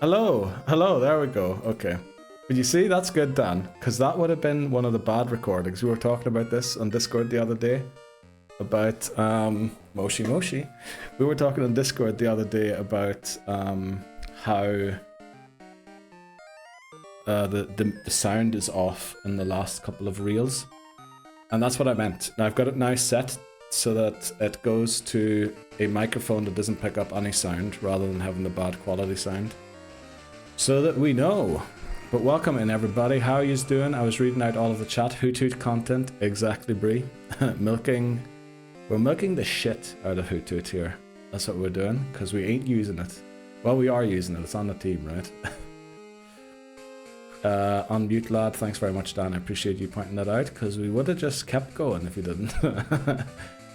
Hello, hello, there we go. Okay. But you see, that's good, Dan, because that would have been one of the bad recordings. We were talking about this on Discord the other day. About, Moshi Moshi. We were talking on Discord the other day about, how the sound is off in the last couple of reels. And that's what I meant. Now I've got it now set so that it goes to a microphone that doesn't pick up any sound rather than having the bad quality sound. So that we know. But welcome in everybody. How are you doing? I was reading out all of the chat. Hoothoot content. Exactly, Bree. We're milking the shit out of Hoothoot here. That's what we're doing, because we ain't using it. Well, we are using it. It's on the team, right? Unmute lad. Thanks very much, Dan. I appreciate you pointing that out, because we would have just kept going if you didn't.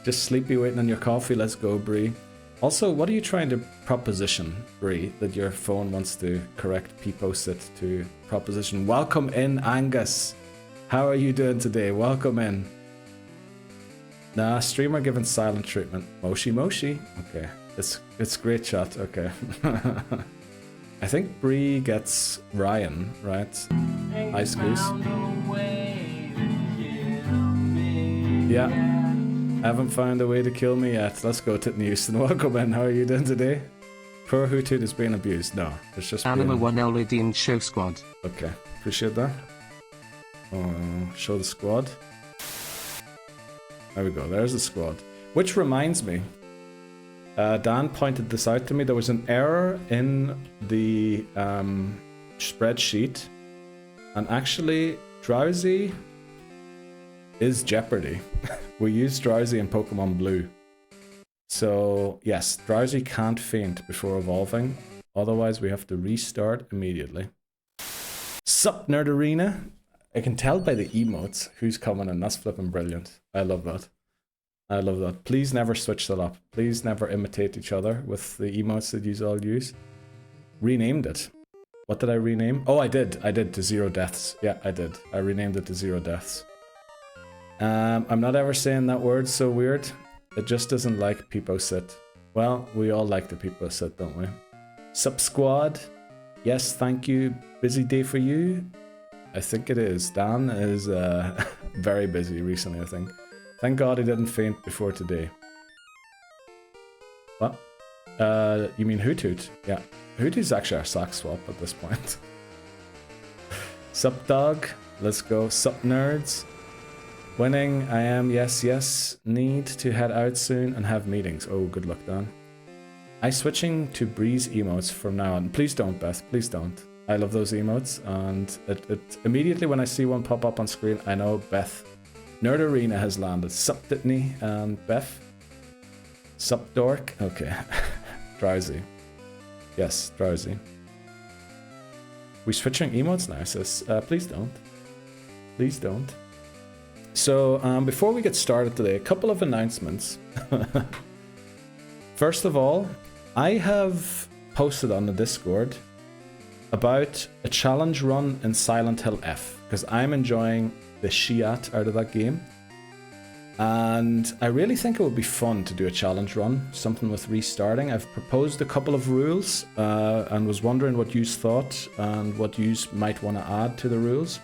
Just sleepy waiting on your coffee. Let's go, Bree. Also, what are you trying to proposition, Bree, that your phone wants to correct Peeposit to proposition? Welcome in, Angus. How are you doing today? Welcome in. Nah, streamer given silent treatment. Moshi Moshi. Okay. It's great chat. Okay. I think Bree gets Ryan, right? Ice Goose. Yeah. Haven't found a way to kill me yet. Let's go to Houston. Welcome in. How are you doing today? Poor Hoothoot is being abused. No, it's just Anima 1 Elridine Show Squad. Okay. Appreciate that. Show the squad. There we go, there's the squad. Which reminds me, Dan pointed this out to me. There was an error in the spreadsheet, and actually Drowsy is Jeopardy. We use Drowsy in Pokemon Blue. So yes, Drowsy can't faint before evolving, otherwise we have to restart immediately. Sup, Nerd Arena? I can tell by the emotes who's coming in. That's flipping brilliant. I love that. I love that. Please never switch that up. Please never imitate each other with the emotes that you all use. Renamed it. What did I rename? Oh, I did. I did to 0 deaths. Yeah, I did. I renamed it to 0 deaths. I'm not ever saying that word, so weird. It just doesn't like Peeposit. Well, we all like the Peeposit, don't we? Sup, squad? Yes, thank you. Busy day for you? I think it is. Dan is very busy recently, I think. Thank God he didn't faint before today. What? You mean Hoothoot? Yeah. Hoothoot's actually our sock swap at this point. Sup, dog? Let's go. Sup, nerds? Winning, I am. Yes, yes. Need to head out soon and have meetings. Oh, good luck, Dan. I'm switching to Breeze emotes from now on. Please don't, Beth. Please don't. I love those emotes, and it immediately when I see one pop up on screen, I know Beth. Nerd Arena has landed. Sup, Ditney and Beth. Sup, Dork. Okay. Drowsy. Yes, Drowsy. We switching emotes now, sis. Please don't. Please don't. So, before we get started today, a couple of announcements. First of all, I have posted on the Discord about a challenge run in Silent Hill F, because I'm enjoying the shit out of that game. And I really think it would be fun to do a challenge run, something with restarting. I've proposed a couple of rules and was wondering what you thought and what you might want to add to the rules.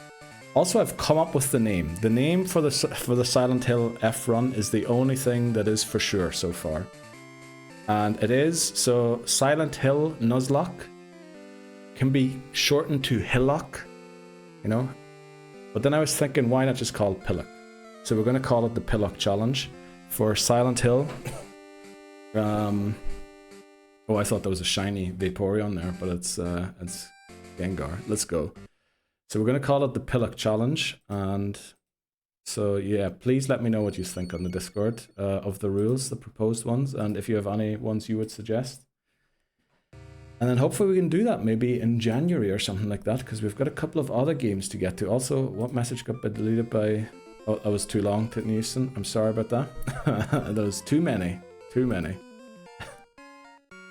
Also, I've come up with the name. The name for the Silent Hill F run is the only thing that is for sure so far. And it is, so Silent Hill Nuzlocke can be shortened to Hillock, you know? But then I was thinking, why not just call it Pillock? So we're going to call it the Pillock Challenge for Silent Hill. Oh, I thought there was a shiny Vaporeon there, but it's Gengar. Let's go. So we're going to call it the Pillock Challenge, and so yeah, please let me know what you think on the Discord of the rules, the proposed ones, and if you have any ones you would suggest. And then hopefully we can do that maybe in January or something like that, because we've got a couple of other games to get to. Also, what message got deleted by... Oh, that was too long, Titten Houston. I'm sorry about that. That was too many. Too many.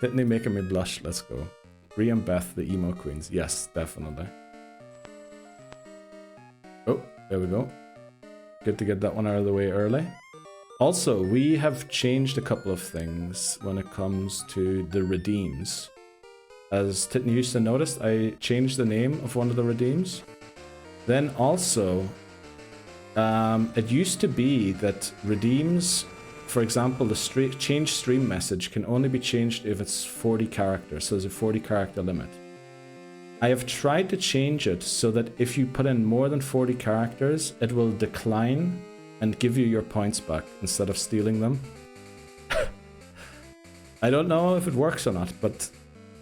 Titney making me blush. Let's go. Bree and Beth, the emo queens. Yes, definitely. Oh, there we go. Good to get that one out of the way early. Also, we have changed a couple of things when it comes to the redeems. as Titney Houston noticed, I changed the name of one of the redeems. Then also, it used to be that redeems, for example, the change stream message can only be changed if it's 40 characters, so there's a 40 character limit. I have tried to change it so that if you put in more than 40 characters, it will decline and give you your points back instead of stealing them. I don't know if it works or not, but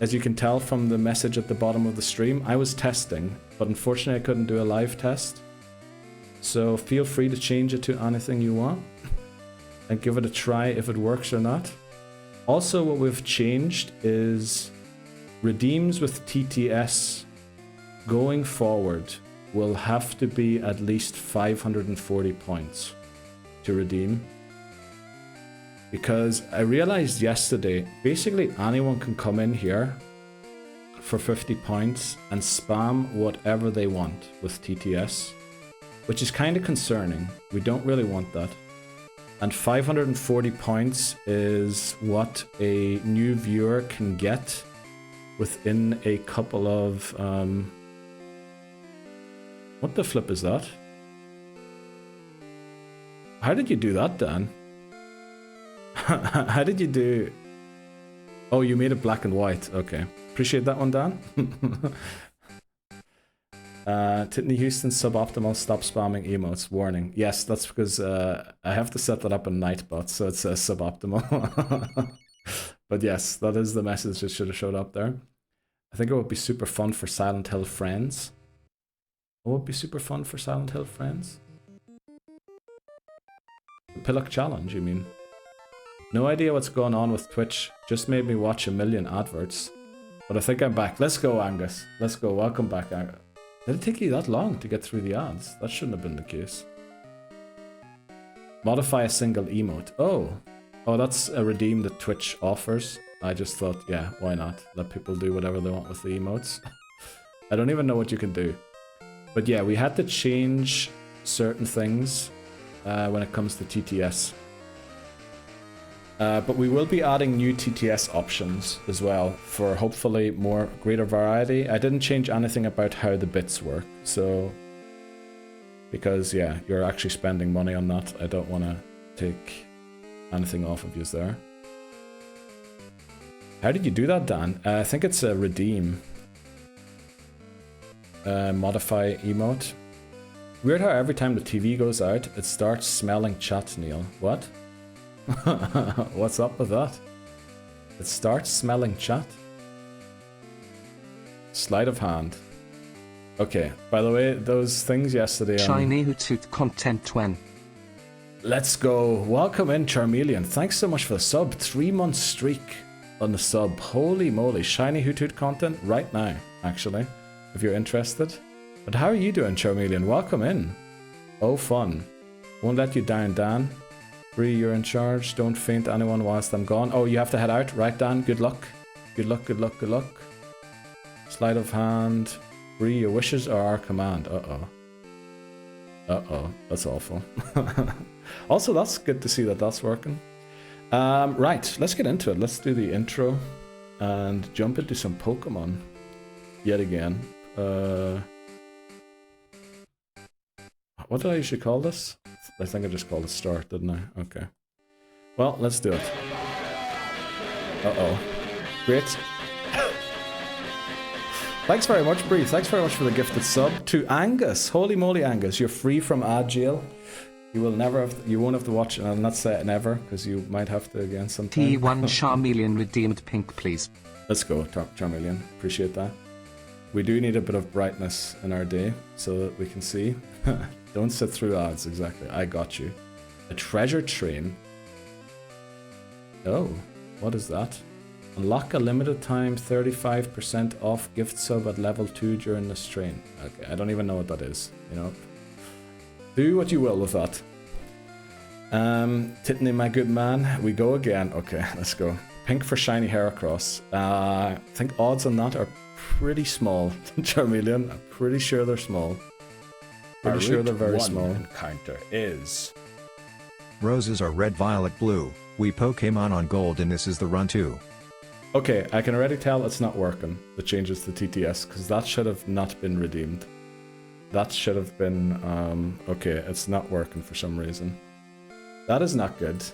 as you can tell from the message at the bottom of the stream, I was testing, but unfortunately I couldn't do a live test. So feel free to change it to anything you want and give it a try if it works or not. Also, what we've changed is redeems with TTS going forward will have to be at least 540 points to redeem. Because I realized yesterday, basically anyone can come in here for 50 points and spam whatever they want with TTS, which is kind of concerning. We don't really want that. And 540 points is what a new viewer can get within a couple of... what the flip is that? How did you do that, Dan? How did you do... Oh, you made it black and white. Okay. Appreciate that one, Dan. Titney Houston suboptimal, stop spamming emotes. Warning. Yes, that's because I have to set that up in Nightbot, so it says suboptimal. But yes, that is the message that should have showed up there. I think it would be super fun for Silent Hill friends. What would be super fun for Silent Hill friends? The Pillock Challenge, you mean? No idea what's going on with Twitch. Just made me watch 1 million adverts. But I think I'm back. Let's go, Angus. Let's go. Welcome back, Angus. Did it take you that long to get through the ads? That shouldn't have been the case. Modify a single emote. Oh. Oh, that's a redeem that Twitch offers. I just thought, yeah, why not? Let people do whatever they want with the emotes. I don't even know what you can do. But yeah, we had to change certain things when it comes to TTS. But we will be adding new TTS options as well for hopefully greater variety. I didn't change anything about how the bits work, so because yeah, you're actually spending money on that. I don't want to take anything off of you there. How did you do that, Dan? I think it's a redeem. Modify emote. Weird how every time the TV goes out, it starts smelling chat, Neil. What? What's up with that? It starts smelling chat. Sleight of hand. Okay, by the way, those things yesterday... Shiny Hoothoot content when. Let's go. Welcome in, Charmeleon. Thanks so much for the sub. 3-month streak on the sub. Holy moly. Shiny Hoothoot content right now, actually, if you're interested. But how are you doing, Charmeleon? Welcome in. Oh, fun. Won't let you down, Dan. Bree, you're in charge. Don't faint anyone whilst I'm gone. Oh, you have to head out. Right, Dan. Good luck. Good luck, good luck, good luck. Sleight of hand. Bree, your wishes are our command. Uh-oh. Uh-oh. That's awful. Also, that's good to see that that's working. Right, let's get into it. Let's do the intro and jump into some Pokemon. Yet again. What did I usually call this? I think I just called it start, didn't I? Okay. Well, let's do it. Uh-oh. Great. Thanks very much, Bree. Thanks very much for the gifted sub. To Angus. Holy moly, Angus. You're free from ad jail. You will never have... You won't have to watch it. I'll not say it never, because you might have to again sometime. T1 Charmeleon redeemed pink, please. Let's go, Charmeleon. Appreciate that. We do need a bit of brightness in our day, so that we can see. Don't sit through ads, exactly. I got you. A treasure train. Oh, what is that? Unlock a limited time 35% off gift sub at level 2 during this train. Okay, I don't even know what that is, you know. Do what you will with that. Titney, my good man, we go again. Okay, let's go. Pink for shiny Heracross. I think odds on that are pretty small. Charmeleon, I'm pretty sure they're small. Pretty sure they're very small. Encounter is Roses are red, violet, blue. We Pokemon on gold and this is the run 2. Okay, I can already tell it's not working, the changes to TTS, because that should have not been redeemed. That should have been, okay, it's not working for some reason. That is not good.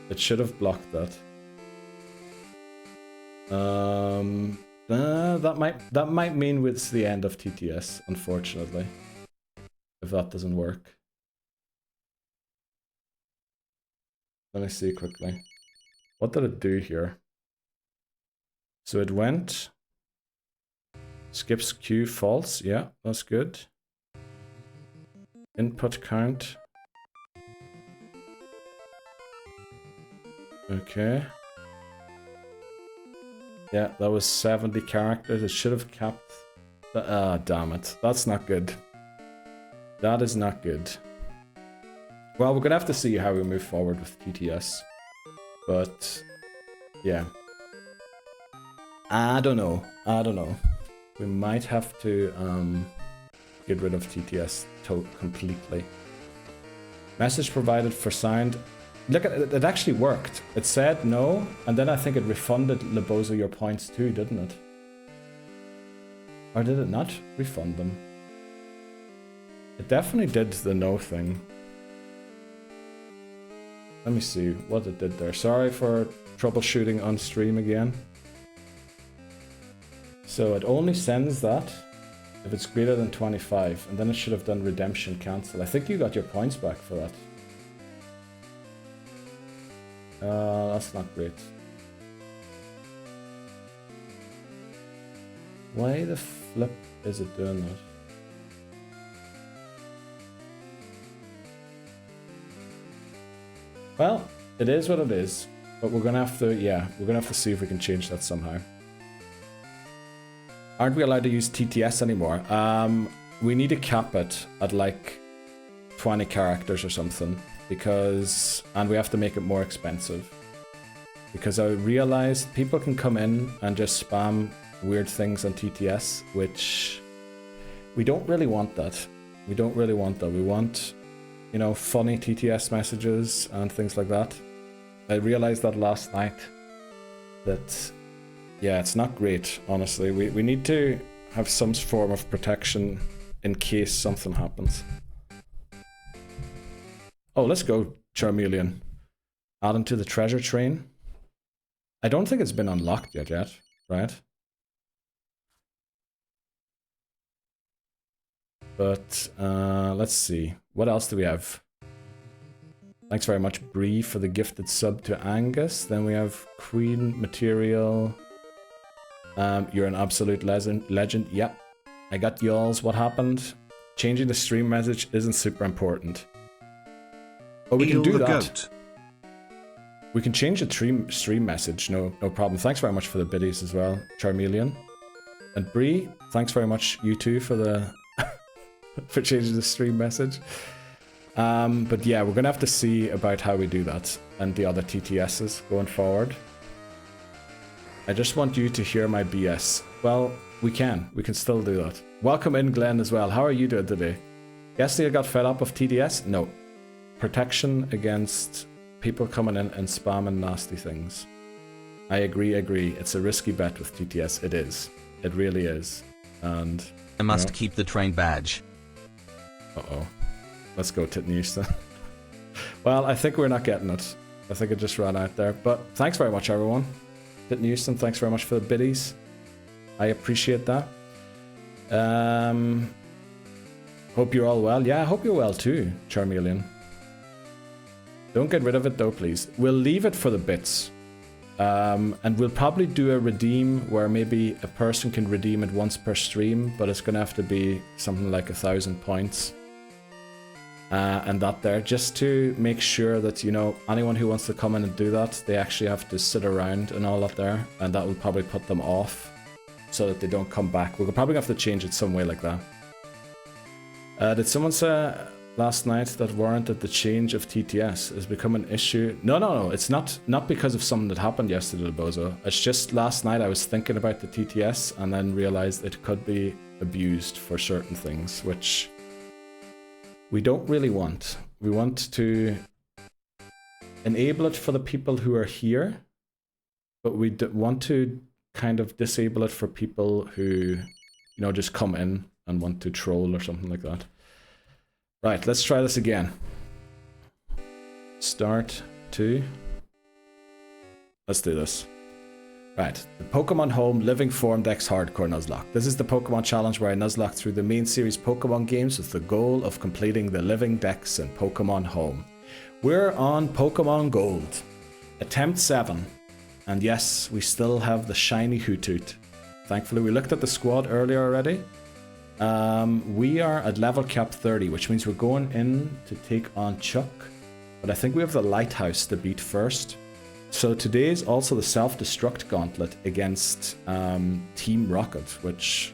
It should have blocked that. That might mean it's the end of TTS, unfortunately. If that doesn't work. Let me see quickly. What did it do here? So it went. Skips queue false. Yeah, that's good. Input count. Okay. Yeah, that was 70 characters. It should have kept. Damn it. That's not good. That is not good. Well, we're gonna have to see how we move forward with TTS. But yeah. I don't know. We might have to get rid of TTS completely. Message provided for sound. Look, it actually worked. It said no, and then I think it refunded Lebozo your points too, didn't it? Or did it not refund them? It definitely did the no thing. Let me see what it did there. Sorry for troubleshooting on stream again. So it only sends that if it's greater than 25, and then it should have done redemption cancel. I think you got your points back for that. That's not great. Why the flip is it doing that? Well, it is what it is, but we're gonna have to, yeah, we're gonna have to see if we can change that somehow. Aren't we allowed to use TTS anymore? We need to cap it at like 20 characters or something, because, and we have to make it more expensive. Because I realized people can come in and just spam weird things on TTS, which we don't really want that. We don't really want that. We want, you know, funny TTS messages and things like that. I realized that last night, that, yeah, it's not great, honestly. We need to have some form of protection in case something happens. Oh, let's go, Charmeleon. Add him to the treasure train. I don't think it's been unlocked yet, right? But let's see. What else do we have? Thanks very much, Bree, for the gifted sub to Angus. Then we have Queen Material. You're an absolute legend. Yep. I got y'alls. What happened? Changing the stream message isn't super important. Oh, we can do that. Goat. We can change the stream message. No problem. Thanks very much for the biddies as well, Charmeleon. And Bree, thanks very much, you too, for the for changing the stream message. But yeah, we're gonna have to see about how we do that and the other TTSs going forward. I just want you to hear my BS. Well, we can still do that. Welcome in, Glenn, as well. How are you doing today? Yesterday I got fed up of TDS? No. Protection against people coming in and spamming nasty things. I agree. It's a risky bet with TTS. It is. It really is. And I must keep the train badge. Uh-oh. Let's go, Titnews then. Well, I think we're not getting it. I think it just ran out there. But thanks very much, everyone. Titnews, thanks very much for the biddies. I appreciate that. Hope you're all well. Yeah, I hope you're well too, Charmeleon. Don't get rid of it though, please. We'll leave it for the bits. And we'll probably do a redeem where maybe a person can redeem it once per stream, but it's gonna have to be something like 1,000 points. And that there, just to make sure that, you know, anyone who wants to come in and do that, they actually have to sit around and all that there, and that will probably put them off so that they don't come back. We're probably gonna have to change it some way like that. Did someone say last night that warranted the change of TTS has become an issue? No, it's not because of something that happened yesterday, Bozo. It's just last night I was thinking about the TTS and then realized it could be abused for certain things, which we don't really want. We want to enable it for the people who are here, but we want to kind of disable it for people who, you know, just come in and want to troll or something like that. Right, let's try this again. Start 2. Let's do this. Right, the Pokémon Home Living Form Dex Hardcore Nuzlocke. This is the Pokémon challenge where I nuzlocke through the main series Pokémon games with the goal of completing the Living Dex in Pokémon Home. We're on Pokémon Gold. Attempt 7. And yes, we still have the shiny Hoothoot. Thankfully, we looked at the squad earlier already. We are at level cap 30, which means we're going in to take on Chuck. But I think we have the Lighthouse to beat first. So today is also the self-destruct gauntlet against Team Rocket, which,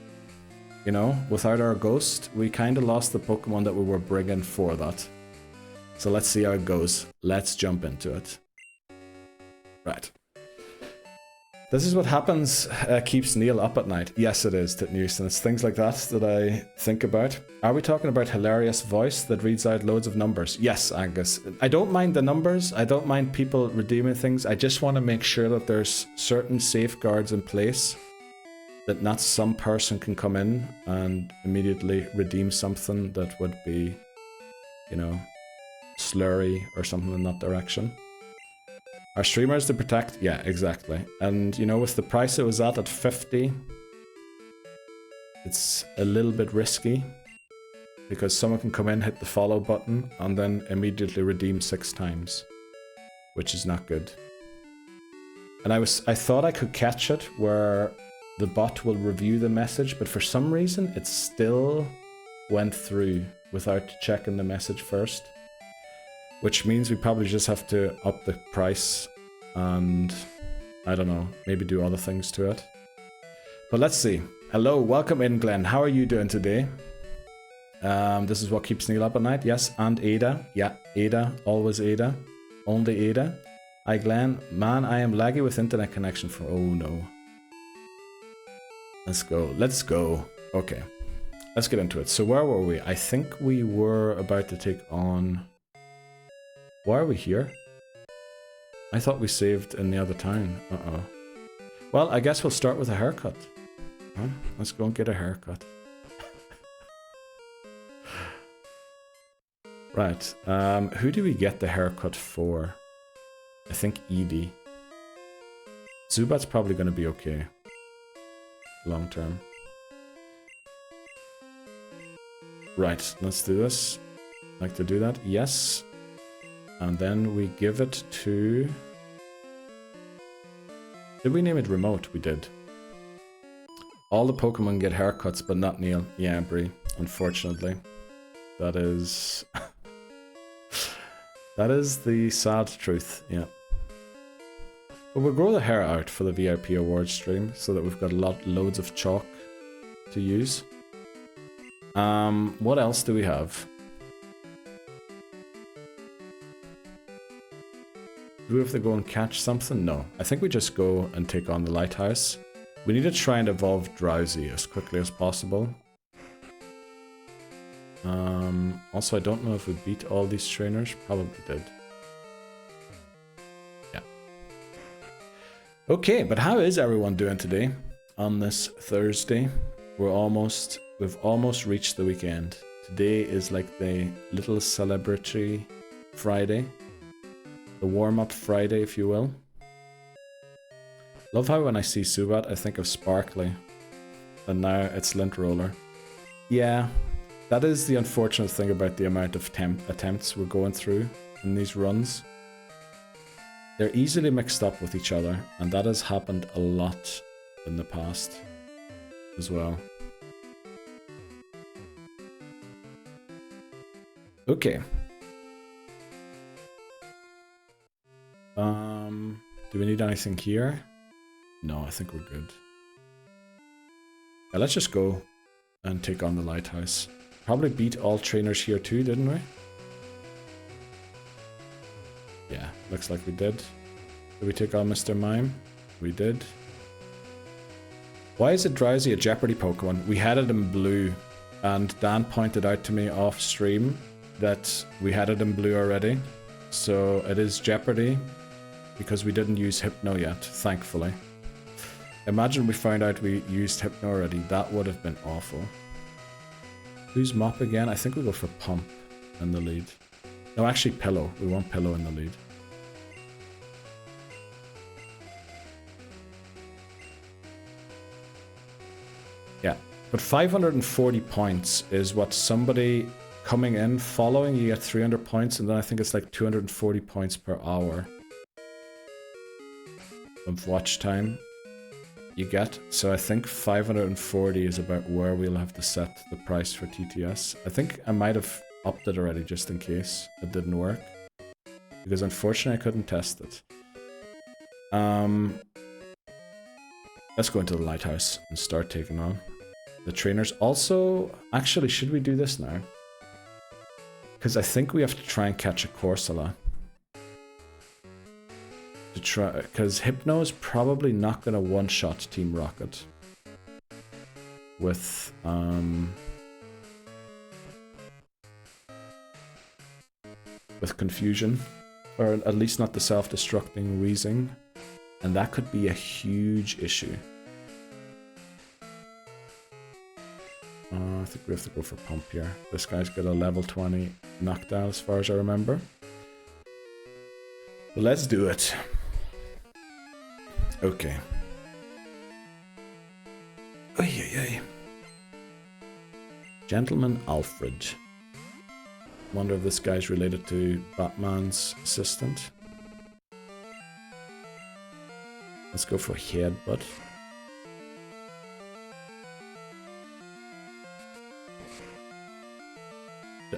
you know, without our ghost, we kind of lost the Pokemon that we were bringing for that. So let's see how it goes. Let's jump into it. Right. This is what happens, keeps Neil up at night. Yes, it is, Titnews, and it's things like that that I think about. Are we talking about hilarious voice that reads out loads of numbers? Yes, Angus. I don't mind the numbers. I don't mind people redeeming things. I just want to make sure that there's certain safeguards in place that not some person can come in and immediately redeem something that would be, you know, slurry or something in that direction. Our streamers to protect? Yeah, exactly. And, you know, with the price it was at 50, it's a little bit risky because someone can come in, hit the follow button, and then immediately redeem 6 times, which is not good. And I thought I could catch it where the bot will review the message, but for some reason it still went through without checking the message first. Which means we probably just have to up the price and, I don't know, maybe do other things to it. But let's see. Hello, welcome in, Glenn. How are you doing today? This is what keeps Neil up at night. Yes, and Ada. Yeah, Ada. Always Ada. Only Ada. Hi, Glenn. Man, I am laggy with internet connection for... Oh, no. Let's go. Let's go. Okay. Let's get into it. So where were we? I think we were about to take on... Why are we here? I thought we saved in the other town. Uh-oh. Well, I guess we'll start with a haircut. Huh? Let's go and get a haircut. Right. Who do we get the haircut for? I think Edie. Zubat's probably going to be okay. Long term. Right. Let's do this. Like to do that? Yes. And then we give it to... Did we name it Remote? We did. All the Pokemon get haircuts, but not Neil. Yeah, Bree. Unfortunately. That is... that is the sad truth, yeah. But we'll grow the hair out for the VIP awards stream, so that we've got loads of chalk to use. What else do we have? Do we have to go and catch something? No. I think we just go and take on the Lighthouse. We need to try and evolve Drowsy as quickly as possible. Also, I don't know if we beat all these trainers. Probably did. Yeah. Okay, but how is everyone doing today on this Thursday? We've almost reached the weekend. Today is like the little celebratory Friday. The warm-up Friday, if you will. Love how when I see Zubat, I think of Sparkly. And now it's Lint Roller. Yeah, that is the unfortunate thing about the amount of attempts we're going through in these runs. They're easily mixed up with each other, and that has happened a lot in the past as well. Okay. Do we need anything here? No, I think we're good. Yeah, let's just go and take on the Lighthouse. Probably beat all trainers here too, didn't we? Yeah, looks like we did. Did we take on Mr. Mime? We did. Why is it Drowsy a Jeopardy Pokemon? We had it in blue, and Dan pointed out to me off stream that we had it in blue already. So it is Jeopardy. because we didn't use Hypno yet, thankfully. Imagine we found out we used Hypno already. That would have been awful. Who's Mop again? I think we'll go for Pump in the lead. No, actually Pillow. We want Pillow in the lead. Yeah, but 540 points is what somebody coming in, following, you get 300 points, and then I think it's like 240 points per hour of watch time you get. So I think 540 is about where we'll have to set the price for TTS. I think I might have upped it already just in case it didn't work, because unfortunately I couldn't test it. Let's go into the lighthouse and start taking on the trainers. Also, actually, should we do this now? Because I think we have to try and catch a Corsola. To try, because Hypno is probably not going to one-shot Team Rocket with confusion, or at least not the self-destructing Weezing, and that could be a huge issue. I think we have to go for Pump here. This guy's got a level 20 knockdown as far as I remember. But let's do it. Okay. Oy, oy, oy. Gentleman Alfred. Wonder if this guy's related to Batman's assistant. Let's go for Headbutt.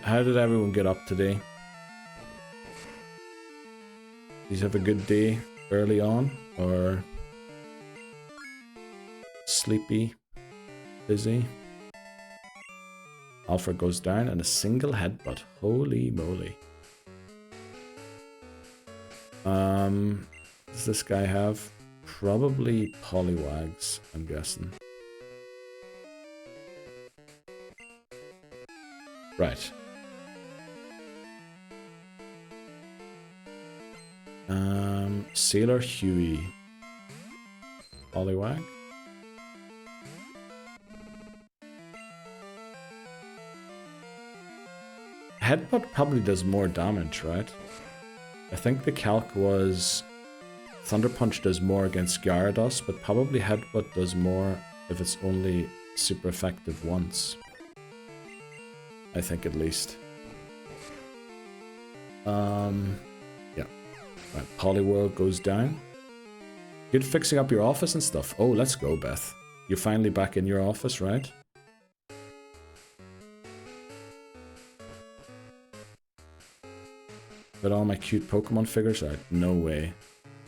How did everyone get up today? Did you have a good day early on, or sleepy, busy? Alfred goes down in a single headbutt. Holy moly. Does this guy have? Probably Poliwags, I'm guessing. Right. Sailor Huey. Poliwag. Headbutt probably does more damage, right? I think the calc was Thunder Punch does more against Gyarados, but probably Headbutt does more if it's only super effective once. I think at least. Yeah. Right, Poliwhirl goes down. Good fixing up your office and stuff. Oh, let's go, Beth. You're finally back in your office, right? But all my cute Pokemon figures out? No way.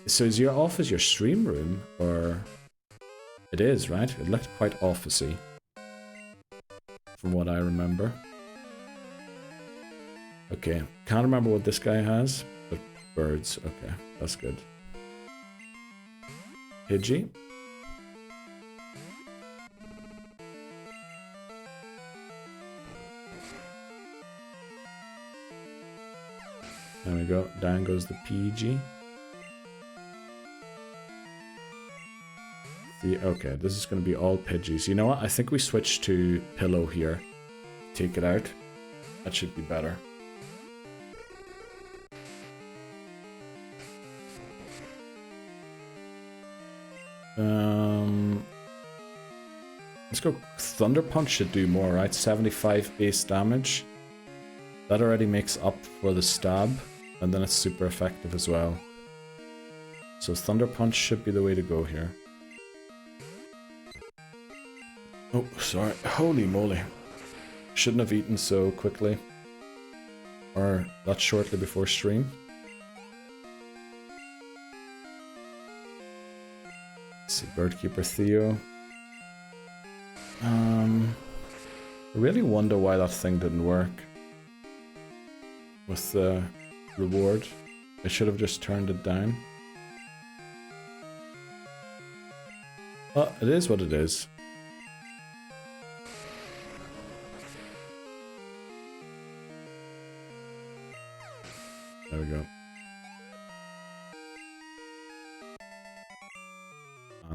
So is your office your stream room, or... It is, right? It looked quite officey, from what I remember. Okay, can't remember what this guy has, but birds. Okay, that's good. Pidgey. There we go. Down goes the PG. Okay, this is going to be all Pidgeys. You know what? I think we switch to Pillow here. Take it out. That should be better. Let's go. Thunder Punch should do more, right? 75 base damage. That already makes up for the stab, and then it's super effective as well. So Thunder Punch should be the way to go here. Oh, sorry. Holy moly. Shouldn't have eaten so quickly. Or that shortly before stream. Let's see, Birdkeeper Theo. I really wonder why that thing didn't work with the reward. I should have just turned it down. Well, it is what it is. There we go.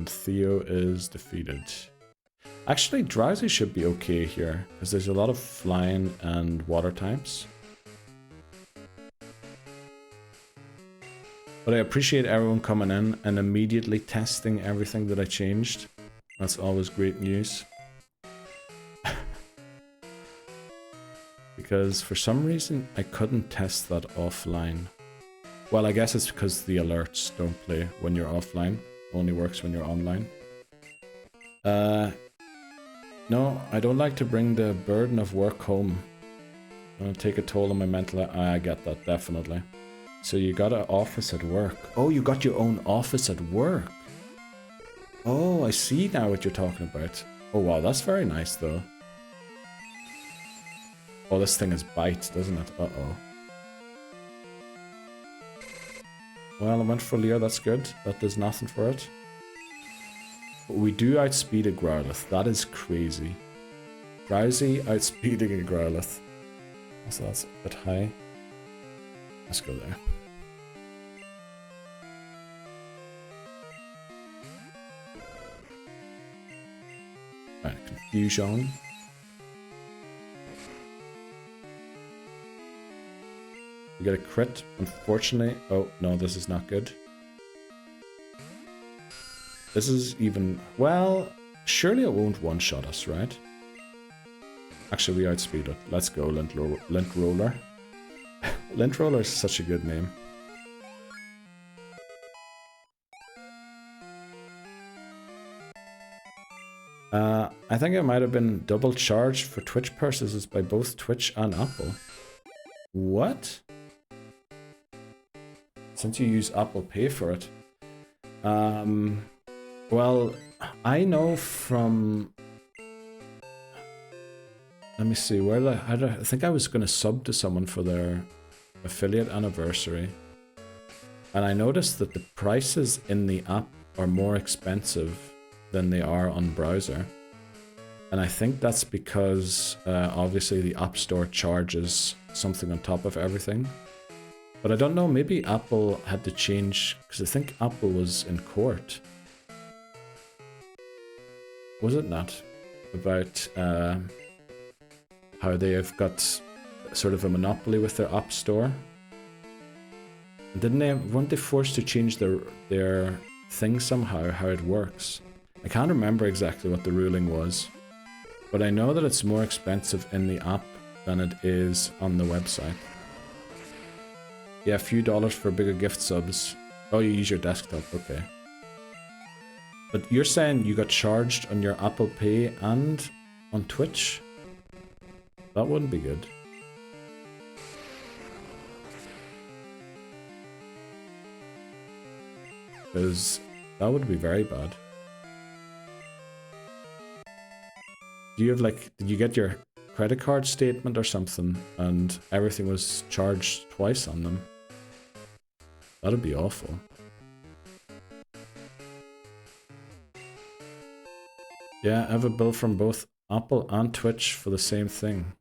and Theo is defeated. Actually, Drowsy should be okay here, because there's a lot of flying and water types. But I appreciate everyone coming in and immediately testing everything that I changed. That's always great news. Because for some reason, I couldn't test that offline. Well, I guess it's because the alerts don't play when you're offline. Only works when you're online. No, I don't like to bring the burden of work home. It'll take a toll on my mental health. I get that, definitely. So you got an office at work. Oh, you got your own office at work. Oh, I see now what you're talking about. Oh wow, that's very nice though. Oh, this thing is bite, doesn't it? Uh-oh. Well, I went for Leer, that's good. That does nothing for it. But we do outspeed a Growlithe. That is crazy. Drowsy outspeeding a Growlithe. So that's a bit high. Let's go there. Right, Confusion. We got a crit, unfortunately. Oh, no, this is not good. This is even... Well, surely it won't one-shot us, right? Actually, we outspeed it. Let's go, Lint Roller. Lint Roller is such a good name. I think it might have been double charged for Twitch purchases by both Twitch and Apple. What? Since you use Apple Pay for it. Well, I know from... Let me see, I think I was going to sub to someone for their affiliate anniversary. And I noticed that the prices in the app are more expensive than they are on browser. And I think that's because obviously the App Store charges something on top of everything. But I don't know, maybe Apple had to change, because I think Apple was in court. Was it not? About how they have got sort of a monopoly with their App Store. Weren't they forced to change their thing somehow, how it works? I can't remember exactly what the ruling was. But I know that it's more expensive in the app than it is on the website. Yeah, a few dollars for bigger gift subs. Oh, you use your desktop, okay. But you're saying you got charged on your Apple Pay and on Twitch? That wouldn't be good. Because that would be very bad. Do you have did you get your credit card statement or something and everything was charged twice on them? That'd be awful. Yeah, I have a bill from both Apple and Twitch for the same thing.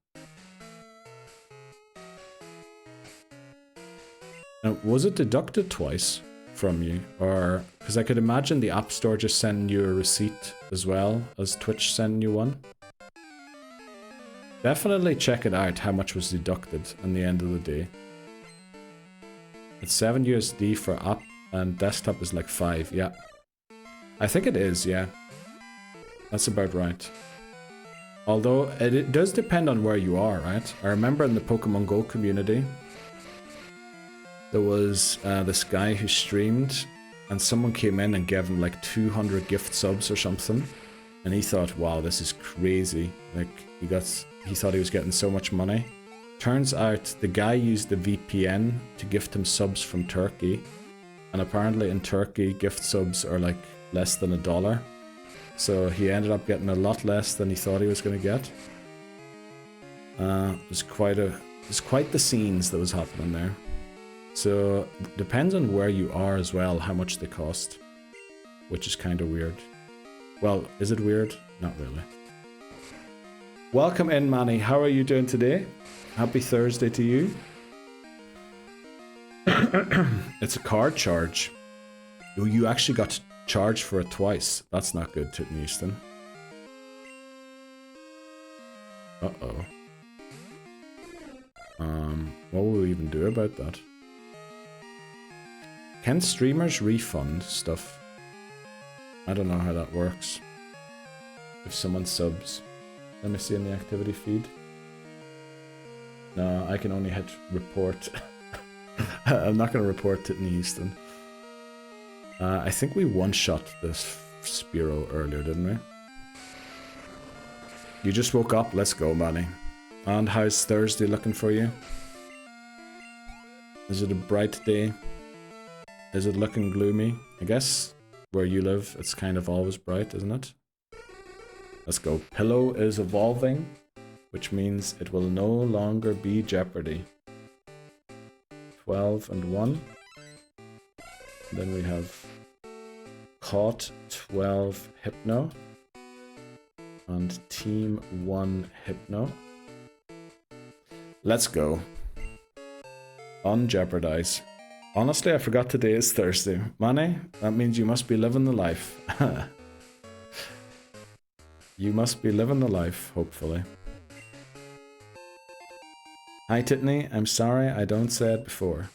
Now, was it deducted twice from you? Or, because I could imagine the App Store just sending you a receipt as well as Twitch sending you one. Definitely check it out, how much was deducted in the end of the day. It's 7 USD for app and desktop is like 5, yeah. I think it is, yeah. That's about right. Although it does depend on where you are, right? I remember in the Pokemon Go community, there was this guy who streamed and someone came in and gave him like 200 gift subs or something. And he thought, wow, this is crazy. Like, he thought he was getting so much money. Turns out the guy used the VPN to gift him subs from Turkey. And apparently in Turkey, gift subs are like less than $1. So he ended up getting a lot less than he thought he was going to get. It was quite the scenes that was happening there. So depends on where you are as well, how much they cost. Which is kind of weird. Well, is it weird? Not really. Welcome in, Manny. How are you doing today? Happy Thursday to you. It's a card charge. Oh, you actually got charge for it twice. That's not good, Titten Houston. Uh-oh. What will we even do about that? Can streamers refund stuff? I don't know how that works. If someone subs. Let me see in the activity feed. No, I can only hit report. I'm not going to report Titten Houston. I think we one-shot this Spearow earlier, didn't we? You just woke up. Let's go, Manny. And how's Thursday looking for you? Is it a bright day? Is it looking gloomy? I guess where you live, it's kind of always bright, isn't it? Let's go. Pillow is evolving, which means it will no longer be Jeopardy. 12 and 1. Then we have Caught 12 Hypno. And Team 1 Hypno. Let's go. Unjeopardize. Honestly, I forgot today is Thursday. Manny, that means you must be living the life. You must be living the life, hopefully. Hi Titney, I'm sorry I don't say it before.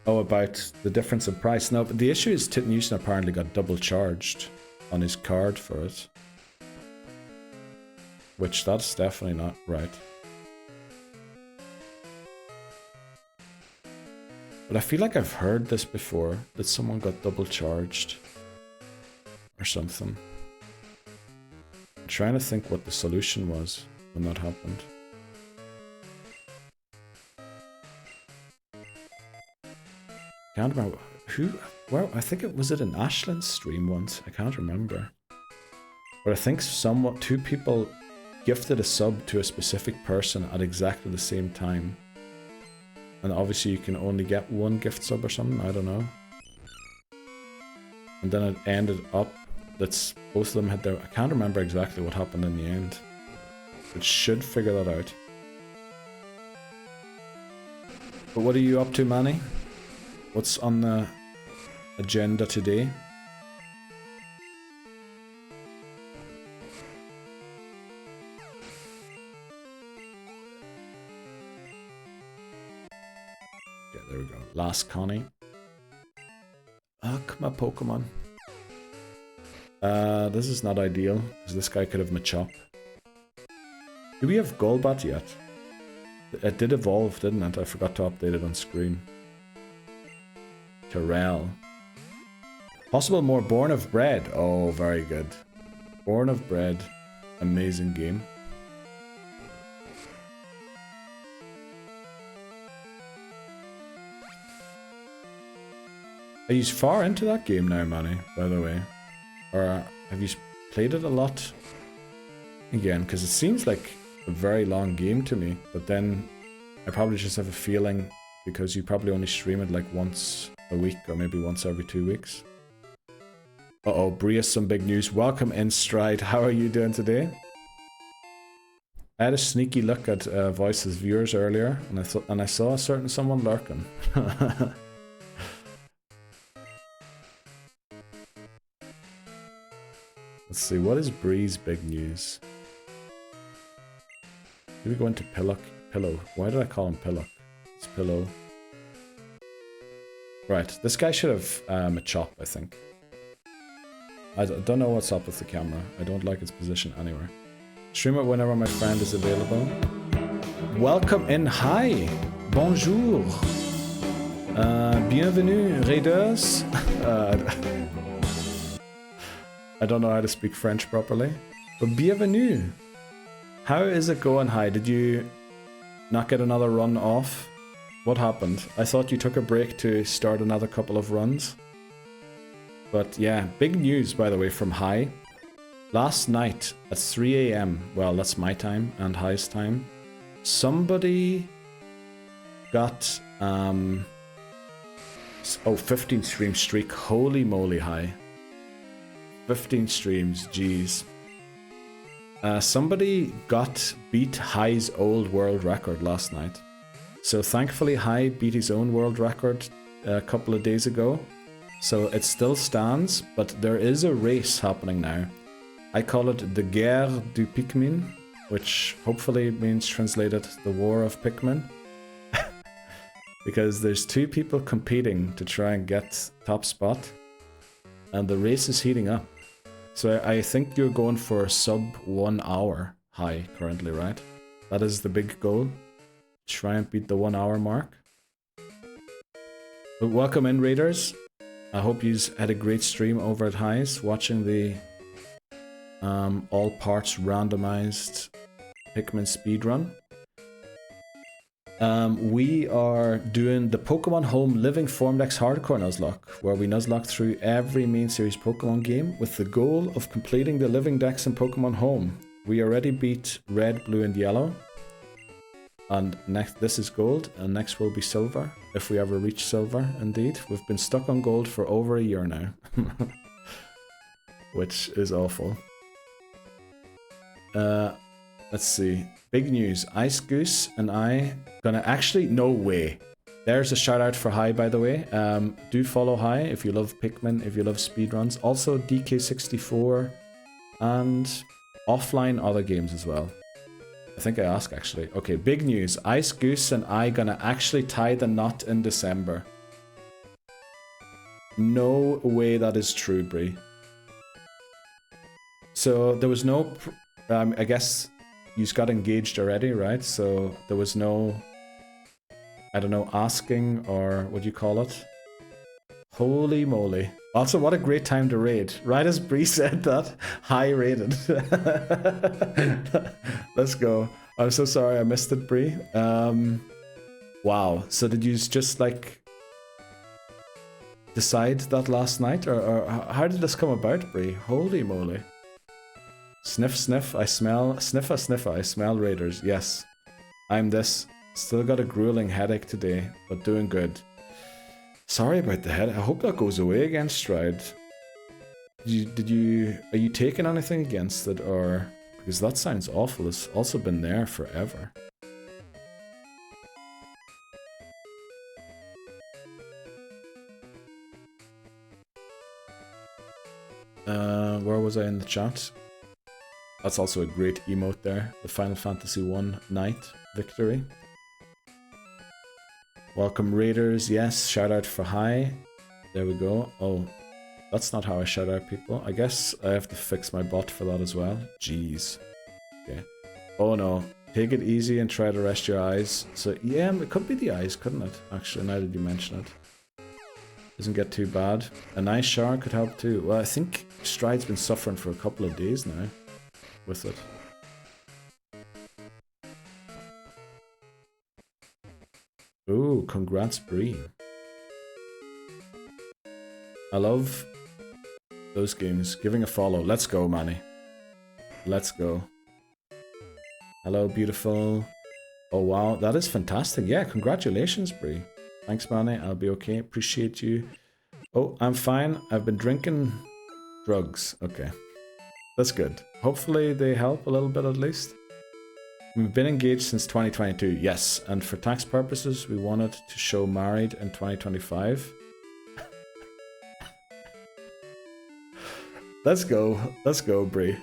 Oh, about the difference in price. No, but the issue is Titten Houston apparently got double charged on his card for it. Which, that's definitely not right. But I feel like I've heard this before, that someone got double charged. Or something. I'm trying to think what the solution was when that happened. Can't remember who. Well, I think it was an Ashland's stream once. I can't remember. But I think two people gifted a sub to a specific person at exactly the same time. And obviously you can only get one gift sub or something, I don't know. And then it ended up that both of them had their... I can't remember exactly what happened in the end. It should figure that out. But what are you up to, Manny? What's on the agenda today? Okay, there we go. Last Connie. Come on, Pokemon. This is not ideal, because this guy could have Machop. Do we have Golbat yet? It did evolve, didn't it? I forgot to update it on screen. Terrell. Possible more Born of Bread. Oh, very good. Born of Bread. Amazing game. Are you far into that game now, Manny, by the way? Or have you played it a lot? Again, because it seems like a very long game to me, but then I probably just have a feeling because you probably only stream it like once a week or maybe once every 2 weeks. Uh-oh, Bria, some big news. Welcome in Stride. How are you doing today? I had a sneaky look at Voice's viewers earlier, and I saw a certain someone lurking. Let's see, what is Bree's big news? Do we go into Pillow? Why did I call him Pillow? It's Pillow. Right, this guy should have a chop, I think. I don't know what's up with the camera. I don't like its position anywhere. Stream it whenever my friend is available. Welcome in. Hi. Bonjour. Bienvenue, raiders. I don't know how to speak French properly. But bienvenue. How is it going? Hi, did you not get another run off? What happened? I thought you took a break to start another couple of runs. But yeah, big news, by the way, from Hi. Last night at 3 AM, well, that's my time and Hi's time, somebody got, 15 stream streak. Holy moly, Hi. 15 streams, jeez. Somebody beat Hi's old world record last night. So thankfully Hi beat his own world record a couple of days ago. So it still stands, but there is a race happening now. I call it the Guerre du Pikmin, which hopefully means translated the War of Pikmin. Because there's 2 people competing to try and get top spot. And the race is heating up. So I think you're going for sub 1 hour high currently, right? That is the big goal. Try and beat the 1 hour mark. But welcome in, raiders. I hope you had a great stream over at Highs, watching the all parts randomized Pikmin speedrun. We are doing the Pokémon Home Living Form Dex Hardcore Nuzlocke, where we Nuzlocke through every main series Pokémon game with the goal of completing the Living Dex in Pokémon Home. We already beat Red, Blue and Yellow. And next, this is Gold, and next will be Silver, if we ever reach Silver, indeed. We've been stuck on Gold for over a year now. Which is awful. Let's see. Big news. Ice Goose and I gonna actually... No way. There's a shout out for High, by the way. Do follow High if you love Pikmin, if you love speedruns. Also DK64 and offline other games as well. I think I asked actually. Okay, big news. Ice Goose and I gonna actually tie the knot in December. No way that is true, Brie. So there was no... I guess... You got engaged already, right? So there was no, I don't know, asking or what do you call it? Holy moly. Also, what a great time to raid. Right as Bree said that, high rated. Let's go. I'm so sorry I missed it, Bree. Wow. So did you just like decide that last night? Or how did this come about, Bree? Holy moly. Sniff, sniff, I smell... Sniffa, sniffa, I smell raiders. Yes. I'm this. Still got a grueling headache today, but doing good. Sorry about the head. I hope that goes away against Stride. Are you taking anything against it, or... Because that sounds awful. It's also been there forever. Where was I in the chat? That's also a great emote there. The Final Fantasy 1 Knight victory. Welcome Raiders. Yes, shout out for High. There we go. Oh, that's not how I shout out people. I guess I have to fix my bot for that as well. Jeez. Okay. Oh no. Take it easy and try to rest your eyes. So yeah, it could be the eyes, couldn't it? Actually, now that you mention it. Doesn't get too bad. A nice shower could help too. Well, I think Stride's been suffering for a couple of days now with it. Ooh, congrats, Bree. I love those games. Giving a follow. Let's go, Manny. Let's go. Hello, beautiful. Oh, wow. That is fantastic. Yeah, congratulations, Bree. Thanks, Manny. I'll be okay. Appreciate you. Oh, I'm fine. I've been drinking drugs. Okay. That's good. Hopefully they help a little bit at least. We've been engaged since 2022. Yes, and for tax purposes, we wanted to show married in 2025. Let's go. Let's go, Brie.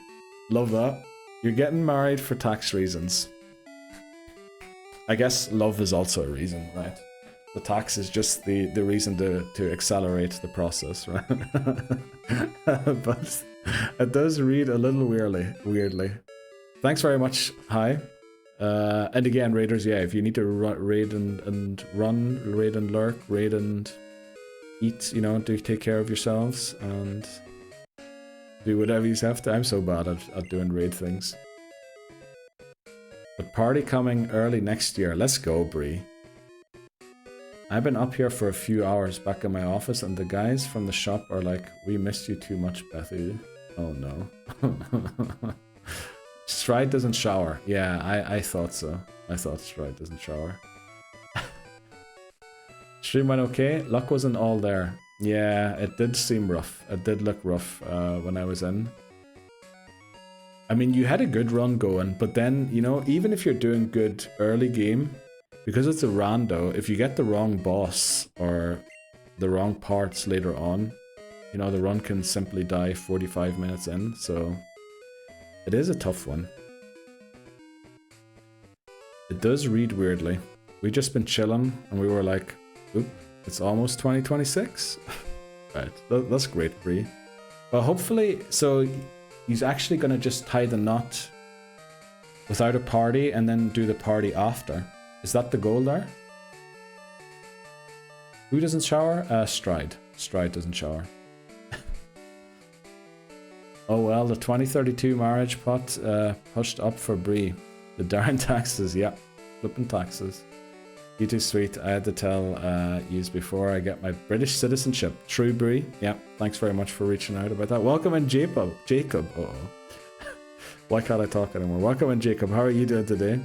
Love that. You're getting married for tax reasons. I guess love is also a reason, right? The tax is just the reason to accelerate the process, right? But it does read a little weirdly. Thanks very much. Hi. And again, raiders, yeah, if you need to raid and run, raid and lurk, raid and eat, you know, do take care of yourselves and do whatever you have to. I'm so bad at doing raid things. But party coming early next year. Let's go, Bree. I've been up here for a few hours back in my office and the guys from the shop are like, we missed you too much, Bethy. Oh no. Stride doesn't shower. Yeah, I thought so. I thought Stride doesn't shower. Stream went okay. Luck wasn't all there. Yeah, it did seem rough. It did look rough when I was in. I mean, you had a good run going, but then, you know, even if you're doing good early game, because it's a rando, if you get the wrong boss or the wrong parts later on, you know, the run can simply die 45 minutes in, so it is a tough one. It does read weirdly. We just been chilling and we were like, oop, it's almost 2026. Right, that's great, Bree. Well, hopefully, so he's actually gonna just tie the knot without a party and then do the party after. Is that the goal there? Who doesn't shower? Stride. Stride doesn't shower. Oh well, the 2032 marriage pot pushed up for Bree. The darn taxes, yeah. Flipping taxes. You too sweet. I had to tell yous before I get my British citizenship. True, Bree. Yeah, thanks very much for reaching out about that. Welcome in, Jacob. Jacob. Uh-oh. Why can't I talk anymore? Welcome in, Jacob. How are you doing today?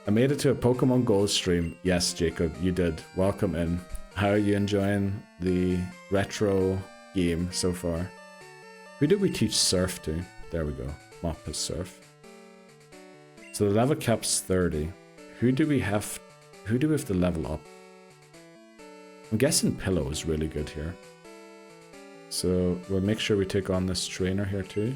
I made it to a Pokemon Gold stream. Yes, Jacob, you did. Welcome in. How are you enjoying the retro game so far? Who did we teach Surf to? There we go. Mop is Surf. So the level cap's 30. Who do we have to level up? I'm guessing Pillow is really good here. So we'll make sure we take on this trainer here too.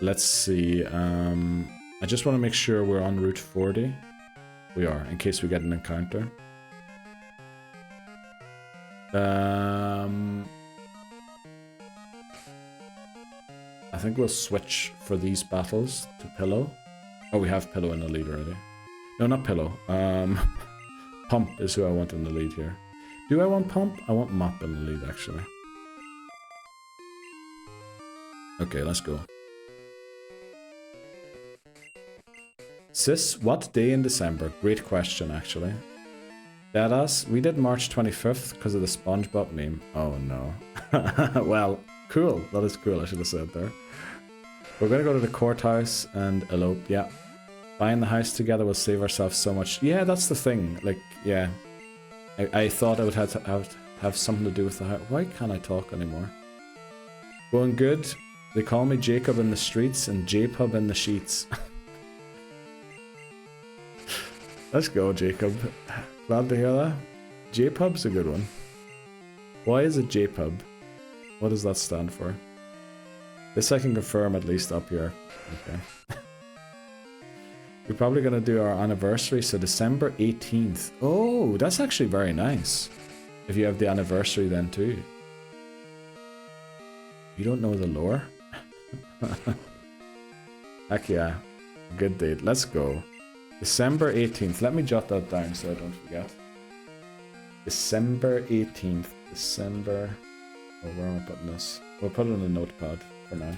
Let's see. I just want to make sure we're on Route 40. We are, in case we get an encounter. I think we'll switch for these battles to Pillow. Oh, we have Pillow in the lead already. No, not Pillow. Pump is who I want in the lead here. Do I want Pump? I want Mop in the lead, actually. Okay, let's go. Sis, what day in December? Great question, actually. Deadass, we did March 25th because of the SpongeBob meme. Oh no. Well, cool. That is cool, I should have said there. We're gonna go to the courthouse and elope, yeah. Buying the house together will save ourselves so much. Yeah, that's the thing. Like, yeah. I thought I would have something to do with the house. Why can't I talk anymore? Going good. They call me Jacob in the streets and J-Pub in the sheets. Let's go, Jacob. Glad to hear that. J-Pub's a good one. Why is it J-Pub? What does that stand for? This I can confirm at least up here. Okay. We're probably going to do our anniversary, so December 18th. Oh, that's actually very nice. If you have the anniversary then too. You don't know the lore? Heck yeah. Good date. Let's go. December 18th. Let me jot that down so I don't forget. December 18th. December... Oh, where am I putting this? We'll put it on a notepad for now.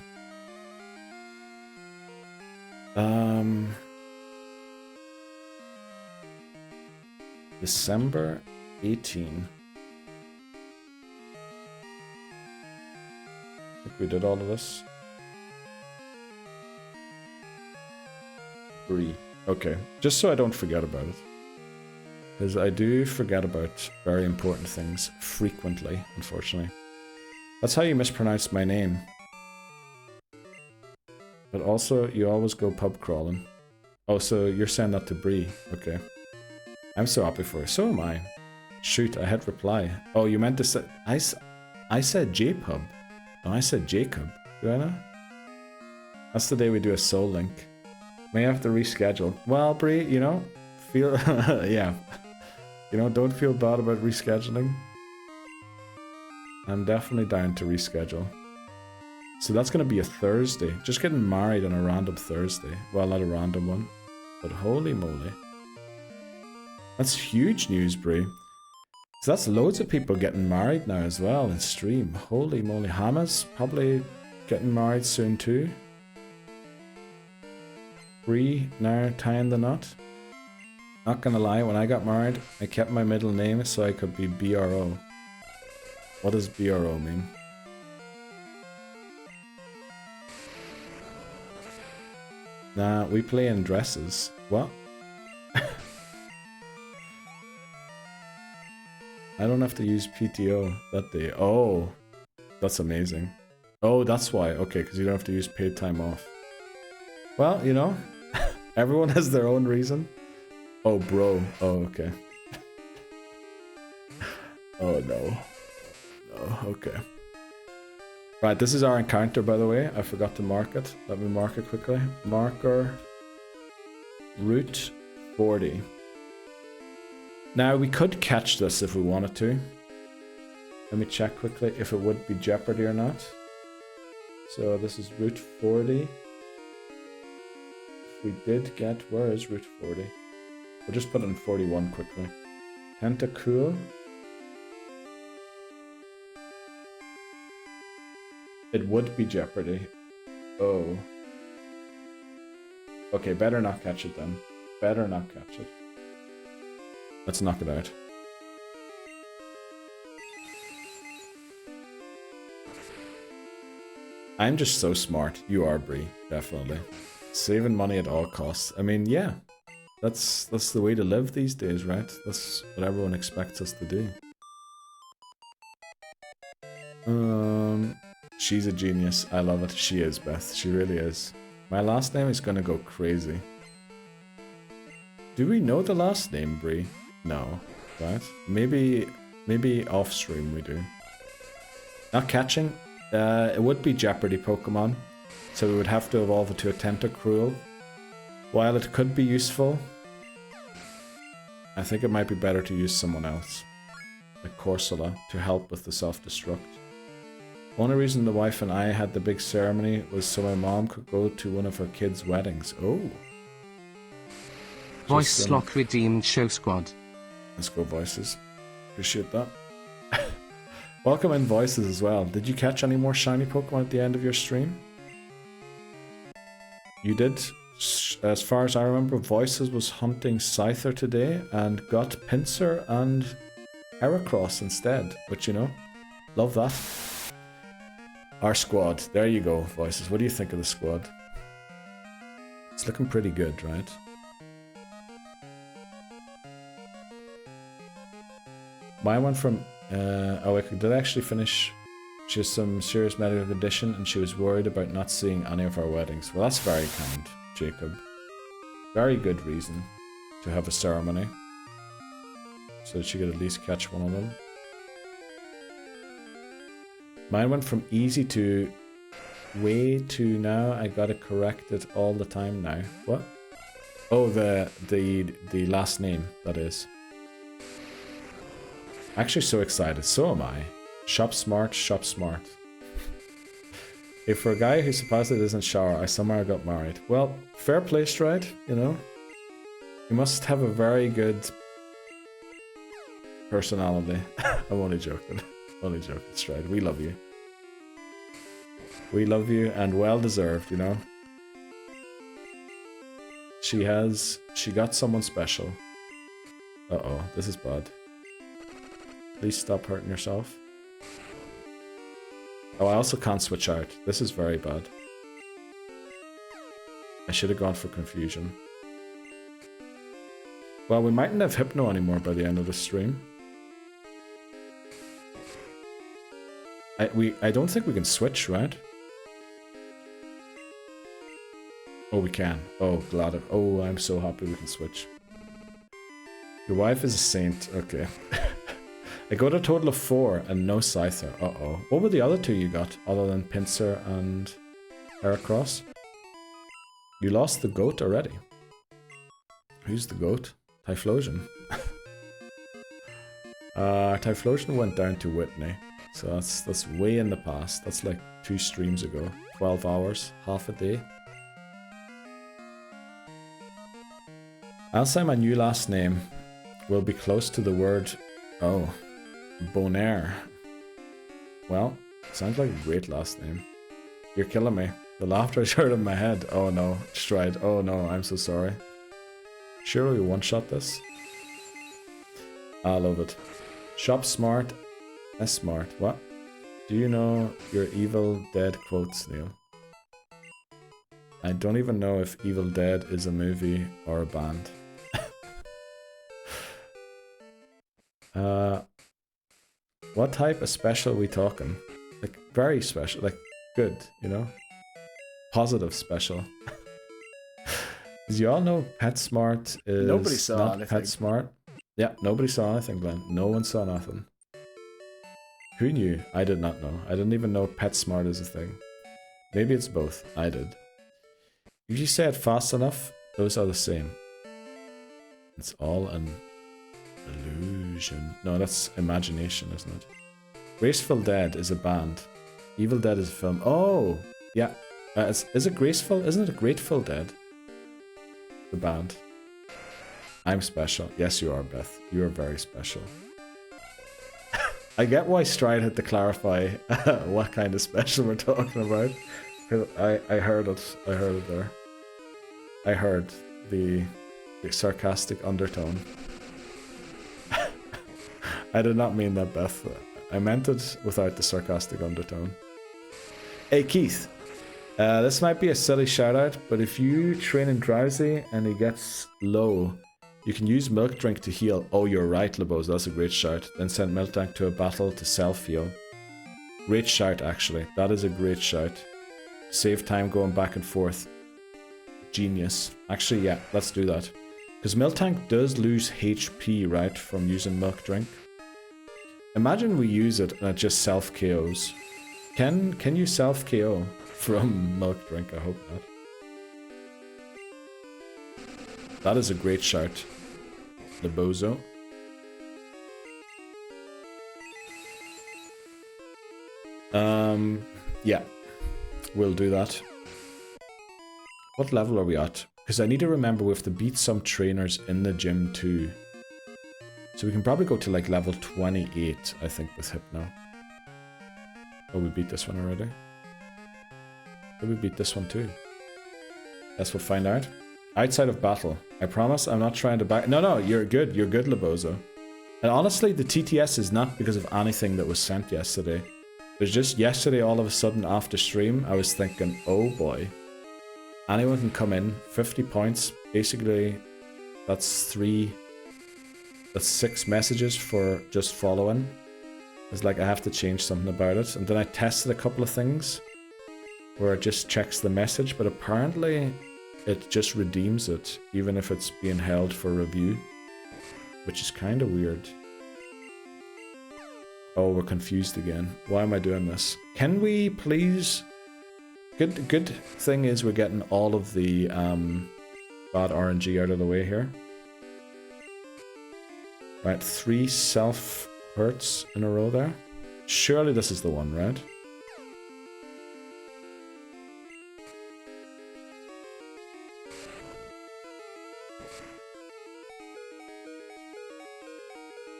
December 18. I think we did all of this. 3. Okay, just so I don't forget about it. Because I do forget about very important things frequently, unfortunately. That's how you mispronounce my name. But also, you always go pub crawling. Oh, so you're saying that to Bree. Okay. I'm so happy for her. So am I. Shoot, I hit reply. Oh, you meant to say... I said J-Pub. Oh, I said Jacob. Do I know? That's the day we do a soul link. May have to reschedule. Well, Bree, you know, feel... yeah. You know, don't feel bad about rescheduling. I'm definitely down to reschedule. So that's going to be a Thursday. Just getting married on a random Thursday. Well, not a random one. But holy moly. That's huge news, Bree. So that's loads of people getting married now as well in stream. Holy moly. Hannah's probably getting married soon too. Bree now tying the knot. Not gonna lie, when I got married, I kept my middle name so I could be BRO. What does BRO mean? Nah, we play in dresses. What? I don't have to use PTO that day. Oh, that's amazing. Oh, that's why. Okay, because you don't have to use paid time off. Well, you know, everyone has their own reason. Oh, bro. Oh, okay. Oh, no. No, okay. Right, this is our encounter, by the way. I forgot to mark it. Let me mark it quickly. Marker. Route 40. Now, we could catch this if we wanted to. Let me check quickly if it would be Jeopardy or not. So this is Route 40. If we did get... Where is Route 40? We'll just put in 41 quickly. Tentacool. It would be Jeopardy. Oh. Okay, better not catch it then. Better not catch it. Let's knock it out. I'm just so smart. You are, Bree. Definitely. Saving money at all costs. I mean, yeah. That's the way to live these days, right? That's what everyone expects us to do. She's a genius. I love it. She is, Beth. She really is. My last name is gonna go crazy. Do we know the last name, Bree? No, right? Maybe off stream we do. Not catching. It would be Jeopardy Pokémon, so we would have to evolve it to a Tentacruel. While it could be useful, I think it might be better to use someone else, like Corsola, to help with the self-destruct. Only reason the wife and I had the big ceremony was so my mom could go to one of her kids' weddings. Oh. Voice slot redeemed show squad. Let's go, Voices. Appreciate that. Welcome in, Voices, as well. Did you catch any more shiny Pokemon at the end of your stream? You did. As far as I remember, Voices was hunting Scyther today and got Pinsir and Heracross instead. But you know, love that. Our squad. There you go, Voices. What do you think of the squad? It's looking pretty good, right? Mine went from... oh, I did actually finish... She has some serious medical condition and she was worried about not seeing any of our weddings. Well, that's very kind, Jacob. Very good reason to have a ceremony. So that she could at least catch one of them. Mine went from easy to way to now I gotta correct it all the time now. What? Oh, the last name, that is. Actually so excited, so am I. Shop smart, shop smart. If for a guy who supposedly doesn't shower, I somehow got married. Well, fair play, Stride, you know. You must have a very good personality. I'm only joking. Only joking, Stride. We love you. We love you, and well deserved, you know. She got someone special. Uh-oh, this is bad. Please stop hurting yourself. Oh, I also can't switch out. This is very bad. I should have gone for confusion. Well, we mightn't have Hypno anymore by the end of the stream. I don't think we can switch, right? Oh, we can. Oh, glad. Oh, I'm so happy we can switch. Your wife is a saint. Okay. I got a total of 4 and no Scyther. Uh-oh. What were the other 2 you got, other than Pinsir and Heracross? You lost the goat already. Who's the goat? Typhlosion. Typhlosion went down to Whitney. So that's way in the past. That's like 2 streams ago. 12 hours, half a day. I'll say my new last name will be close to the word... Oh. Bonaire. Well, sounds like a great last name. You're killing me. The laughter is heard in my head. Oh no, Stride. Oh no, I'm so sorry. Sure, we one-shot this? I love it. Shop smart, smart. What? Do you know your Evil Dead quotes, Neil? I don't even know if Evil Dead is a movie or a band. What type of special are we talking? Like, very special, like, good, you know? Positive special. Did you all know PetSmart is Nobody saw not anything. PetSmart? Yeah, nobody saw anything, Glenn. No one saw nothing. Who knew? I did not know. I didn't even know PetSmart is a thing. Maybe it's both. I did. If you say it fast enough, those are the same. It's all an illusion. No, that's imagination, isn't it? Graceful Dead is a band. Evil Dead is a film. Oh! Yeah. Is it Graceful? Isn't it Grateful Dead? The band. I'm special. Yes, you are, Beth. You are very special. I get why Stride had to clarify what kind of special we're talking about. I heard it. I heard it there. I heard the sarcastic undertone. I did not mean that, Beth. I meant it without the sarcastic undertone. Hey, Keith. This might be a silly shout out, but if you train in Drowsy and he gets low, you can use Milk Drink to heal. Oh, you're right, Lebos. That's a great shout. Then send Milk Drink to a battle to self-heal. Great shout, actually. That is a great shout. Save time going back and forth. Genius. Actually, yeah, let's do that. Because Milk Tank does lose HP, right, from using Milk Drink. Imagine we use it and it just self-KOs. Can you self-KO from Milk Drink? I hope not. That is a great shout. Lebozo. Yeah. We'll do that. What level are we at? Because I need to remember we have to beat some trainers in the gym too. So we can probably go to like level 28, I think, with Hypno. Oh, we beat this one already. Oh, we beat this one too. Guess we'll find out. Outside of battle. I promise I'm not trying to back... No, you're good. You're good, Lebozo. And honestly, the TTS is not because of anything that was sent yesterday. There's just yesterday, all of a sudden, after stream, I was thinking, oh boy. Anyone can come in. 50 points. Basically, that's 6 messages for just following. It's like I have to change something about it. And then I tested a couple of things where it just checks the message, but apparently it just redeems it, even if it's being held for review, which is kind of weird. Oh, we're confused again. Why am I doing this? Can we please... Good thing is we're getting all of the bad RNG out of the way here. Right, 3 self-hurts in a row there. Surely this is the one, right?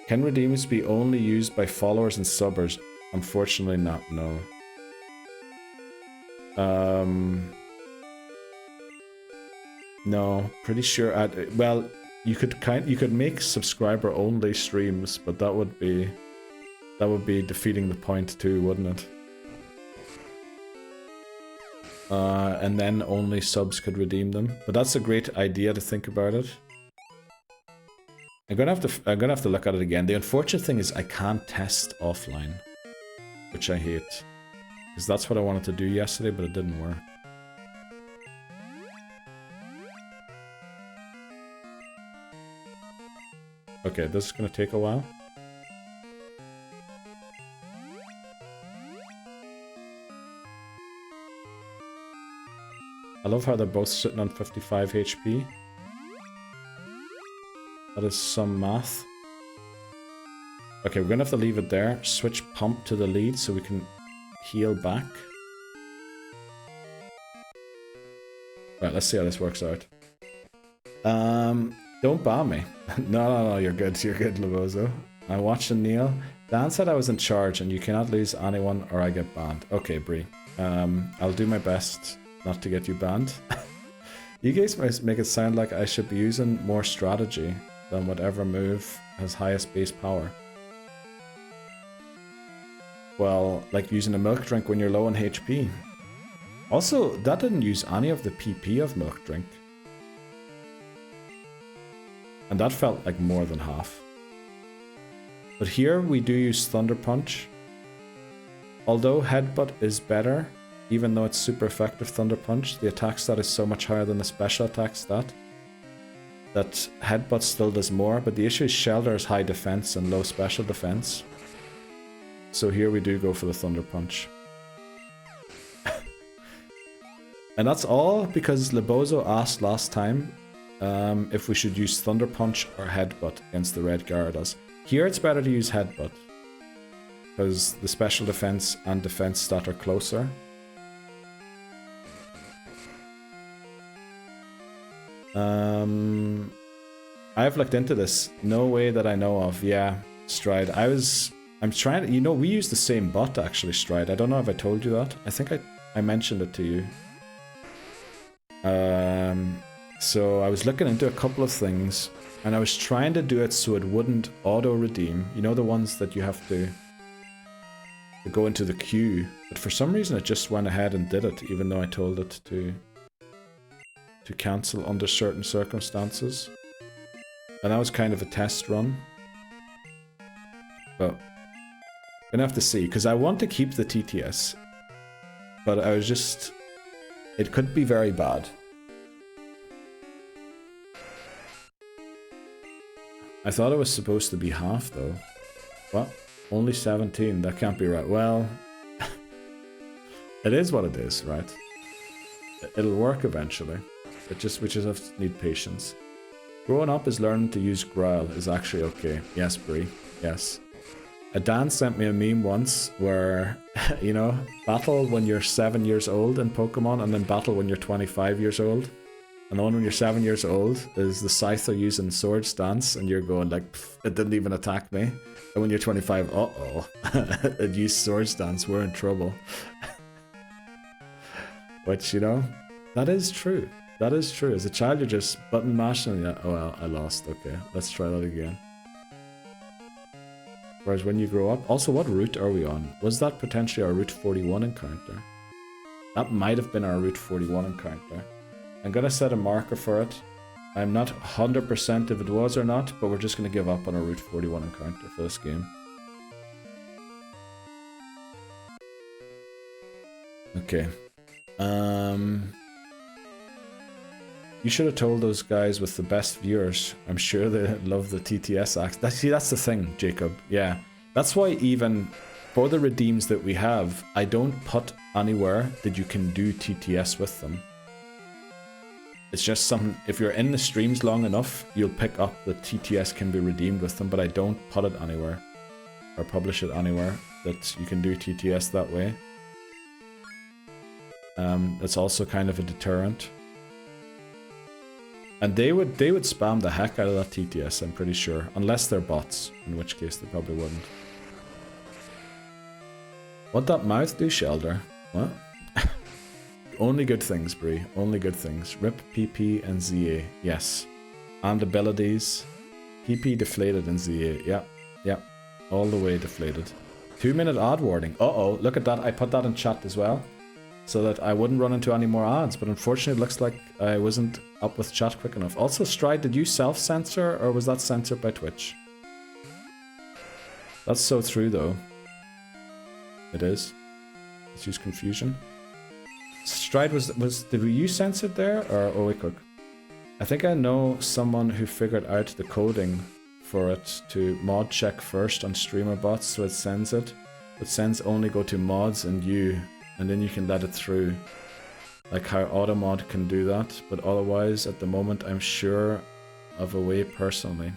Can redeems be only used by followers and subbers? Unfortunately not, no. No, pretty sure well, you could make subscriber only streams, but that would be defeating the point too, wouldn't it? And then only subs could redeem them. But that's a great idea to think about it. I'm gonna have to look at it again. The unfortunate thing is I can't test offline, which I hate, because that's what I wanted to do yesterday, but it didn't work. Okay, this is gonna take a while. I love how they're both sitting on 55 HP. That is some math. Okay, we're gonna have to leave it there. Switch pump to the lead so we can heal back. Right, let's see how this works out. Don't ban me. No, you're good. You're good, Lebozo. I'm watching Neil. Dan said I was in charge and you cannot lose anyone or I get banned. Okay, Bree. I'll do my best not to get you banned. You guys make it sound like I should be using more strategy than whatever move has highest base power. Well, like using a milk drink when you're low on HP. Also, that didn't use any of the PP of milk drink. And that felt like more than half. But here we do use Thunder Punch. Although Headbutt is better, even though it's super effective Thunder Punch. The attack stat is so much higher than the special attack stat that Headbutt still does more, but the issue is Shelter has high defense and low special defense. So here we do go for the Thunder Punch. And that's all because Lebozo asked last time if we should use Thunder Punch or Headbutt against the red Gyarados. Here it's better to use Headbutt because the special defense and defense stat are closer. I've looked into this. No way that I know of. Yeah, Stride. I'm trying to, you know, we use the same bot actually, Stride. I don't know if I told you that. I think I mentioned it to you. So I was looking into a couple of things and I was trying to do it so it wouldn't auto redeem. You know, the ones that you have to go into the queue, but for some reason it just went ahead and did it, even though I told it to cancel under certain circumstances. And that was kind of a test run. But I'm gonna have to see, because I want to keep the TTS, but I was just, it could be very bad. I thought it was supposed to be half though. What? Only 17? That can't be right. Well, it is what it is, right? It'll work eventually. We just have to need patience. Growing up is learning to use Growl is actually okay. Yes, Bree. Yes. Dan sent me a meme once where, you know, battle when you're 7 years old in Pokemon and then battle when you're 25 years old. And the one when you're 7 years old is the Scyther using Sword Stance and you're going like, it didn't even attack me. And when you're 25, uh-oh, it used Sword Stance, we're in trouble. Which, you know, that is true. That is true. As a child, you're just button mashing. Yeah. Oh well, I lost. Okay, let's try that again. Whereas when you grow up, also, what route are we on? Was that potentially our Route 41 encounter? That might have been our Route 41 encounter. I'm gonna set a marker for it. I'm not 100% if it was or not, but we're just gonna give up on our Route 41 encounter for this game. Okay. You should have told those guys with the best viewers. I'm sure they love the TTS axe. That's the thing, Jacob. Yeah. That's why even for the redeems that we have, I don't put anywhere that you can do TTS with them. It's just something, if you're in the streams long enough, you'll pick up that TTS can be redeemed with them, but I don't put it anywhere. Or publish it anywhere that you can do TTS that way. It's also kind of a deterrent. And they would spam the heck out of that TTS, I'm pretty sure. Unless they're bots, in which case they probably wouldn't. What'd that mouth do, Shelter? What? Only good things, Bree. Only good things. RIP, PP, and ZA. Yes. And abilities. PP deflated in ZA. Yeah. Yeah. All the way deflated. 2-minute ad warding. Uh-oh. Look at that. I put that in chat as well. So that I wouldn't run into any more ads. But unfortunately, it looks like I wasn't up with chat quick enough. Also, Stride, did you self-censor or was that censored by Twitch? That's so true, though. It is. Let's use confusion. Stride did we use censored there or oh wait, quick. I think I know someone who figured out the coding for it to mod check first on streamer bots, so it sends it. But sends only go to mods and you, and then you can let it through. Like how automod can do that, but otherwise at the moment I'm sure of a way personally.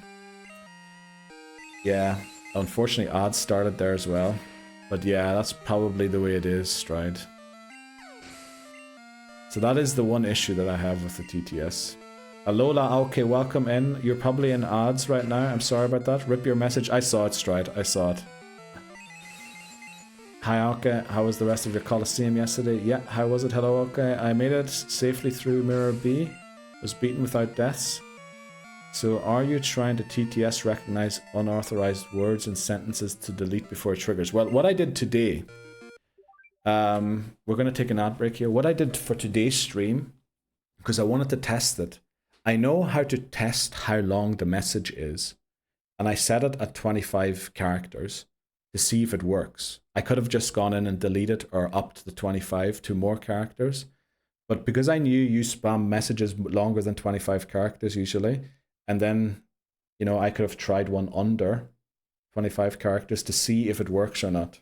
Yeah, unfortunately ads started there as well. But yeah, that's probably the way it is, Stride. So that is the one issue that I have with the TTS. Alola, okay, welcome in. You're probably in ads right now. I'm sorry about that. Rip your message. I saw it, Stride. I saw it. Hi, Oke. How was the rest of your Coliseum yesterday? Yeah, how was it? Hello, Oke. I made it safely through Mirror B. Was beaten without deaths. So are you trying to TTS recognize unauthorized words and sentences to delete before it triggers? Well, what I did today... we're going to take an ad break here. What I did for today's stream, because I wanted to test it, I know how to test how long the message is, and I set it at 25 characters. to see if it works. I could have just gone in and deleted or upped the 25 to more characters. But because I knew you spam messages longer than 25 characters usually, and then, you know, I could have tried one under 25 characters to see if it works or not.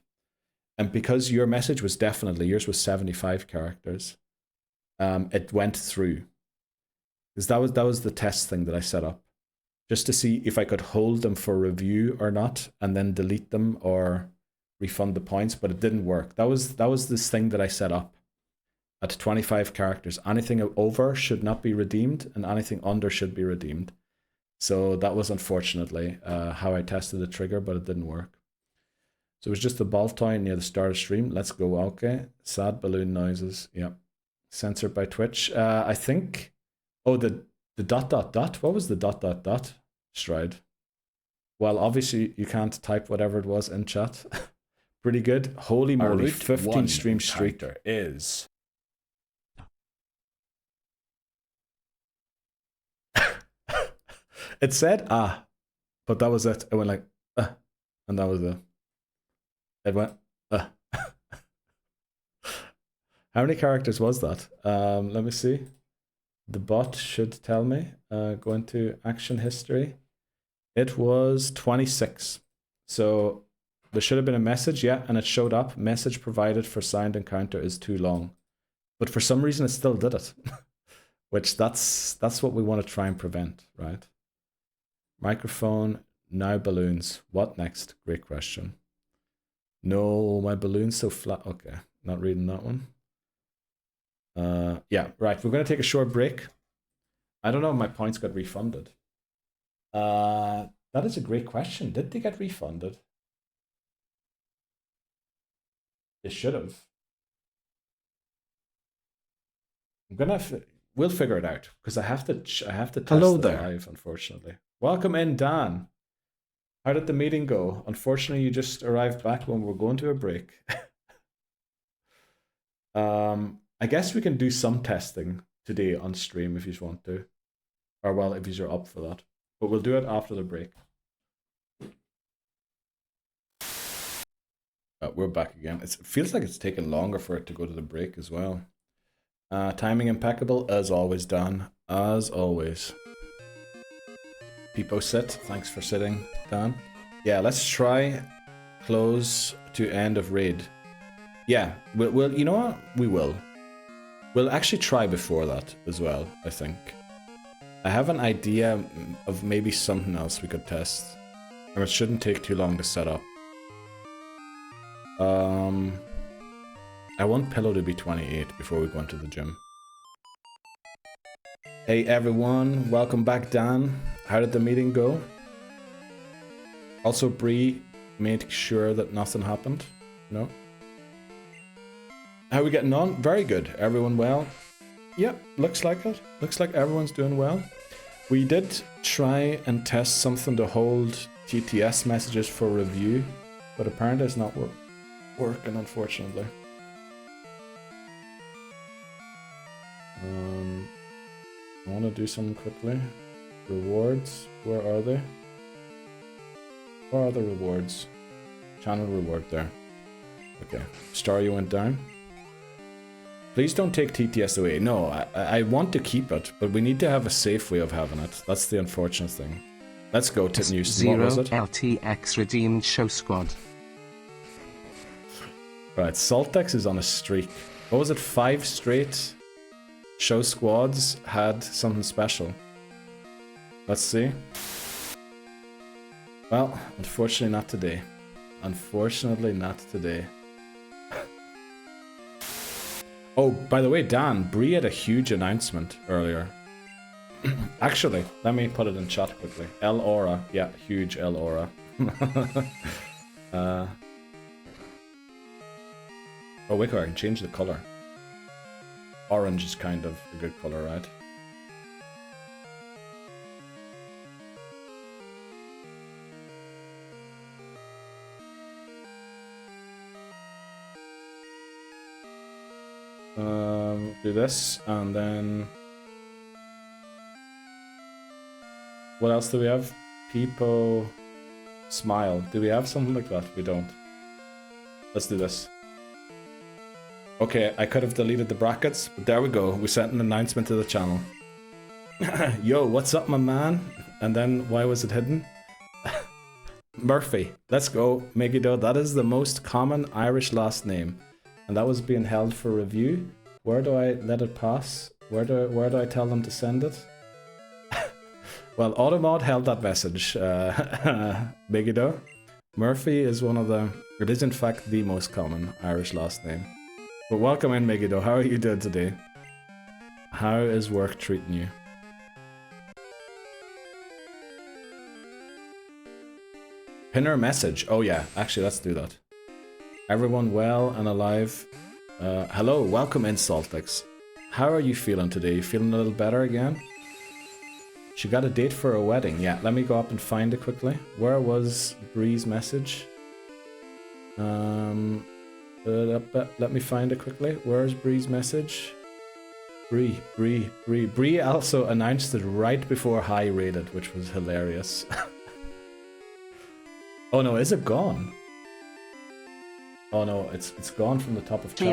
And because your message was definitely, yours was 75 characters, it went through. Because that was the test thing that I set up. Just to see if I could hold them for review or not, and then delete them or refund the points, but it didn't work. That was this thing that I set up at 25 characters. Anything over should not be redeemed, and anything under should be redeemed. So that was unfortunately how I tested the trigger, but it didn't work. So it was just the ball toy near the start of stream. Let's go. Okay. Sad balloon noises. Yep. Censored by Twitch. I think. Oh, the ... What was the ... Stride? Well, obviously you can't type whatever it was in chat. Pretty good. Holy moly, 15 stream streak. Is It said but that was it. It went like and that was it. It went How many characters was that? Let me see. The bot should tell me. Go into action history. It was 26. So there should have been a message, yeah, and it showed up. Message provided for signed encounter is too long. But for some reason it still did it. Which that's what we want to try and prevent, right? Microphone, now balloons. What next? Great question. No, my balloon's so flat. Okay, not reading that one. Yeah, right. We're going to take a short break. I don't know if my points got refunded. That is a great question. Did they get refunded? They should have. We'll figure it out because I have to test Hello it there. live, unfortunately. Welcome in, Dan. How did the meeting go? Unfortunately, you just arrived back when we're going to a break. I guess we can do some testing today on stream if you want to. Or well, if you're up for that. But we'll do it after the break. We're back again. It feels like it's taken longer for it to go to the break as well. Timing impeccable, as always, Dan. As always. Peepo sit. Thanks for sitting, Dan. Yeah, let's try close to end of raid. Yeah, we'll you know what? We will. We'll actually try before that as well, I think. I have an idea of maybe something else we could test. And it shouldn't take too long to set up. I want Pillow to be 28 before we go into the gym. Hey everyone, welcome back, Dan. How did the meeting go? Also, Bree made sure that nothing happened. No? How are we getting on? Very good. Everyone well? Yep, looks like it. Looks like everyone's doing well. We did try and test something to hold TTS messages for review, but apparently it's not working, unfortunately. I want to do something quickly. Rewards, where are they? Where are the rewards? Channel reward there. Okay, star you went down. Please don't take TTS away. No, I want to keep it, but we need to have a safe way of having it. That's the unfortunate thing. Let's go to news. What was it? LTX redeemed show squad. Right, Saltex is on a streak. What was it? 5 straight show squads had something special. Let's see. Well, unfortunately not today. Unfortunately not today. Oh, by the way, Dan, Bree had a huge announcement earlier. Actually, let me put it in chat quickly. El Aura. Yeah, huge El Aura. Oh, wait, I can change the color. Orange is kind of a good color, right? Do this, and then... What else do we have? Peepo... Smile. Do we have something like that? We don't. Let's do this. Okay, I could have deleted the brackets, but there we go. We sent an announcement to the channel. Yo, what's up, my man? And then why was it hidden? Murphy. Let's go, Megiddo. That is the most common Irish last name. And that was being held for review. Where do I let it pass? Where do I tell them to send it? Well, Automod held that message, Megiddo. Murphy is one of the... It is in fact the most common Irish last name. But welcome in, Megiddo. How are you doing today? How is work treating you? Pin her message. Oh yeah, actually let's do that. Everyone well and alive. Hello, welcome in, Saltix. How are you feeling today? You feeling a little better again? She got a date for a wedding. Yeah, let me go up and find it quickly. Where was Bree's message? Let me find it quickly. Where's Bree's message? Bree also announced it right before High raided, which was hilarious. Oh no, is it gone? Oh no, it's gone from the top of chat.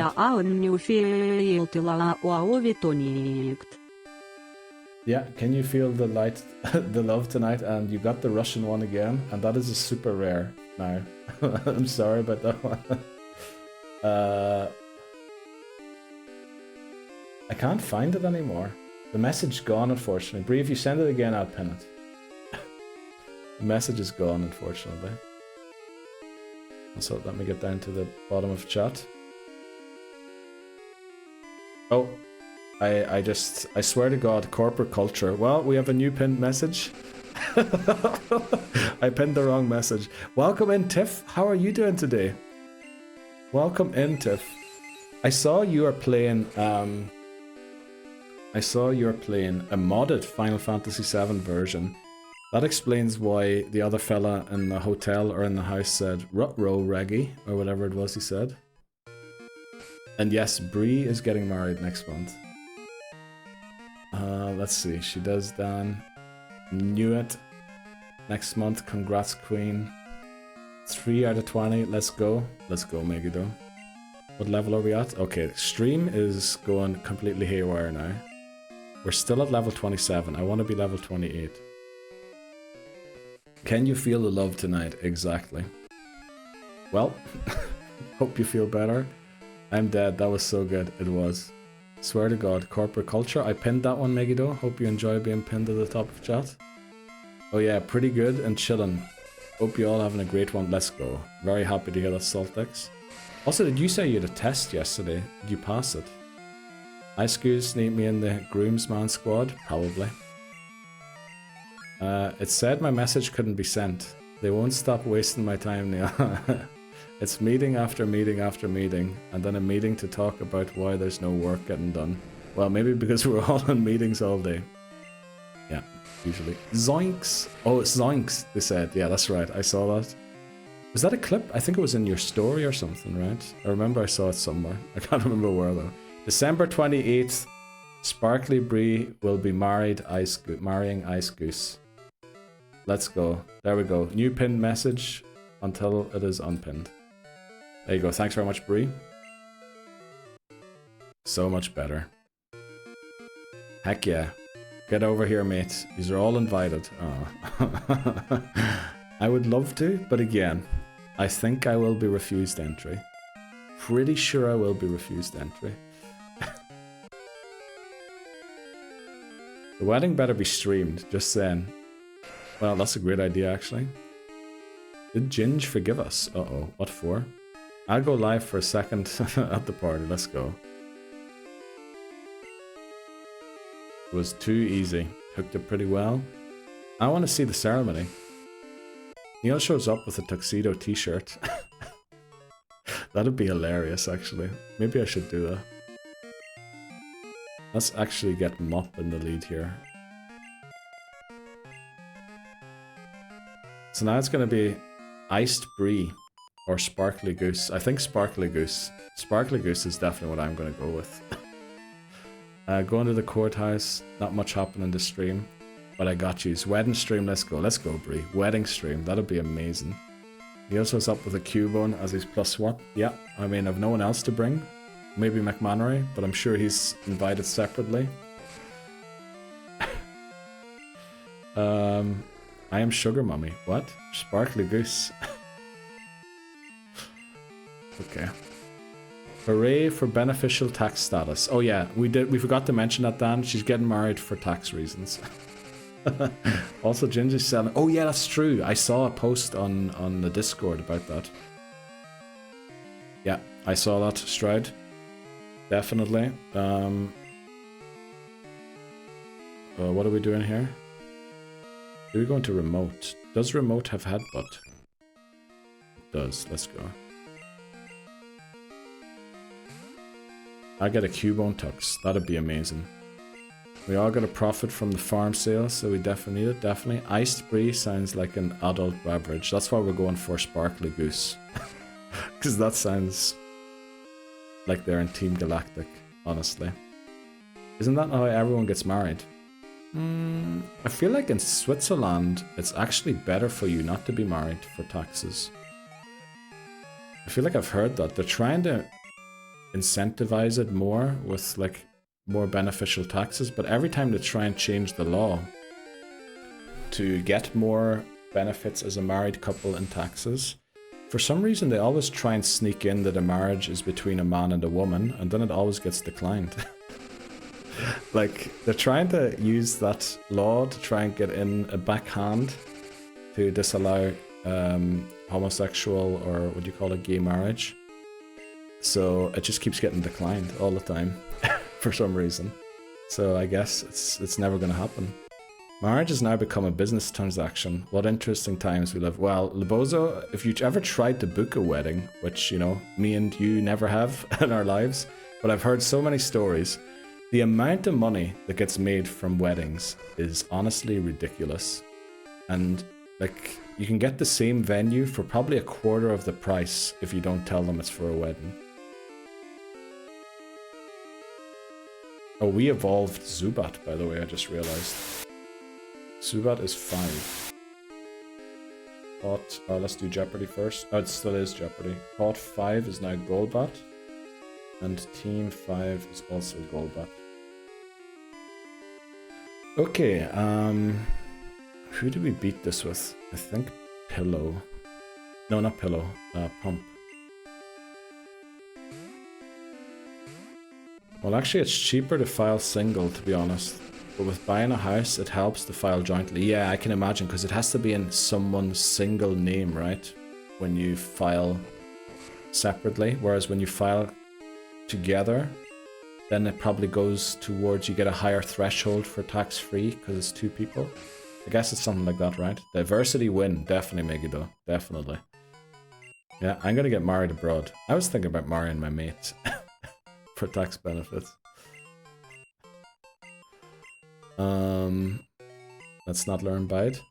Yeah, can you feel the light, the love tonight? And you got the Russian one again, and that is a super rare now. I'm sorry about that one. I can't find it anymore. The message gone, unfortunately. Bree, if you send it again, I'll pin it. The message is gone, unfortunately. So let me get down to the bottom of chat. Oh, I swear to God, corporate culture. Well, we have a new pinned message. I pinned the wrong message. Welcome in, Tiff. How are you doing today? Welcome in, Tiff. I saw you are playing a modded Final Fantasy VII version. That explains why the other fella in the hotel or in the house said "Rut-row Reggie" or whatever it was he said. And yes, Bree is getting married next month. Let's see, she does Dan. Knew it. Next month, congrats, Queen. 3 out of 20, let's go. Let's go, Megiddo. What level are we at? Okay, stream is going completely haywire now. We're still at level 27. I want to be level 28. Can you feel the love tonight? Exactly. Well, hope you feel better. I'm dead. That was so good. It was. Swear to God. Corporate culture. I pinned that one, Megiddo. Hope you enjoy being pinned at the top of chat. Oh yeah, pretty good and chilling. Hope you all having a great one. Let's go. Very happy to hear that, Saltix. Also, did you say you had a test yesterday? Did you pass it? Ice Goose need me in the groomsman squad? Probably. It said my message couldn't be sent. They won't stop wasting my time, Neil. It's meeting after meeting after meeting, and then a meeting to talk about why there's no work getting done. Well, maybe because we're all in meetings all day. Yeah, usually. Zoinks! Oh, it's Zoinks, they said. Yeah, that's right, I saw that. Was that a clip? I think it was in your story or something, right? I remember I saw it somewhere. I can't remember where though. December 28th, Sparkly Bree will be marrying Ice Goose. Let's go. There we go. New pinned message until it is unpinned. There you go. Thanks very much, Bree. So much better. Heck yeah. Get over here, mate. These are all invited. Oh. I would love to, but again, I think I will be refused entry. Pretty sure I will be refused entry. The wedding better be streamed, just saying. Well, that's a great idea, actually. Did Ginge forgive us? Uh-oh, what for? I'll go live for a second at the party, let's go. It was too easy. Hooked it pretty well. I want to see the ceremony. Neil shows up with a tuxedo t-shirt. That'd be hilarious, actually. Maybe I should do that. Let's actually get Mop in the lead here. So now it's going to be Iced Bree or Sparkly Goose. I think Sparkly Goose. Sparkly Goose is definitely what I'm going to go with. Going to the courthouse. Not much happening in the stream. But I got you. Wedding stream, let's go. Let's go, Bree. Wedding stream. That'll be amazing. He also is up with a Cubone as his +1. Yeah, I mean, I've no one else to bring. Maybe McMannery, but I'm sure he's invited separately. I am Sugar Mummy. What? Sparkly Goose. Okay. Hooray for beneficial tax status. Oh yeah, we forgot to mention that, Dan. She's getting married for tax reasons. Also, Ginger's selling. Oh yeah, that's true. I saw a post on the Discord about that. Yeah, I saw that, Stride. Definitely. What are we doing here? Do we go into remote? Does remote have headbutt? It does. Let's go. I get a Cubone Tux. That'd be amazing. We all got a profit from the farm sale, so we definitely need it. Definitely. Iced Brie sounds like an adult beverage. That's why we're going for Sparkly Goose. Because that sounds like they're in Team Galactic, honestly. Isn't that how everyone gets married? I feel like in Switzerland, it's actually better for you not to be married for taxes. I feel like I've heard that. They're trying to incentivize it more with like more beneficial taxes, but every time they try and change the law to get more benefits as a married couple in taxes, for some reason they always try and sneak in that a marriage is between a man and a woman, and then it always gets declined. Like, they're trying to use that law to try and get in a backhand to disallow homosexual, or what do you call it, gay marriage. So it just keeps getting declined all the time for some reason. So I guess it's never going to happen. Marriage has now become a business transaction. What interesting times we live. Well, Lebozo, if you ever tried to book a wedding, which, you know, me and you never have in our lives, but I've heard so many stories, the amount of money that gets made from weddings is honestly ridiculous. And, like, you can get the same venue for probably a quarter of the price if you don't tell them it's for a wedding. Oh, we evolved Zubat, by the way, I just realized. Zubat is 5. Hot, let's do Jeopardy first. Oh, it still is Jeopardy. Hot 5 is now Golbat. And Team 5 is also Golbat. Okay, who did we beat this with? I think Pillow. No, not Pillow. Pump. Well, actually, it's cheaper to file single, to be honest. But with buying a house, it helps to file jointly. Yeah, I can imagine, because it has to be in someone's single name, right? When you file separately. Whereas when you file together, then it probably goes towards, you get a higher threshold for tax-free, because it's 2 people. I guess it's something like that, right? Diversity win. Definitely, Megiddo. Definitely. Yeah, I'm gonna get married abroad. I was thinking about marrying my mate. For tax benefits. Let's not learn bite.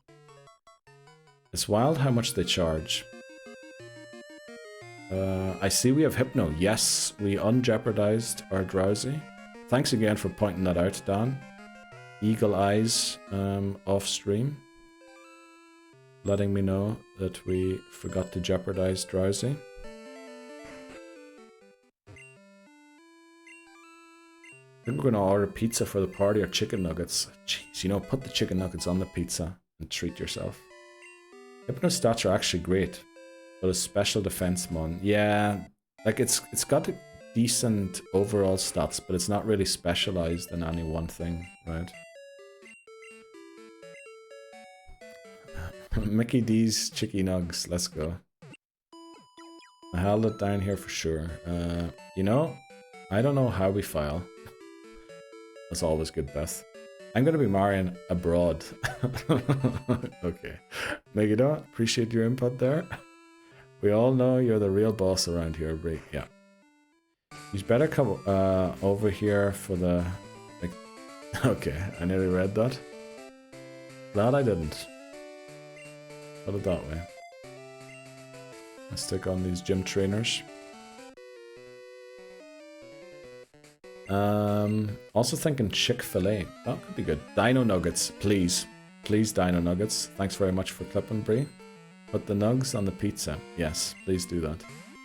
It's wild how much they charge. I see we have Hypno. Yes, we unjeopardized our Drowsy. Thanks again for pointing that out, Dan. Eagle Eyes off stream. Letting me know that we forgot to jeopardize Drowsy. I think we're gonna order pizza for the party or chicken nuggets. Jeez, you know, put the chicken nuggets on the pizza and treat yourself. Hypno stats are actually great, but a special defense mon. Yeah, like it's got decent overall stats, but it's not really specialized in any one thing, right? Mickey D's Chicky Nugs, let's go. I held it down here for sure. You know, I don't know how we file. That's always good, Beth. I'm gonna be marrying abroad. Okay. Megiddo, appreciate your input there. We all know you're the real boss around here, Brie. Yeah. You better come over here for the... Like, okay, I nearly read that. Glad I didn't. Put it that way. Let's stick on these gym trainers. Also thinking Chick-fil-A. That could be good. Dino Nuggets, please. Please, Dino Nuggets. Thanks very much for clipping, Brie. Put the nugs on the pizza. Yes, please do that.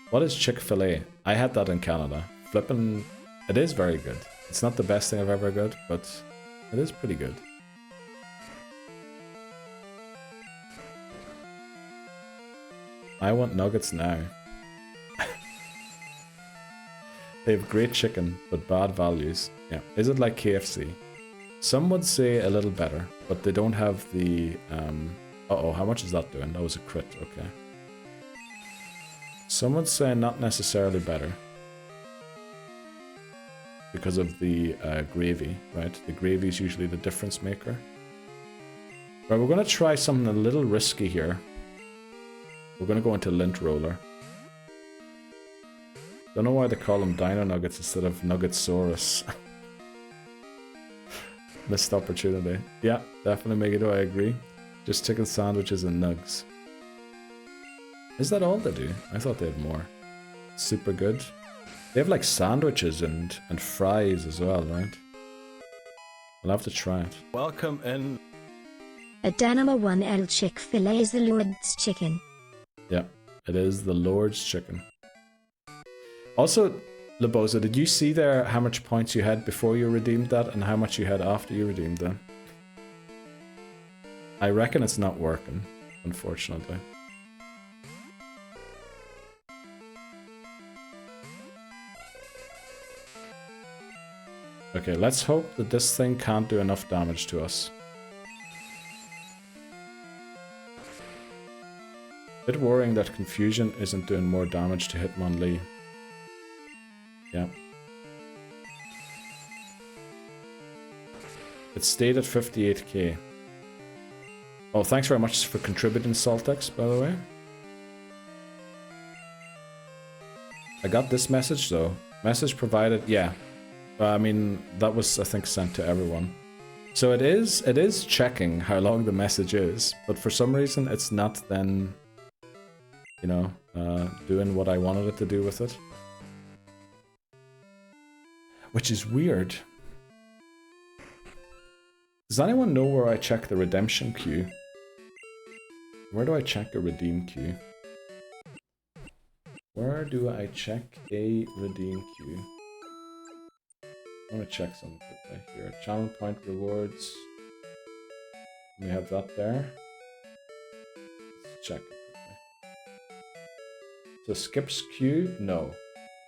What is Chick-fil-A? I had that in Canada. Flippin', it is very good. It's not the best thing I've ever got, but it is pretty good. I want nuggets now. They have great chicken, but bad values. Yeah. Is it like KFC? Some would say a little better, but they don't have the... Uh-oh, how much is that doing? That was a crit, okay. Some would say not necessarily better. Because of the gravy, right? The gravy is usually the difference maker. Right, we're going to try something a little risky here. We're going to go into lint roller. Don't know why they call them Dino Nuggets instead of Nuggetsaurus. Missed opportunity. Yeah, definitely Megiddo, I agree. Just chicken sandwiches and nugs. Is that all they do? I thought they had more. Super good. They have like sandwiches and fries as well, right? I'll have to try it. Welcome in. Adanama 1L Chick-fil-A is the Lord's chicken. Yeah, it is the Lord's chicken. Also, Lebosa, did you see there how much points you had before you redeemed that and how much you had after you redeemed that? I reckon it's not working, unfortunately. Okay, let's hope that this thing can't do enough damage to us. Bit worrying that Confusion isn't doing more damage to Hitmonlee. Yeah. It stayed at 58k. Oh, thanks very much for contributing, Saltex, by the way. I got this message though. Message provided, yeah. I mean, that was, I think, sent to everyone. So it is checking how long the message is, but for some reason it's not then, you know, doing what I wanted it to do with it. Which is weird. Does anyone know where I check the redemption queue? Where do I check a redeem queue? Where do I check a redeem queue? I want to check something quickly here. Channel point rewards. We have that there. Let's check it quickly. So skips queue? No.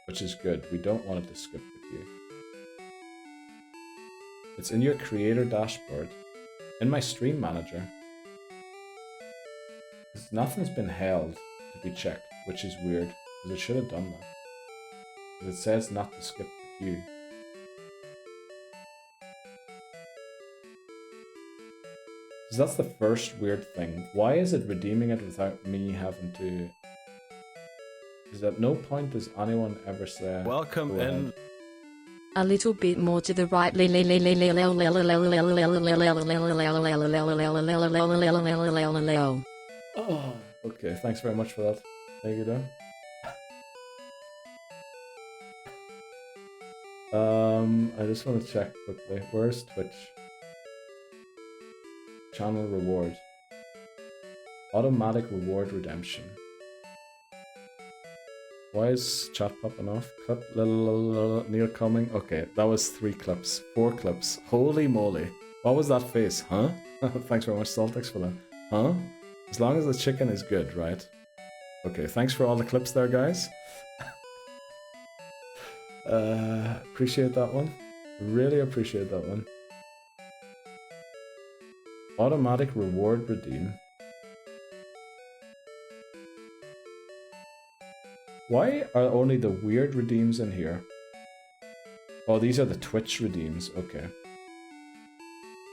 Which is good. We don't want it to skip the queue. It's in your creator dashboard. In my stream manager. Because nothing's been held to be checked, which is weird. Because it should have done that. Because it says not to skip the queue. So that's the first weird thing. Why is it redeeming it without me having to... Because at no point does anyone ever say... Welcome in. A little bit more to the right. Oh, okay. Thanks very much for that. There you go. I just want to check quickly. Where's Twitch? Channel reward. Automatic reward redemption. Why is chat popping off? Clip near coming. Okay, that was 3 clips. 4 clips. Holy moly. What was that face? Huh? Thanks very much, Saltex, for that. Huh? As long as the chicken is good, right? Okay, thanks for all the clips there, guys. Appreciate that one. Really appreciate that one. Automatic reward redeem. Why are only the weird redeems in here? Oh, these are the Twitch redeems. Okay.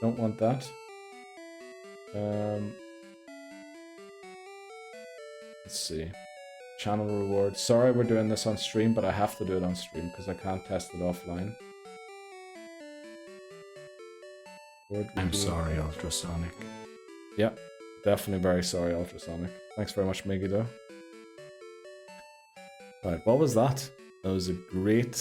Don't want that. Let's see. Channel reward. Sorry we're doing this on stream, but I have to do it on stream because I can't test it offline. I'm sorry, Ultrasonic. Yeah, definitely very sorry, Ultrasonic. Thanks very much, Megiddo. Right, what was that? That was a great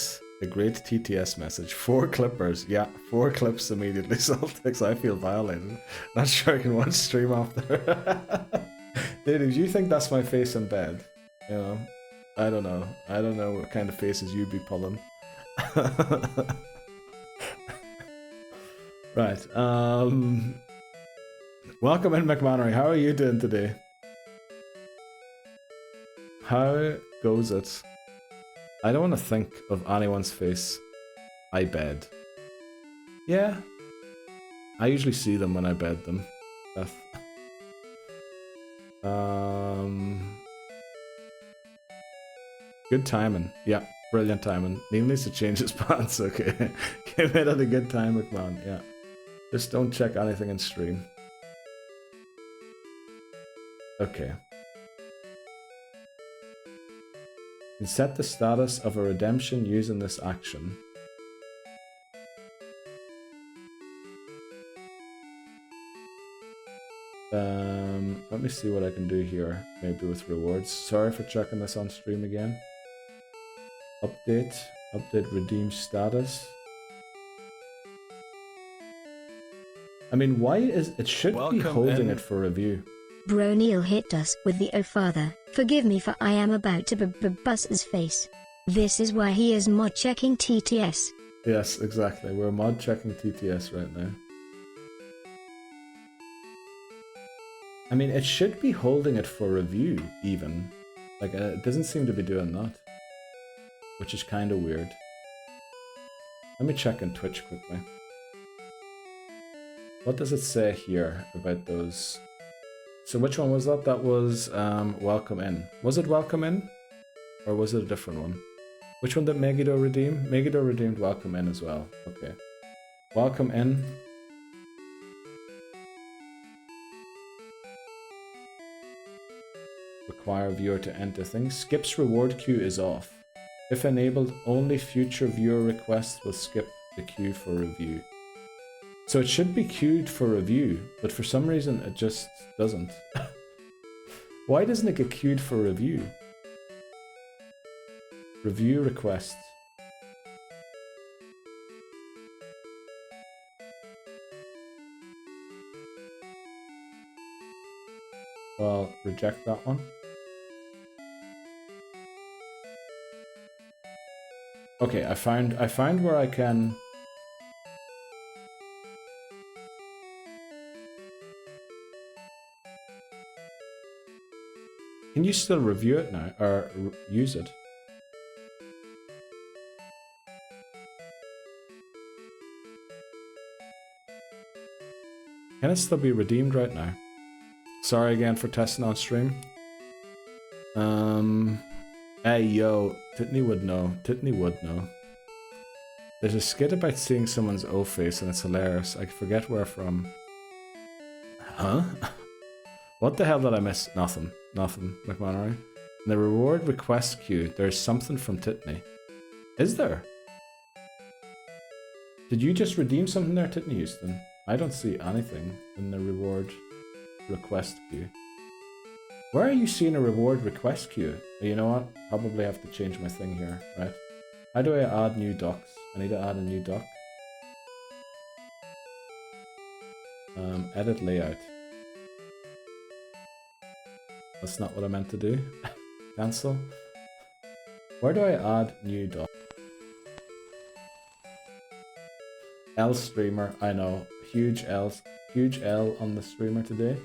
TTS message. 4 clippers. Yeah, 4 clips immediately. Celtics, I feel violated. Not sure I can watch stream after. Dude, if you think that's my face in bed, you know, I don't know. I don't know what kind of faces you'd be pulling. Right. Welcome in, McMannery. How are you doing today? How goes it? I don't want to think of anyone's face. I bed. Yeah. I usually see them when I bed them. Beth. Good timing. Yeah, brilliant timing. Neil needs to change his pants, okay. Give it at a good time, McMahon, yeah. Just don't check anything in stream. Okay. You can set the status of a redemption using this action. Let me see what I can do here, maybe with rewards. Sorry for checking this on stream again. Update redeem status. I mean, why is it should be holding it for review. Bro Neil hit us with the "Oh father, forgive me for I am about to bust his face." This is why he is mod checking TTS. Yes, exactly. We're mod checking TTS right now. I mean, it should be holding it for review, even. Like, it doesn't seem to be doing that. Which is kind of weird. Let me check on Twitch quickly. What does it say here about those? So which one was that? That was welcome in. Was it welcome in? Or was it a different one? Which one did Megiddo redeem? Megiddo redeemed welcome in as well. Okay. Welcome in. Require viewer to enter things. Skips reward queue is off. If enabled, only future viewer requests will skip the queue for review. So it should be queued for review, but for some reason it just doesn't. Why doesn't it get queued for review? Review requests. Well, reject that one. Okay, I found where I can. Can you still review it now or use it? Can it still be redeemed right now? Sorry again for testing on stream. Hey yo, Titney would know. Titney would know. There's a skit about seeing someone's O face and it's hilarious. I forget where from. Huh? What the hell did I miss? Nothing. Nothing, McMannery. In the reward request queue, there's something from Titney. Is there? Did you just redeem something there, Titney Houston? I don't see anything in the reward request queue. Where are you seeing a reward request queue? You know what? Probably have to change my thing here, right? How do I add new docs? I need to add a new doc. Edit layout. That's not what I meant to do. Cancel. Where do I add new doc? L streamer, I know. Huge L on the streamer today.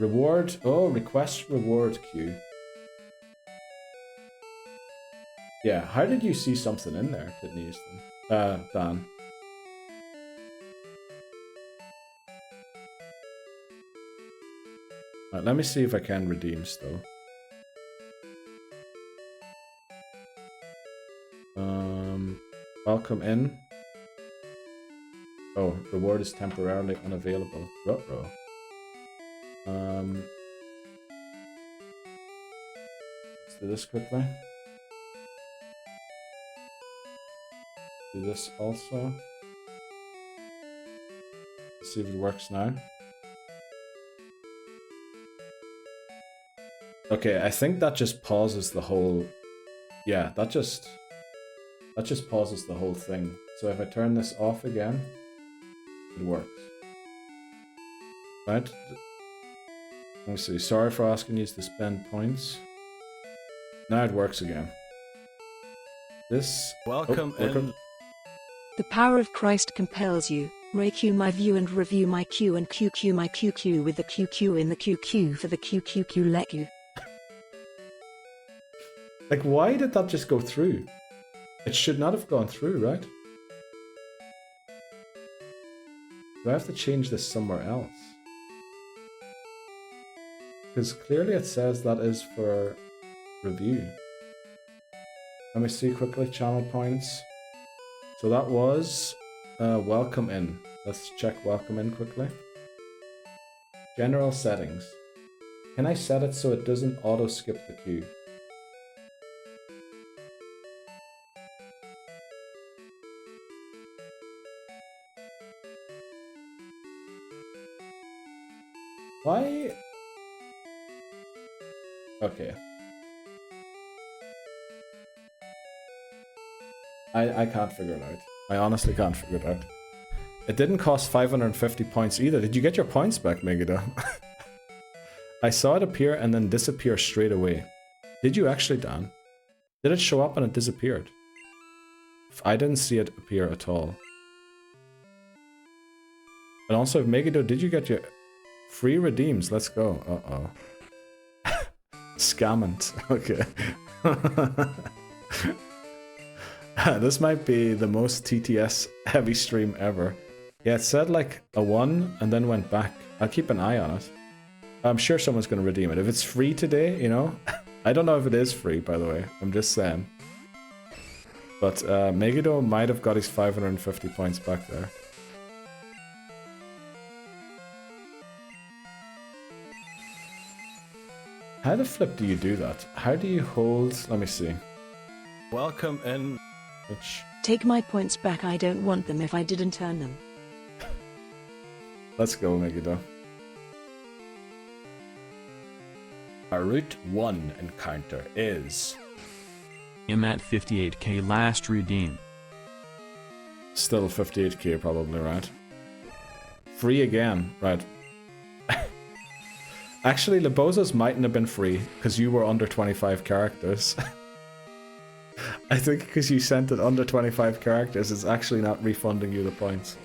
Reward. Oh, request reward queue. Yeah, how did you see something in there, Titney Houston? Dan. Right, let me see if I can redeem still. Welcome in. Oh, reward is temporarily unavailable. Ruh-roh. Let's do this quickly. Do this also. Let's see if it works now. Okay, I think that just pauses the whole. Yeah, that just pauses the whole thing. So if I turn this off again, it works. Right? Let me see. Sorry for asking you to spend points. Now it works again. This... Welcome in. The power of Christ compels you. RayQ my view and review my Q and QQ my QQ with the QQ in the QQ for the QQQ let you. Like, why did that just go through? It should not have gone through, right? Do I have to change this somewhere else? Because clearly it says that is for review. Let me see quickly, channel points. So that was welcome in. Let's check welcome in quickly. General settings. Can I set it so it doesn't auto skip the queue? Why? Okay. I can't figure it out. I honestly can't figure it out. It didn't cost 550 points either. Did you get your points back, Megiddo? I saw it appear and then disappear straight away. Did you actually, Dan? Did it show up and it disappeared? I didn't see it appear at all. And also, Megiddo, did you get your free redeems? Let's go. Uh-oh. Scammant. Okay. This might be the most TTS heavy stream ever. Yeah, it said like a 1 and then went back. I'll keep an eye on it. I'm sure someone's going to redeem it. If it's free today, you know. I don't know if it is free, by the way. I'm just saying. But Megiddo might have got his 550 points back there. How the flip do you do that? How do you hold... Let me see. Welcome in. Which... Take my points back, I don't want them if I didn't earn them. Let's go, Megiddo. Our Route 1 encounter is... I'm at 58k last redeem. Still 58k probably, right? Free again, right. Actually, Lebozos mightn't have been free, because you were under 25 characters. I think because you sent it under 25 characters, it's actually not refunding you the points.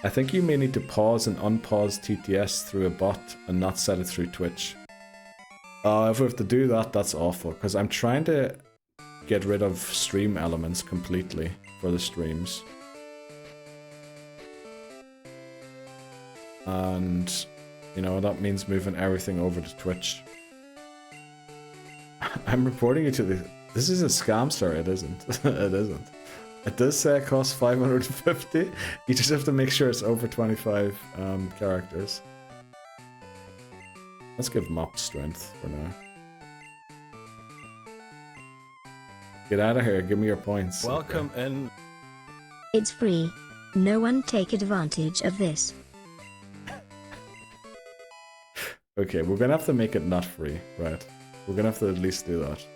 I think you may need to pause and unpause TTS through a bot and not set it through Twitch. If we have to do that, that's awful, because I'm trying to get rid of stream elements completely for the streams. And, you know, that means moving everything over to Twitch. I'm reporting you to the... This is a scam, sir. It isn't. It isn't. It does say it costs 550. You just have to make sure it's over 25 characters. Let's give Mop strength for now. Get out of here. Give me your points. Welcome in. It's free. No one take advantage of this. Okay, we're gonna have to make it not free, right? We're gonna have to at least do that.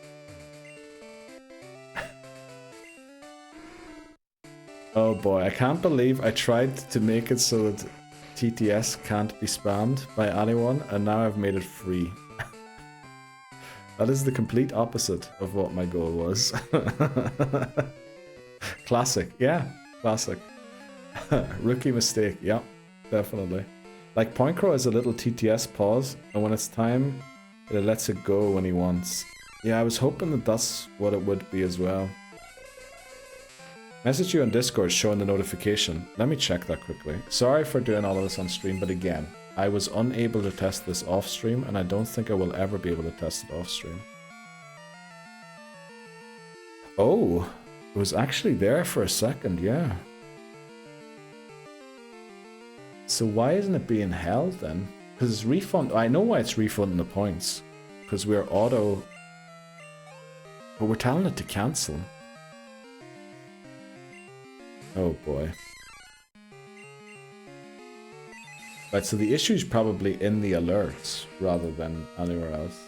Oh boy, I can't believe I tried to make it so that TTS can't be spammed by anyone, and now I've made it free. That is the complete opposite of what my goal was. Classic, yeah, classic. Rookie mistake, yeah, definitely. Like, Point Crow has a little TTS pause, and when it's time, it lets it go when he wants. Yeah, I was hoping that that's what it would be as well. Message you on Discord showing the notification. Let me check that quickly. Sorry for doing all of this on stream, but again, I was unable to test this off stream, and I don't think I will ever be able to test it off stream. Oh, it was actually there for a second, yeah. So why isn't it being held then? Because it's refund. I know why it's refunding the points. Because we're auto... But we're telling it to cancel. Oh boy. Right, so the issue is probably in the alerts rather than anywhere else.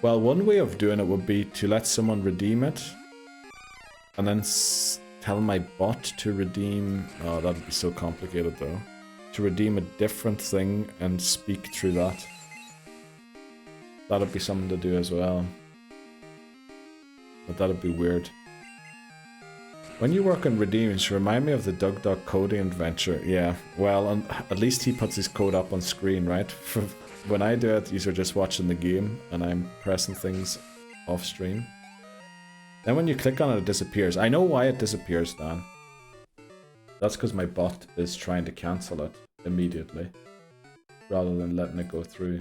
Well, one way of doing it would be to let someone redeem it, and then tell my bot to redeem... Oh, that'd be so complicated though. To redeem a different thing and speak through that. That'd be something to do as well. But that'd be weird. When you work on redeems, remind me of the Doug Duck coding adventure. Yeah, well, at least he puts his code up on screen, right? When I do it, you're just watching the game, and I'm pressing things off stream. Then when you click on it, it disappears. I know why it disappears, Dan. That's because my bot is trying to cancel it immediately, rather than letting it go through.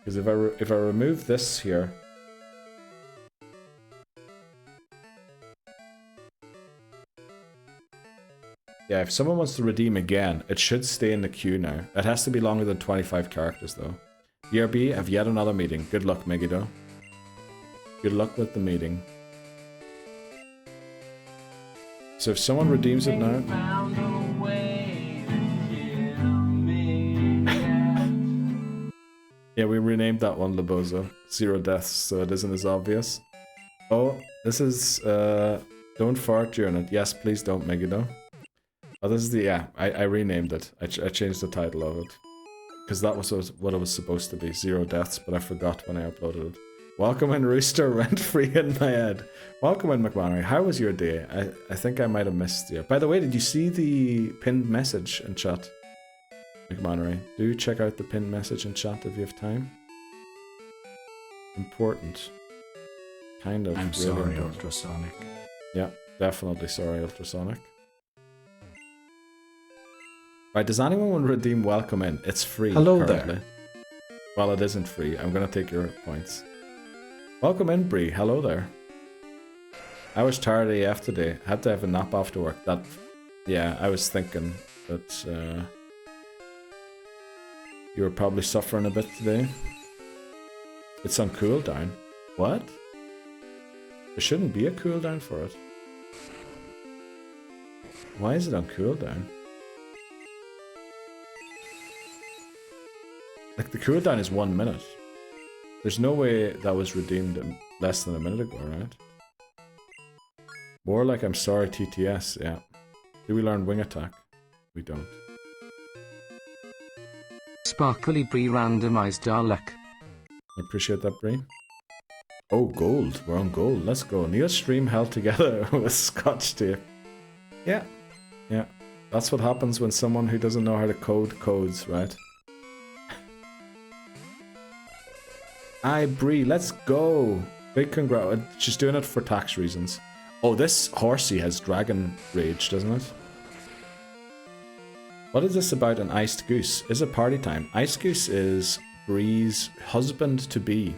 Because if I remove this here... Yeah, if someone wants to redeem again, it should stay in the queue now. It has to be longer than 25 characters though. BRB, have yet another meeting. Good luck, Megiddo. Good luck with the meeting. So if someone redeems it now... Yeah, we renamed that one Lobozo. 0 deaths, so it isn't as obvious. Oh, this is... Don't fart during it. Yes, please don't, Megiddo. Oh, this is the... Yeah, I renamed it. I changed the title of it. Because that was what it was supposed to be. 0 deaths, but I forgot when I uploaded it. Welcome in, Rooster, rent-free in my head. Welcome in, McMannery. How was your day? I think I might have missed you. By the way, did you see the pinned message in chat? McMannery, do check out the pinned message in chat if you have time. Important. Kind of. I'm really sorry, important. Ultrasonic. Yeah, definitely sorry, Ultrasonic. Right, does anyone want to redeem Welcome In? It's free. Hello currently. there. Well, it isn't free. I'm going to take your points. Welcome in, Bree. Hello there. I was tired AF today. Had to have a nap after work. That, yeah, I was thinking that you were probably suffering a bit today. It's on cooldown. What? There shouldn't be a cooldown for it. Why is it on cooldown? Like, the cooldown is 1 minute. There's no way that was redeemed less than a minute ago, right? More like I'm sorry TTS, yeah. Do we learn wing attack? We don't. Sparkly Bree randomized our luck. I appreciate that, Bree. Oh, gold. We're on gold. Let's go. Neil stream held together with scotch tape. Yeah. Yeah. That's what happens when someone who doesn't know how to code codes, right? Aye, Bree, let's go. Big congrats. She's doing it for tax reasons. Oh, this horsey has dragon rage, doesn't it? What is this about an iced goose? Is it party time? Iced goose is Bree's husband-to-be.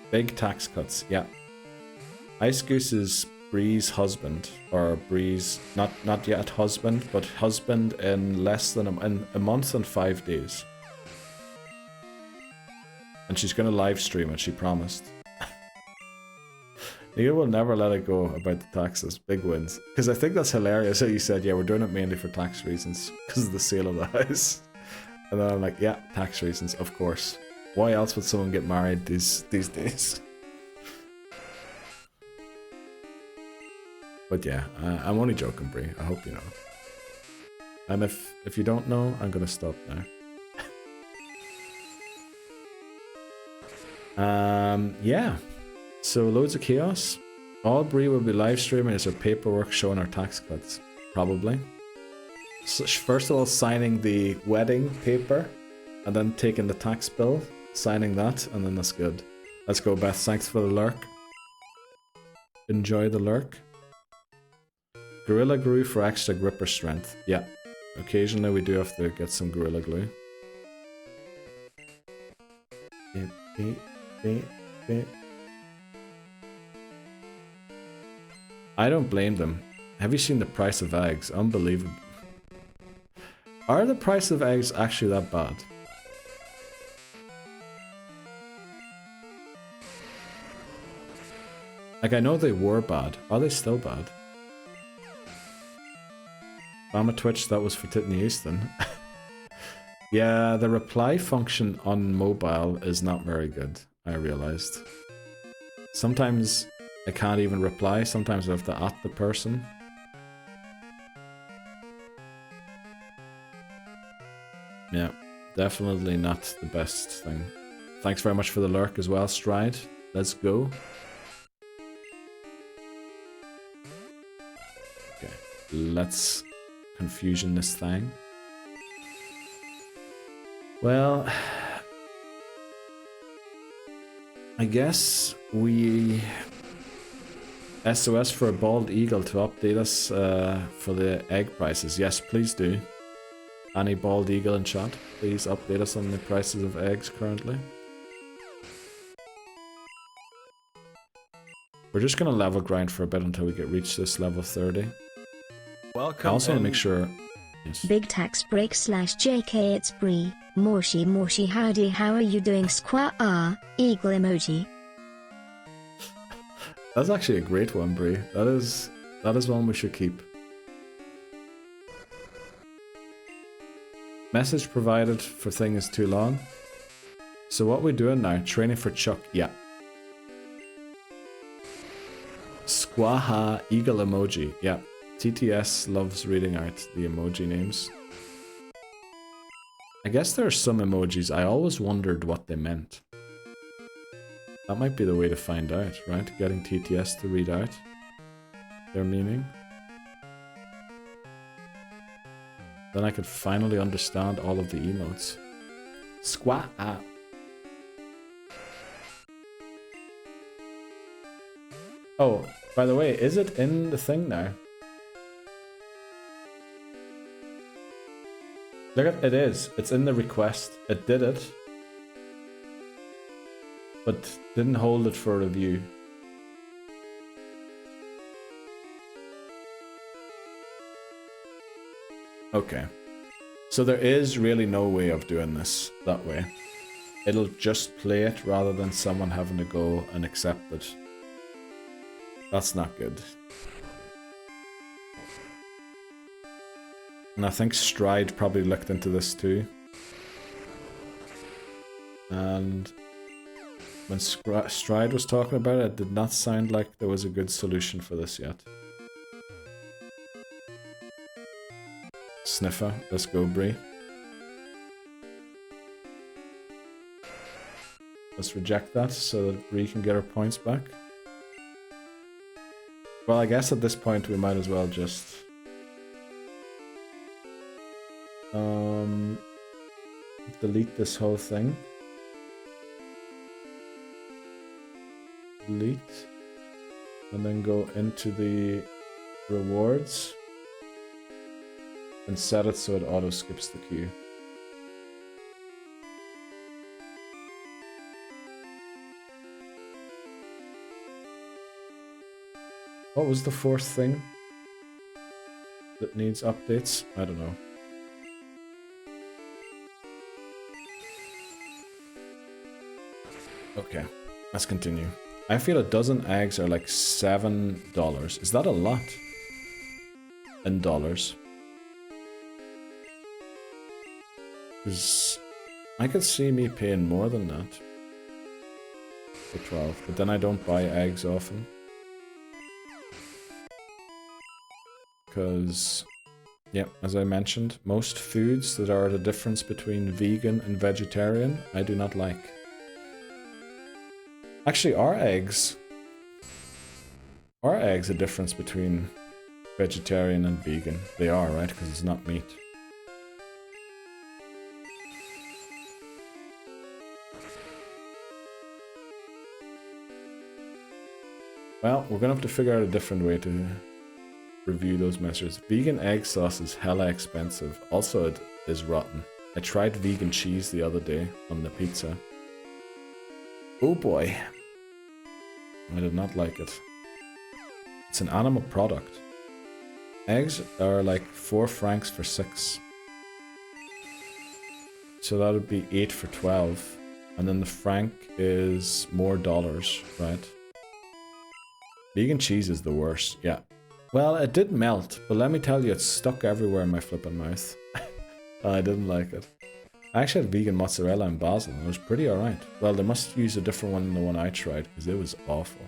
Big tax cuts, yeah. Iced goose is Bree's husband, or Bree's not yet husband, but husband in less than a month and 5 days. And she's gonna live stream it, she promised. Neil will never let it go about the taxes. Big wins. Because I think that's hilarious how you said, yeah, we're doing it mainly for tax reasons. Because of the sale of the house. And then I'm like, yeah, tax reasons, of course. Why else would someone get married these days? But yeah, I'm only joking, Brie. I hope you know. And if you don't know, I'm gonna stop now. Yeah. So loads of chaos. All Brie will be live streaming is her paperwork showing her tax cuts. Probably. So first of all, signing the wedding paper, and then taking the tax bill, signing that, and then that's good. Let's go, Beth. Thanks for the lurk. Enjoy the lurk. Gorilla Glue for extra gripper strength. Yeah. Occasionally we do have to get some Gorilla Glue. I don't blame them. Have you seen the price of eggs? Unbelievable. Are the price of eggs actually that bad? Like, I know they were bad. Are they still bad? I'm a Twitch, that was for Titney Easton. Yeah, the reply function on mobile is not very good, I realized. Sometimes I can't even reply, sometimes I have to at the person. Yeah, definitely not the best thing. Thanks very much for the lurk as well, Stride. Let's go. Okay, let's confusion this thing. Well, I guess we SOS for a bald eagle to update us for the egg prices. Yes, please do. Any bald eagle in chat, please update us on the prices of eggs currently. We're just gonna level grind for a bit until we reach this level 30. Welcome. I also want to make sure. Yes. Big tax break / JK it's Bree. Morshi howdy, how are you doing? Eagle emoji. That's actually a great one, Bree. That is one we should keep. Message provided for thing is too long. So what we doing now? Training for Chuck. Yeah. Squaha eagle emoji. Yeah. TTS loves reading out the emoji names. I guess there are some emojis I always wondered what they meant. That might be the way to find out, right? Getting TTS to read out their meaning. Then I could finally understand all of the emotes. Squat. Oh, by the way, is it in the thing now? Look at it is. It's in the request. It did it. But didn't hold it for review. Okay. So there is really no way of doing this that way. It'll just play it rather than someone having to go and accept it. That's not good. And I think Stride probably looked into this too. And when Stride was talking about it, it did not sound like there was a good solution for this yet. Sniffer, let's go, Bree. Let's reject that so that Bree can get her points back. Well, I guess at this point we might as well just delete this whole thing. Delete. And then go into the rewards. And set it so it auto skips the queue. What was the fourth thing that needs updates? I don't know. Okay, let's continue. I feel a dozen eggs are like $7. Is that a lot? In dollars? Because I could see me paying more than that for 12, but then I don't buy eggs often. Because, yeah, as I mentioned, most foods that are the difference between vegan and vegetarian, I do not like. Actually, are eggs a difference between vegetarian and vegan? They are, right? Because it's not meat. Well, we're gonna have to figure out a different way to review those measures. Vegan egg sauce is hella expensive. Also, it is rotten. I tried vegan cheese the other day on the pizza. Oh boy. I did not like it. It's an animal product. Eggs are like 4 francs for 6. So that would be 8 for 12. And then the franc is more dollars, right? Vegan cheese is the worst, yeah. Well, it did melt, but let me tell you, it's stuck everywhere in my flippin' mouth. I didn't like it. I actually had vegan mozzarella in Basel, and it was pretty alright. Well, they must use a different one than the one I tried, because it was awful.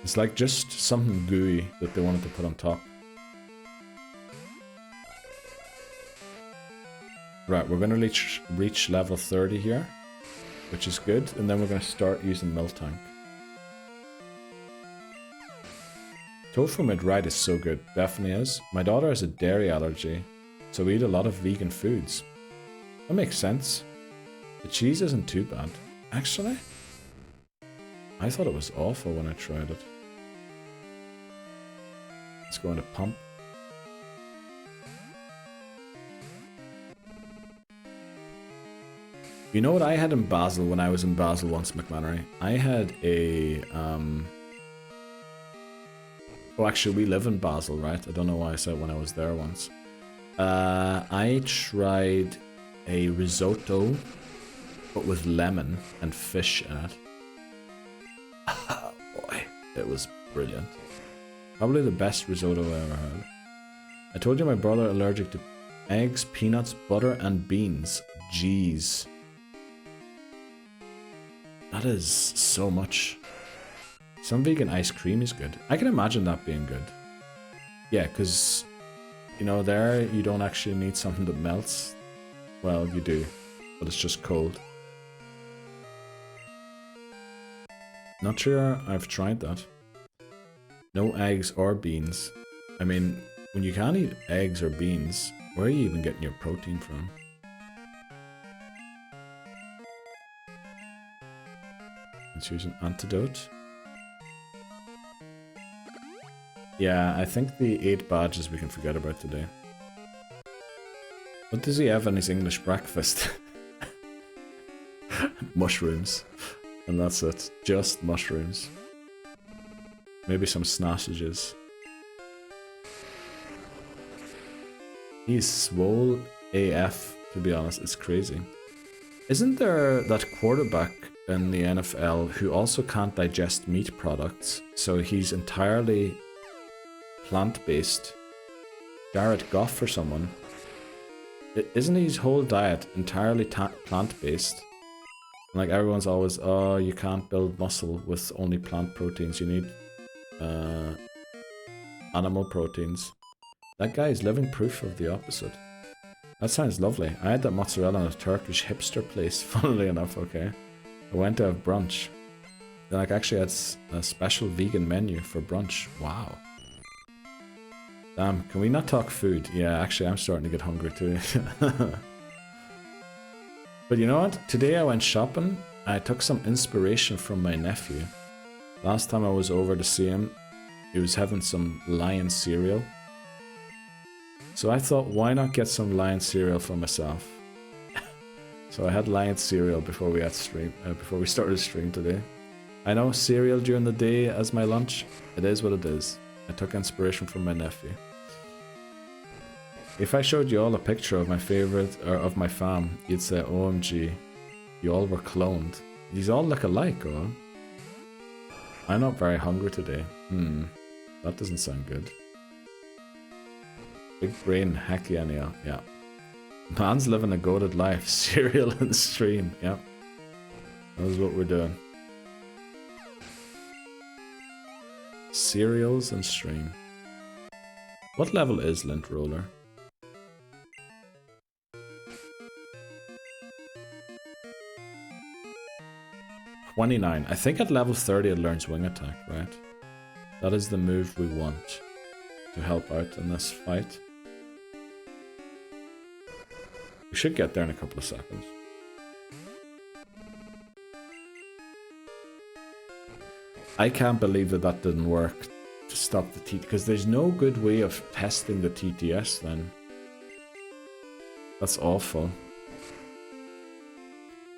It's like just something gooey that they wanted to put on top. Right, we're going to reach level 30 here, which is good, and then we're going to start using Miltank. Tofu made right is so good, definitely is. My daughter has a dairy allergy, so we eat a lot of vegan foods. That makes sense. The cheese isn't too bad. Actually, I thought it was awful when I tried it. Let's go into pump. You know what I had in Basel when I was in Basel once, McMannery? I had a, Oh, actually, we live in Basel, right? I don't know why I said when I was there once. I tried a risotto, but with lemon and fish in it. Oh, boy, it was brilliant. Probably the best risotto I ever had. I told you my brother allergic to eggs, peanuts, butter, and beans. Jeez. That is so much. Some vegan ice cream is good. I can imagine that being good. Yeah, because, you know, there you don't actually need something that melts. Well, you do, but it's just cold. Not sure I've tried that. No eggs or beans. I mean, when you can't eat eggs or beans, where are you even getting your protein from? Let's use an antidote. Yeah, I think the 8 badges we can forget about today. What does he have in his English breakfast? Mushrooms. And that's it. Just mushrooms. Maybe some sausages. He's swole AF, to be honest. It's crazy. Isn't there that quarterback in the NFL who also can't digest meat products? So he's entirely plant-based. Jared Goff or someone. Isn't his whole diet entirely plant-based? Like everyone's always, oh, you can't build muscle with only plant proteins. You need animal proteins. That guy is living proof of the opposite. That sounds lovely. I had that mozzarella in a Turkish hipster place, funnily enough, okay? I went to have brunch. Then I actually had a special vegan menu for brunch. Wow. Damn, can we not talk food? Yeah, actually I'm starting to get hungry too. But you know what? Today I went shopping. I took some inspiration from my nephew. Last time I was over to see him, he was having some lion cereal. So I thought, why not get some lion cereal for myself? So I had lion cereal before we started the stream today. I know cereal during the day as my lunch. It is what it is. I took inspiration from my nephew. If I showed you all a picture of my favorite, or of my fam, you'd say, OMG, you all were cloned. These all look alike, oh. I'm not very hungry today. That doesn't sound good. Big brain, hacky anyhow, yeah. Man's living a goated life. Cereal and stream, yeah. That is what we're doing. Cereals and stream. What level is Lint Roller? $29. I think at level 30 it learns Wing Attack, right? That is the move we want to help out in this fight. We should get there in a couple of seconds. I can't believe that that didn't work to stop the TTS, because there's no good way of testing the TTS then. That's awful.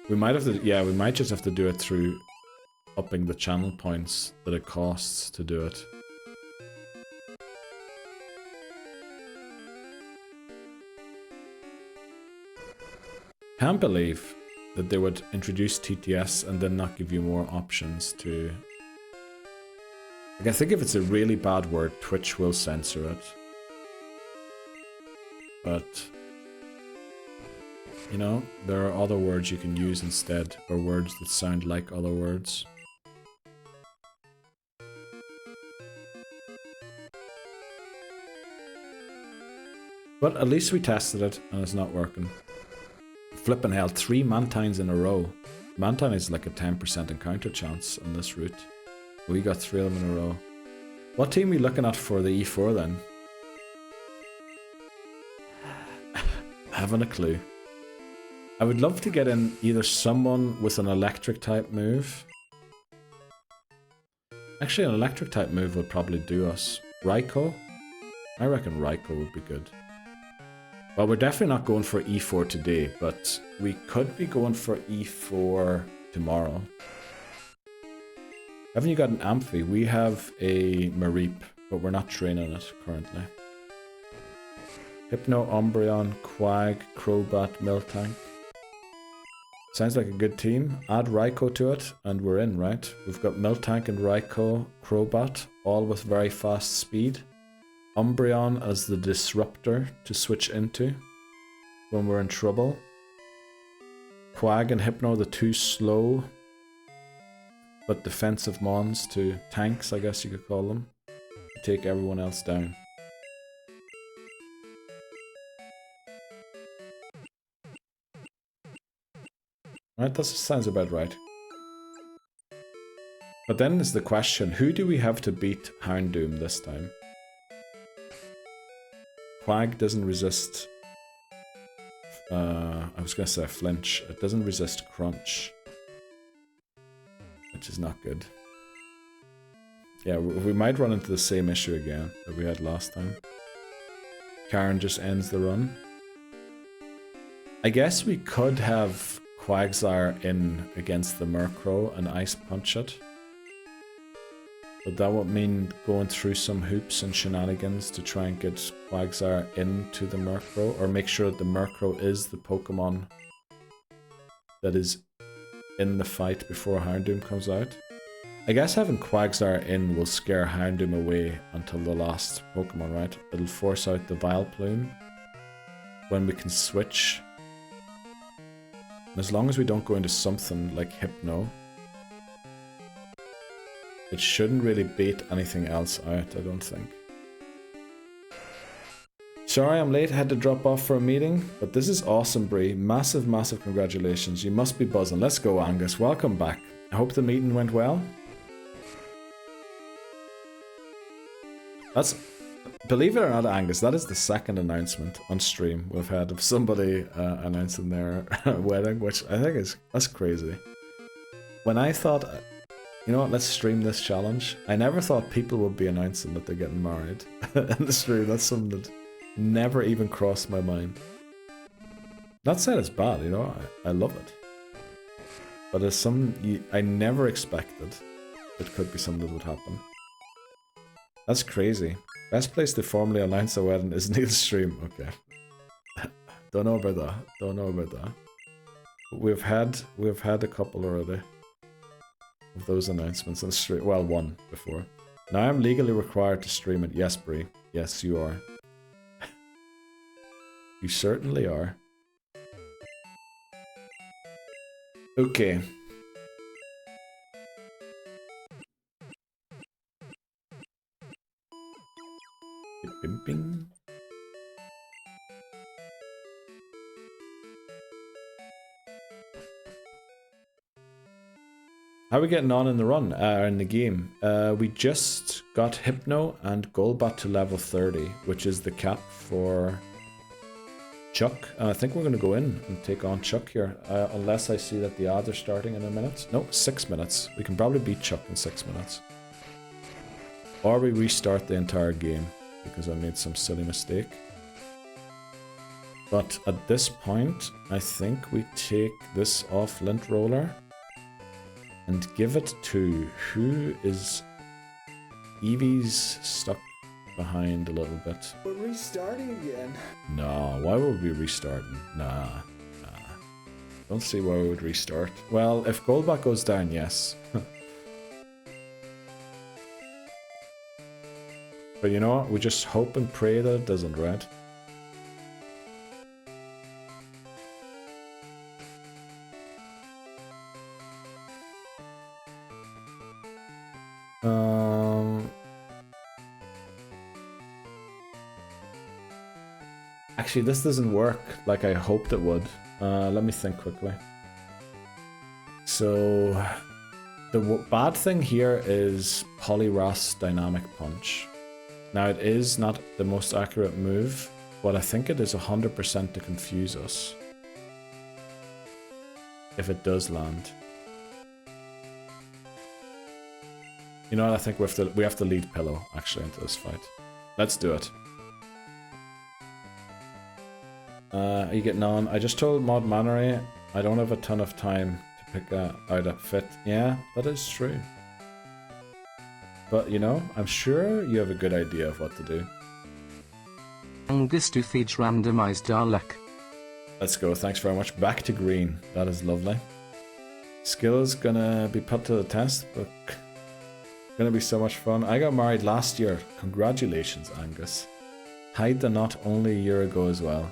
We might have to, yeah, we might just have to do it through upping the channel points that it costs to do it. Can't believe that they would introduce TTS and then not give you more options to Like, I think if it's a really bad word, Twitch will censor it. But, you know, there are other words you can use instead, or words that sound like other words. But at least we tested it, and it's not working. Flippin' hell, 3 Mantines in a row. Mantine is like a 10% encounter chance on this route. We got 3 of them in a row. What team are we looking at for the E4 then? Haven't a clue. I would love to get in either someone with an electric type move. Actually, an electric type move would probably do us. Raikou? I reckon Raikou would be good. Well, we're definitely not going for E4 today, but we could be going for E4 tomorrow. Haven't you got an Amphi? We have a Mareep, but we're not training it currently. Hypno, Umbreon, Quag, Crobat, Miltank. Sounds like a good team. Add Raikou to it, and we're in, right? We've got Miltank and Raikou, Crobat, all with very fast speed. Umbreon as the disruptor to switch into when we're in trouble. Quag and Hypno, the two slow but defensive mons to tanks, I guess you could call them, to take everyone else down. Alright, that sounds about right. But then is the question, who do we have to beat Houndoom this time? Quag doesn't resist... I was going to say flinch. It doesn't resist crunch. Which is not good. Yeah, we might run into the same issue again that we had last time. Karen just ends the run. I guess we could have Quagsire in against the Murkrow and Ice Punch it. But that would mean going through some hoops and shenanigans to try and get Quagsire into the Murkrow, or make sure that the Murkrow is the Pokemon that is in the fight before Houndoom comes out. I guess having Quagsire in will scare Houndoom away until the last Pokemon, right? It'll force out the Vileplume when we can switch. And as long as we don't go into something like Hypno, it shouldn't really bait anything else out, I don't think. Sorry I'm late, had to drop off for a meeting, but this is awesome, Bree. Massive, massive congratulations. You must be buzzing. Let's go, Angus. Welcome back. I hope the meeting went well. That's... Believe it or not, Angus, that is the second announcement on stream we've had of somebody announcing their wedding, which I think is... That's crazy. When I thought... You know what, let's stream this challenge. I never thought people would be announcing that they're getting married in the stream. That's something that never even crossed my mind. Not saying it's bad, you know, I love it. But it's something I never expected it could be something that would happen. That's crazy. Best place to formally announce a wedding is Neil's stream. Okay. Don't know about that. Don't know about that. But we've had a couple already of those announcements on stream. Well, one before. Now I'm legally required to stream it. Yes, Bree. Yes, you are. You certainly are. Okay. Bing, bing. How are we getting on in the run, in the game? We just got Hypno and Golbat to level 30, which is the cap for Chuck. I think we're going to go in and take on Chuck here, unless I see that the odds are starting in a minute. No, 6 minutes. We can probably beat Chuck in 6 minutes. Or we restart the entire game, because I made some silly mistake. But at this point, I think we take this off Lint Roller and give it to who is... Eevee's stuck behind a little bit. We're restarting again. No, why would we be restarting? Nah. Don't see why we would restart. Well, if Golbat goes down, yes. But you know what? We just hope and pray that it doesn't, right? Actually, this doesn't work like I hoped it would. Let me think quickly. So, the bad thing here is Poliwrath's Dynamic Punch. Now, it is not the most accurate move, but I think it is 100% to confuse us. If it does land. You know what, I think we have to lead Pillow, actually, into this fight. Let's do it. Are you getting on? I just told Mod Mannery I don't have a ton of time to pick out a fit. Yeah, that is true. But, you know, I'm sure you have a good idea of what to do. Angus to feed randomized Dalek. Let's go, thanks very much. Back to green. That is lovely. Skill is gonna be put to the test, but gonna be so much fun. I got married last year. Congratulations, Angus. Hide the knot only a year ago as well.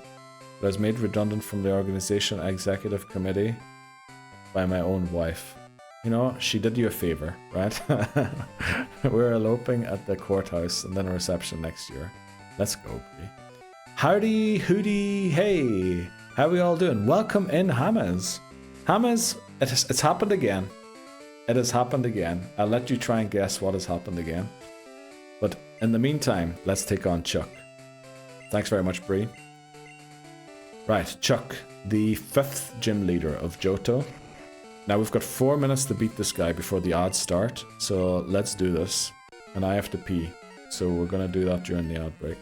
But I was made redundant from the organization executive committee by my own wife. You know, she did you a favor, right? We're eloping at the courthouse and then a reception next year. Let's go, Brie. Howdy, hooty, hey! How we all doing? Welcome in, Hammers. Hammers, it's happened again. It has happened again. I'll let you try and guess what has happened again. But in the meantime, let's take on Chuck. Thanks very much, Brie. Right, Chuck, the 5th gym leader of Johto. Now we've got 4 minutes to beat this guy before the odds start, so let's do this. And I have to pee, so we're gonna do that during the ad break.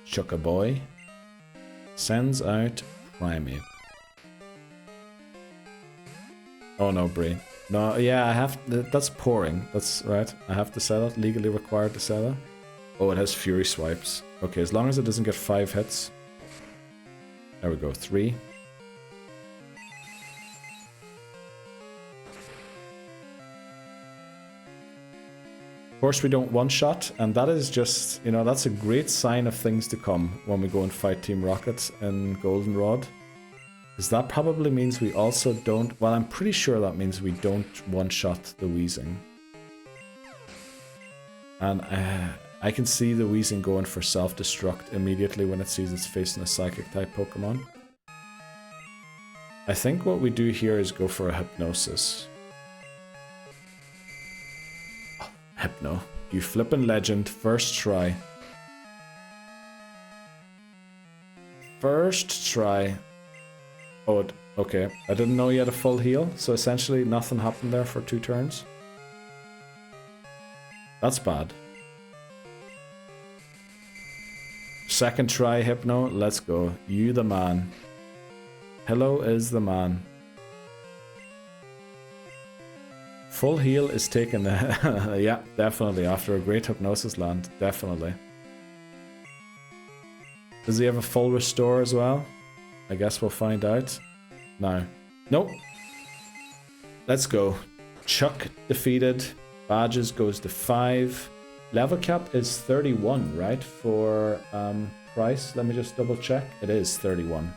Chucka boy sends out Primeape. Oh no, Brie. No, yeah, I have. That's pouring. That's right. I have to sell it. Legally required to sell it. Oh, it has Fury Swipes. Okay, as long as it doesn't get 5 hits. There we go, 3. Of course, we don't one-shot, and that is just, you know, that's a great sign of things to come when we go and fight Team Rocket in Goldenrod. Because that probably means we also don't, well, I'm pretty sure that means we don't one-shot the Weezing. And I can see the Weezing going for self-destruct immediately when it sees it's facing a Psychic-type Pokemon. I think what we do here is go for a Hypnosis. Oh, Hypno. You flippin' legend. First try. First try. Oh, okay. I didn't know you had a full heal, so essentially nothing happened there for 2 turns. That's bad. Second try, Hypno. Let's go. You the man. Hello is the man. Full heal is taken. Yeah, definitely. After a great Hypnosis land. Definitely. Does he have a full restore as well? I guess we'll find out. No. Nope. Let's go. Chuck defeated. Badges goes to 5. Level cap is 31, right? For Pryce. Let me just double check. It is 31.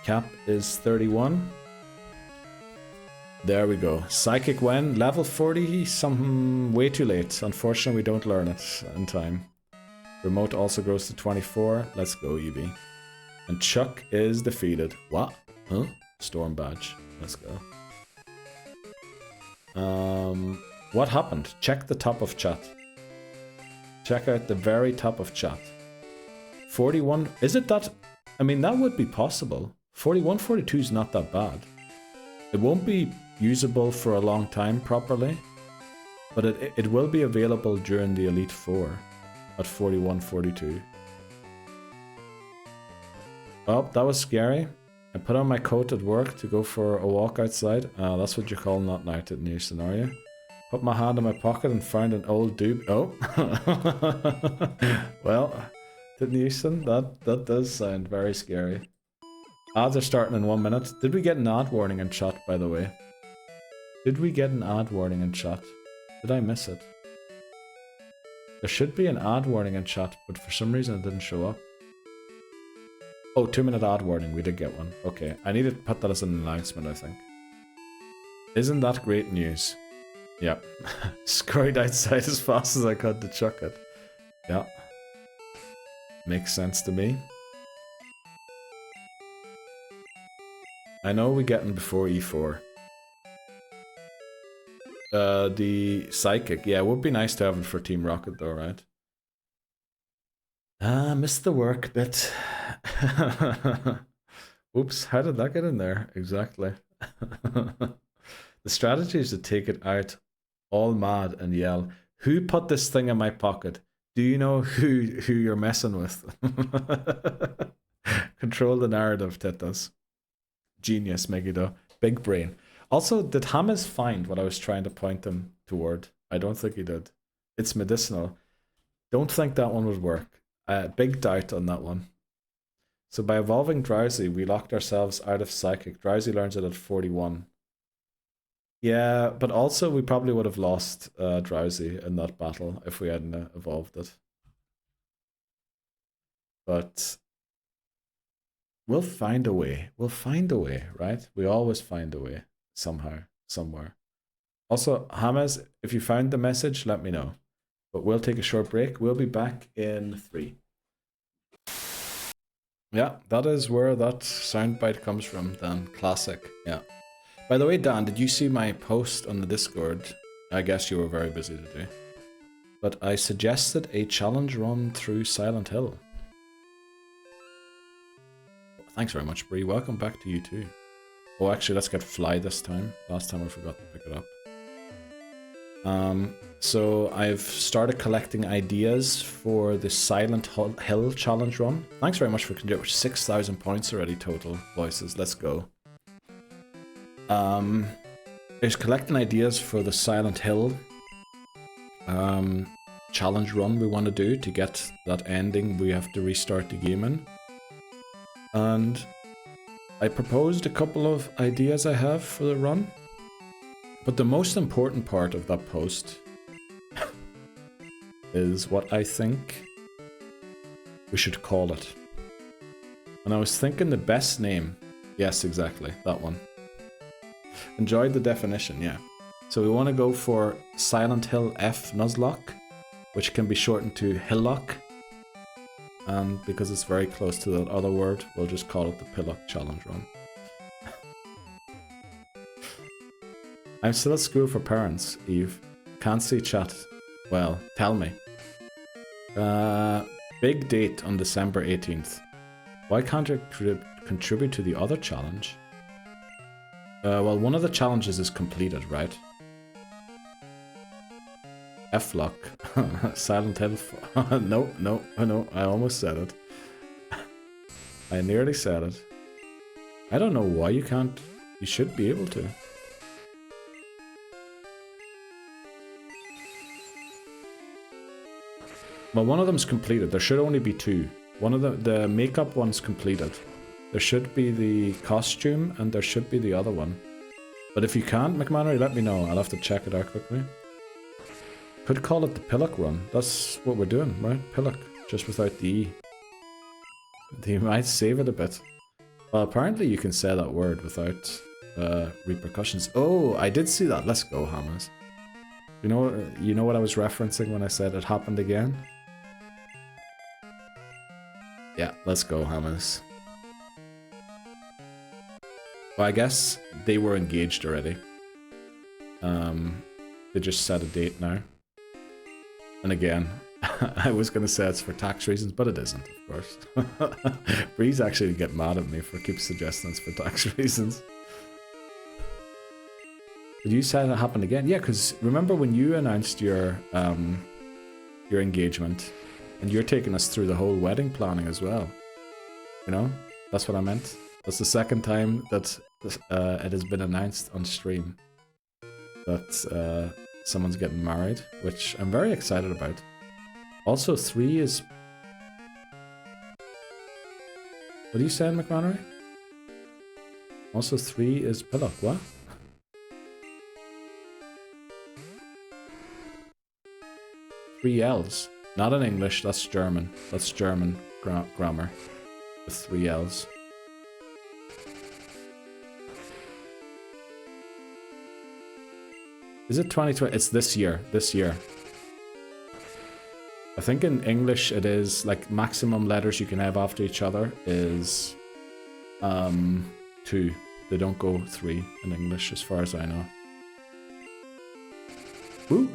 Cap is 31. There we go. Psychic Wen, level 40, something way too late. Unfortunately, we don't learn it in time. Remote also grows to 24. Let's go, Eevee. And Chuck is defeated. What? Huh? Storm badge. Let's go. What happened? Check the top of chat. Check out the very top of chat. 41. Is it that? I mean, that would be possible. 41, 42 is not that bad. It won't be usable for a long time properly, but it will be available during the Elite Four at 41, 42. Oh, that was scary. I put on my coat at work to go for a walk outside. That's what you call not night at new scenario. Put my hand in my pocket and found an old dupe. Oh. Well, didn't you listen? That does sound very scary. Ads are starting in 1 minute. Did we get an ad warning in chat, by the way? Did we get an ad warning in chat? Did I miss it? There should be an ad warning in chat, but for some reason it didn't show up. Oh, 2-minute ad warning. We did get one. Okay, I need to put that as an announcement, I think. Isn't that great news? Yep. Scurried outside as fast as I could to chuck it. Yeah. Makes sense to me. I know we get in before E4. The Psychic. Yeah, it would be nice to have it for Team Rocket though, right? Ah, missed the work bit. Oops, how did that get in there? Exactly. The strategy is to take it out all mad and yell, "Who put this thing in my pocket? Do you know who you're messing with?" Control the narrative, Tetas. Genius, Megiddo. Big brain. Also, did Hamas find what I was trying to point him toward? I don't think he did. It's medicinal. Don't think that one would work. Big doubt on that one. So by evolving Drowsy, we locked ourselves out of Psychic. Drowsy learns it at 41. Yeah, but also we probably would have lost Drowsy in that battle if we hadn't evolved it. But we'll find a way. We'll find a way, right? We always find a way. Somehow, somewhere. Also, Hamas, if you found the message, let me know. But we'll take a short break. We'll be back in 3. Yeah, that is where that soundbite comes from, Dan. Classic, yeah. By the way, Dan, did you see my post on the Discord? I guess you were very busy today. But I suggested a challenge run through Silent Hill. Thanks very much, Bree. Welcome back to you too. Oh, actually, let's get Fly this time. Last time I forgot to pick it up. So I've started collecting ideas for the Silent Hill challenge run. Thanks very much for contributing. 6,000 points already total, voices. Let's go. There's collecting ideas for the Silent Hill challenge run we want to do to get that ending we have to restart the game in. And I proposed a couple of ideas I have for the run. But the most important part of that post is what I think we should call it. And I was thinking the best name. Yes, exactly, that one. Enjoyed the definition, yeah. So we want to go for Silent Hill F Nuzlocke, which can be shortened to Hillock. And because it's very close to that other word, we'll just call it the Pillock Challenge Run. I'm still at school for parents, Eve. Can't see chat. Well, tell me. Big date on December 18th. Why can't I contribute to the other challenge? Well, one of the challenges is completed, right? F-Lock. Silent Hill. No, I almost said it. I nearly said it. I don't know why you can't. You should be able to. Well, one of them's completed. There should only be 2. One of the makeup one's completed. There should be the costume, and there should be the other one. But if you can't, McMannery, let me know. I'll have to check it out quickly. Could call it the Pillock Run. That's what we're doing, right? Pillock, just without the E. You might save it a bit. Well, apparently you can say that word without repercussions. Oh, I did see that. Let's go, Hammers. You know what I was referencing when I said it happened again? Yeah, let's go, Hammers. Well, I guess they were engaged already. They just set a date now. And again, I was going to say it's for tax reasons, but it isn't, of course. Bree's actually get mad at me for keep suggesting it's for tax reasons. Did you say that happened again? Yeah, because remember when you announced your engagement, and you're taking us through the whole wedding planning as well. You know, that's what I meant. That's the second time that it has been announced on stream that someone's getting married, which I'm very excited about. Also, 3 is... What are you saying, McMannery? Also, 3 is Pillock, what? 3 L's. Not in English, that's German. That's German grammar. With 3 L's. Is it 2020? It's this year. This year. I think in English it is like maximum letters you can have after each other is 2. They don't go 3 in English as far as I know. Woo!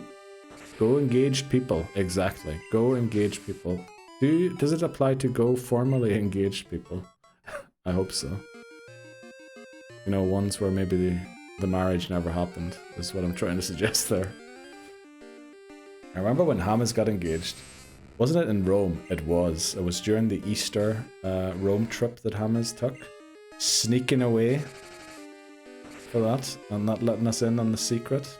Go engaged people. Exactly. Go engaged people. Does it apply to go formally engaged people? I hope so. You know, ones where maybe the marriage never happened is what I'm trying to suggest there. I remember when Hamas got engaged. Wasn't it in Rome? It was. It was during the Easter Rome trip that Hamas took. Sneaking away for that and not letting us in on the secret.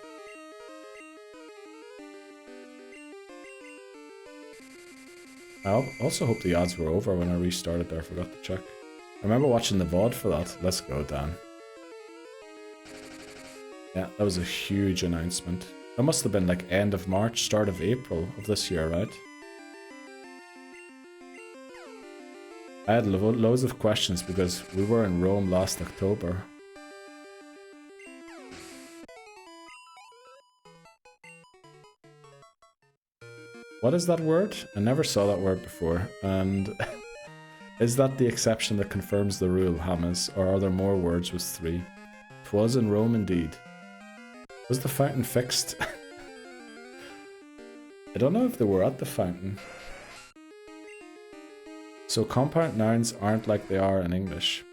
I also hope the ads were over when I restarted there. I forgot to check. I remember watching the VOD for that. Let's go, Dan. Yeah, that was a huge announcement. That must have been like end of March, start of April of this year, right? I had loads of questions because we were in Rome last October. What is that word? I never saw that word before. And is that the exception that confirms the rule, Hamas? Or are there more words with 3? 'Twas in Rome indeed. Was the fountain fixed? I don't know if they were at the fountain. So compound nouns aren't like they are in English.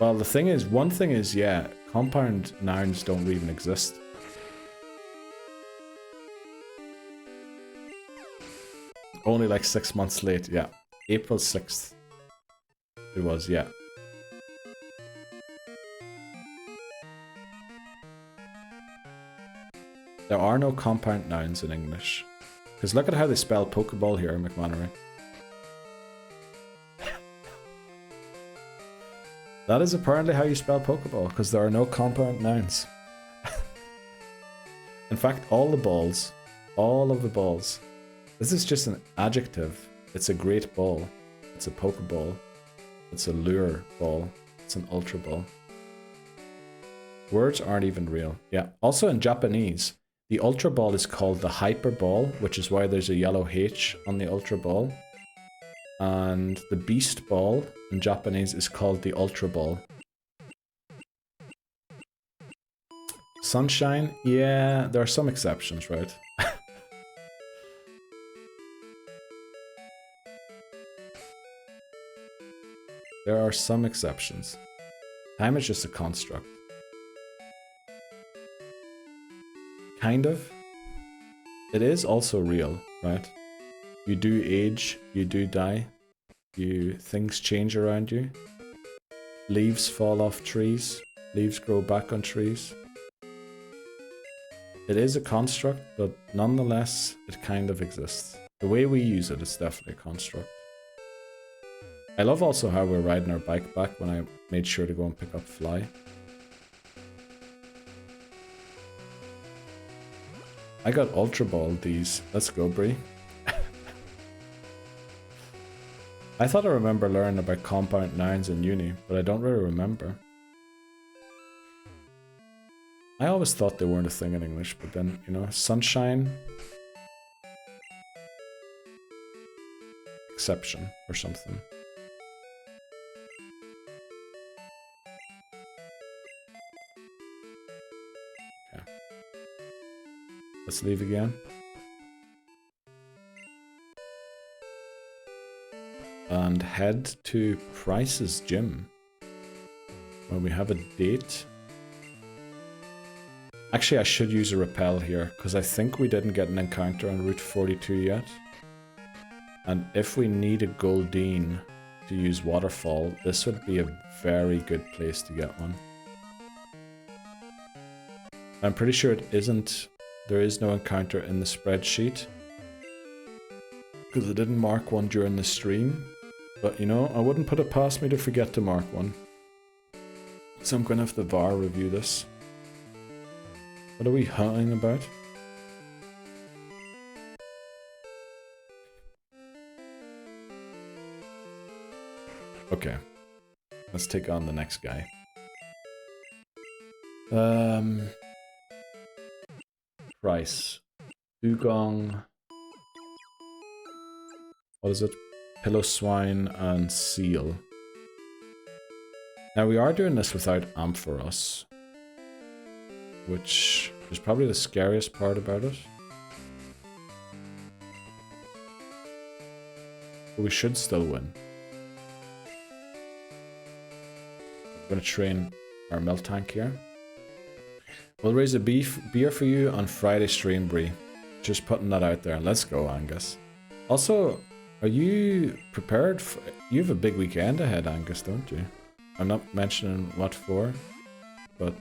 Well, the thing is, one thing is, yeah, compound nouns don't even exist. Only like 6 months late, yeah. April 6th. It was, yeah. There are no compound nouns in English. Because look at how they spell Pokeball here, McMannery. That is apparently how you spell Pokeball, because there are no compound nouns. In fact, all of the balls. This is just an adjective. It's a great ball. It's a Pokeball. It's a lure ball. It's an ultra ball. Words aren't even real. Yeah. Also in Japanese, the ultra ball is called the hyper ball, which is why there's a yellow H on the ultra ball. And the beast ball in Japanese is called the ultra ball. Sunshine? Yeah, there are some exceptions, right? There are some exceptions. Time is just a construct. Kind of. It is also real, right? You do age, you do die, things change around you. Leaves fall off trees, leaves grow back on trees. It is a construct, but nonetheless, it kind of exists. The way we use it is definitely a construct. I love also how we're riding our bike back when I made sure to go and pick up Fly. I got Ultra Ball these. Let's go, Bree. I thought I remember learning about compound nouns in uni, but I don't really remember. I always thought they weren't a thing in English, but then, you know, sunshine, exception or something. Okay. Let's leave again. And head to Pryce's gym, where we have a date. Actually, I should use a repel here, because I think we didn't get an encounter on Route 42 yet. And if we need a Goldeen to use Waterfall, this would be a very good place to get one. I'm pretty sure it isn't. There is no encounter in the spreadsheet, because I didn't mark one during the stream. But, you know, I wouldn't put it past me to forget to mark one. So I'm going to have the VAR review this. What are we hunting about? Okay. Let's take on the next guy. Pryce. Dugong. What is it? Pillow swine and seal. Now we are doing this without Ampharos, which is probably the scariest part about it. But we should still win. I'm going to train our milk tank here. We'll raise a beer for you on Friday stream, Bree. Just putting that out there. Let's go, Angus. Also, are you prepared for... You have a big weekend ahead, Angus, don't you? I'm not mentioning what for, but...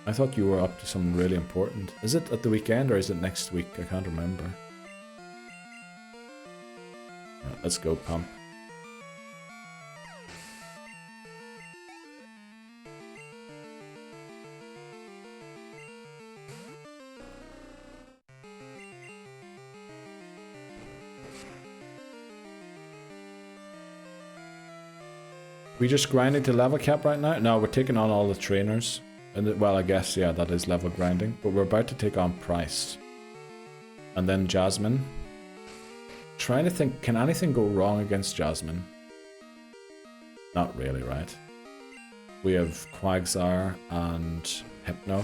I thought you were up to something really important. Is it at the weekend or is it next week? I can't remember. Right, let's go, pump. We just grinding to level cap right now? No, we're taking on all the trainers. And well, I guess, yeah, that is level grinding. But we're about to take on Pryce. And then Jasmine. Trying to think, can anything go wrong against Jasmine? Not really, right? We have Quagsire and Hypno.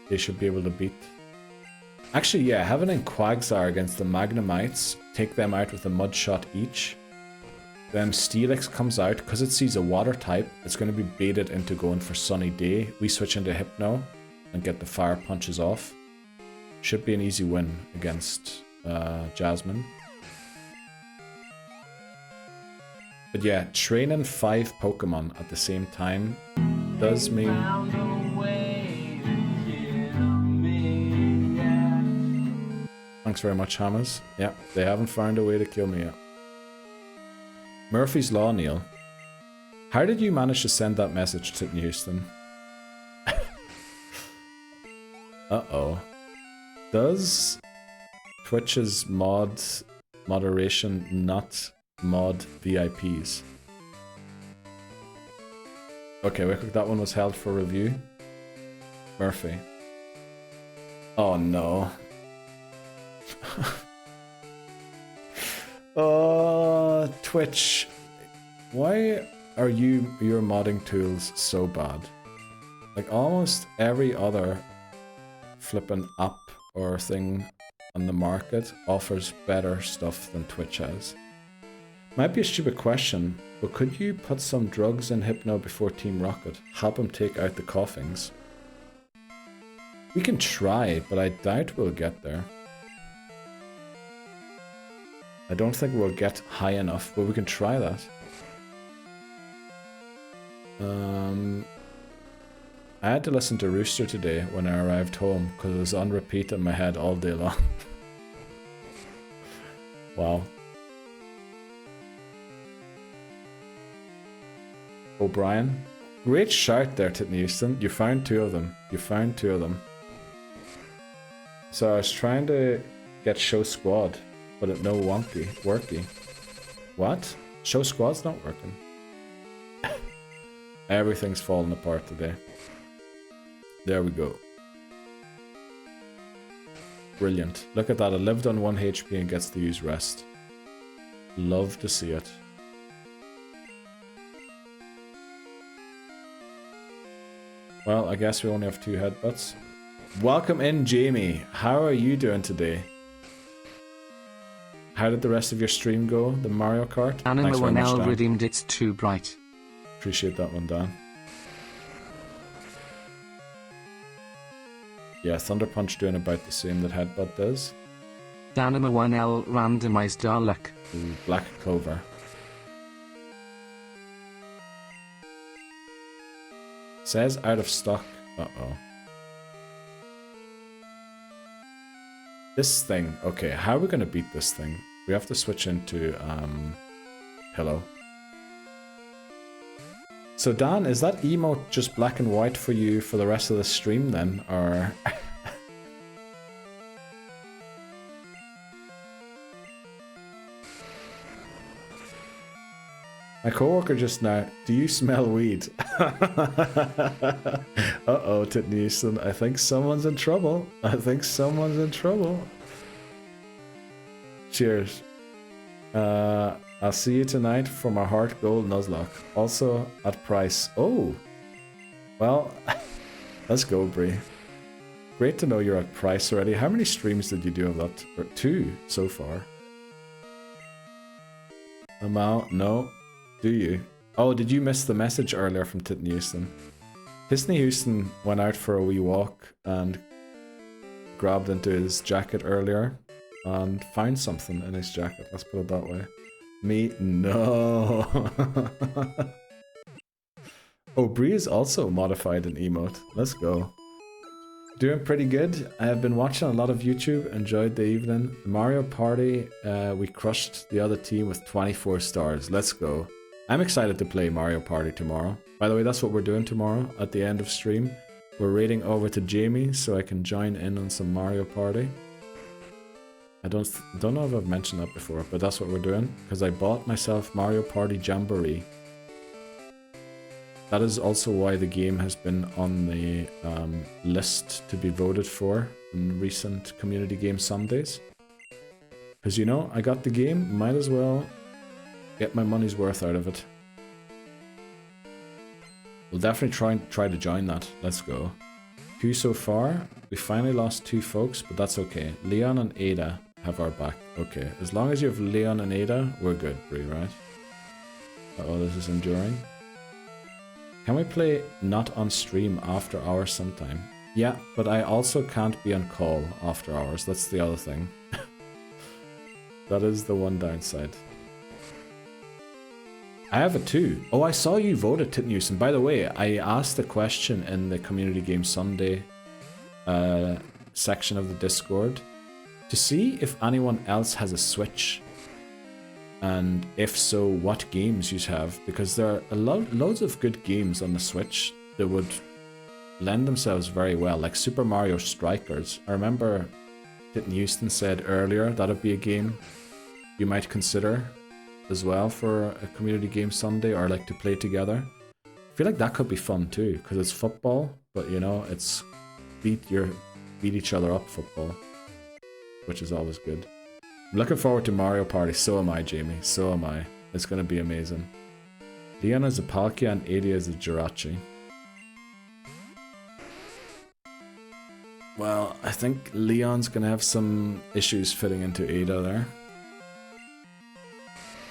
They should be able to beat. Actually, yeah, having in Quagsire against the Magnemites, take them out with a mud shot each. Then Steelix comes out, because it sees a water type, it's going to be baited into going for Sunny Day. We switch into Hypno and get the fire punches off. Should be an easy win against Jasmine. But yeah, training 5 Pokemon at the same time does mean... Thanks very much, Hammers. Yeah, they haven't found a way to kill me yet. Murphy's Law, Neil. How did you manage to send that message to Houston? Uh-oh. Does Twitch's moderation not mod VIPs? Okay, that one was held for review. Murphy. Oh no. Twitch, why are your modding tools so bad? Like almost every other flipping app or thing on the market offers better stuff than Twitch has. Might be a stupid question, but could you put some drugs in Hypno before Team Rocket? Help him take out the coughings? We can try, but I doubt we'll get there. I don't think we'll get high enough, but we can try that. I had to listen to Rooster today when I arrived home because it was on repeat in my head all day long. Wow. O'Brien. Great shout there, Titney Houston. You found 2 of them. You found 2 of them. So I was trying to get Show Squad, but it no worky. What? Show Squad's not working. Everything's falling apart today. There we go. Brilliant. Look at that. It lived on 1 HP and gets to use rest. Love to see it. Well, I guess we only have 2 headbutts. Welcome in, Jamie. How are you doing today? How did the rest of your stream go? The Mario Kart? Anima Thanks very much, 1L Dan. redeemed It's Too Bright. Appreciate that one, Dan. Yeah, Thunder Punch doing about the same that Headbutt does. Anima 1L randomized Dalek. Ooh, Black Clover. Says out of stock. Uh-oh. This thing. Okay, how are we going to beat this thing? We have to switch into Pillow. So Dan, is that emote just black and white for you for the rest of the stream then, or? My coworker just now, do you smell weed? Uh-oh, Titney Houston, I think someone's in trouble. I think someone's in trouble. Cheers. I'll see you tonight for my heart gold Nuzlocke. Also at Pryce. Oh! Well, let's go, Bree. Great to know you're at Pryce already. How many streams did you do of that? Or 2 so far. Amal, no. Do you? Oh, did you miss the message earlier from Titney Houston? Titney Houston went out for a wee walk and grabbed into his jacket earlier and found something in his jacket. Let's put it that way. Me? No. Oh, Bree is also modified an emote. Let's go. Doing pretty good. I have been watching a lot of YouTube, enjoyed the evening. Mario Party, we crushed the other team with 24 stars. Let's go. I'm excited to play Mario Party tomorrow. By the way, that's what we're doing tomorrow at the end of stream. We're raiding over to Jamie so I can join in on some Mario Party. I don't know if I've mentioned that before, but that's what we're doing. Because I bought myself Mario Party Jamboree. That is also why the game has been on the list to be voted for in recent Community Game Sundays. Because, you know, I got the game, might as well get my money's worth out of it. We'll definitely try to join that. Let's go. 2 so far. We finally lost 2 folks, but that's okay. Leon and Ada have our back. Okay, as long as you have Leon and Ada, we're good, Bree, right? Uh-oh, this is enduring. Can we play not on stream after hours sometime? Yeah, but I also can't be on call after hours. That's the other thing. That is the one downside. I have it too. Oh, I saw you voted, Titney Houston. By the way, I asked a question in the Community Game Sunday section of the Discord to see if anyone else has a Switch. And if so, what games you have, because there are loads of good games on the Switch that would lend themselves very well, like Super Mario Strikers. I remember Titney Houston said earlier that'd be a game you might consider as well for a Community Game Sunday, or like to play together. I feel like that could be fun too, because it's football, but you know, it's beat each other up football, which is always good. I'm looking forward to Mario Party. So am I, Jamie. So am I. It's going to be amazing. Leon is a Palkia and Ada is a Jirachi. Well, I think Leon's going to have some issues fitting into Ada there.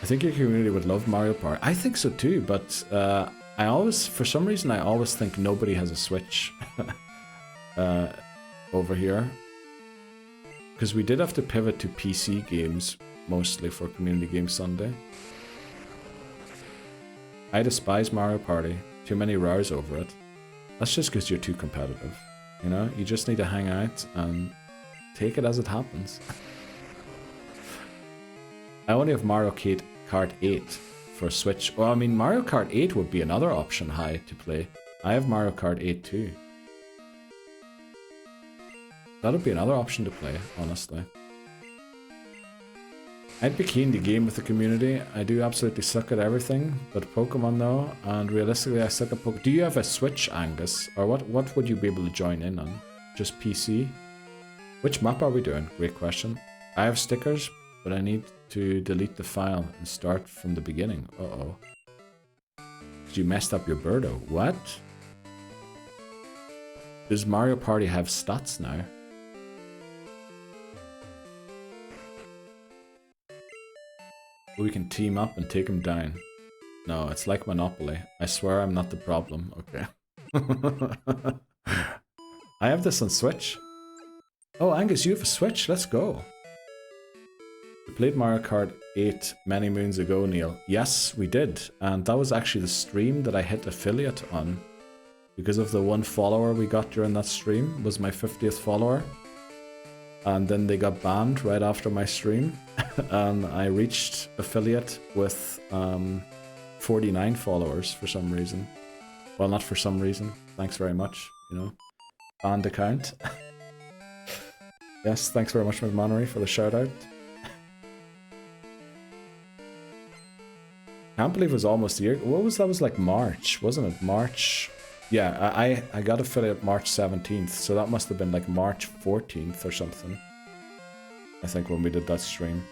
I think your community would love Mario Party. I think so too, but for some reason, I always think nobody has a Switch over here. Because we did have to pivot to PC games, mostly for Community Game Sunday. I despise Mario Party. Too many rows over it. That's just because you're too competitive. You know, you just need to hang out and take it as it happens. I only have Mario Kart 8 for Switch. Well, I mean, Mario Kart 8 would be another option high to play. I have Mario Kart 8 too. That would be another option to play, honestly. I'd be keen to game with the community. I do absolutely suck at everything, but Pokemon though, and realistically I suck at Pokemon. Do you have a Switch, Angus? Or what would you be able to join in on? Just PC? Which map are we doing? Great question. I have stickers, but I need to delete the file and start from the beginning. Uh-oh. You messed up your Birdo. What? Does Mario Party have stats now? We can team up and take him down. No, it's like Monopoly. I swear I'm not the problem. Okay. I have this on Switch. Oh, Angus, you have a Switch? Let's go. We played Mario Kart 8 many moons ago, Neil. Yes, we did. And that was actually the stream that I hit affiliate on. Because of the 1 follower we got during that stream was my 50th follower. And then they got banned right after my stream. And I reached affiliate with 49 followers for some reason. Well, not for some reason. Thanks very much, you know. Banned account. Yes, thanks very much, McMonery, for the shout out. Can't believe it was almost a year. What was that? Was like March, wasn't it? March. Yeah, I got affiliate March 17th, so that must have been like March 14th or something. I think when we did that stream.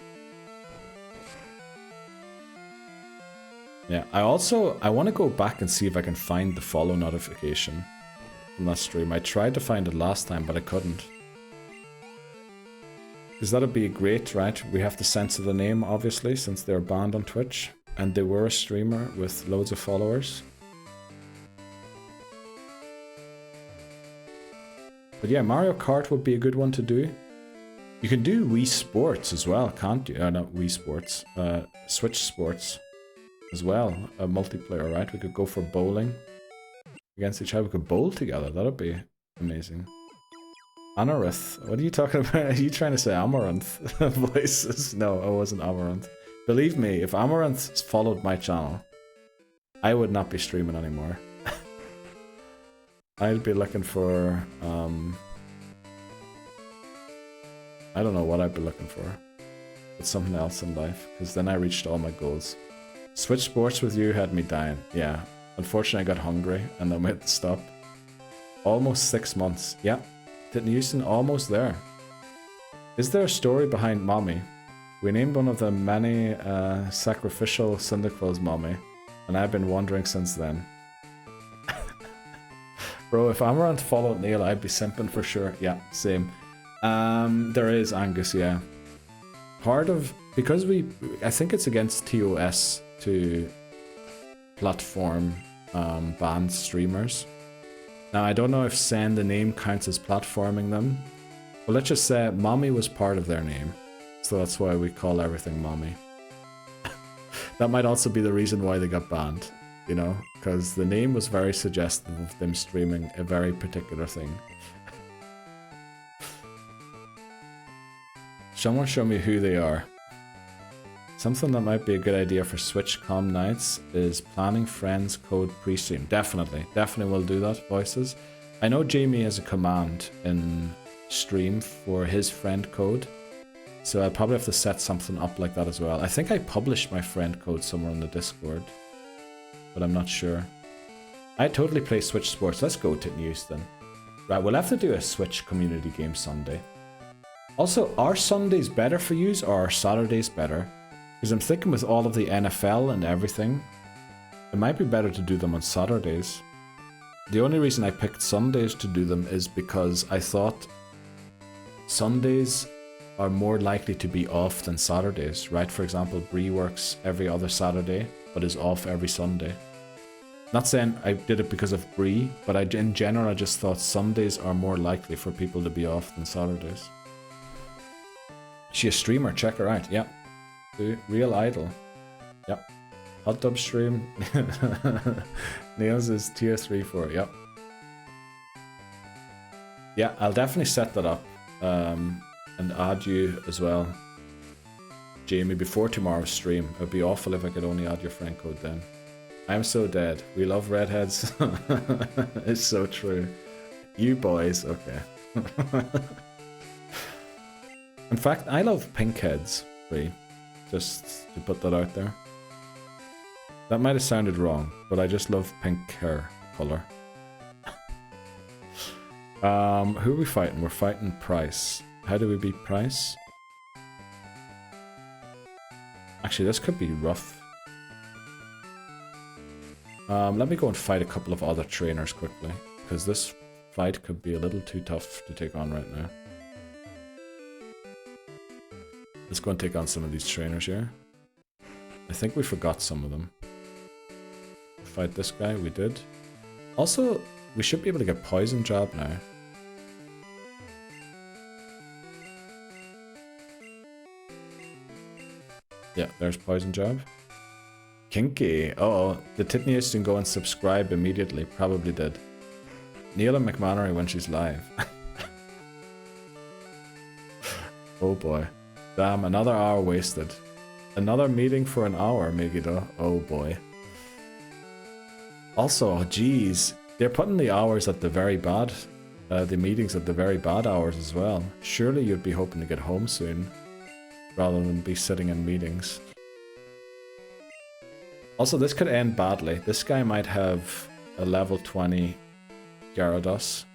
Yeah, I want to go back and see if I can find the follow notification from that stream. I tried to find it last time, but I couldn't. Because that'd be great, right? We have to censor the name, obviously, since they're banned on Twitch. And they were a streamer with loads of followers. But yeah, Mario Kart would be a good one to do. You can do Wii Sports as well, can't you? Not Wii Sports. Switch Sports as well. A multiplayer, right? We could go for bowling against each other. We could bowl together. That'd be amazing. Amarith. What are you talking about? Are you trying to say Amaranth voices? No, I wasn't Amaranth. Believe me, if Amaranth followed my channel, I would not be streaming anymore. I'd be looking for, I don't know what I'd be looking for. But something else in life, because then I reached all my goals. Switch Sports with you had me dying. Yeah, unfortunately I got hungry and then we had to stop. Almost 6 months. Yeah, Titney Houston, almost there. Is there a story behind Mommy? We named one of the many sacrificial Cyndaquils Mommy, and I've been wondering since then. Bro, if Amaranth followed Neil, I'd be simping for sure. Yeah, same. There is Angus, yeah. Part of, because I think it's against TOS to platform banned streamers. Now, I don't know if saying the name counts as platforming them, but let's just say Mommy was part of their name. So that's why we call everything Mommy. That might also be the reason why they got banned, you know, because the name was very suggestive of them streaming a very particular thing. Someone show me who they are. Something that might be a good idea for Switch Com nights is planning friends code pre-stream. Definitely will do that, voices. I know Jamie has a command in stream for his friend code. So I'll probably have to set something up like that as well. I think I published my friend code somewhere in the Discord, but I'm not sure. I totally play Switch Sports. Let's go to Houston. Right, we'll have to do a Switch community game Sunday. Also, are Sundays better for yous or are Saturdays better? Because I'm thinking with all of the NFL and everything, it might be better to do them on Saturdays. The only reason I picked Sundays to do them is because I thought Sundays are more likely to be off than Saturdays, right? For example, Bree works every other Saturday, but is off every Sunday. Not saying I did it because of Bree, but in general I just thought Sundays are more likely for people to be off than Saturdays. She a streamer, check her out, yep. Real Idol. Yep. Hot Dub stream. Nails is tier 3 for it, yep. Yeah, I'll definitely set that up. And add you as well, Jamie, before tomorrow's stream. It would be awful if I could only add your friend code then. I'm so dead. We love redheads. It's so true. You boys, okay. In fact, I love pink heads, Bree. Just to put that out there. That might have sounded wrong, but I just love pink hair color. Who are we fighting? We're fighting Pryce. How do we beat Pryce? Actually, this could be rough. Let me go and fight a couple of other trainers quickly, because this fight could be a little too tough to take on right now. Let's go and take on some of these trainers here. I think we forgot some of them. Fight this guy, we did. Also, we should be able to get Poison Jab now. Yeah, there's Poison Jab. Kinky. Uh-oh. Did Titney Houston go and subscribe immediately? Probably did. Neil and McMannery when she's live. Oh boy. Damn, another hour wasted. Another meeting for an hour, Megiddo. Oh boy. Also, oh geez, they're putting the hours at the very bad, the meetings at the very bad hours as well. Surely you'd be hoping to get home soon, rather than be sitting in meetings. Also, this could end badly. This guy might have a level 20 Gyarados.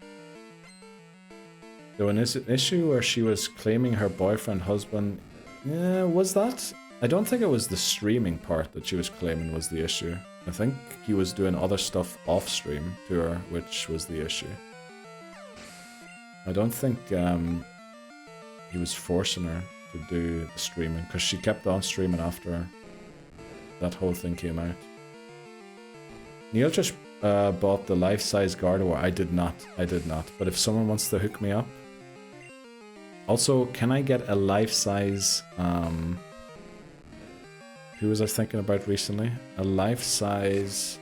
There was an issue where she was claiming her boyfriend, husband. Yeah, was that? I don't think it was the streaming part that she was claiming was the issue. I think he was doing other stuff off stream to her, which was the issue. I don't think he was forcing her to do the streaming, because she kept on streaming after that whole thing came out. Neil just bought the life-size Gardevoir. I did not. But if someone wants to hook me up. Also, can I get a life-size... who was I thinking about recently? A life-size...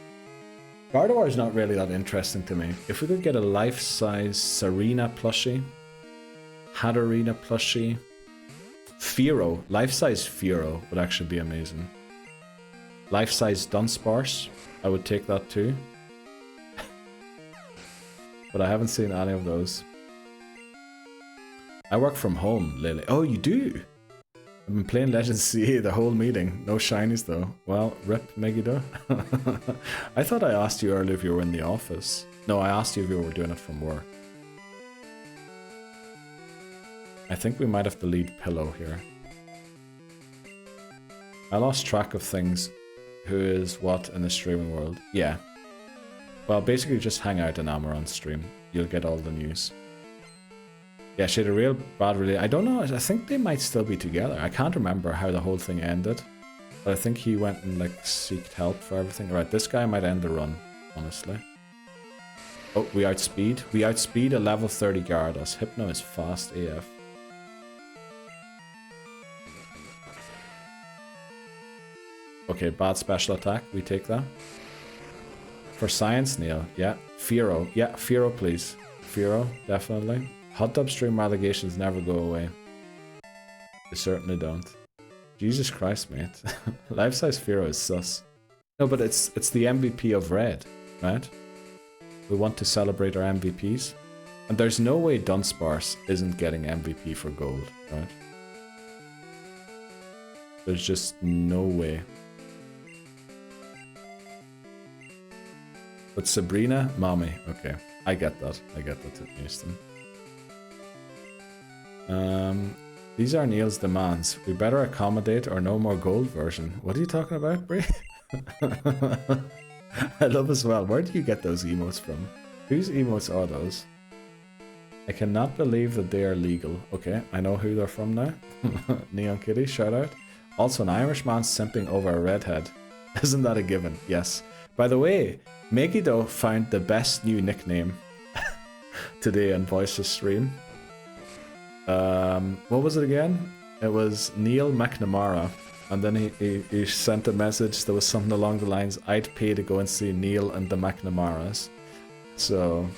Gardevoir is not really that interesting to me. If we could get a life-size Serena plushie, Hatterena plushie, Fearow, life-size Fearow would actually be amazing. Life-size Dunsparce, I would take that too. But I haven't seen any of those. I work from home, Lily. Oh, you do? I've been playing Legends CA the whole meeting. No shinies though. Well, rip Megiddo. I thought I asked you earlier if you were in the office. No, I asked you if you were doing it from work. I think we might have to lead Pillow here. I lost track of things. Who is what in the streaming world? Yeah. Well, basically just hang out in Amaranth stream. You'll get all the news. Yeah, she had a real bad relationship. I don't know, I think they might still be together. I can't remember how the whole thing ended. But I think he went and like seeked help for everything. Right, this guy might end the run, honestly. Oh, we outspeed. We outspeed a level 30 Gyarados. Hypno is fast AF. Okay, bad special attack. We take that. For science, Neil. Yeah. Fearow. Yeah, Fearow, please. Fearow, definitely. Hot tub stream allegations never go away. They certainly don't. Jesus Christ, mate. Life-size Fearow is sus. No, but it's the MVP of Red, right? We want to celebrate our MVPs. And there's no way Dunsparce isn't getting MVP for gold, right? There's just no way. But Sabrina, mommy. Okay, I get that. I get that, Houston. These are Neil's demands. We better accommodate or no more gold version. What are you talking about, Brie? I love as well. Where do you get those emotes from? Whose emotes are those? I cannot believe that they are legal. Okay, I know who they're from now. Neon Kitty, shout out. Also, an Irish man simping over a redhead. Isn't that a given? Yes. By the way, Megiddo found the best new nickname today on Voice's stream. What was it again? It was Neil McNamara, and then he sent a message that was something along the lines, I'd pay to go and see Neil and the McNamaras. So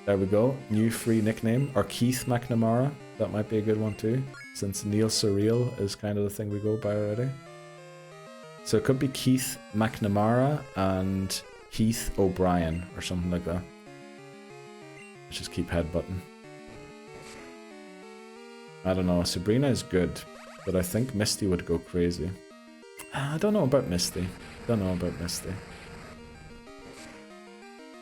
there we go, new free nickname. Or Keith McNamara, that might be a good one too, since Neil Surreal is kind of the thing we go by already. So it could be Keith McNamara and Heath O'Brien or something like that. Let's just keep headbutting. I don't know, Sabrina is good, but I think Misty would go crazy. I don't know about Misty.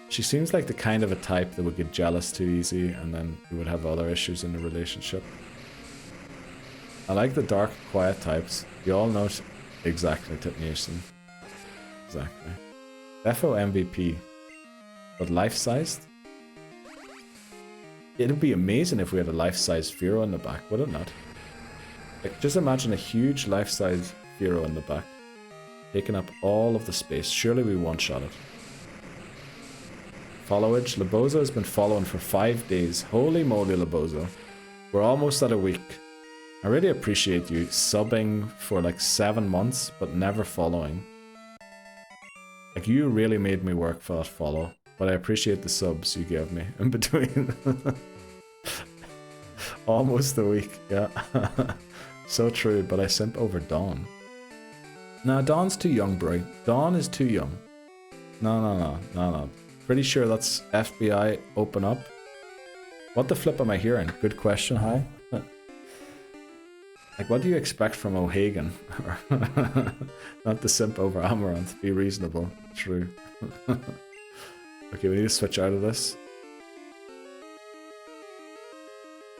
She seems like the kind of a type that would get jealous too easy, and then we would have other issues in the relationship. I like the dark, quiet types. You all know exactly, Titnation. Exactly. Defo MVP. But life-sized? It'd be amazing if we had a life-size Fearow in the back, would it not? Like, just imagine a huge life-size Fearow in the back, taking up all of the space. Surely we one-shot it. Followage. Labozo has been following for 5 days. Holy moly, Labozo. We're almost at a week. I really appreciate you subbing for like 7 months, but never following. Like, you really made me work for that follow. But I appreciate the subs you gave me in between. Almost a week, yeah. So true, but I simp over Dawn. Nah, Dawn's too young, bro. Dawn is too young. No. Pretty sure that's FBI open up. What the flip am I hearing? Good question, hi. Like, what do you expect from O'Hagan? Not the simp over Amaranth. Be reasonable. True. Okay, we need to switch out of this.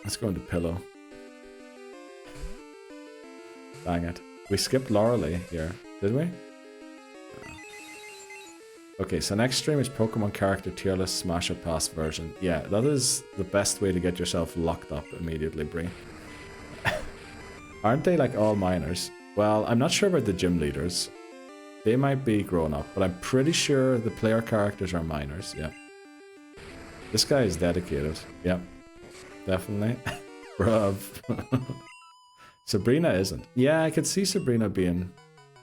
Let's go into Pillow. Dang it. We skipped Lorelei here, did we? Okay, so next stream is Pokemon character tier list smash or pass version. Yeah, that is the best way to get yourself locked up immediately, Bree. Aren't they like all minors? Well, I'm not sure about the gym leaders. They might be grown up, but I'm pretty sure the player characters are minors, yeah. This guy is dedicated, yep. Definitely. Bruv. Sabrina isn't. Yeah, I could see Sabrina being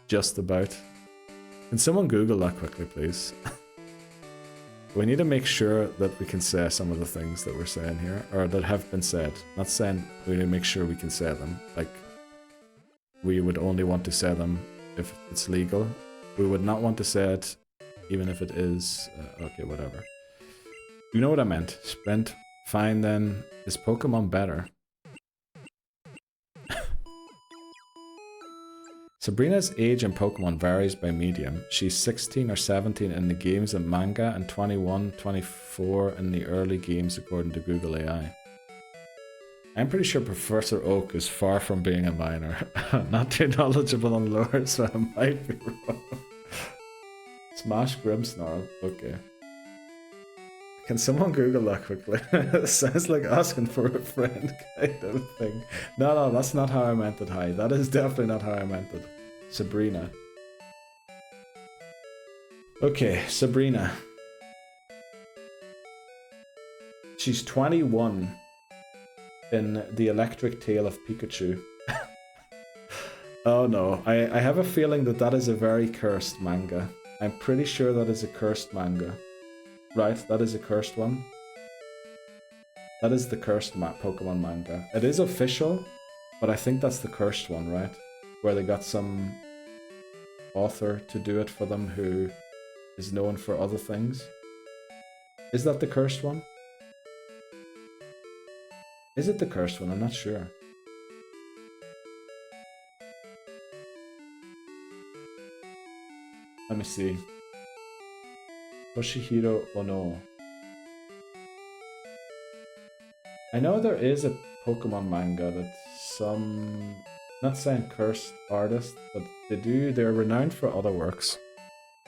just about. Can someone Google that quickly, please? We need to make sure that we can say some of the things that we're saying here, or that have been said. Not saying we need to make sure we can say them. Like, we would only want to say them if it's legal. We would not want to say it even if it is... okay, whatever. You know what I meant. Sprint. Fine then. Is Pokemon better? Sabrina's age in Pokemon varies by medium. She's 16 or 17 in the games and manga and 21, 24 in the early games according to Google AI. I'm pretty sure Professor Oak is far from being a minor. Not too knowledgeable on lore, so I might be wrong. Smash Grimmsnarl. Okay. Can someone Google that quickly? Sounds like asking for a friend kind of thing. No, that's not how I meant it, Hi. That is definitely not how I meant it. Sabrina. Okay, Sabrina. She's 21 in The Electric Tale of Pikachu. Oh no, I have a feeling that that is a very cursed manga. I'm pretty sure that is a cursed manga. Right, that is a cursed one. That is the cursed Pokemon manga. It is official, but I think that's the cursed one, right? Where they got some author to do it for them who is known for other things. Is that the cursed one? Is it the cursed one? I'm not sure. Let me see. Toshihiro Ono. I know there is a Pokemon manga that some, not saying cursed artist, but they're renowned for other works.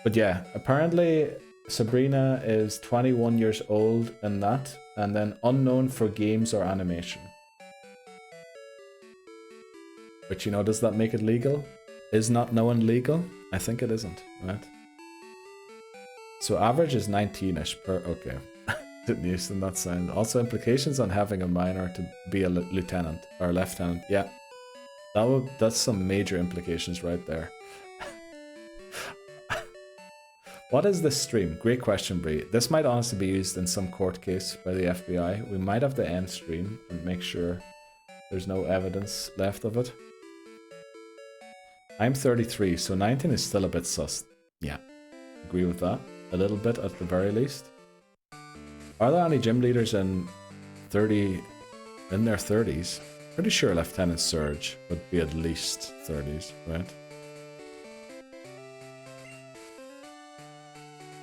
But yeah, apparently Sabrina is 21 years old in that, and then unknown for games or animation. But you know, does that make it legal? Is not knowing legal? I think it isn't, right? So average is 19-ish per... Okay. Didn't use them that sound. Also implications on having a minor to be a lieutenant or lieutenant. Yeah. That's some major implications right there. What is this stream? Great question, Bree. This might honestly be used in some court case by the FBI. We might have to end stream and make sure there's no evidence left of it. I'm 33, so 19 is still a bit sus. Yeah. Agree with that. A little bit at the very least. Are there any gym leaders in their 30s? Pretty sure Lieutenant Surge would be at least 30s, right?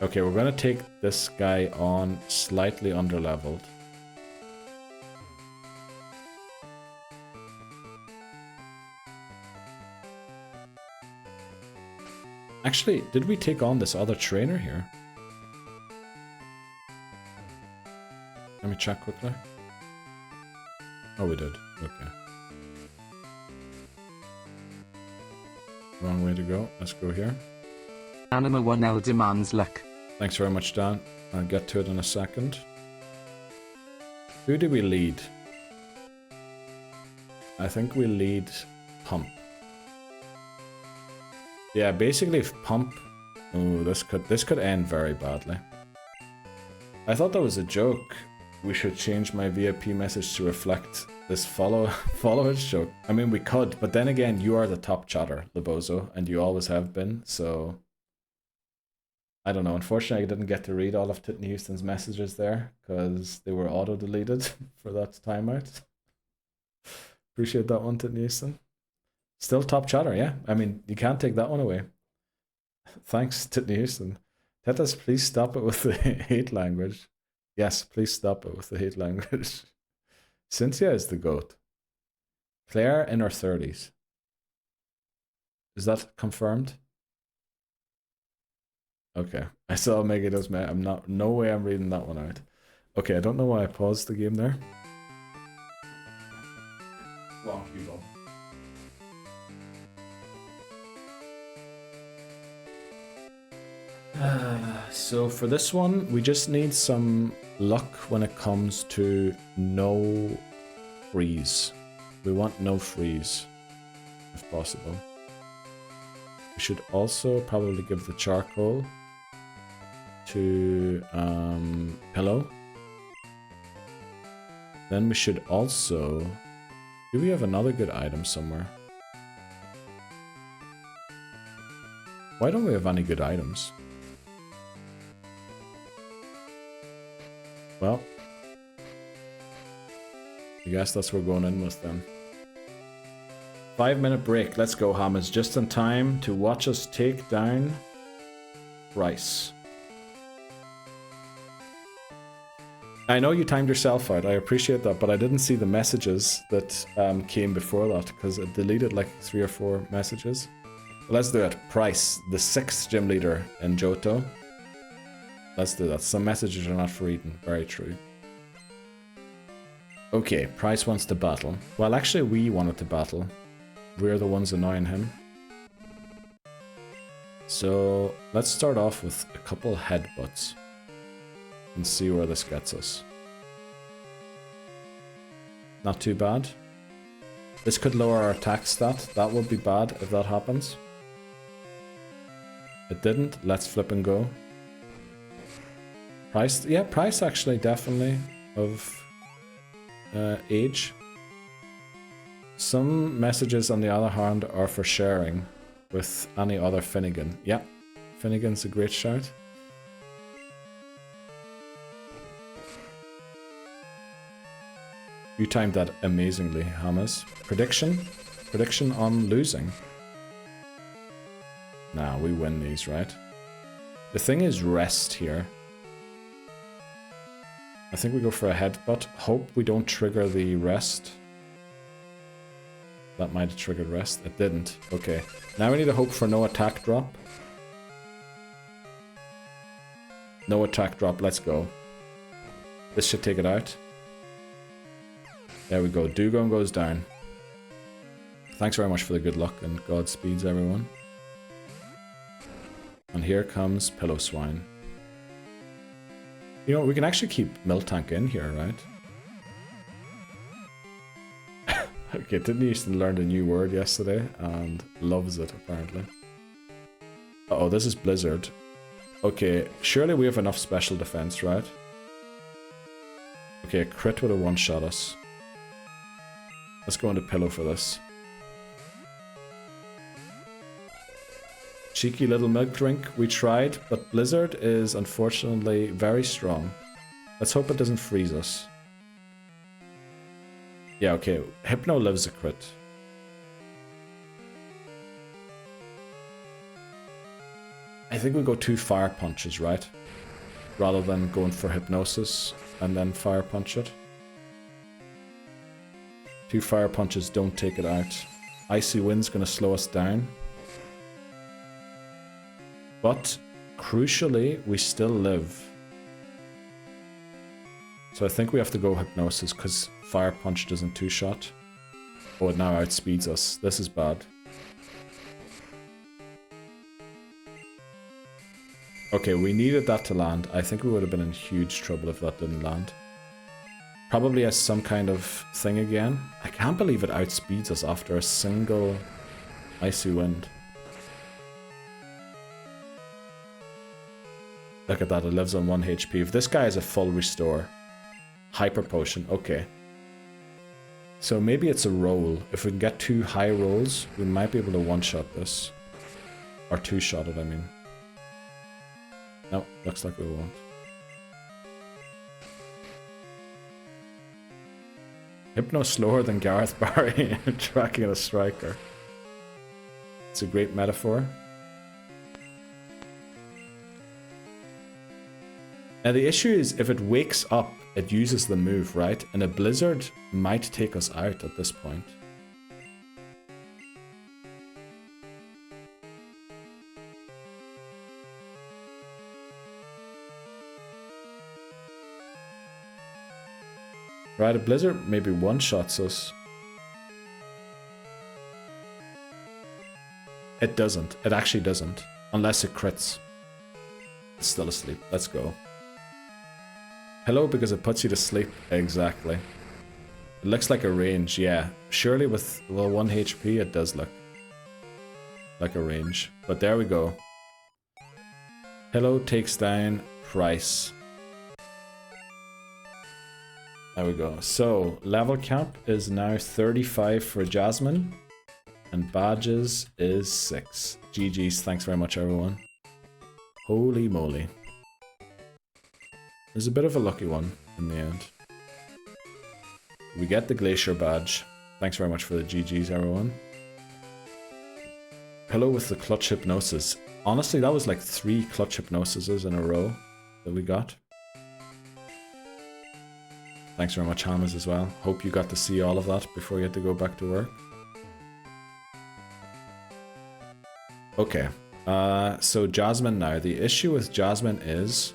Okay, we're gonna take this guy on slightly underleveled. Actually, did we take on this other trainer here? Let me check quickly. Oh, we did. Okay. Wrong way to go. Let's go here. Anima 1L demands luck. Thanks very much, Dan. I'll get to it in a second. Who do we lead? I think we lead Pump. Yeah, basically if Pump... Oh, this could end very badly. I thought that was a joke. We should change my VIP message to reflect this followers joke. I mean, we could, but then again, you are the top chatter, Lebozo, and you always have been, so... I don't know, unfortunately I didn't get to read all of Titten Houston's messages there, because they were auto-deleted for that timeout. Appreciate that one, Titten Houston. Still top chatter, yeah. I mean, you can't take that one away. Thanks, Titney Houston. Tetas, please stop it with the hate language. Yes, please stop it with the hate language. Cynthia is the GOAT. Claire in her 30s. Is that confirmed? Okay. I saw Mega does me. I'm not, no way I'm reading that one out. Okay, I don't know why I paused the game there. Wrong people. So for this one, we just need some luck when it comes to no freeze. We want no freeze, if possible. We should also probably give the charcoal to Pillow. Then we should also... Do we have another good item somewhere? Why don't we have any good items? Well, I guess that's what we're going in with then. 5-minute break. Let's go, Hamas. Just in time to watch us take down Pryce. I know you timed yourself out. I appreciate that, but I didn't see the messages that came before that because it deleted like 3 or 4 messages. Let's do it. Pryce, the 6th gym leader in Johto. Let's do that. Some messages are not for reading. Very true. Okay, Pryce wants to battle. Well, actually, we wanted to battle. We're the ones annoying him. So, let's start off with a couple headbutts. And see where this gets us. Not too bad. This could lower our attack stat. That would be bad if that happens. It didn't. Let's flip and go. Pryce, yeah, Pryce actually definitely of age. Some messages on the other hand are for sharing with any other Finnegan. Yeah, Finnegan's a great shout. You timed that amazingly, Hamas. Prediction? Prediction on losing. Nah, we win these, right? The thing is rest here. I think we go for a headbutt. Hope we don't trigger the rest. That might have triggered rest. It didn't. Okay. Now we need to hope for no attack drop. No attack drop. Let's go. This should take it out. There we go. Dugong goes down. Thanks very much for the good luck and Godspeeds, everyone. And here comes Pillow Swine. You know, we can actually keep Miltank in here, right? Okay, didn't Easton learn a new word yesterday and loves it, apparently. Uh-oh, this is Blizzard. Okay, surely we have enough special defense, right? Okay, a crit would have one-shot us. Let's go into Pillow for this. Cheeky little milk drink. We tried, but Blizzard is unfortunately very strong. Let's hope it doesn't freeze us. Yeah, okay. Hypno lives a crit. I think we go 2 fire punches, right? Rather than going for hypnosis and then fire punch it. 2 fire punches don't take it out. Icy Wind's gonna slow us down. But, crucially, we still live. So I think we have to go Hypnosis, because Fire Punch doesn't 2-shot. Oh, it now outspeeds us. This is bad. Okay, we needed that to land. I think we would have been in huge trouble if that didn't land. Probably as some kind of thing again. I can't believe it outspeeds us after a single Icy Wind. Look at that, it lives on 1 HP. If this guy is a full restore. Hyper Potion, okay. So maybe it's a roll. If we can get 2 high rolls, we might be able to one-shot this. Or 2-shot it, I mean. No, looks like we won't. Hypno slower than Gareth Barry tracking a striker. It's a great metaphor. Now the issue is if it wakes up, it uses the move, right? And a blizzard might take us out at this point. Right, a blizzard maybe one-shots us. It doesn't. It actually doesn't. Unless it crits. It's still asleep. Let's go. Hello, because it puts you to sleep. Exactly. It looks like a range, yeah. Surely with, well, 1 HP, it does look like a range. But there we go. Hello takes down Pryce. There we go. So, level cap is now 35 for Jasmine. And badges is 6. GG's, thanks very much everyone. Holy moly. There's a bit of a lucky one in the end. We get the Glacier badge. Thanks very much for the GG's everyone. Hello with the Clutch Hypnosis. Honestly, that was like 3 Clutch Hypnosises in a row that we got. Thanks very much, Hammers, as well. Hope you got to see all of that before you had to go back to work. Okay, so Jasmine now. The issue with Jasmine is...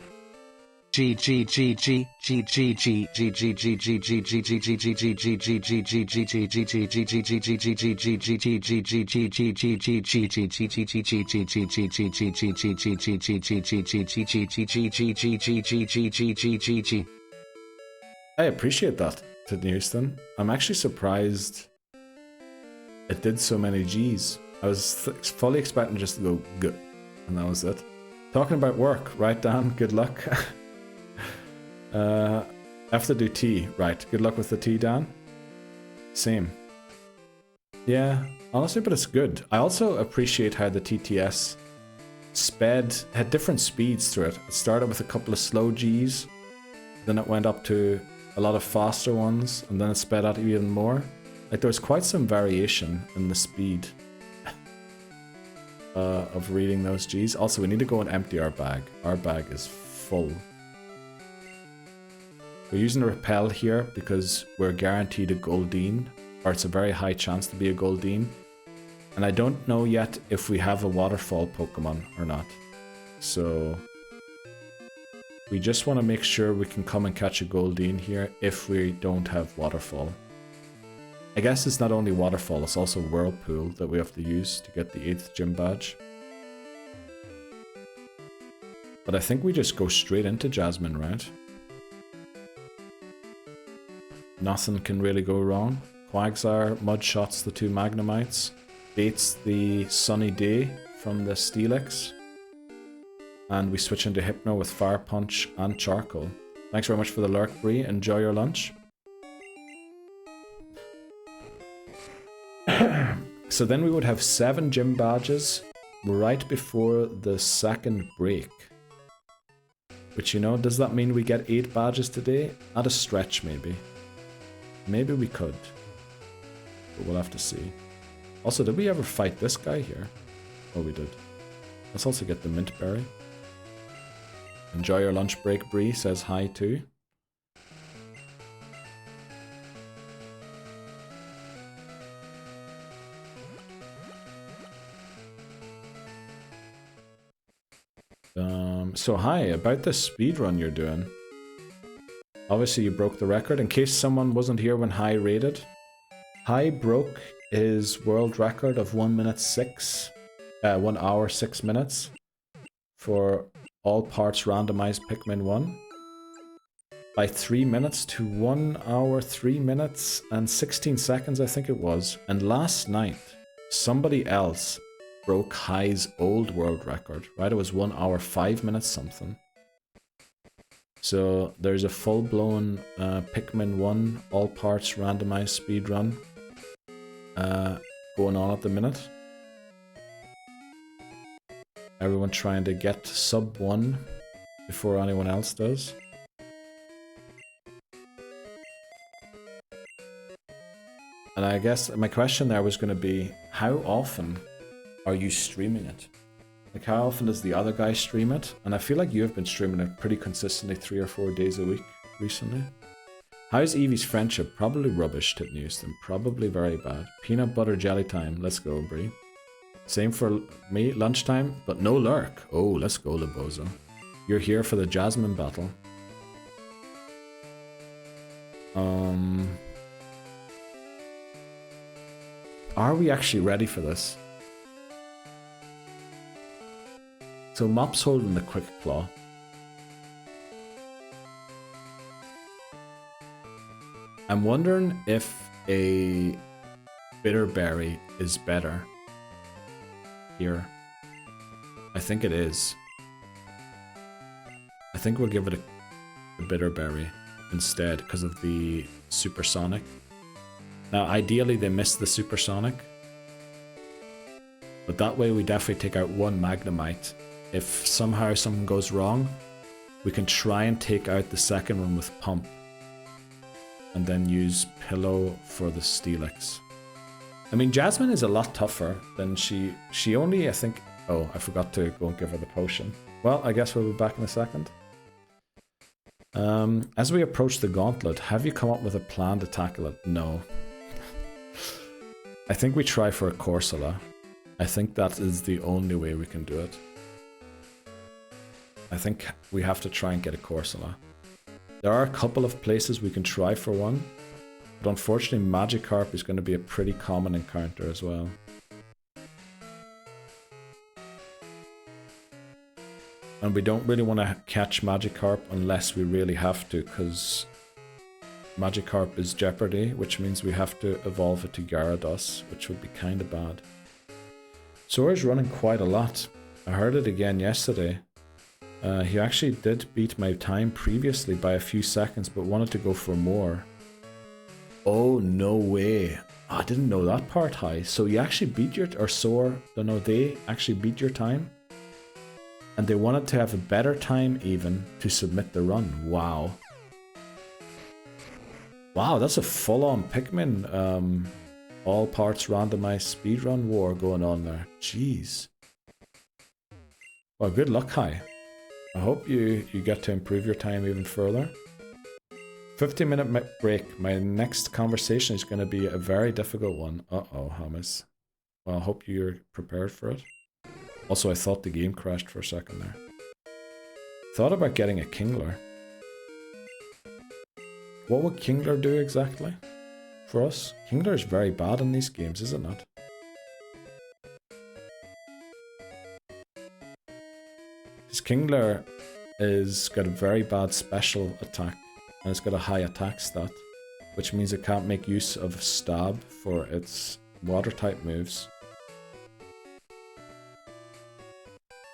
I appreciate that, to Houston. I'm actually surprised it did so many G's. I was fully expecting just to go good, and that was it. Talking about work, right, Dan? Good luck. I have to do T, right? Good luck with the T, Dan. Same. Yeah, honestly, but it's good. I also appreciate how the TTS had different speeds through it. It started with a couple of slow Gs, then it went up to a lot of faster ones, and then it sped out even more. Like, there was quite some variation in the speed of reading those Gs. Also, we need to go and empty our bag. Our bag is full. We're using a repel here because we're guaranteed a Goldeen, or it's a very high chance to be a Goldeen. And I don't know yet if we have a waterfall Pokemon or not. So we just want to make sure we can come and catch a Goldeen here if we don't have waterfall. I guess it's not only waterfall, it's also whirlpool that we have to use to get the 8th gym badge. But I think we just go straight into Jasmine, right? Nothing can really go wrong. Quagsire Mudshots the 2 Magnemites. Baits the Sunny Day from the Steelix. And we switch into Hypno with Fire Punch and Charcoal. Thanks very much for the lurk, Bree. Enjoy your lunch. So then we would have 7 gym badges right before the second break. Which, you know, does that mean we get 8 badges today? At a stretch, maybe. Maybe we could. But we'll have to see. Also, did we ever fight this guy here? Oh, we did. Let's also get the Mint Berry. Enjoy your lunch break, Bree says hi too. So hi, about this speedrun you're doing. Obviously you broke the record. In case someone wasn't here when Hi rated, Hi broke his world record of 1 hour 6 minutes for all parts randomized Pikmin 1 by 3 minutes to 1 hour 3 minutes and 16 seconds, I think it was. And last night somebody else broke High's old world record, right? It was 1 hour 5 minutes something. So there's a full-blown Pikmin 1 all parts randomized speedrun going on at the minute. Everyone trying to get sub 1 before anyone else does. And I guess my question there was going to be, how often are you streaming it? Like, how often does the other guy stream it? And I feel like you have been streaming it pretty consistently 3 or 4 days a week recently. How's Evie's friendship? Probably rubbish, Tip Newston. Probably very bad. Peanut butter jelly time. Let's go, Brie. Same for me, lunchtime, but no lurk. Oh, let's go, Lebozo. You're here for the Jasmine battle. Are we actually ready for this? So Mop's holding the Quick Claw. I'm wondering if a Bitter Berry is better here. I think it is. I think we'll give it a Bitter Berry instead because of the Supersonic. Now, ideally, they missed the Supersonic, but that way we definitely take out one Magnemite. If somehow something goes wrong, we can try and take out the second one with Pump, and then use Pillow for the Steelix. I mean, Jasmine is a lot tougher than she only, I think... Oh, I forgot to go and give her the potion. Well, I guess we'll be back in a second. As we approach the gauntlet, have you come up with a plan to tackle it? No. I think we try for a Corsola. I think that is the only way we can do it. I think we have to try and get a Corsola. There are a couple of places we can try for one, but unfortunately Magikarp is going to be a pretty common encounter as well. And we don't really want to catch Magikarp unless we really have to, because Magikarp is Jeopardy, which means we have to evolve it to Gyarados, which would be kind of bad. Sora's running quite a lot. I heard it again yesterday. He actually did beat my time previously by a few seconds, but wanted to go for more. Oh, no way. Oh, I didn't know that part, High. So you actually beat your... Or Sora... No, they actually beat your time? And they wanted to have a better time even to submit the run. Wow. Wow, that's a full-on Pikmin, all parts randomized speedrun war going on there. Jeez. Well, good luck, Kai. I hope you get to improve your time even further. 15-minute break. My next conversation is going to be a very difficult one. Uh-oh, Hamas. Well, I hope you're prepared for it. Also, I thought the game crashed for a second there. Thought about getting a Kingler. What would Kingler do exactly for us? Kingler is very bad in these games, is it not? Because Kingler is got a very bad special attack and it's got a high attack stat, which means it can't make use of Stab for its water type moves.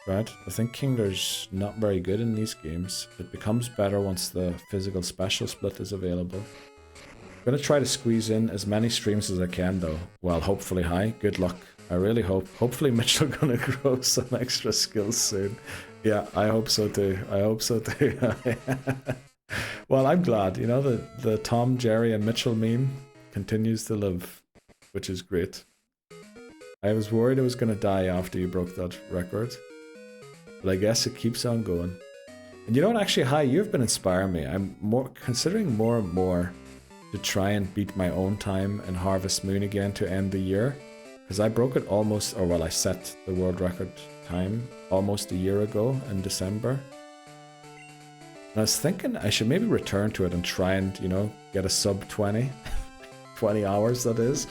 Right, I think Kingler's not very good in these games. It becomes better once the physical special split is available. I'm gonna try to squeeze in as many streams as I can though. Well, hopefully, High. Good luck. I really hope. Hopefully Mitchell gonna grow some extra skills soon. Yeah, I hope so too. I hope so too. Well, I'm glad. You know, the Tom, Jerry and Mitchell meme continues to live, which is great. I was worried it was gonna die after you broke that record. But I guess it keeps on going. And you know what, actually, Hi, you've been inspiring me. I'm considering more and more to try and beat my own time in Harvest Moon again to end the year. Because I broke it almost, or well, I set the world record time almost a year ago in December. And I was thinking I should maybe return to it and try and, you know, get a sub 20. 20 hours, that is.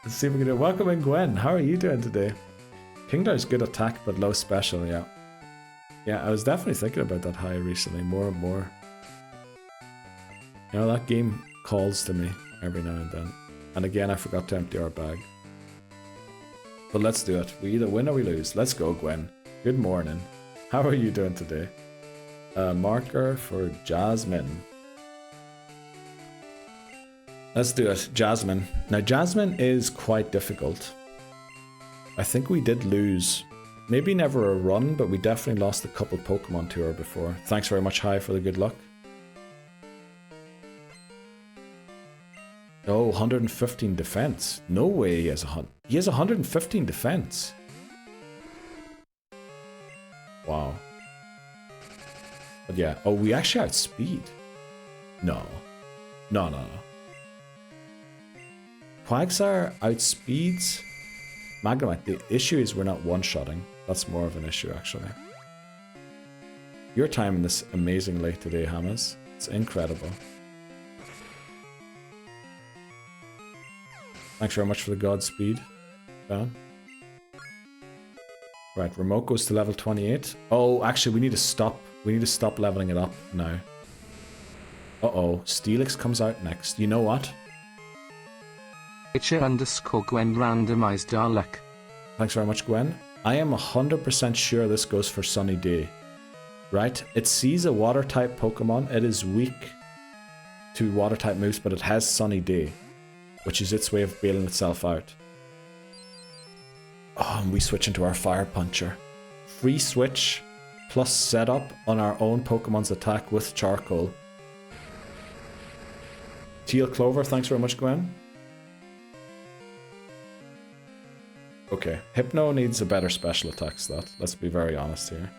Let's see if we can do it. Welcome in, Gwen. How are you doing today? Kingler's good attack, but low special, yeah. Yeah, I was definitely thinking about that High recently, more and more. You know, that game calls to me every now and then. And again, I forgot to empty our bag. But let's do it. We either win or we lose. Let's go, Gwen. Good morning. How are you doing today? Marker for Jasmine. Let's do it. Jasmine. Now, Jasmine is quite difficult. I think we did lose, maybe never a run, but we definitely lost a couple Pokemon to her before. Thanks very much, High, for the good luck. Oh, 115 defense. No way he has he has 115 defense. Wow. But yeah, oh, we actually outspeed. No. No, no, no. Quagsire outspeeds Magnemite. The issue is we're not one-shotting. That's more of an issue, actually. You're timing this amazingly today, Hammers. It's incredible. Thanks very much for the Godspeed, Ben. Right, remote goes to level 28. Oh, actually, we need to stop. We need to stop leveling it up now. Uh-oh, Steelix comes out next. You know what? Gwen randomized our luck. Thanks very much, Gwen. I am 100% sure this goes for Sunny Day. Right? It sees a water-type Pokemon. It is weak to water-type moves, but it has Sunny Day, which is its way of bailing itself out. Oh, and we switch into our Fire Puncher. Free switch plus setup on our own Pokemon's attack with Charcoal. Teal Clover, thanks very much, Gwen. Okay, Hypno needs a better special attack stat. Let's be very honest here.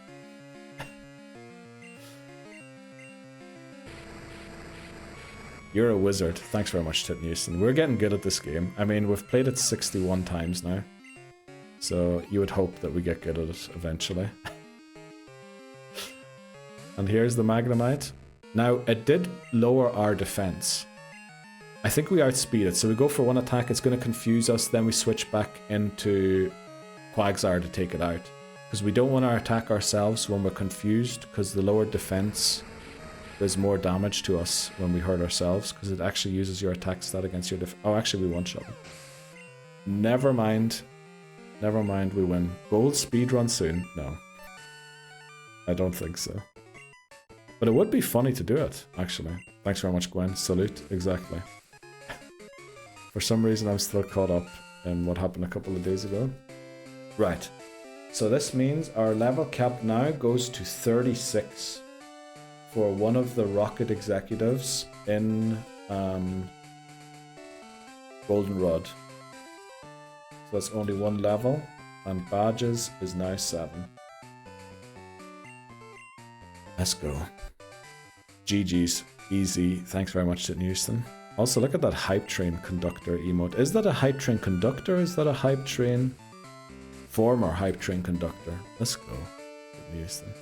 You're a wizard. Thanks very much, Titnewson. We're getting good at this game. I mean, we've played it 61 times now. So you would hope that we get good at it eventually. And here's the Magnemite. Now, it did lower our defense. I think we outspeed it. So we go for one attack, it's going to confuse us, then we switch back into Quagsire to take it out. Because we don't want to attack ourselves when we're confused, because the lower defense does more damage to us when we hurt ourselves, because it actually uses your attack stat against your oh, actually we one-shot it. Never mind. Never mind, we win. Gold speedrun soon? No. I don't think so. But it would be funny to do it, actually. Thanks very much, Gwen. Salute. Exactly. For some reason, I'm still caught up in what happened a couple of days ago. Right. So this means our level cap now goes to 36 for one of the rocket executives in Goldenrod. So that's only one level, and badges is now 7. Let's go. GG's. Easy. Thanks very much, Houston. Also, look at that Hype Train Conductor emote. Is that a Hype Train Conductor? Is that a Hype Train... Former Hype Train Conductor. Let's go. Houston.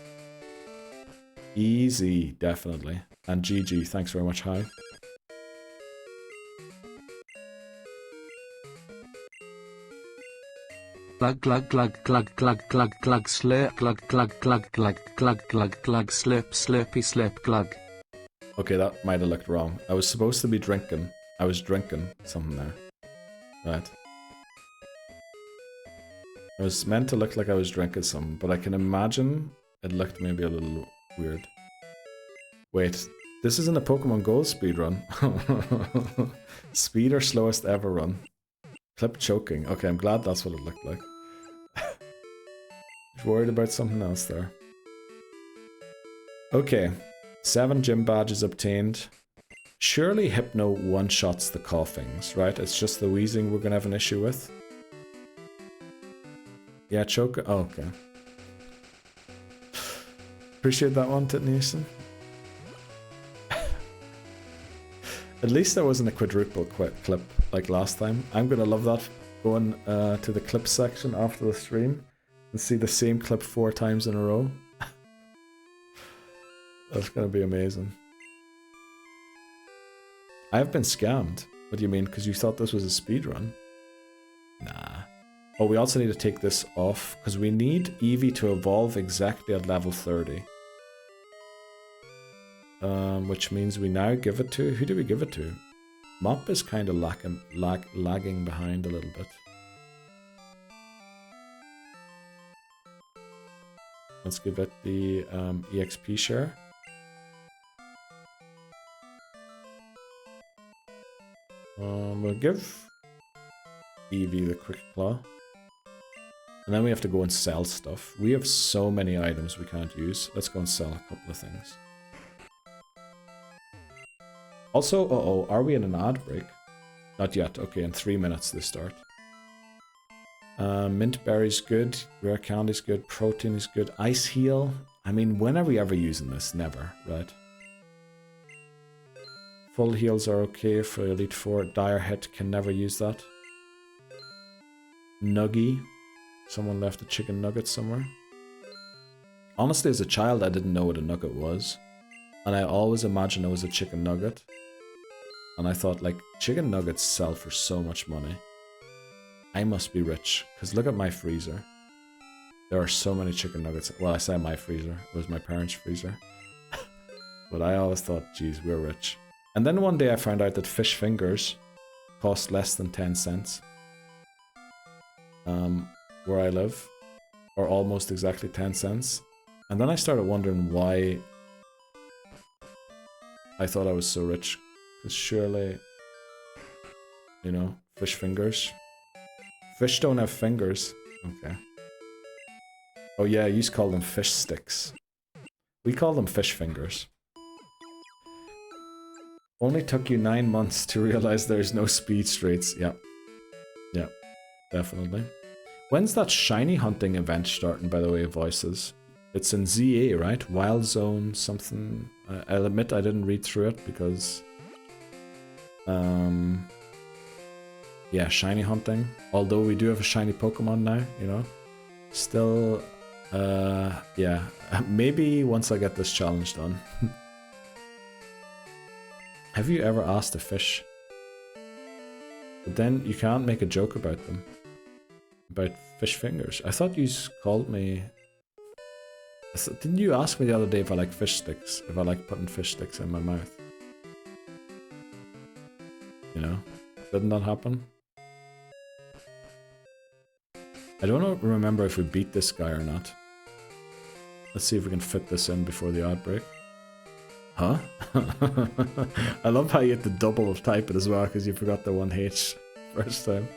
Easy, definitely. And GG. Thanks very much, Hype. Glug glug glug glug glug glug glug slurp glug glug glug glug glug glug glug slurp slurpy slurp glug. Okay, that might have looked wrong. I was supposed to be drinking. I was drinking something there. Right. It was meant to look like I was drinking something, but I can imagine it looked maybe a little weird. Wait, this isn't a Pokemon Go speedrun. Speed or slowest ever run. Clip choking. Okay, I'm glad that's what it looked like. Worried about something else there. Okay. 7 gym badges obtained. Surely Hypno one-shots the coughings, right? It's just the wheezing we're gonna have an issue with. Yeah, choke. Oh, okay. Appreciate that one, Titnewson. At least there wasn't a quadruple clip like last time. I'm gonna love that, going to the clip section after the stream and see the same clip 4 times in a row. That's gonna be amazing. I've been scammed. What do you mean? Because you thought this was a speedrun? Nah. Oh, we also need to take this off because we need Eevee to evolve exactly at level 30. Which means we now give it to... Who do we give it to? Mop is kind of lagging behind a little bit. Let's give it the EXP share. We'll give Eevee the Quick Claw. And then we have to go and sell stuff. We have so many items we can't use. Let's go and sell a couple of things. Also, uh-oh, are we in an ad break? Not yet. Okay, in 3 minutes they start. Mint berry's good. Rare candy's good. Protein is good. Ice heal. I mean, when are we ever using this? Never, right? Full heals are okay for Elite 4. Dire hit, can never use that. Nuggy. Someone left a chicken nugget somewhere. Honestly, as a child, I didn't know what a nugget was. And I always imagined it was a chicken nugget. And I thought, like, chicken nuggets sell for so much money. I must be rich. Because look at my freezer. There are so many chicken nuggets. Well, I say my freezer. It was my parents' freezer. But I always thought, geez, we're rich. And then one day I found out that fish fingers cost less than 10 cents. Where I live. Or almost exactly 10 cents. And then I started wondering why I thought I was so rich. Because surely, you know, fish fingers. Fish don't have fingers. Okay. Oh yeah, you used to call them fish sticks. We call them fish fingers. Only took you 9 months to realize there's no speed streets. Yep. Yep. Definitely. When's that shiny hunting event starting, by the way, Voices? It's in ZA, right? Wild Zone something. I'll admit I didn't read through it because... yeah, shiny hunting. Although we do have a shiny Pokemon now, you know. Still, yeah. Maybe once I get this challenge done. Have you ever asked a fish? But then you can't make a joke about them. About fish fingers. I thought you called me... Didn't you ask me the other day if I like fish sticks? If I like putting fish sticks in my mouth? You know? Didn't that happen? I don't remember if we beat this guy or not. Let's see if we can fit this in before the outbreak. Huh? I love how you had to double type it as well because you forgot the 1H first time.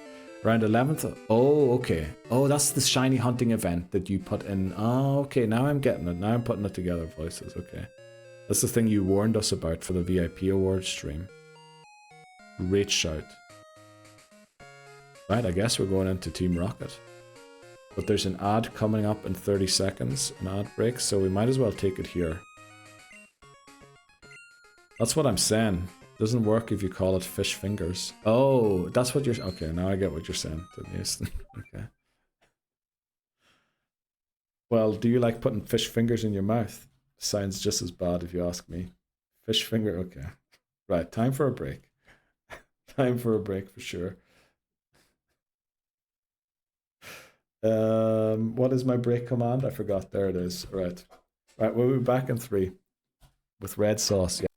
Round 11th? Oh, okay. Oh, that's the shiny hunting event that you put in. Oh, okay. Now I'm getting it. Now I'm putting it together, Voices. Okay. That's the thing you warned us about for the VIP award stream. Great shout. Right, I guess we're going into Team Rocket. But there's an ad coming up in 30 seconds, an ad break, so we might as well take it here. That's what I'm saying. Doesn't work if you call it fish fingers. Oh, that's what you're... Okay, now I get what you're saying. Okay. Well, do you like putting fish fingers in your mouth? Sounds just as bad if you ask me. Fish finger, okay. Right, time for a break. Time for a break for sure. What is my break command? I forgot. There it is. Right. Right, we'll be back in 3. With red sauce, yeah.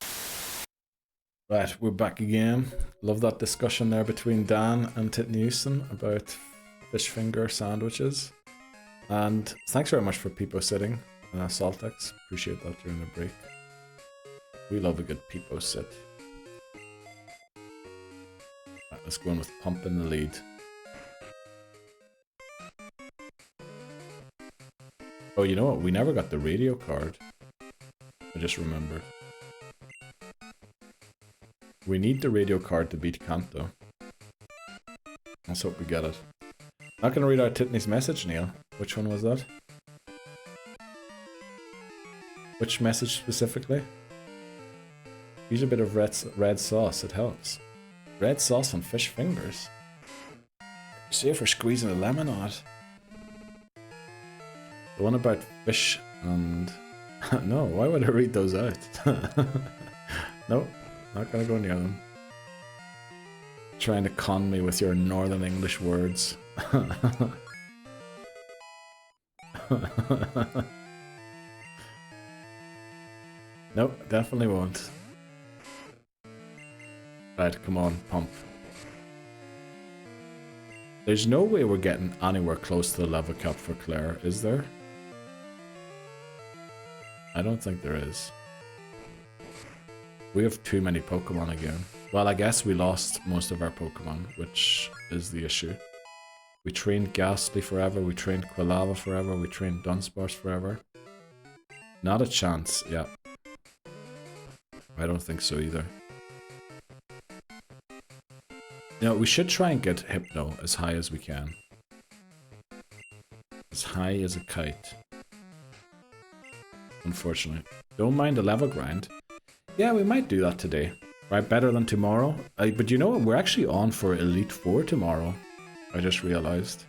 Right, we're back again. Love that discussion there between Dan and Titney Houston about fish finger sandwiches. And thanks very much for Peepo sitting, Saltex. Appreciate that during the break. We love a good Peepo sit. Right, let's go in with Pump in the lead. Oh, you know what? We never got the radio card. I just remembered. We need the radio card to beat Kanto. Let's hope we get it. Not gonna read out Titney's message, Neil. Which one was that? Which message specifically? Use a bit of red sauce, it helps. Red sauce on fish fingers? See if we're squeezing a lemon on it. The one about fish and... No, why would I read those out? Nope. Not gonna go near them. Trying to con me with your Northern English words. Nope, definitely won't. Right, come on, pump. There's no way we're getting anywhere close to the level cap for Claire, is there? I don't think there is. We have too many Pokemon again. Well, I guess we lost most of our Pokemon, which is the issue. We trained Ghastly forever, we trained Quilava forever, we trained Dunsparce forever. Not a chance, yeah. I don't think so either. You know, we should try and get Hypno as high as we can. As high as a kite. Unfortunately. Don't mind the level grind. Yeah, we might do that today. Right, better than tomorrow. But you know what? We're actually on for Elite 4 tomorrow. I just realized.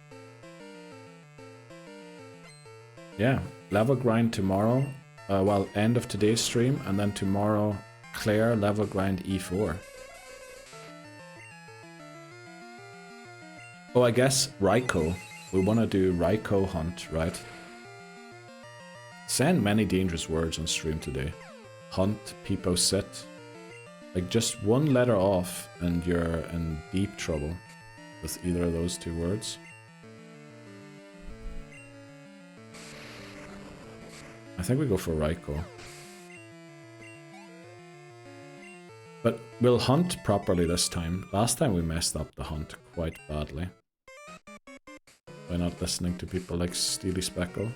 Yeah, level grind tomorrow. Well, end of today's stream. And then tomorrow, Claire level grind E4. Oh, I guess Raikou. We want to do Raikou hunt, right? Saying many dangerous words on stream today. Hunt, peepo sit. Like just one letter off and you're in deep trouble with either of those two words. I think we go for Raikou. But we'll hunt properly this time. Last time we messed up the hunt quite badly. By not listening to people like Steely Speckle.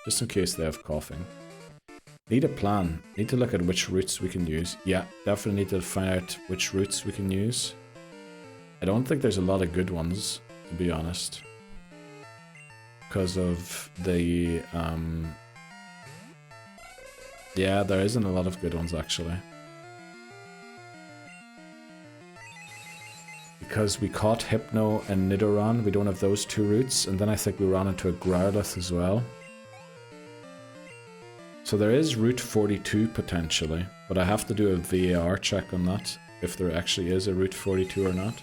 Just in case they have coughing. Need a plan. Need to look at which routes we can use. Yeah, definitely need to find out which routes we can use. I don't think there's a lot of good ones, to be honest. Because of the... Yeah, there isn't a lot of good ones, actually. Because we caught Hypno and Nidoran, we don't have those two routes, and then I think we ran into a Growlithe as well. So there is Route 42 potentially, but I have to do a VAR check on that, if there actually is a Route 42 or not.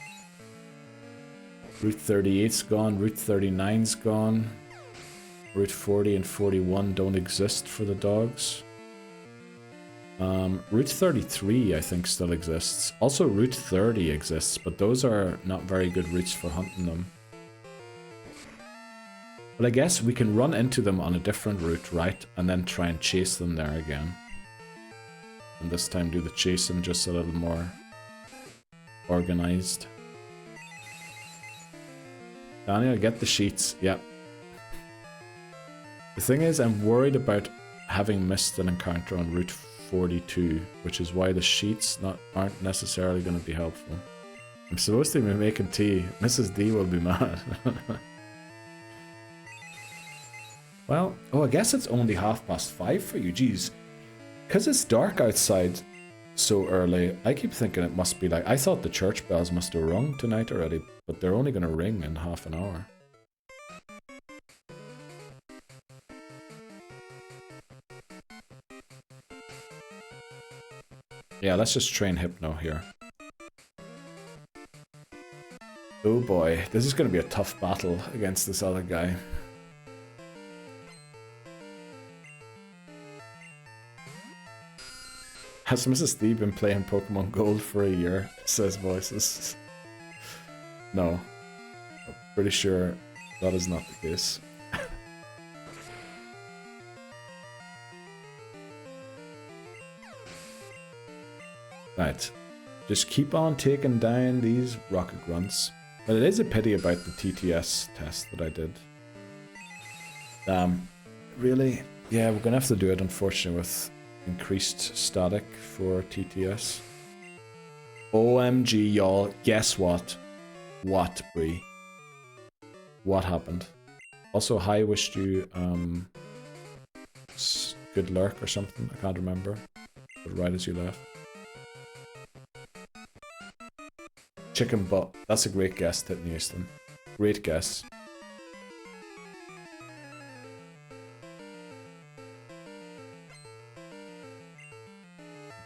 Route 38's gone, Route 39's gone. Route 40 and 41 don't exist for the dogs. Route 33 I think still exists. Also Route 30 exists, but those are not very good routes for hunting them. But I guess we can run into them on a different route, right? And then try and chase them there again. And this time do the chasing just a little more organized. Daniel, get the sheets. Yep. The thing is, I'm worried about having missed an encounter on Route 42, which is why the sheets aren't necessarily going to be helpful. I'm supposed to be making tea. Mrs. D will be mad. Well, oh, I guess it's only 5:30 for you. Jeez. Because it's dark outside so early, I keep thinking it must be like... I thought the church bells must have rung tonight already, but they're only going to ring in half an hour. Yeah, let's just train Hypno here. Oh boy, this is going to be a tough battle against this other guy. Has Mrs. Steve been playing Pokemon Gold for a year? Says Voices. No. I'm pretty sure that is not the case. Right. Just keep on taking down these rocket grunts. But it is a pity about the TTS test that I did. Really? Yeah, we're gonna have to do it unfortunately with increased static for TTS. OMG, y'all. Guess what? What, Bree? What happened? Also, hi, wished you, good lurk or something. I can't remember. But right as you left. Chicken butt. That's a great guess, Titten Houston. Great guess.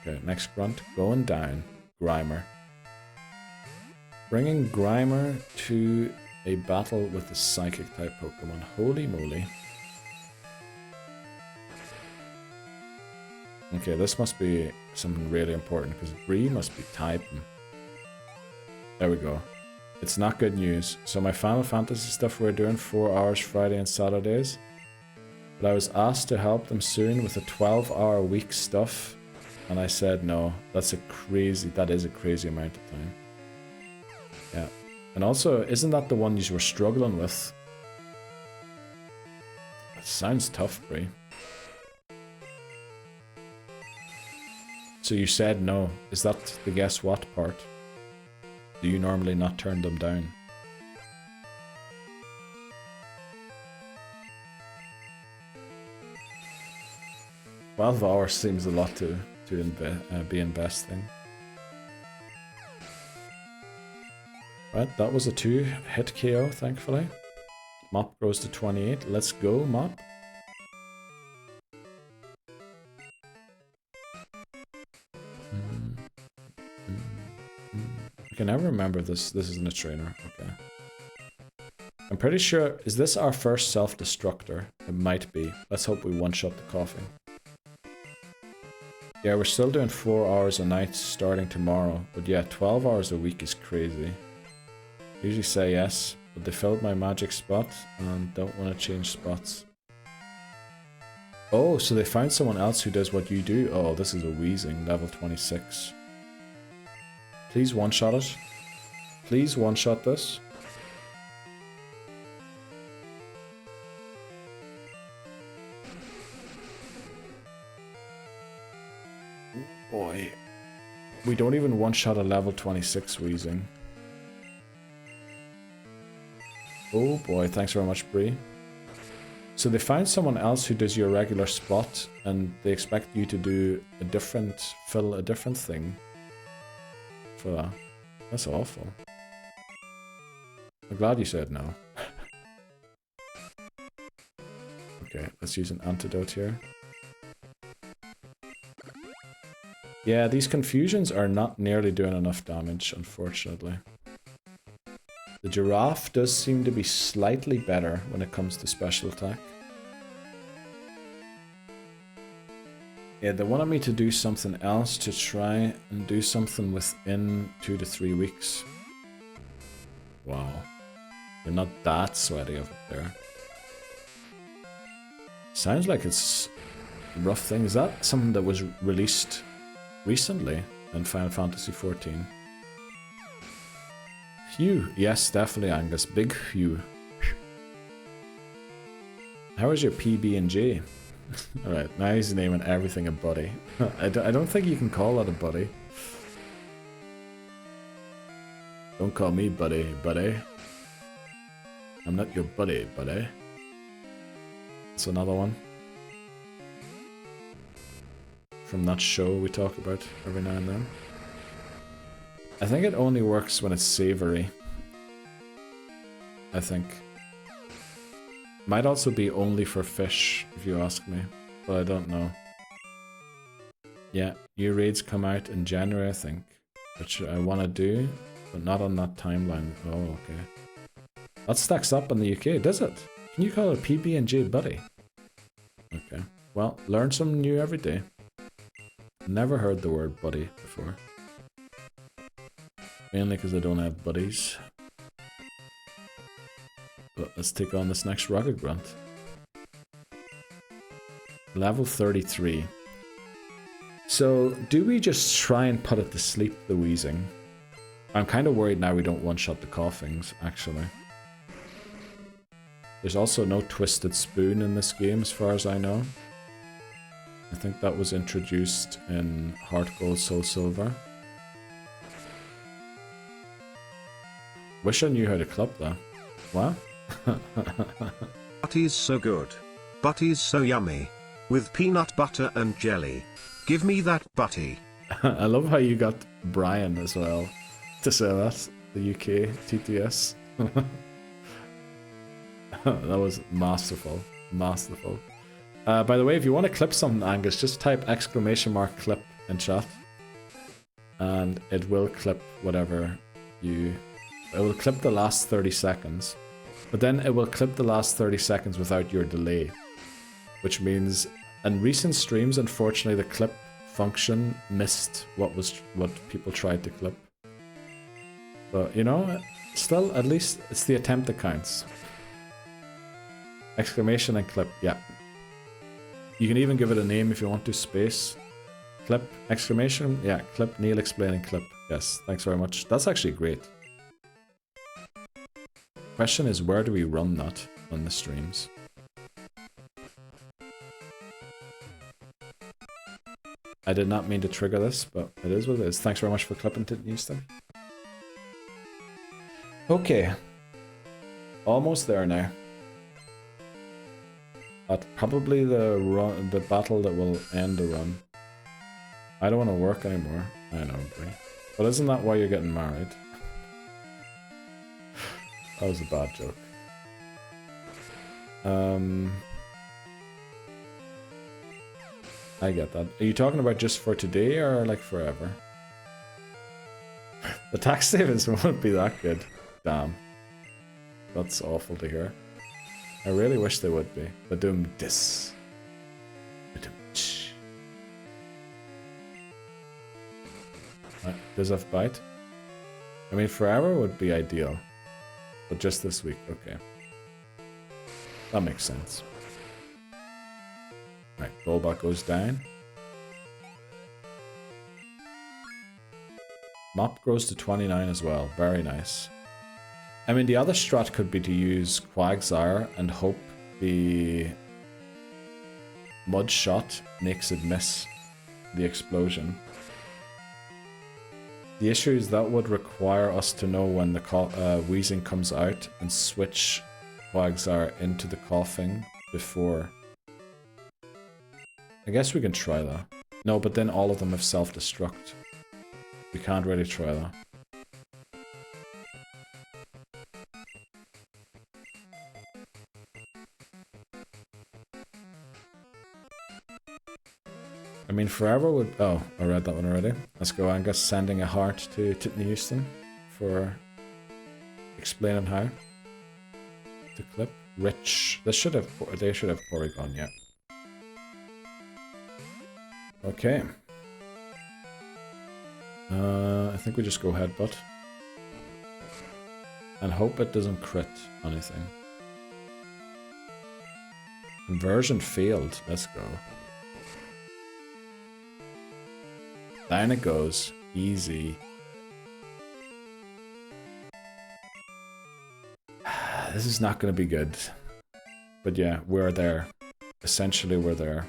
Okay, next grunt. Going down. Grimer. Bringing Grimer to a battle with the psychic type Pokemon. Holy moly. Okay, this must be something really important because Bree must be typing. There we go. It's not good news. So my Final Fantasy stuff we're doing 4 hours Friday and Saturdays. But I was asked to help them soon with a 12-hour week stuff. And I said no. That is a crazy amount of time. Yeah. And also, isn't that the one you were struggling with? That sounds tough, Bree. So you said no. Is that the guess what part? Do you normally not turn them down? $12 seems a lot to be investing. Right, that was a 2-hit KO, thankfully. Mop goes to 28. Let's go, Mop. I can never remember if this isn't a trainer. Okay. I'm pretty sure, is this our first self-destructor? It might be. Let's hope we one-shot the coughing. Yeah, we're still doing 4 hours a night starting tomorrow. But yeah, 12 hours a week is crazy. Usually say yes, but they filled my magic spot and don't want to change spots. Oh, so they found someone else who does what you do? Oh, this is a wheezing, level 26. Please one-shot it. Please one-shot this. Boy. We don't even one-shot a level 26 wheezing. Oh boy, thanks very much, Bree. So they found someone else who does your regular spot, and they expect you to do a different, fill a different thing for that. That's awful. I'm glad you said no. Okay, let's use an antidote here. Yeah, these confusions are not nearly doing enough damage, unfortunately. The giraffe does seem to be slightly better when it comes to special attack. Yeah, they wanted me to do something else to try and do something within 2 to 3 weeks. Wow. You're not that sweaty over there. Sounds like it's a rough thing. Is that something that was released recently in Final Fantasy XIV? Phew. Yes, definitely, Angus. Big phew. How is your PB&J? Alright, now he's naming everything a buddy. I don't think you can call that a buddy. Don't call me buddy, buddy. I'm not your buddy, buddy. That's another one. From that show we talk about every now and then. I think it only works when it's savory. I think. Might also be only for fish, if you ask me. But I don't know. Yeah, new raids come out in January, I think. Which I want to do, but not on that timeline. Oh, okay. That stacks up in the UK, does it? Can you call it a PB&J buddy? Okay. Well, learn something new every day. Never heard the word buddy before. Mainly because I don't have buddies. But let's take on this next Rocket Grunt. Level 33. So, do we just try and put it to sleep, the wheezing? I'm kind of worried now we don't one-shot the coughings, actually. There's also no Twisted Spoon in this game, as far as I know. I think that was introduced in Heart Gold, Soul Silver. Wish I knew how to clip that. What? Butty's so good. Butty's so yummy. With peanut butter and jelly. Give me that butty. I love how you got Brian as well to say that. The UK TTS. That was masterful. Masterful. By the way, if you want to clip something, Angus, just type !clip in chat. And it will clip whatever you... It will clip the last 30 seconds. But then it will clip the last 30 seconds without your delay. Which means, in recent streams, unfortunately, the clip function missed what people tried to clip. But, you know, still, at least, it's the attempt that counts. Exclamation and clip, yeah. You can even give it a name if you want to, space. Clip, exclamation, yeah, clip, Neil explaining clip. Yes, thanks very much. That's actually great. Question is, where do we run that on the streams? I did not mean to trigger this, but it is what it is. Thanks very much for clipping it, Houston. Okay. Almost there now. But probably the battle that will end the run. I don't want to work anymore. I know, but isn't that why you're getting married? That was a bad joke. I get that. Are you talking about just for today or like forever? The tax savings won't be that good. Damn. That's awful to hear. I really wish they would be. Badum dis. Does that bite? I mean, forever would be ideal. But just this week, okay. That makes sense. Right, rollback goes down. Mop grows to 29 as well, very nice. I mean, the other strat could be to use Quagsire and hope the mud shot makes it miss the explosion. The issue is that would require us to know when the wheezing comes out and switch Quagsire into the coughing before. I guess we can try that. No, but then all of them have self-destruct. We can't really try that. I mean, forever would... Oh, I read that one already. Let's go, Angus, sending a heart to Titney Houston for explaining how to clip. Rich. They should have Porygon, yeah. Okay. I think we just go headbutt. And hope it doesn't crit anything. Conversion failed. Let's go. Down it goes. Easy. This is not going to be good. But yeah, we're there. Essentially, we're there.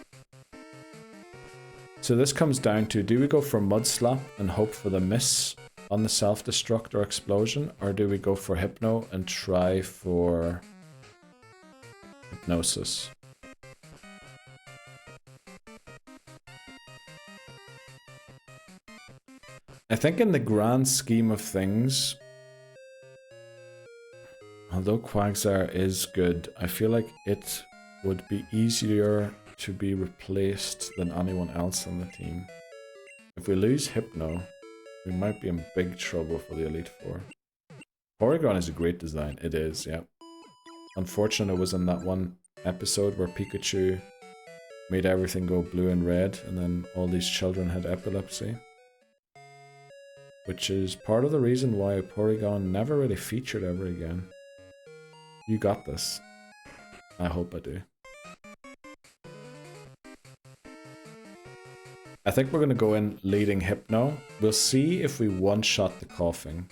So this comes down to, do we go for Mud Slap and hope for the miss on the self-destruct or explosion? Or do we go for Hypno and try for Hypnosis? I think in the grand scheme of things, although Quagsire is good, I feel like it would be easier to be replaced than anyone else on the team. If we lose Hypno, we might be in big trouble for the Elite Four. Porygon is a great design. It is, yeah. Unfortunately, it was in that one episode where Pikachu made everything go blue and red, and then all these children had epilepsy. Which is part of the reason why Porygon never really featured ever again. You got this. I hope I do. I think we're going to go in leading Hypno. We'll see if we one-shot the coughing.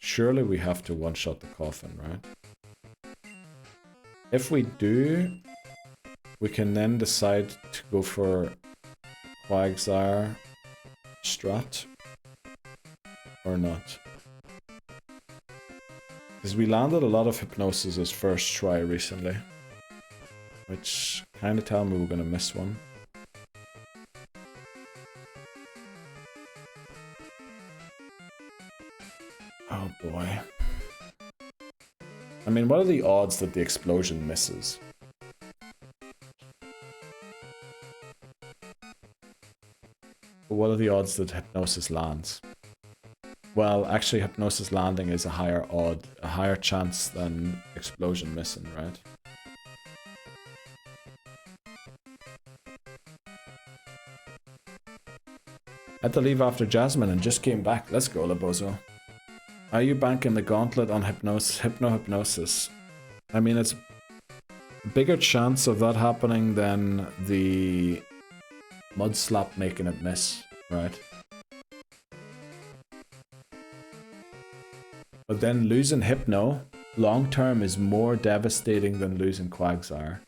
Surely we have to one-shot the coughing, right? If we do, we can then decide to go for Quagsire strat or not. Because we landed a lot of Hypnosis as first try recently, which kind of tell me we're going to miss one. Oh boy. I mean, what are the odds that the explosion misses? What are the odds that Hypnosis lands? Well, actually, Hypnosis landing is a higher chance than explosion missing, right? Had to leave after Jasmine and just came back. Let's go, Labozo. Are you banking the gauntlet on Hypnosis? I mean, it's a bigger chance of that happening than the Mud Slap making it miss, right? But then losing Hypno, long term, is more devastating than losing Quagsire.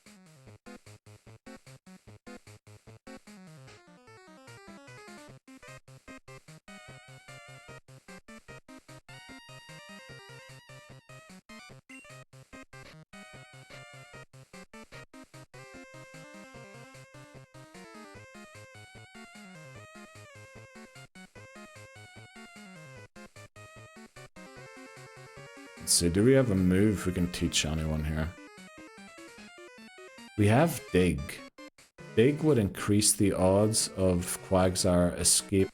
Let's see, do we have a move we can teach anyone here? We have Dig. Dig would increase the odds of Quagsire escape.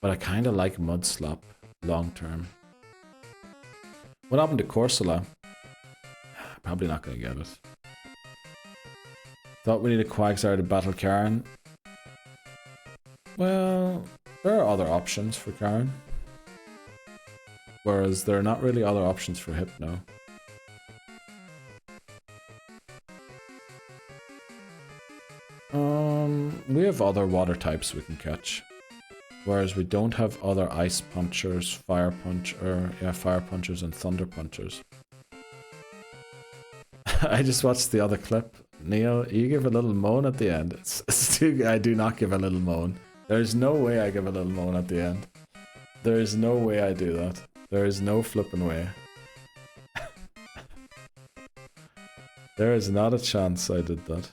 But I kind of like Mud Slap long term. What happened to Corsola? Probably not going to get it. Thought we needed Quagsire to battle Karen. Well, there are other options for Karen. Whereas there are not really other options for Hypno. We have other water types we can catch. Whereas we don't have other ice punchers, fire punchers and thunder punchers. I just watched the other clip. Neil, you give a little moan at the end. I do not give a little moan. There's no way I give a little moan at the end. There is no way I do that. There is no flipping way. There is not a chance I did that.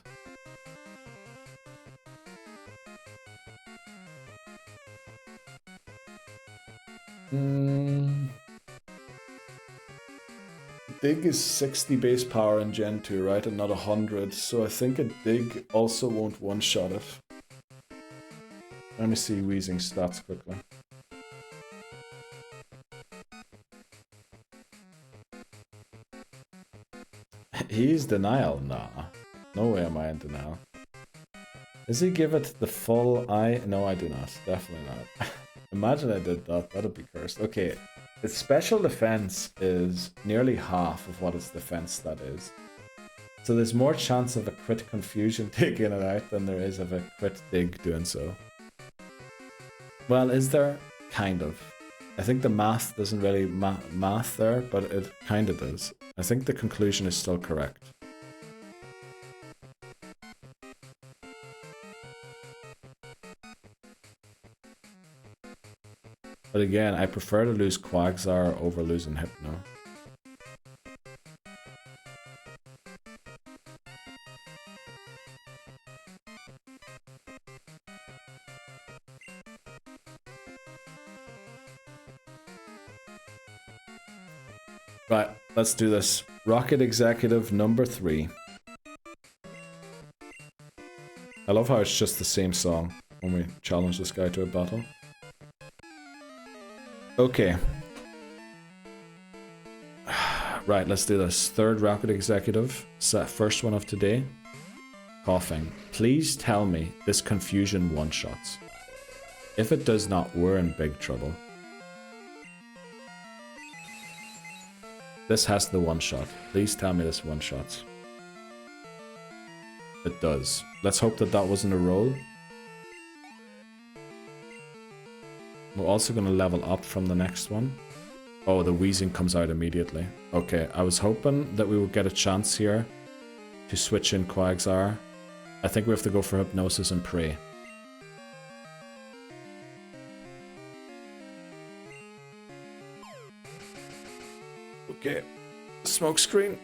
Dig is 60 base power in Gen 2, right? And not 100. So I think a Dig also won't one-shot it. Let me see Weezing's stats quickly. He's denial? Nah. No way am I in denial. Does he give it the full eye? No, I do not. Definitely not. Imagine I did that. That'd be cursed. Okay. Its special defense is nearly half of what its defense stat is. So there's more chance of a crit confusion taking it out than there is of a crit dig doing so. Well, is there? Kind of. I think the math doesn't really math there, but it kind of does. I think the conclusion is still correct. But again, I prefer to lose Quagsire over losing Hypno. Right, let's do this. Rocket Executive number 3. I love how it's just the same song when we challenge this guy to a battle. Okay. Right, let's do this. Third Rocket Executive. First one of today. Coughing. Please tell me this confusion one-shots. If it does not, we're in big trouble. This has the one-shot. Please tell me this one-shots. It does. Let's hope that that wasn't a roll. We're also going to level up from the next one. Oh, the Weezing comes out immediately. Okay, I was hoping that we would get a chance here to switch in Quagsire. I think we have to go for Hypnosis and Pray. Okay, smokescreen.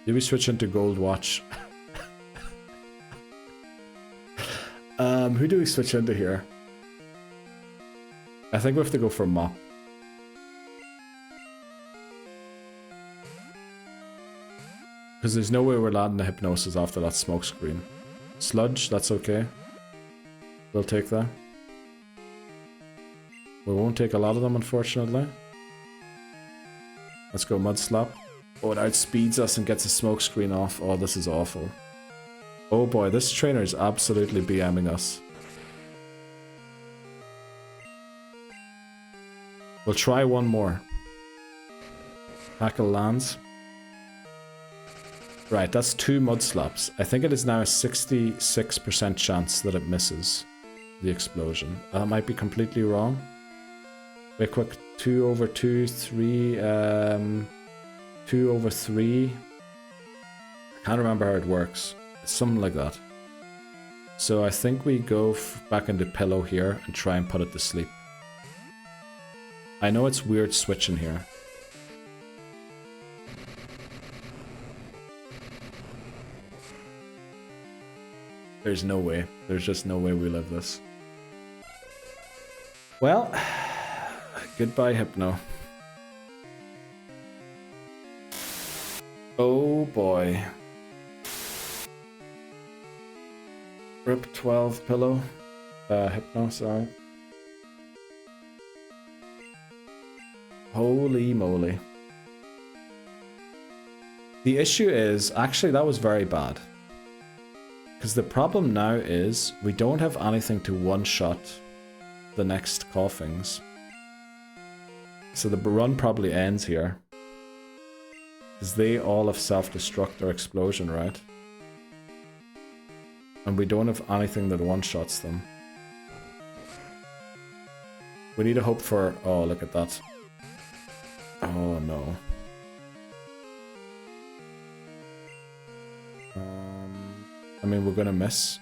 Did we switch into Gold Watch? Who do we switch into here? I think we have to go for Mop. Because there's no way we're landing the Hypnosis after that smokescreen. Sludge, that's okay. We'll take that. We won't take a lot of them, unfortunately. Let's go Mud Slap. Oh, it outspeeds us and gets a smokescreen off. Oh, this is awful. Oh boy, this trainer is absolutely BMing us. We'll try one more. Tackle lands. Right, that's 2 Mud Slaps. I think it is now a 66% chance that it misses the explosion. That might be completely wrong. Wait, quick. 2 over 2, 3, 2 over 3. I can't remember how it works. It's something like that. So I think we go back into Pillow here and try and put it to sleep. I know it's weird switching here. There's no way. There's just no way we live this. Well, goodbye, Hypno. Oh boy. Rip 12 pillow. Hypno, sorry. Holy moly. The issue is, actually that was very bad. Because the problem now is, we don't have anything to one-shot the next coughings. So the run probably ends here. Because they all have self-destruct or explosion, right? And we don't have anything that one-shots them. We need to hope for... Oh, look at that. Oh, no. I mean, we're gonna miss.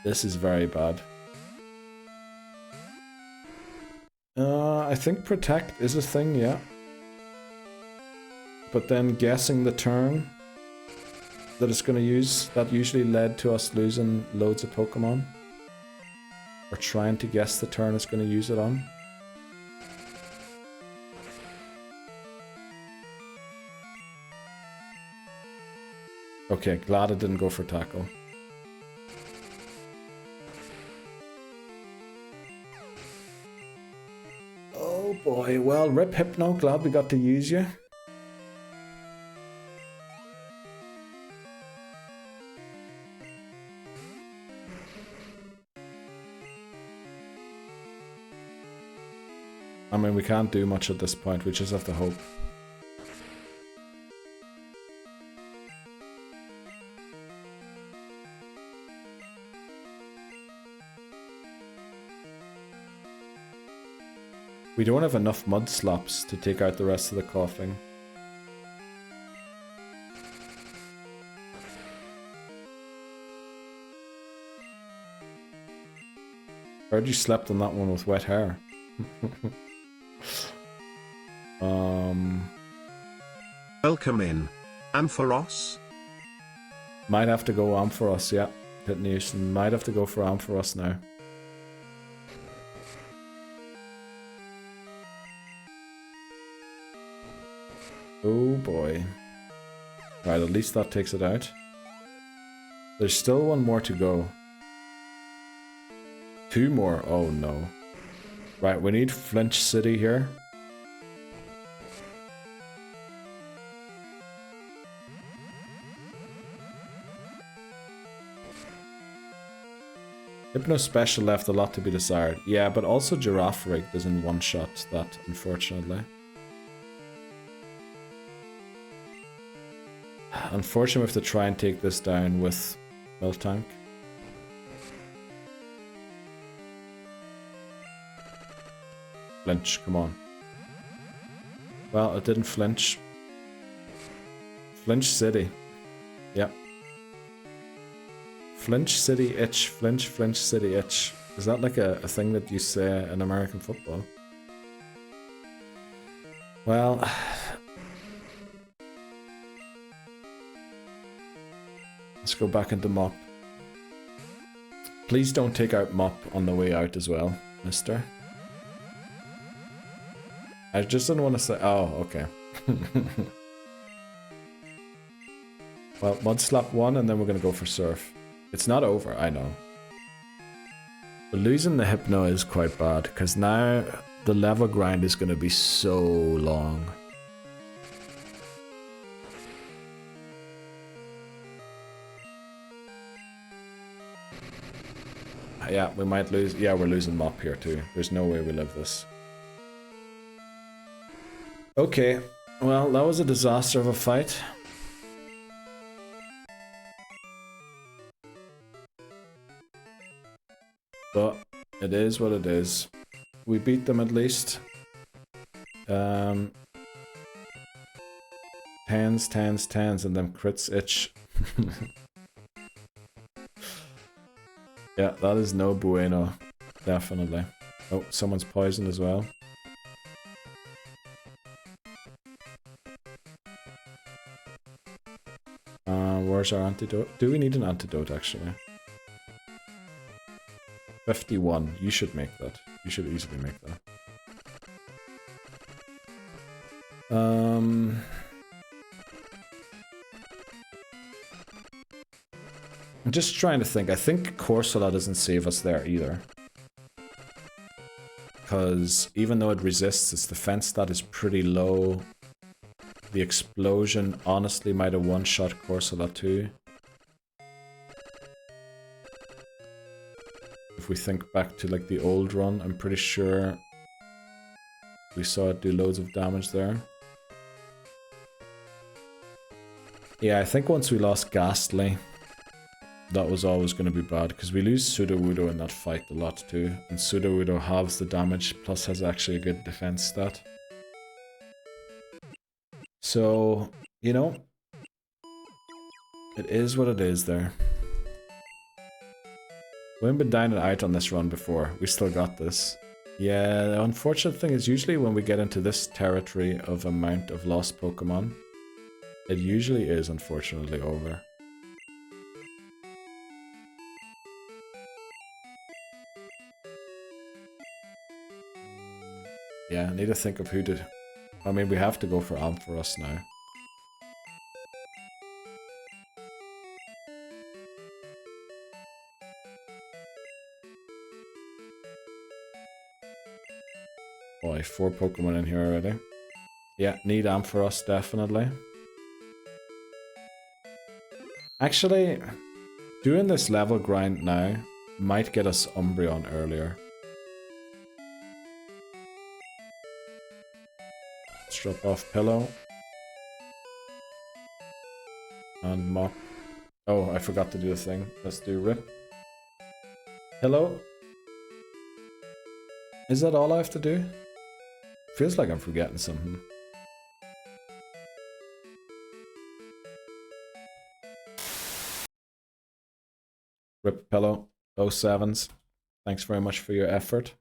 This is very bad. I think protect is a thing, yeah. But then guessing the turn that it's gonna use, that usually led to us losing loads of Pokemon. Or trying to guess the turn it's gonna use it on. Okay, glad it didn't go for tackle. Oh boy, well, rip Hypno, glad we got to use you. I mean, we can't do much at this point, we just have to hope. We don't have enough mud slops to take out the rest of the coughing. Heard you slept on that one with wet hair. Welcome in. Ampharos? Might have to go Ampharos, yeah. Pit Nation might have to go for Ampharos now. Oh boy. Right, at least that takes it out. There's still one more to go. Two more. Oh no. Right, we need Flinch City here. Hypno Special left a lot to be desired. Yeah, but also Giraffe Rig doesn't one-shot that, unfortunately. Unfortunately, we have to try and take this down with Miltank. Flinch, come on. Well, it didn't flinch. Flinch City. Yep. Flinch City itch. Flinch, Flinch City itch. Is that like a thing that you say in American football? Well... Let's go back into Mop. Please don't take out Mop on the way out as well, mister. I just didn't want to say... Oh, okay. Well, Mud Slap 1 and then we're going to go for Surf. It's not over, I know. But losing the Hypno is quite bad, because now the level grind is going to be so long. Yeah, we might lose... Yeah, we're losing Mop here too. There's no way we live this. Okay, well, that was a disaster of a fight. But it is what it is. We beat them at least. Tens, tens, tens, and them crits itch. Yeah, that is no bueno. Definitely. Oh, someone's poisoned as well. Where's our antidote? Do we need an antidote, actually? 51. You should make that. You should easily make that. I'm just trying to think. I think Corsola doesn't save us there either. Because even though it resists, its defense stat is pretty low. The explosion honestly might have one-shot Corsola too. If we think back to like the old run, I'm pretty sure we saw it do loads of damage there. Yeah, I think once we lost Ghastly, that was always going to be bad, because we lose Sudowoodo in that fight a lot too, and Sudowoodo halves the damage, plus has actually a good defense stat. So, you know, it is what it is there. We haven't been down and out on this run before, we still got this. Yeah, the unfortunate thing is usually when we get into this territory of amount of lost Pokemon, it usually is unfortunately over. Yeah, I need to think of who to... I mean, we have to go for Ampharos now. Boy, 4 Pokemon in here already. Yeah, need Ampharos, definitely. Actually, doing this level grind now might get us Umbreon earlier. Let's drop off Pillow. And Mop. Oh, I forgot to do a thing. Let's do Rip. Pillow. Is that all I have to do? Feels like I'm forgetting something. Rip Pillow. 07s. Thanks very much for your effort.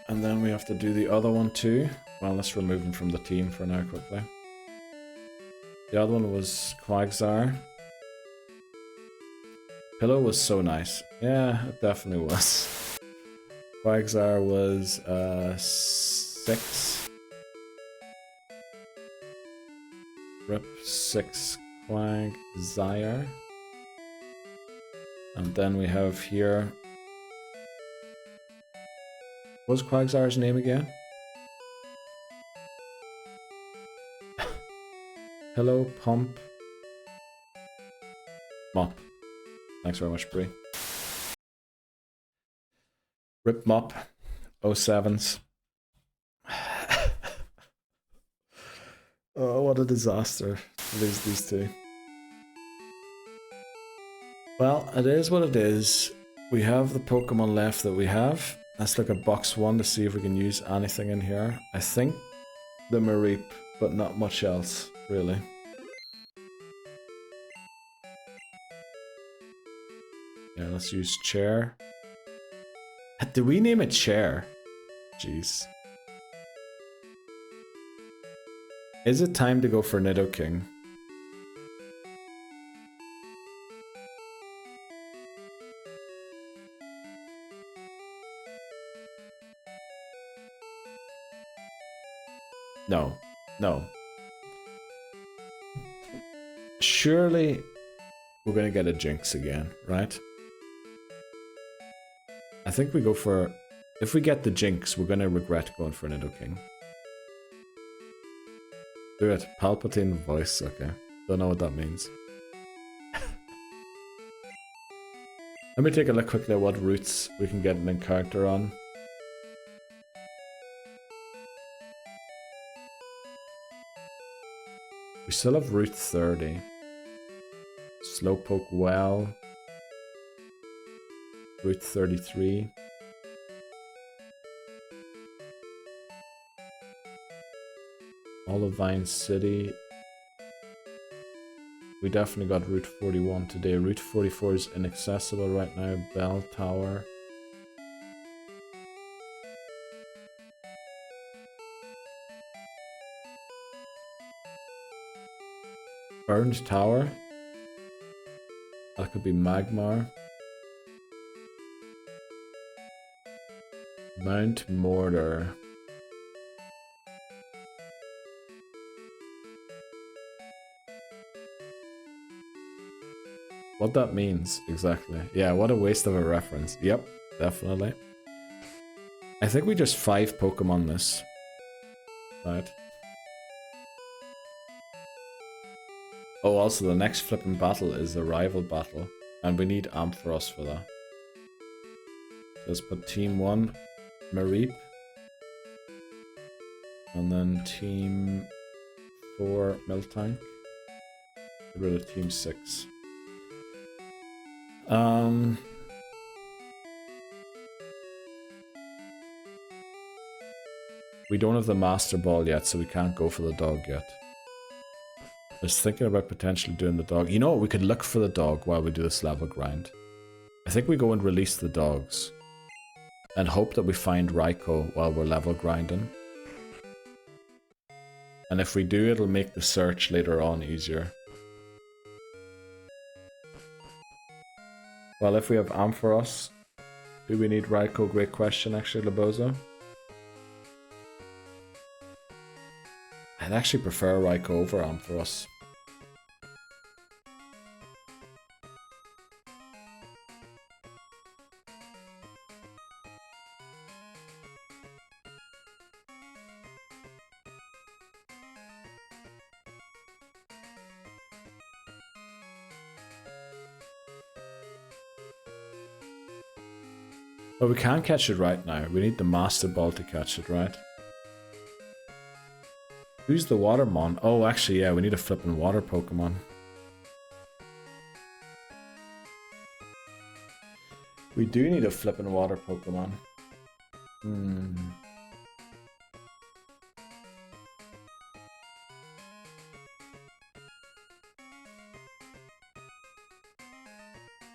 And then we have to do the other one too. Well, let's remove him from the team for now quickly. The other one was Quagsire. Pillow was so nice. Yeah, it definitely was. Quagsire was 6. Rip 6 Quagsire. And then we have here... What was Quagsire's name again? Hello, Pump. Mop. Thanks very much, Bree. Rip Mop. 07s. Oh, what a disaster to lose these two. Well, it is what it is. We have the Pokemon left that we have. Let's look at box 1 to see if we can use anything in here. I think the Mareep, but not much else, really. Yeah, let's use Chair. Did we name it Chair? Jeez. Is it time to go for Nidoking? No. No. Surely we're gonna get a Jinx again, right? I think we go for... If we get the Jinx, we're gonna regret going for Nidoking. Do it. Palpatine voice, okay. Don't know what that means. Let me take a look quickly at what routes we can get an encounter on. We still have Route 30. Slowpoke Well. Route 33. Olivine City. We definitely got Route 41 today. Route 44 is inaccessible right now. Bell Tower. Burned Tower. That could be Magmar. Mount Mortar. What that means exactly. Yeah, what a waste of a reference. Yep, definitely. I think we just 5 Pokemon this. Right. Oh, also the next flipping battle is the rival battle. And we need Ampharos for that. Let's put Team 1, Mareep. And then Team 4, Miltank. Get rid of Team 6. We don't have the Master Ball yet, so we can't go for the dog yet. I was thinking about potentially doing the dog. You know what? We could look for the dog while we do this level grind. I think we go and release the dogs. And hope that we find Raikou while we're level grinding. And if we do, it'll make the search later on easier. Well, if we have Ampharos, do we need Raikou? Great question, actually, Labozo. I'd actually prefer Raikou over Ampharos. But we can't catch it right now. We need the Master Ball to catch it, right? Who's the Watermon? Oh, actually, yeah, we need a flippin' water Pokemon. We do need a flippin' water Pokemon.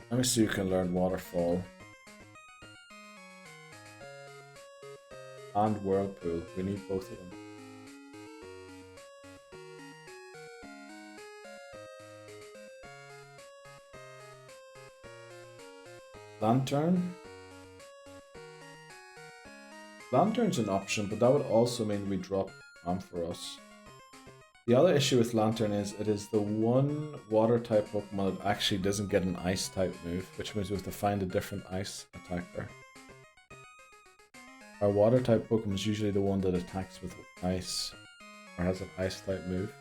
Let me see who can learn Waterfall. And Whirlpool. We need both of them. Lantern? Lantern's an option, but that would also mean we drop Ampharos. The other issue with Lantern is it is the one water type Pokemon that actually doesn't get an ice type move, which means we have to find a different ice attacker. Our water type Pokemon is usually the one that attacks with ice or has an ice type move.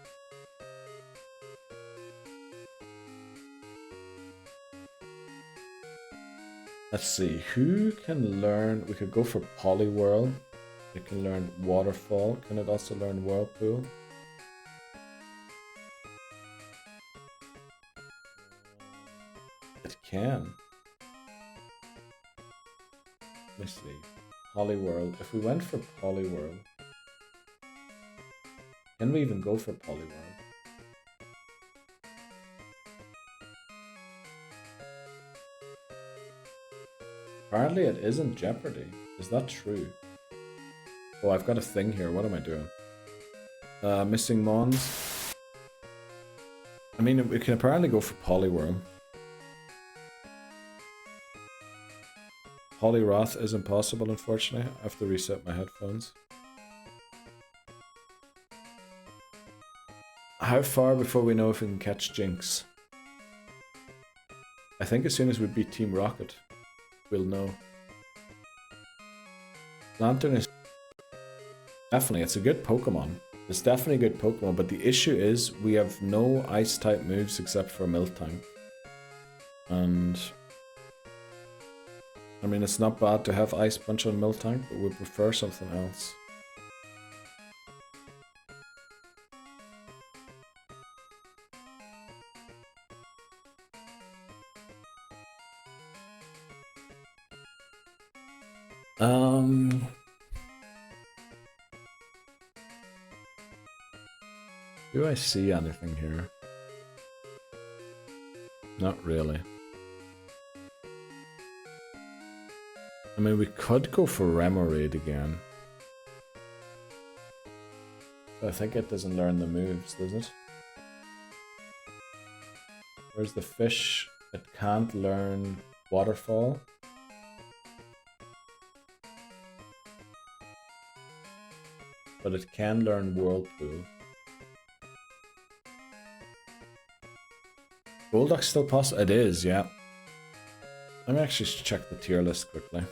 Let's see, who can learn? We could go for Poliwhirl. It can learn Waterfall. Can it also learn Whirlpool? It can. Let me see. Poliwhirl. If we went for Poliwhirl, can we even go for Poliwhirl? Apparently it isn't Jeopardy. Is that true? Oh, I've got a thing here. What am I doing? Missing Mons. I mean, we can apparently go for Poliwhirl. Poliwrath is impossible, unfortunately. I have to reset my headphones. How far before we know if we can catch Jinx? I think as soon as we beat Team Rocket, we'll know. Lantern is definitely, it's a good Pokemon. It's definitely a good Pokemon, but the issue is we have no ice type moves except for Miltank. And I mean, it's not bad to have Ice Punch on Miltank, but we prefer something else. Do I see anything here? Not really. I mean, we could go for Remoraid again. But I think it doesn't learn the moves, does it? Where's the fish that can't learn waterfall? But it can learn whirlpool. Golduck's still possible? It is, yeah. Let me actually check the tier list quickly.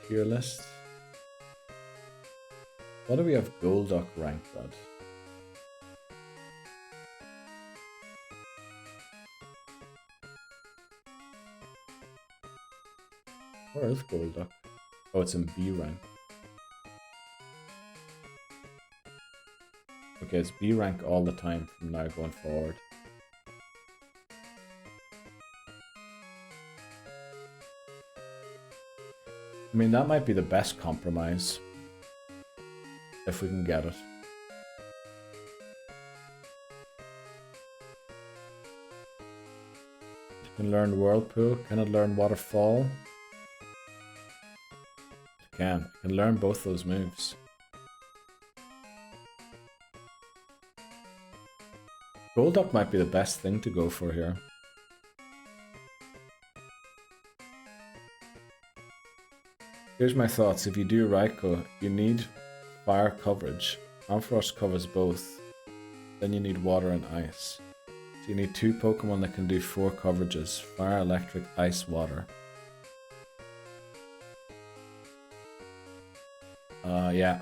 Tier list. What do we have Golduck ranked at? Where is Golduck? Oh, it's in B rank. Okay, it's B rank all the time from now going forward. I mean, that might be the best compromise. If we can get it. You can learn Whirlpool. Can it learn Waterfall? It can. It can learn both those moves. Golduck might be the best thing to go for here. Here's my thoughts. If you do Raikou, you need fire coverage. Ampharos covers both. Then you need water and ice. So you need 2 Pokemon that can do 4 coverages. Fire, electric, ice, water. Yeah.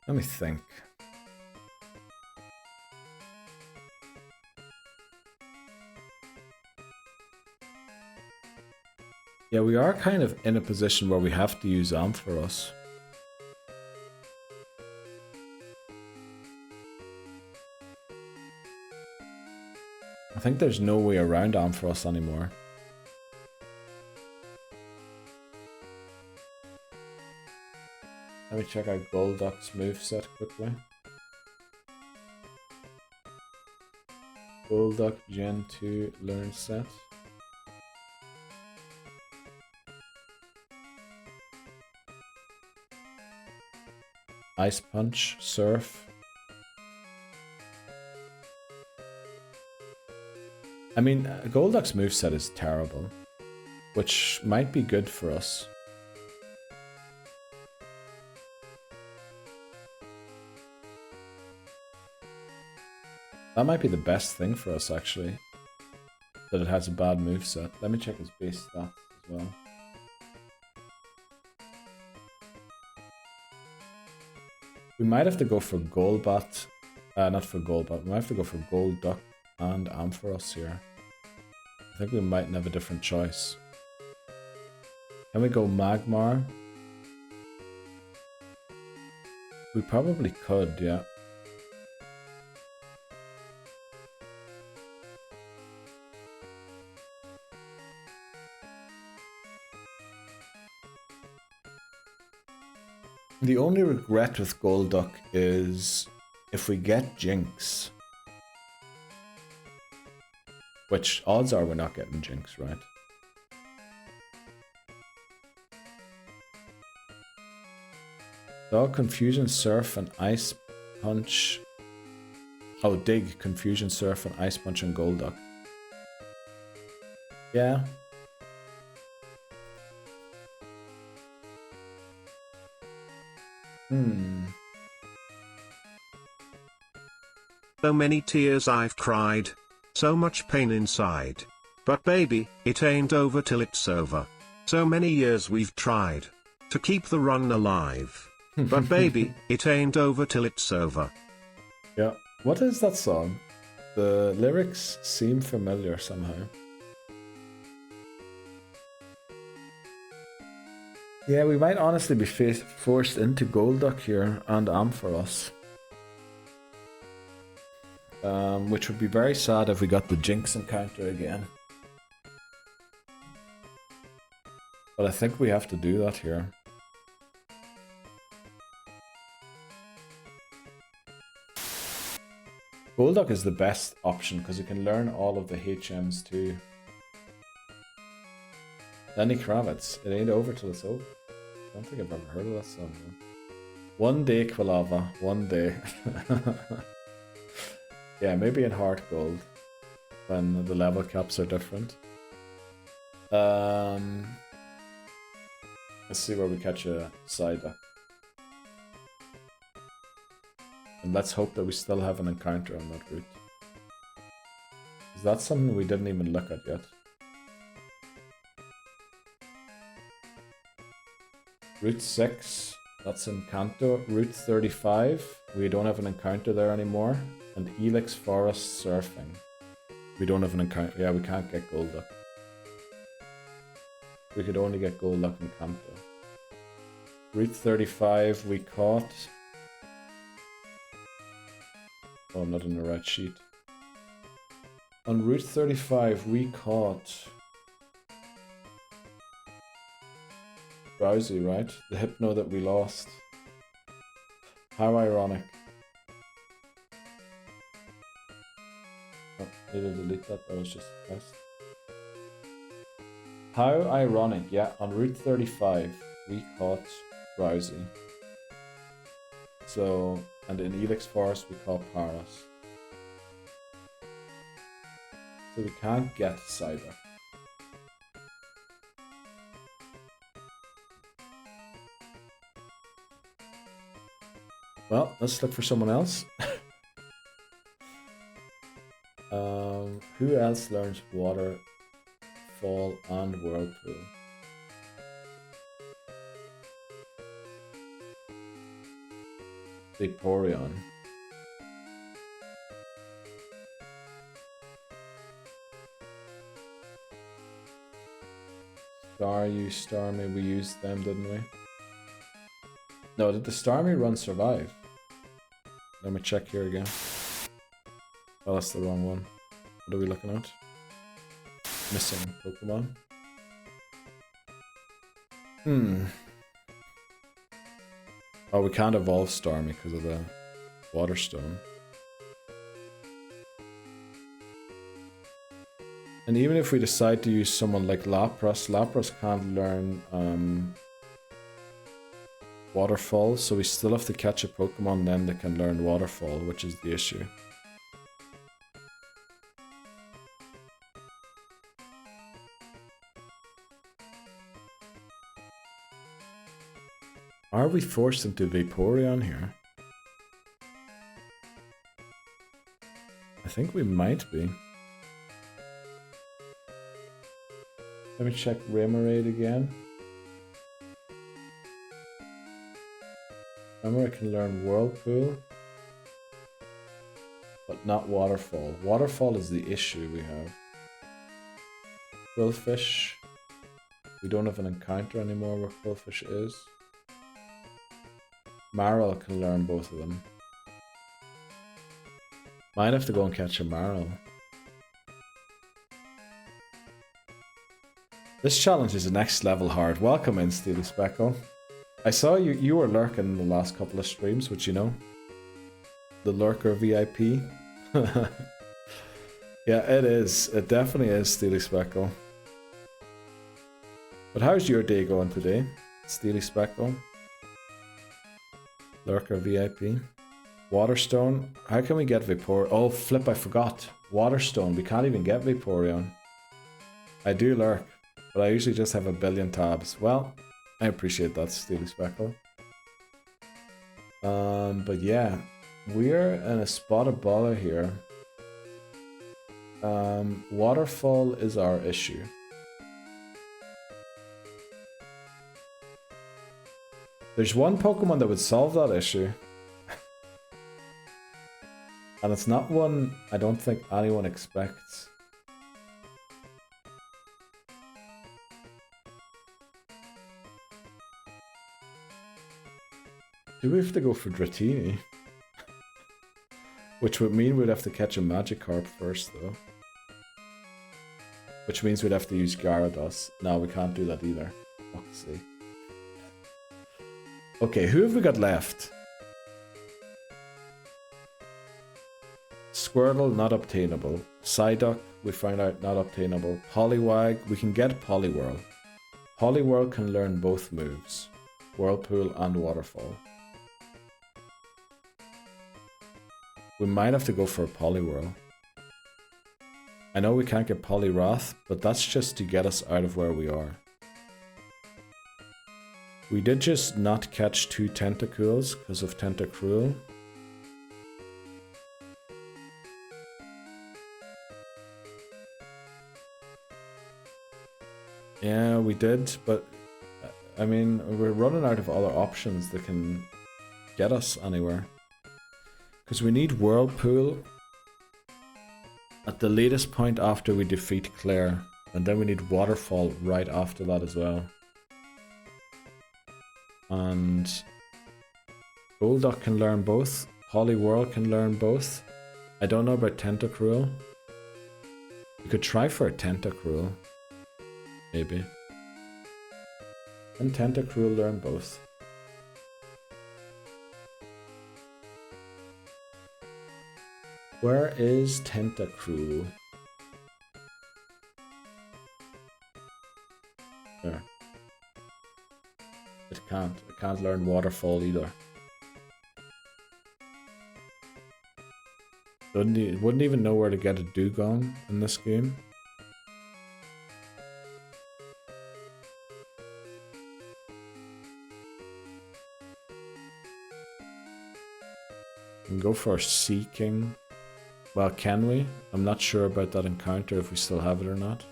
Let me think. Yeah, we are kind of in a position where we have to use Ampharos. I think there's no way around Ampharos anymore. Let me check out Golduck's moveset quickly. Golduck Gen 2 learn set. Ice Punch, Surf. I mean, Golduck's moveset is terrible, which might be good for us. That might be the best thing for us, actually. That it has a bad moveset. Let me check his base stats as well. We might have to go for Golbat. Not for Golbat. We might have to go for Golduck and Ampharos here. I think we might have a different choice. Can we go Magmar? We probably could, yeah. The only regret with Golduck is if we get Jinx. Which odds are we're not getting Jinx, right? Dog, Confusion, Surf, and Ice Punch. Oh, Dig, Confusion, Surf, and Ice Punch and Golduck. Yeah. So many tears I've cried. So much pain inside. But baby, it ain't over till it's over. So many years we've tried to keep the run alive. But baby, it ain't over till it's over. Yeah. What is that song? The lyrics seem familiar somehow. Yeah, we might honestly be forced into Golduck here and Ampharos. Which would be very sad if we got the Jinx encounter again. But I think we have to do that here. Golduck is the best option because you can learn all of the HMs too. Lenny Kravitz. It ain't over till it's over. I don't think I've ever heard of that song. Man. One day, Quilava. One day. Yeah, maybe in Heart Gold. When the level caps are different. Let's see where we catch a Psyduck. And let's hope that we still have an encounter on that route. Is that something we didn't even look at yet? Route 6, that's in Kanto. Route 35, we don't have an encounter there anymore. And Elix Forest Surfing. We don't have an encounter. Yeah, we can't get Golduck. We could only get Golduck in Kanto. Route 35, we caught... Oh, I'm not in the right sheet. On Route 35, we caught... Drowsy, right? The Hypno that we lost. How ironic. Oh, need to delete that, that was just a test. How ironic, yeah, on Route 35, we caught Drowsy. So, and in Elix Forest, we caught Paras. So we can't get Psyduck. Well, let's look for someone else. Who else learns Waterfall and Whirlpool? Vaporeon. Starmie, we used them, didn't we? No, did the Starmie run survive? Let me check here again. Oh, that's the wrong one. What are we looking at? Missing Pokemon. Oh, we can't evolve Starmie because of the Water Stone. And even if we decide to use someone like Lapras, Lapras can't learn Waterfall, so we still have to catch a Pokemon then that can learn Waterfall, which is the issue. Are we forced into Vaporeon here? I think we might be. Let me check Remoraid again. Remember, I can learn Whirlpool, but not Waterfall. Waterfall is the issue we have. Quillfish. We don't have an encounter anymore where Quillfish is. Marill can learn both of them. Might have to go and catch a Marill. This challenge is the next level hard. Welcome in, Steely Speckle. I saw you were lurking in the last couple of streams, which you know. The Lurker VIP. Yeah, it is. It definitely is, Steely Speckle. But how's your day going today, Steely Speckle? Lurker VIP. Waterstone. How can we get Vaporeon? Oh, flip, I forgot. Waterstone. We can't even get Vaporeon. I do lurk, but I usually just have a billion tabs. Well, I appreciate that, Steely Speckle. But yeah, we're in a spot of bother here. Waterfall is our issue. There's one Pokemon that would solve that issue. And it's not one I don't think anyone expects. Do we have to go for Dratini? Which would mean we'd have to catch a Magikarp first, though. Which means we'd have to use Gyarados. No, we can't do that either. Fuck's sake. Okay, who have we got left? Squirtle, not obtainable. Psyduck, we find out not obtainable. Poliwag, we can get Poliwhirl. Poliwhirl can learn both moves. Whirlpool and Waterfall. We might have to go for a Poliwhirl. I know we can't get Poliwrath, but that's just to get us out of where we are. We did just not catch 2 Tentacools because of Tentacruel. Yeah, we did, but I mean, we're running out of other options that can get us anywhere. Because we need Whirlpool at the latest point after we defeat Claire, and then we need Waterfall right after that as well. And Golduck can learn both. Poliwhirl can learn both. I don't know about Tentacruel. We could try for a Tentacruel. Maybe. Can Tentacruel learn both? Where is Tentacruel? There. It can't learn Waterfall either. Wouldn't even know where to get a Dugong in this game. We can go for Seeking. Well, can we? I'm not sure about that encounter, if we still have it or not.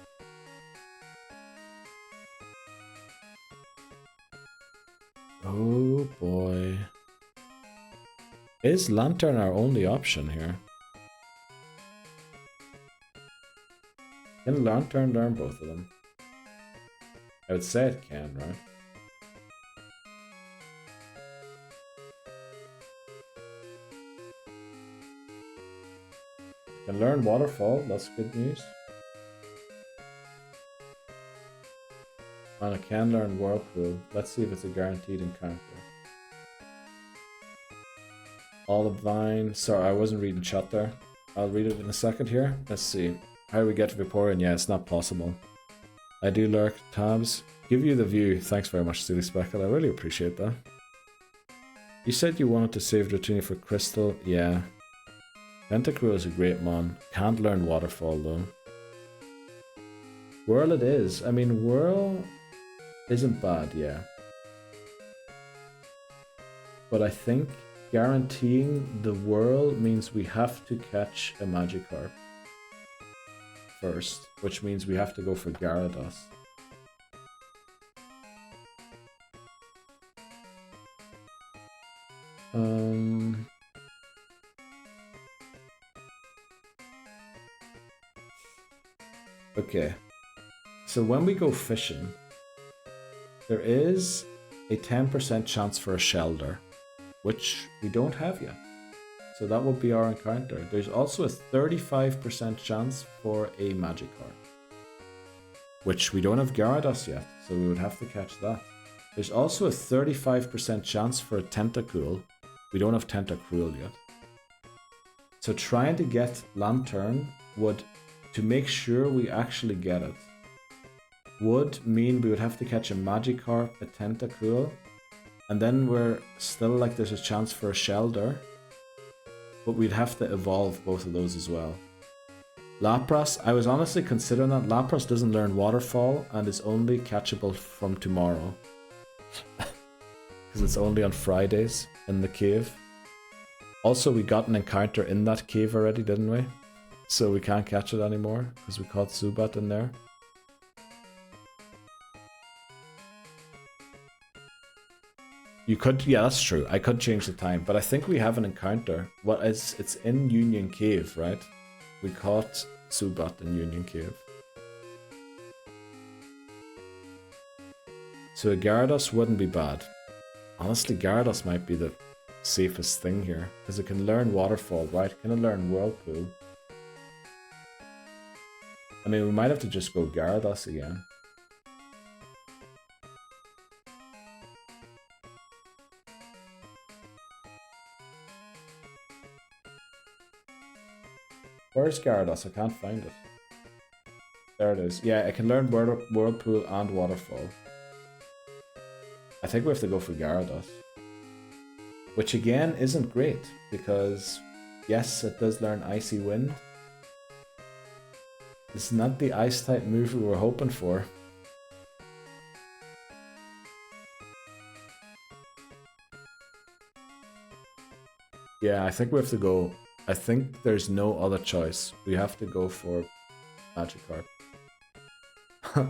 Oh boy. Is Lantern our only option here? Can Lantern learn both of them? I would say it can, right? Can learn Waterfall, that's good news. And I can learn Whirlpool. Let's see if it's a guaranteed encounter. Olivine. Sorry, I wasn't reading chat there. I'll read it in a second here. Let's see. How do we get to Vaporeon? Yeah, it's not possible. I do lurk tabs. Give you the view. Thanks very much, Silly Speckle. I really appreciate that. You said you wanted to save Dratini for Crystal. Yeah. Tentacruel is a great mon. Can't learn Waterfall though. Whirl it is. I mean, Whirl isn't bad, yeah. But I think guaranteeing the Whirl means we have to catch a Magikarp first, which means we have to go for Gyarados. Okay, so when we go fishing, there is a 10% chance for a Shelder, which we don't have yet. So that would be our encounter. There's also a 35% chance for a Magikarp, which we don't have Gyarados yet, so we would have to catch that. There's also a 35% chance for a Tentacool. We don't have Tentacruel yet. So trying to get Lantern would, to make sure we actually get it, would mean we would have to catch a Magikarp, a Tentacruel, and then we're still like there's a chance for a Shelder, but we'd have to evolve both of those as well. Lapras, I was honestly considering that. Lapras doesn't learn Waterfall and is only catchable from tomorrow. Because it's only on Fridays in the cave. Also, we got an encounter in that cave already, didn't we? So we can't catch it anymore because we caught Zubat in there. You could, yeah, that's true. I could change the time, but I think we have an encounter. What is? It's in Union Cave, right? We caught Zubat in Union Cave. So a Gyarados wouldn't be bad. Honestly, Gyarados might be the safest thing here because it can learn Waterfall, right? Can it learn Whirlpool? I mean, we might have to just go Gyarados again. Where's Gyarados? I can't find it. There it is. Yeah, I can learn Whirlpool and Waterfall. I think we have to go for Gyarados. Which again isn't great, because yes, it does learn Icy Wind. It's not the ice type move we were hoping for. Yeah, I think we have to go. I think there's no other choice. We have to go for Magikarp.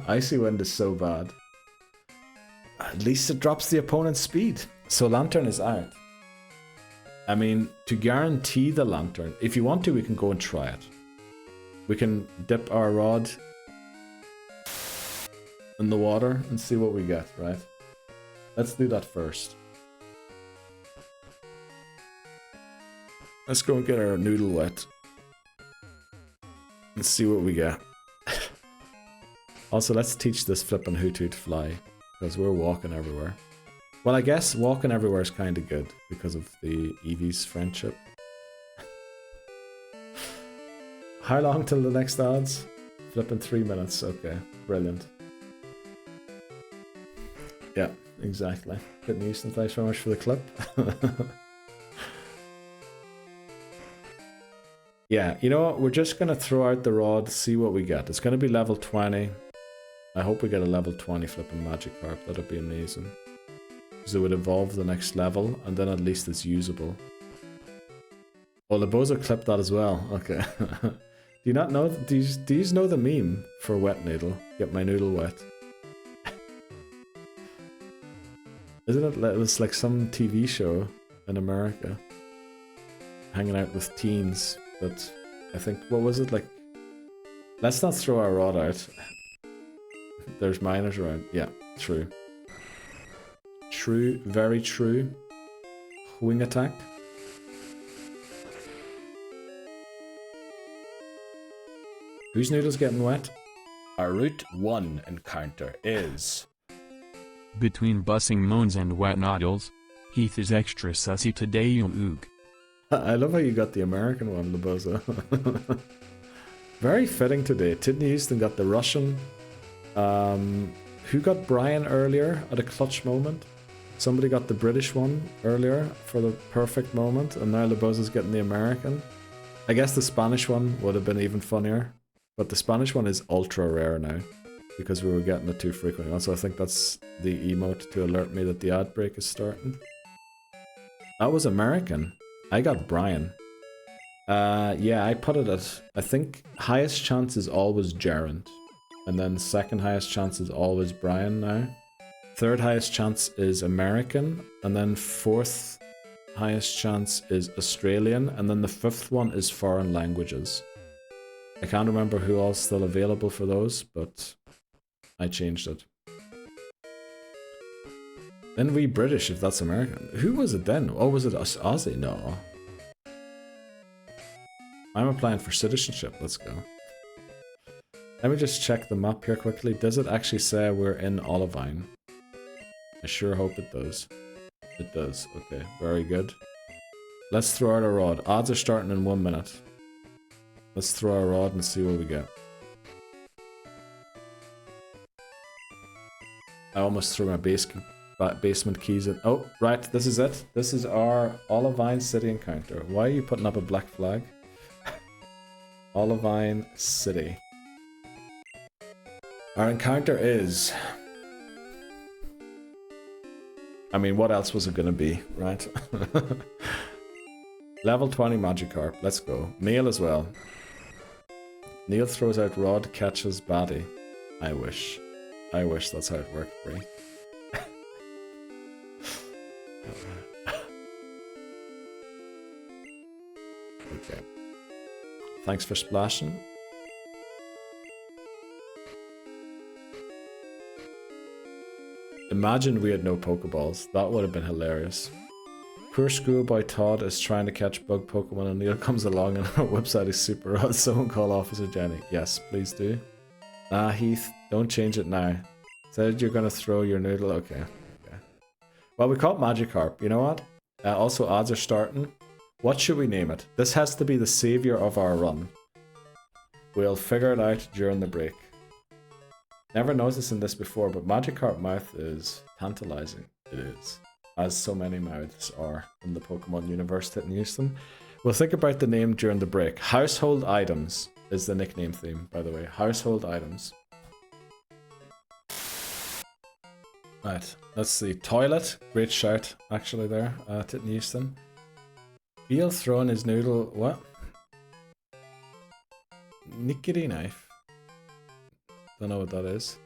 Icy Wind is so bad. At least it drops the opponent's speed. So Lantern is out. I mean, to guarantee the Lantern, if you want to, we can go and try it. We can dip our rod in the water and see what we get, right? Let's do that first. Let's go and get our noodle wet. And see what we get. Also, let's teach this flippin' Hootu to fly. Because we're walking everywhere. Well, I guess walking everywhere is kind of good. Because of the Eevee's friendship. How long till the next odds? Flipping 3 minutes. Okay, brilliant. Yeah, exactly. Good news, and thanks very much for the clip. Yeah, you know what? We're just going to throw out the rod, see what we get. It's going to be level 20. I hope we get a level 20 flipping Magikarp. That'd be amazing. Because it would evolve the next level, and then at least it's usable. Oh, Laboza clipped that as well. Okay. Do you not know? Do you know the meme for wet noodle? Get my noodle wet. Isn't it? It was like some TV show in America. Hanging out with teens. But I think, what was it like? Let's not throw our rod out. There's miners around. Yeah, true. True, very true. Wing attack. Whose noodle's getting wet? Our Route 1 encounter is... Between bussing moans and wet noodles, Heath is extra sussy today, you oog. I love how you got the American one, Laboza. Very fitting today. Tidney Houston got the Russian. Who got Brian earlier at a clutch moment? Somebody got the British one earlier for the perfect moment, and now Laboza's getting the American. I guess the Spanish one would have been even funnier, but the Spanish one is ultra rare now because we were getting it too frequently. Also, I think that's the emote to alert me that the ad break is starting. That was American. I got Brian. Yeah, I put it at, I think highest chance is always Gerund. And then second highest chance is always Brian now. Third highest chance is American. And then fourth highest chance is Australian. And then the fifth one is foreign languages. I can't remember who all's still available for those, but I changed it. Then we British if that's American. Who was it then? Oh, was it Aussie? No. I'm applying for citizenship. Let's go. Let me just check the map here quickly. Does it actually say we're in Olivine? I sure hope it does. It does. Okay, very good. Let's throw out a rod. Odds are starting in 1 minute. Let's throw our rod and see what we get. I almost threw my basement keys in. Oh, right, this is it. This is our Olivine City encounter. Why are you putting up a black flag? Olivine City. Our encounter is... I mean, what else was it going to be, right? Level 20 Magikarp. Let's go. Neil as well. Neil throws out Rod, catches Batty. I wish. I wish that's how it worked, Bree. Okay. Thanks for splashing. Imagine we had no Pokeballs. That would have been hilarious. Poor schoolboy Todd is trying to catch bug Pokemon and Neil comes along and whips out his super rod. Someone call Officer Jenny. Yes, please do. Ah, Heath, don't change it now. Said you're gonna throw your noodle. Okay. Okay. Well, we caught Magikarp. You know what? Also, odds are starting. What should we name it? This has to be the savior of our run. We'll figure it out during the break. Never noticed in this before, but Magikarp mouth is tantalizing. It is. As so many mouths are in the Pokemon universe that use them. We'll think about the name during the break. Household items is the nickname theme, by the way. Household items. Right, let's see. Toilet. Great shout, actually, there. Titten Houston. Beal throwing his noodle. What? Nickety knife. Don't know what that is.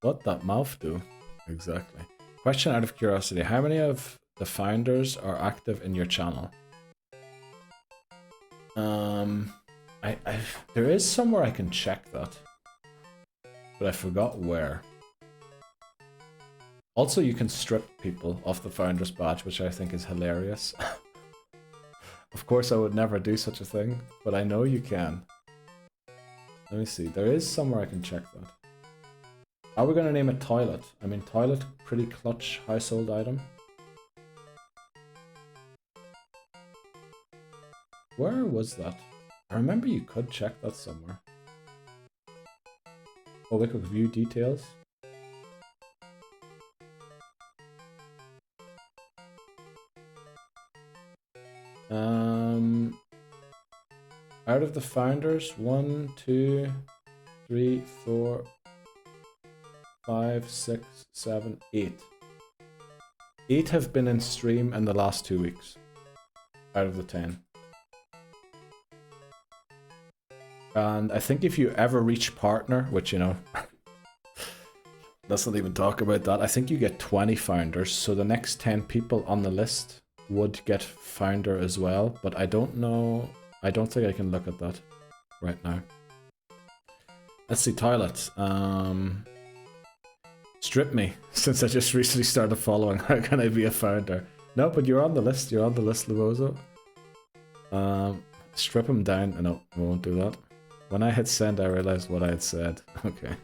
What that mouth do? Exactly. Question out of curiosity. How many of the founders are active in your channel? There is somewhere I can check that. But I forgot where. Also, you can strip people off the founder's badge, which I think is hilarious. Of course, I would never do such a thing, but I know you can. Let me see. There is somewhere I can check that. Are we going to name it toilet? I mean, toilet, pretty clutch household item. Where was that? I remember you could check that somewhere. Oh, we could view details. Out of the founders, 1, 2, 3, 4, 5, 6, 7, 8. 8 have been in stream in the last 2 weeks. Out of the 10. And I think if you ever reach partner, which, you know, let's not even talk about that. I think you get 20 founders. So the next 10 people on the list would get founder as well. But I don't know. I don't think I can look at that right now. Let's see, toilet. Strip me, since I just recently started following. How can I be a founder? No, but you're on the list. You're on the list, Lobozo. Strip him down. No, we won't do that. When I hit send, I realized what I had said. Okay.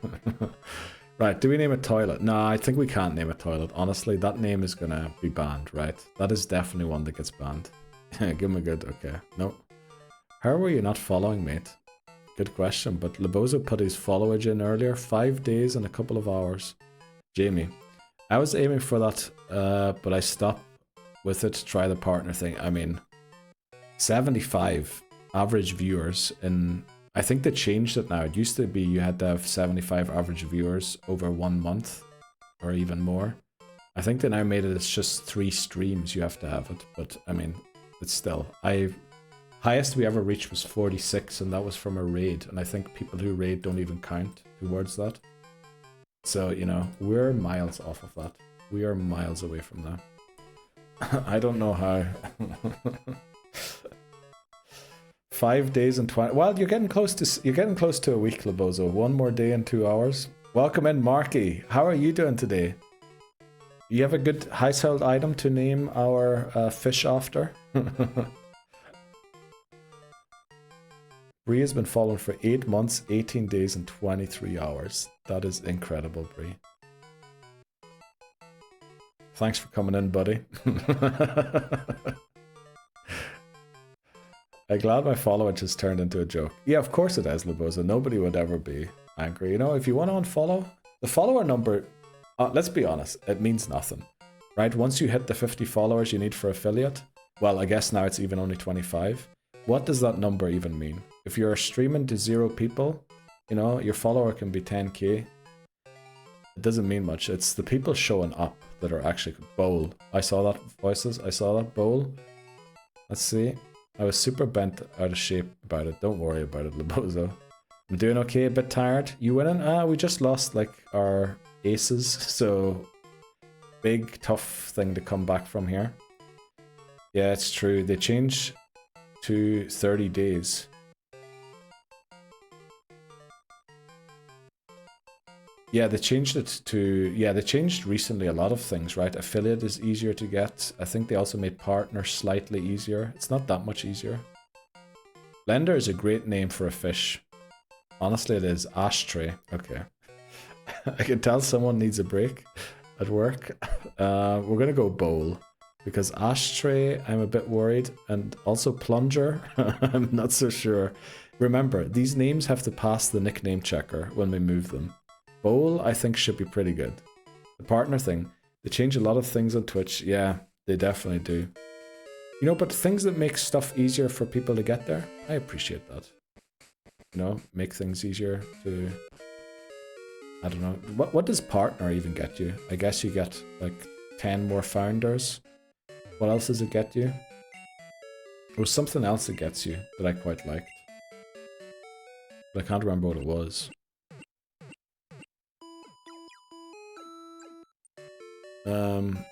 Right, do we name it toilet? No, I think we can't name it toilet. Honestly, that name is gonna be banned, right? That is definitely one that gets banned. Give him a good, okay. No. How were you not following, mate? Good question, but Lobozo put his followage in earlier. 5 days and a couple of hours. Jamie. I was aiming for that, but I stopped with it to try the partner thing. I mean, 75 average viewers in... I think they changed it now. It used to be you had to have 75 average viewers over 1 month or even more. I think they now made it it's just 3 streams you have to have it, but I mean, it's still... Highest we ever reached was 46 and that was from a raid, and I think people who raid don't even count towards that. So, you know, we're miles off of that. We are miles away from that. I don't know how. 5 days and 20. Well, you're getting close to a week, Lobozo. 1 more day and 2 hours. Welcome in, Marky. How are you doing today? You have a good household item to name our fish after? Bree has been following for 8 months, 18 days, and 23 hours. That is incredible, Bree. Thanks for coming in, buddy. I'm glad my followage has turned into a joke. Yeah, of course it has, Loboza. Nobody would ever be angry. You know, if you want to unfollow, the follower number, let's be honest, it means nothing. Right? Once you hit the 50 followers you need for affiliate, well, I guess now it's even only 25. What does that number even mean? If you're streaming to 0 people, you know, your follower can be 10k. It doesn't mean much. It's the people showing up that are actually... Bowl. I saw that, voices. I saw that. Bowl. Let's see. I was super bent out of shape about it. Don't worry about it, Lobozo. I'm doing okay, a bit tired. You winning? We just lost, like, our aces, so... Big, tough thing to come back from here. Yeah, it's true. They changed to 30 days. Yeah, they changed it to... Yeah, they changed recently a lot of things, right? Affiliate is easier to get. I think they also made partner slightly easier. It's not that much easier. Blender is a great name for a fish. Honestly, it is. Ashtray. Okay. I can tell someone needs a break at work. We're going to go bowl. Because ashtray, I'm a bit worried. And also plunger, I'm not so sure. Remember, these names have to pass the nickname checker when we move them. Bowl, I think, should be pretty good. The partner thing, They change a lot of things on Twitch. Yeah, they definitely do. You know, but things that make stuff easier for people to get there, I appreciate that. You know, make things easier to... I don't know. What does partner even get you? I guess you get like 10 more founders. What else does it get you? There was something else it gets you that I quite liked. But I can't remember what it was.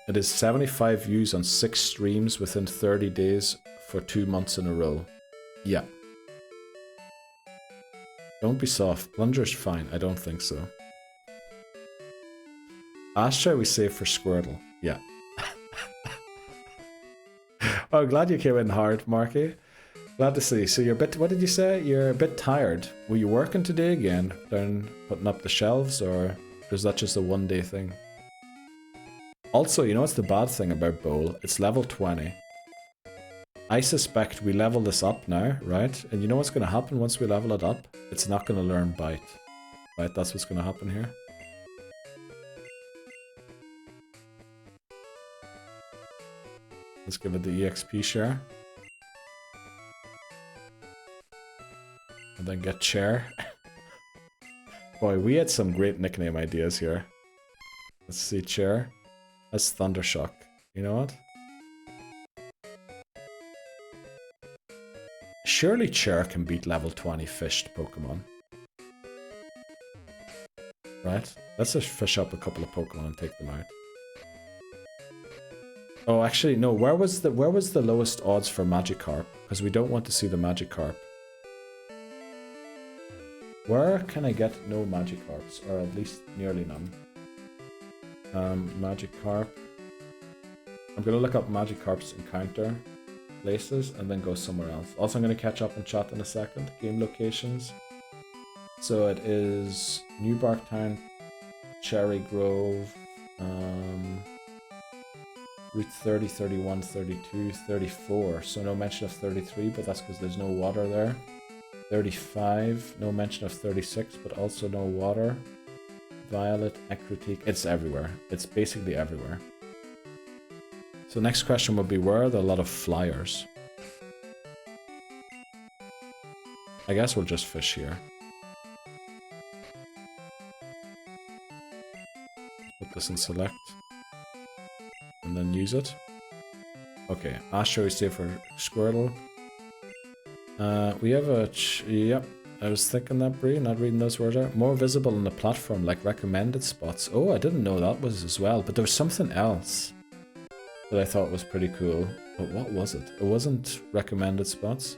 It is 75 views on 6 streams within 30 days for 2 months in a row. Yeah. Don't be soft. Plunger's fine. I don't think so. Ashtray we save for Squirtle. Yeah. Oh, glad you came in hard, Marky. Glad to see. So you're a bit, what did you say? You're a bit tired. Were you working today again? Down putting up the shelves, or is that just a one-day thing? Also, you know what's the bad thing about Bowl? It's level 20. I suspect we level this up now, right? And you know what's going to happen once we level it up? It's not going to learn Bite. Right, that's what's going to happen here. Let's give it the EXP share. And then get Chair. Boy, we had some great nickname ideas here. Let's see, Chair. That's Thundershock. You know what? Surely Chair can beat level 20 fished Pokemon. Right? Let's just fish up a couple of Pokemon and take them out. Oh, actually, no. Where was the lowest odds for Magikarp? Because we don't want to see the Magikarp. Where can I get no Magikarps, or at least nearly none? Magikarp. I'm gonna look up Magikarp's encounter places and then go somewhere else. Also, I'm gonna catch up and chat in a second. Game locations. So it is New Barktown, Cherry Grove, Route 30, 31, 32, 34. So no mention of 33, but that's because there's no water there. 35, no mention of 36, but also no water. Violet, Ecruteak, it's everywhere. It's basically everywhere. So next question would be, where are there a lot of flyers? I guess we'll just fish here. Put this in select. And then use it. Okay, Astro is safe for Squirtle. We have a... yep, I was thinking that, Bree, not reading those words out. More visible on the platform, like recommended spots. Oh, I didn't know that was as well, but there was something else that I thought was pretty cool. But what was it? It wasn't recommended spots.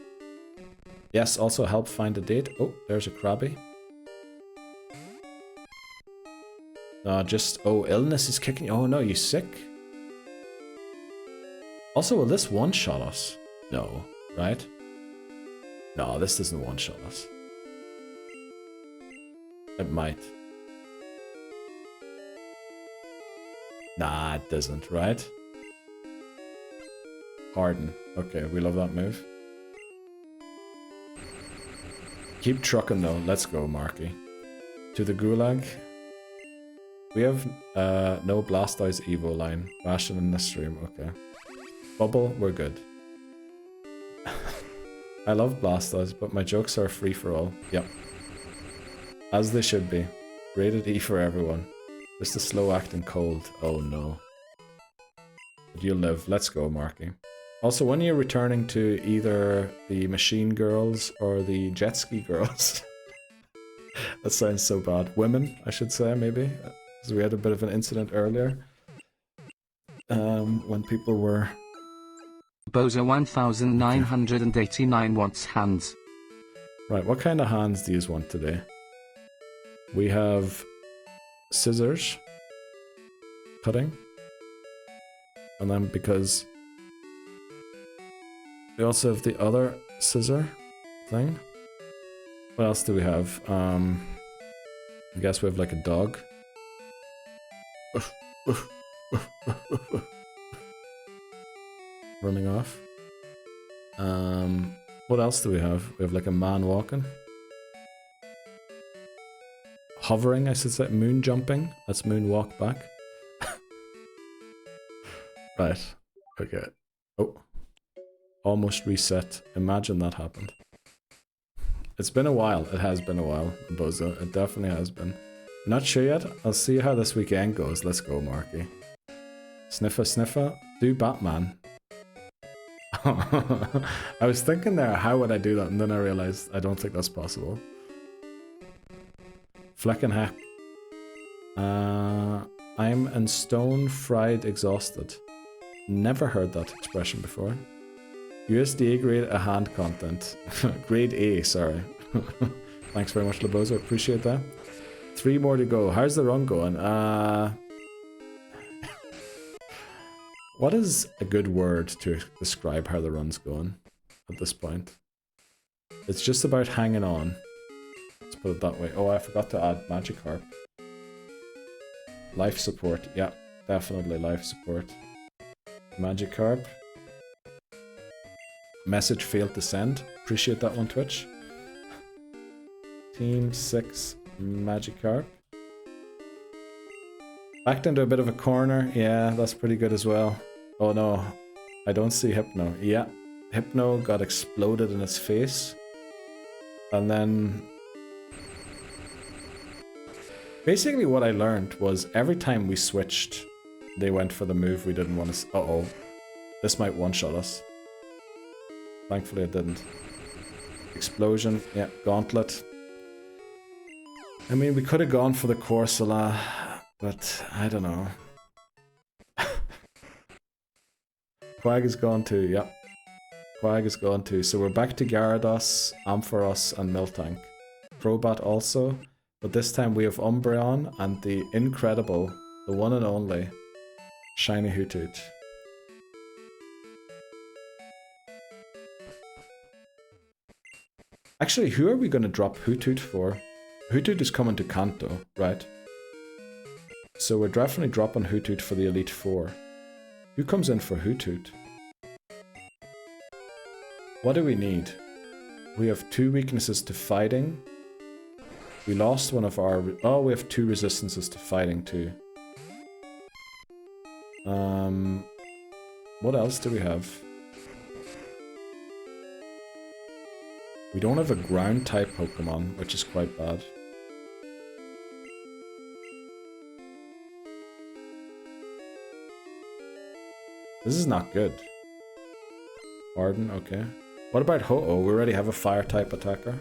Yes, also help find a date. Oh, there's a Krabby. Oh, illness is kicking... Oh no, you sick? Also, will this one-shot us? No, right? No, this doesn't one-shot us. It might. Nah, it doesn't, right? Harden. Okay, we love that move. Keep trucking though. Let's go, Marky. To the Gulag. We have no Blastoise Evo line. Bastion in the stream. Okay. Bubble, we're good. I love Blastoise, but my jokes are free for all. Yep. As they should be. Rated E for everyone. Just a slow acting cold. Oh no. But you'll live. Let's go, Marky. Also, when you're returning to either the Machine Girls or the Jet Ski Girls... That sounds so bad. Women, I should say, maybe. Because we had a bit of an incident earlier. When people were... Boza 1989 wants hands. Right, what kind of hands do you want today? We have scissors, cutting, and then because we also have the other scissor thing. What else do we have? I guess we have like a dog. Running off. What else do we have? We have like a man walking. Hovering, I should say. Moon jumping. That's moon walk back. Right. Okay. Oh. Almost reset. Imagine that happened. It's been a while. It has been a while, Bozo. It definitely has been. Not sure yet. I'll see how this weekend goes. Let's go, Marky. Sniffer, sniffer. Do Batman. I was thinking there, how would I do that? And then I realized I don't think that's possible. Flecken hack. I'm in stone fried exhausted. Never heard that expression before. USDA grade A hand content. Grade A, sorry. Thanks very much, Labozo. Appreciate that. 3 more to go. How's the run going? What is a good word to describe how the run's going at this point? It's just about hanging on. Let's put it that way. Oh, I forgot to add Magikarp. Life support. Yeah, definitely life support. Magikarp. Message failed to send. Appreciate that one, Twitch. Team 6 Magikarp. Backed into a bit of a corner. Yeah, that's pretty good as well. Oh no, I don't see Hypno. Yeah, Hypno got exploded in its face. And then... basically what I learned was every time we switched, they went for the move we didn't want to... Uh-oh. This might one-shot us. Thankfully it didn't. Explosion. Yeah, Gauntlet. I mean, we could have gone for the Corsola, but I don't know. Quag is gone too, yep. Quag is gone too. So we're back to Gyarados, Ampharos, and Miltank. Crobat also, but this time we have Umbreon and the incredible, the one and only, Shiny Hoothoot. Actually, who are we going to drop Hoothoot for? Hoothoot is coming to Kanto, right? So we're definitely dropping Hoothoot for the Elite Four. Who comes in for Hoothoot? What do we need? We have 2 weaknesses to fighting. We lost one of our... oh, we have 2 resistances to fighting too. What else do we have? We don't have a ground type Pokemon, which is quite bad. This is not good. Arden, okay. What about Ho-Oh? We already have a fire type attacker.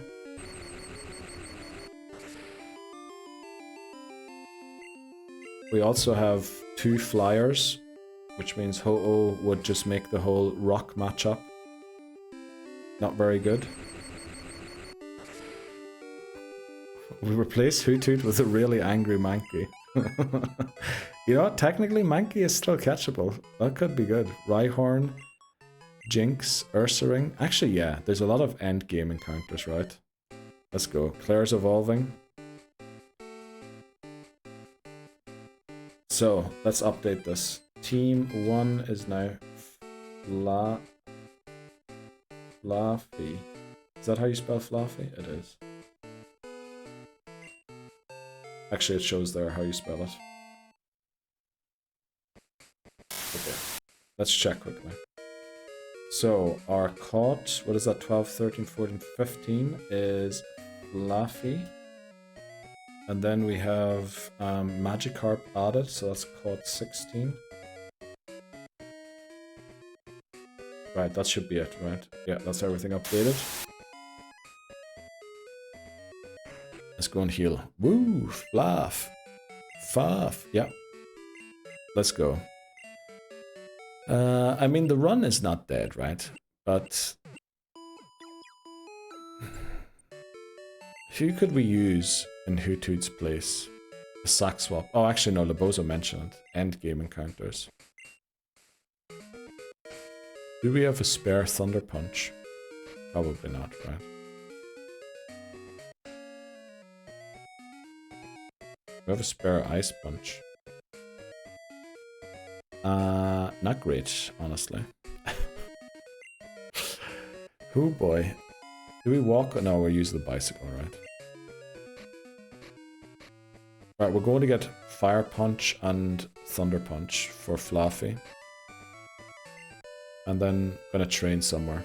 We also have 2 flyers, which means Ho-Oh would just make the whole rock matchup not very good. We replace Hoothoot with a really angry Mankey. You know what? Technically, Mankey is still catchable. That could be good. Rhyhorn, Jinx, Ursaring. Actually, yeah, there's a lot of endgame encounters, right? Let's go. Claire's evolving. So, let's update this. Team 1 is now Fluffy. Is that how you spell Fluffy? It is. Actually, it shows there how you spell it. Okay, let's check quickly. So, our caught, what is that, 12, 13, 14, 15 is Fluffy. And then we have Magikarp added, so that's caught 16. Right, that should be it, right? Yeah, that's everything updated. Let's go and heal. Woo! Fluff! Fuff! Yeah. Let's go. I mean, the run is not dead, right? But... who could we use in Hoothoot's place? A sack swap. Oh, actually, no, Labozo mentioned it. Endgame encounters. Do we have a spare Thunder Punch? Probably not, right? We have a spare Ice Punch. Not great, honestly. Oh boy. Do we walk? No, we'll use the bicycle, right? Right, we're going to get Fire Punch and Thunder Punch for Fluffy. and then gonna train somewhere.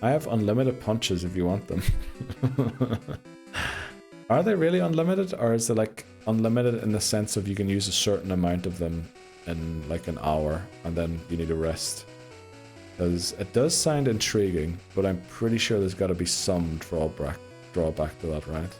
I have unlimited punches if you want them. Are they really unlimited, or is it like unlimited in the sense of you can use a certain amount of them in like an hour and then you need a rest? Because it does sound intriguing, but I'm pretty sure there's got to be some drawback to that, right?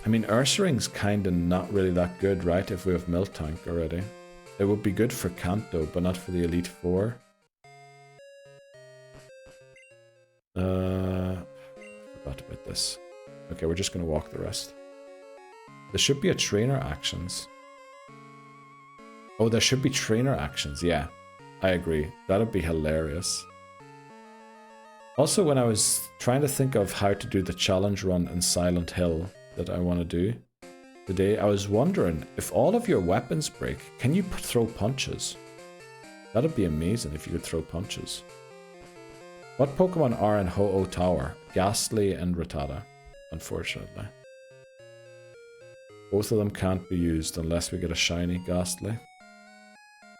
I mean, Ursaring's kind of not really that good, right, if we have Miltank already. It would be good for Kanto, but not for the Elite Four. Forgot about this. Okay, we're just going to walk the rest. There should be a trainer actions. Oh, there should be trainer actions, yeah. I agree. That'd be hilarious. Also, when I was trying to think of how to do the challenge run in Silent Hill that I want to do today, I was wondering, if all of your weapons break, can you throw punches? That'd be amazing if you could throw punches. What Pokemon are in Ho-Oh Tower? Ghastly and Rattata, unfortunately. Both of them can't be used unless we get a shiny Ghastly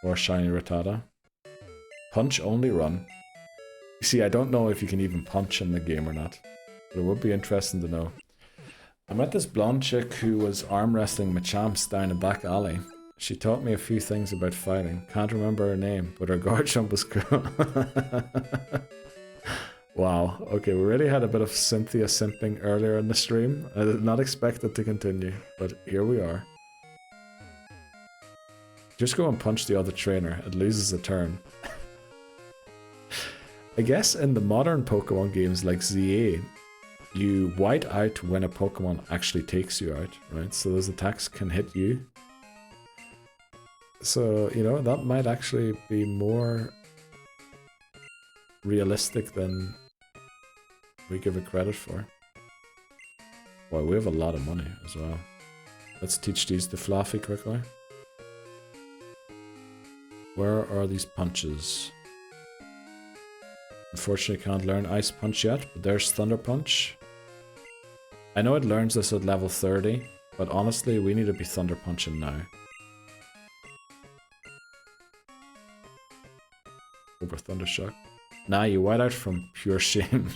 or shiny Rattata. Punch only run. You see, I don't know if you can even punch in the game or not, but it would be interesting to know. I met this blonde chick who was arm wrestling Machamps down a back alley. She taught me a few things about fighting. Can't remember her name, but her guard jump was cool. Wow, okay, we really had a bit of Cynthia simping earlier in the stream. I did not expect it to continue, but here we are. Just go and punch the other trainer, it loses a turn. I guess in the modern Pokemon games like ZA, you white out when a Pokemon actually takes you out, right? So those attacks can hit you. So, you know, that might actually be more realistic than we give it credit for. Wow, we have a lot of money as well. Let's teach these to Fluffy quickly. Where are these punches? Unfortunately can't learn Ice Punch yet, but there's Thunder Punch. I know it learns this at level 30, but honestly we need to be Thunder Punching now. Over Thundershock. Nah, you white out from pure shame.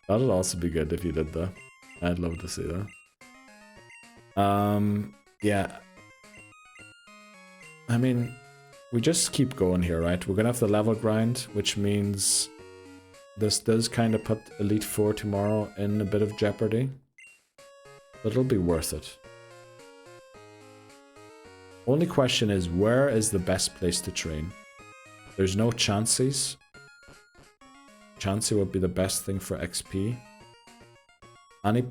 That'd also be good if you did that. I'd love to see that. Yeah. I mean, we just keep going here, right? We're gonna have the level grind, which means this does kind of put Elite Four tomorrow in a bit of jeopardy. But it'll be worth it. Only question is, where is the best place to train? There's no Chanseys. Chansey would be the best thing for XP. Any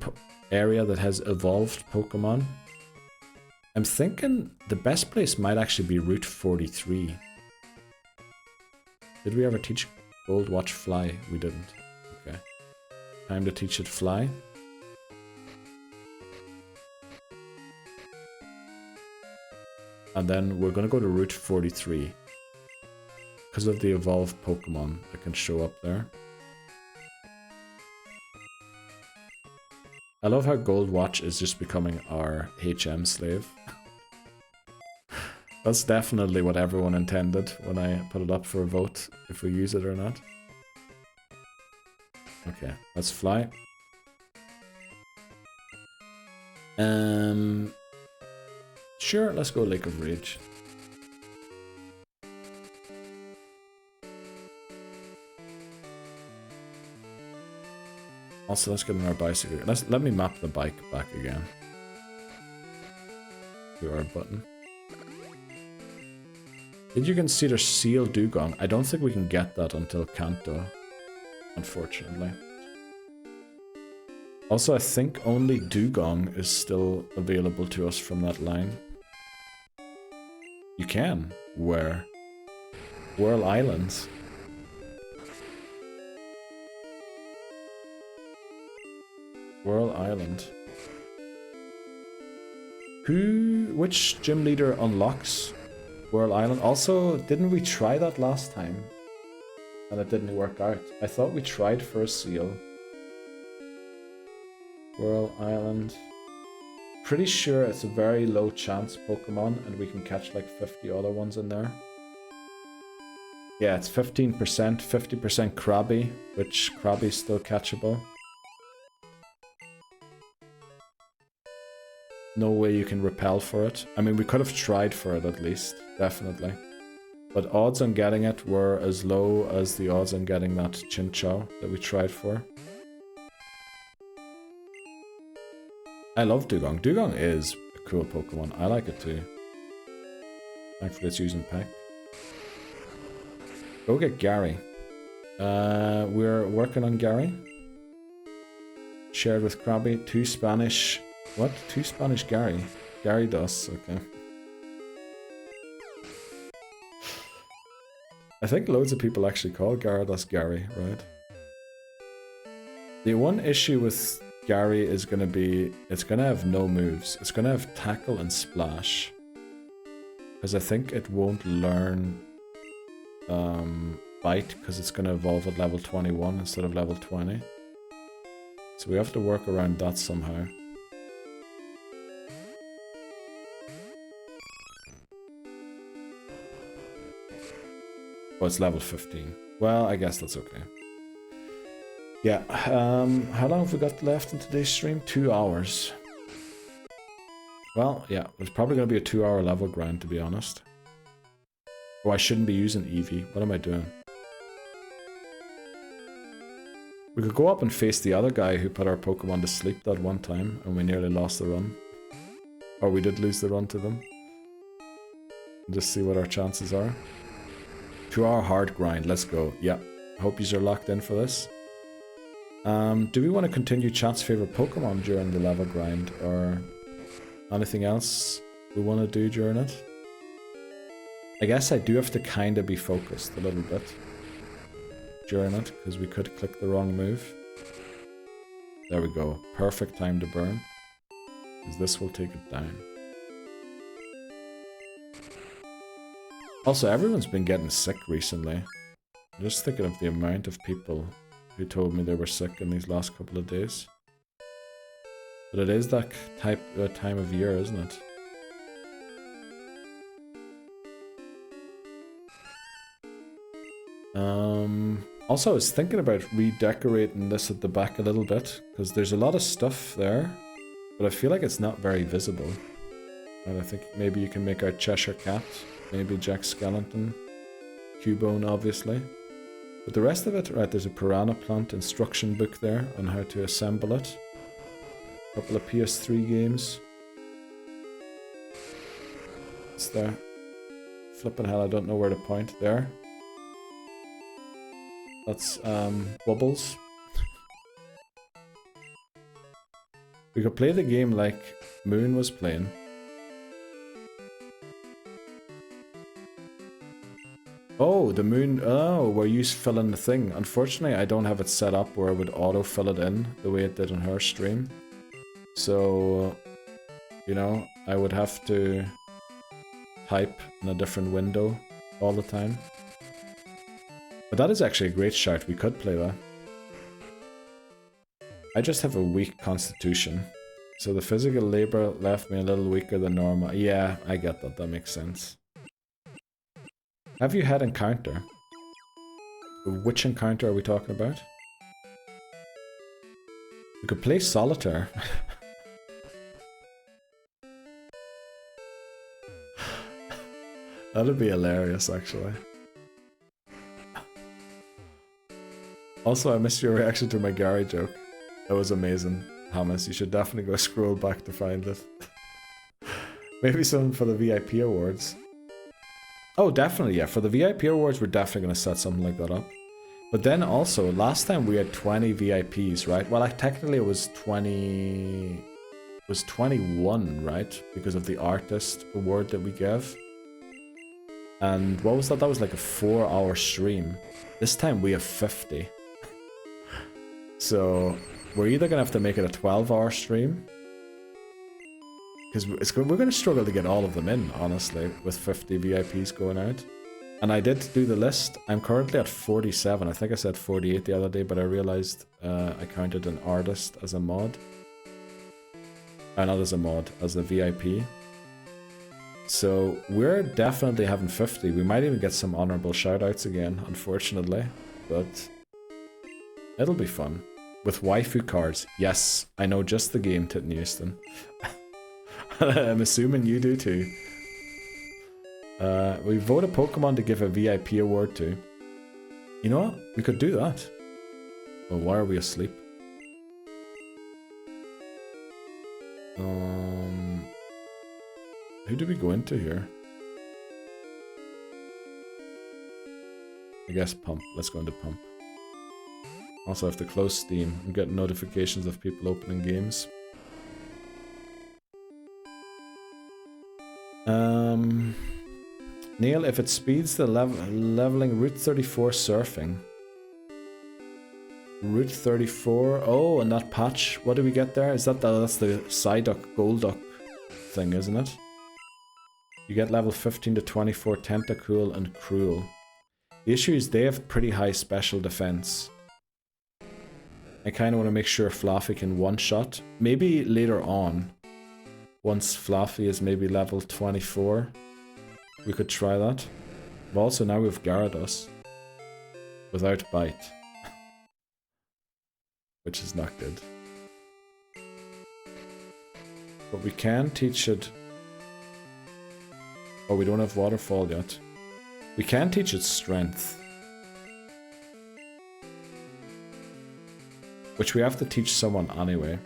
area that has evolved Pokemon. I'm thinking the best place might actually be Route 43. Did we ever teach Gold Watch Fly? We didn't. Okay. Time to teach it Fly. And then we're gonna go to Route 43. Because of the evolved Pokemon that can show up there. I love how Gold Watch is just becoming our HM slave. That's definitely what everyone intended when I put it up for a vote, if we use it or not. Okay, let's fly. Sure, let's go Lake of Rage. Also, let's get on our bicycle. Let me map the bike back again. To our button. Did you consider Seal Dugong? I don't think we can get that until Kanto, unfortunately. Also, I think only Dugong is still available to us from that line. You can. Where? Whirl Islands. Whirl Island. Which gym leader unlocks Whirl Island? Also, didn't we try that last time? And it didn't work out. I thought we tried for a seal. Squirrel Island. Pretty sure it's a very low chance Pokemon and we can catch like 50 other ones in there. Yeah, it's 15%, 50% Krabby, which Krabby's still catchable. No way you can repel for it. I mean, we could have tried for it at least, definitely. But odds on getting it were as low as the odds on getting that Chinchou that we tried for. I love Dugong. Dugong is a cool Pokemon. I like it too. Thankfully it's using Peck. Go get Gary. We're working on Gary. Shared with Krabby. 2 Spanish... What? 2 Spanish Gary? Gary does, okay. I think loads of people actually call Gyarados Gary, right? The one issue with Gary is going to be, it's going to have no moves. It's going to have Tackle and Splash. Because I think it won't learn Bite, because it's going to evolve at level 21 instead of level 20. So we have to work around that somehow. Oh, it's level 15. Well, I guess that's okay. Yeah, how long have we got left in today's stream? 2 hours. Well, yeah, there's probably going to be a 2-hour level grind, to be honest. Oh, I shouldn't be using Eevee. What am I doing? We could go up and face the other guy who put our Pokemon to sleep that one time, and we nearly lost the run. Or we did lose the run to them. Just see what our chances are. 2-hour hard grind, let's go. Yeah, hope you're locked in for this. Do we want to continue chat's favorite Pokemon during the level grind, or anything else we want to do during it? I guess I do have to kind of be focused a little bit during it, because we could click the wrong move. There we go. Perfect time to burn, because this will take it down. Also, everyone's been getting sick recently. I'm just thinking of the amount of people who told me they were sick in these last couple of days. But it is that time of year, isn't it? Also, I was thinking about redecorating this at the back a little bit, because there's a lot of stuff there, but I feel like it's not very visible. And I think maybe you can make our Cheshire Cat, maybe Jack Skellington, Cubone obviously. But the rest of it, right, there's a Piranha Plant instruction book there on how to assemble it. A couple of PS3 games. It's there. Flippin' hell, I don't know where to point there. That's Bubbles. We could play the game like Moon was playing. Oh, the moon. Oh, where you fill in the thing. Unfortunately, I don't have it set up where I would auto fill it in the way it did on her stream. So, you know, I would have to type in a different window all the time. But that is actually a great shout. We could play that. I just have a weak constitution. So the physical labor left me a little weaker than normal. Yeah, I get that. That makes sense. Have you had encounter? Which encounter are we talking about? We could play solitaire. That'd be hilarious, actually. Also, I missed your reaction to my Gary joke. That was amazing, Hamas. You should definitely go scroll back to find it. Maybe something for the VIP awards. Oh, definitely, yeah. For the VIP awards, we're definitely going to set something like that up. But then also, last time we had 20 VIPs, right? Well, technically it was 20... It was 21, right? Because of the artist award that we gave. And what was that? That was like a 4-hour stream. This time we have 50. So, we're either going to have to make it a 12-hour stream. Because we're going to struggle to get all of them in, honestly, with 50 VIPs going out. And I did do the list. I'm currently at 47. I think I said 48 the other day, but I realized I counted an artist as a mod. not as a mod, as a VIP. So we're definitely having 50. We might even get some honorable shoutouts again, unfortunately. But it'll be fun. With waifu cards. Yes, I know just the game, Tit Houston. I'm assuming you do too. We vote a Pokemon to give a VIP award to. You know what? We could do that. Oh, why are we asleep? Who do we go into here? I guess Pump. Let's go into Pump. Also have to close Steam and get notifications of people opening games. Neil, if it speeds the leveling Route 34 surfing. Route 34. Oh, and that patch. What do we get there? Is that that's the Psyduck Golduck thing, isn't it? You get level 15 to 24 Tentacool and Cruel. The issue is they have pretty high special defense. I kind of want to make sure Fluffy can one-shot. Maybe later on, once Fluffy is maybe level 24, we could try that. But also now we have Gyarados. Without Bite. Which is not good. But we can teach it... Oh, we don't have Waterfall yet. We can teach it Strength. Which we have to teach someone anyway.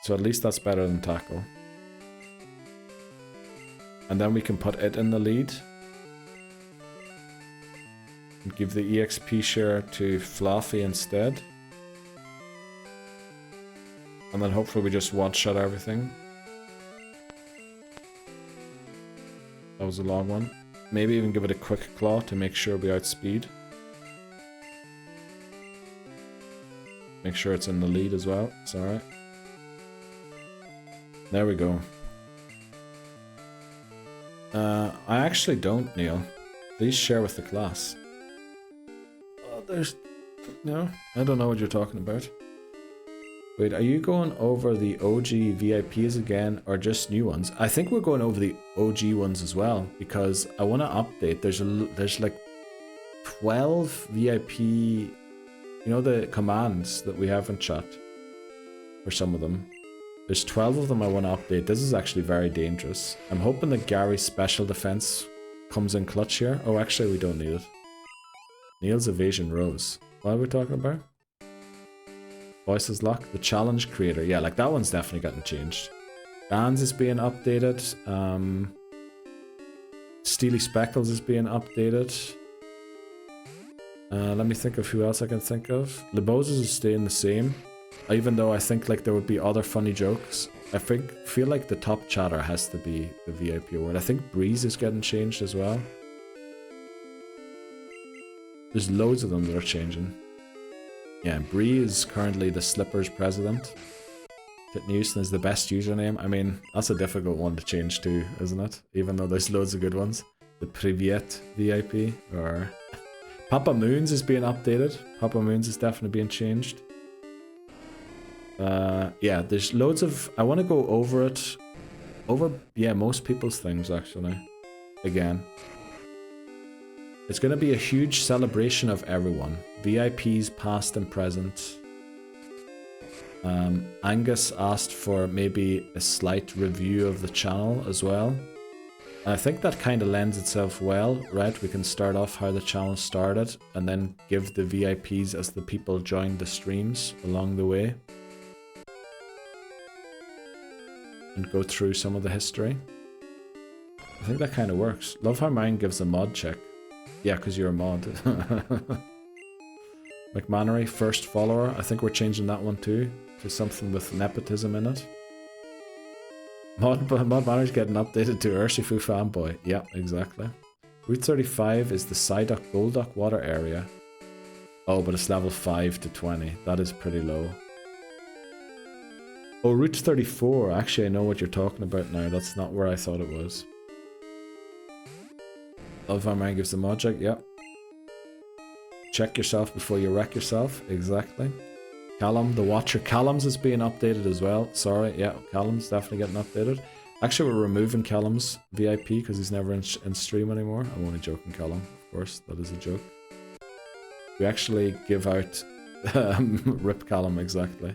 So at least that's better than Tackle. And then we can put it in the lead. And give the EXP share to Fluffy instead. And then hopefully we just one-shot everything. That was a long one. Maybe even give it a quick claw to make sure we outspeed. Make sure it's in the lead as well. It's alright. There we go. I actually don't, Neil. Please share with the class. Oh, there's... No, I don't know what you're talking about. Wait, are you going over the OG VIPs again, or just new ones? I think we're going over the OG ones as well, because I want to update. There's like 12 VIP... You know the commands that we have in chat? For some of them. There's 12 of them I want to update. This is actually very dangerous. I'm hoping that Gary's special defense comes in clutch here. Oh, actually we don't need it. Neil's evasion rose. What are we talking about? Voices lock. The challenge creator. Yeah, like that one's definitely gotten changed. Bands is being updated. Steely Speckles is being updated. Let me think of who else I can think of. Lebozes is staying the same. Even though I think like there would be other funny jokes. I feel like the top chatter has to be the VIP award. I think Breeze is getting changed as well. There's loads of them that are changing. Yeah, Bree is currently the Slippers president. Houston is the best username. I mean, that's a difficult one to change too, isn't it? Even though there's loads of good ones. The Privet VIP, or... Papa Moons is being updated. Papa Moons is definitely being changed. Yeah, there's loads of... I want to go over it. Yeah, most people's things, actually. Again. It's going to be a huge celebration of everyone. VIPs past and present. Angus asked for maybe a slight review of the channel as well. And I think that kind of lends itself well, right? We can start off how the channel started and then give the VIPs as the people join the streams along the way. And go through some of the history. I think that kind of works. Love how mine gives a mod check. Yeah, because you're a mod. McMannery, first follower. I think we're changing that one too. To something with nepotism in it. Mod Manner's getting updated to Urshifu fanboy. Yeah, exactly. Route 35 is the Psyduck Golduck water area. Oh, but it's level 5 to 20. That is pretty low. Oh, Route 34. Actually, I know what you're talking about now. That's not where I thought it was. Love how man gives the mod check. Yep. Check yourself before you wreck yourself. Exactly. Callum, the Watcher. Callum's is being updated as well. Sorry, yeah, Callum's definitely getting updated. Actually, we're removing Callum's VIP because he's never in stream anymore. I'm only joking, Callum. Of course, that is a joke. We actually give out... Rip Callum, exactly.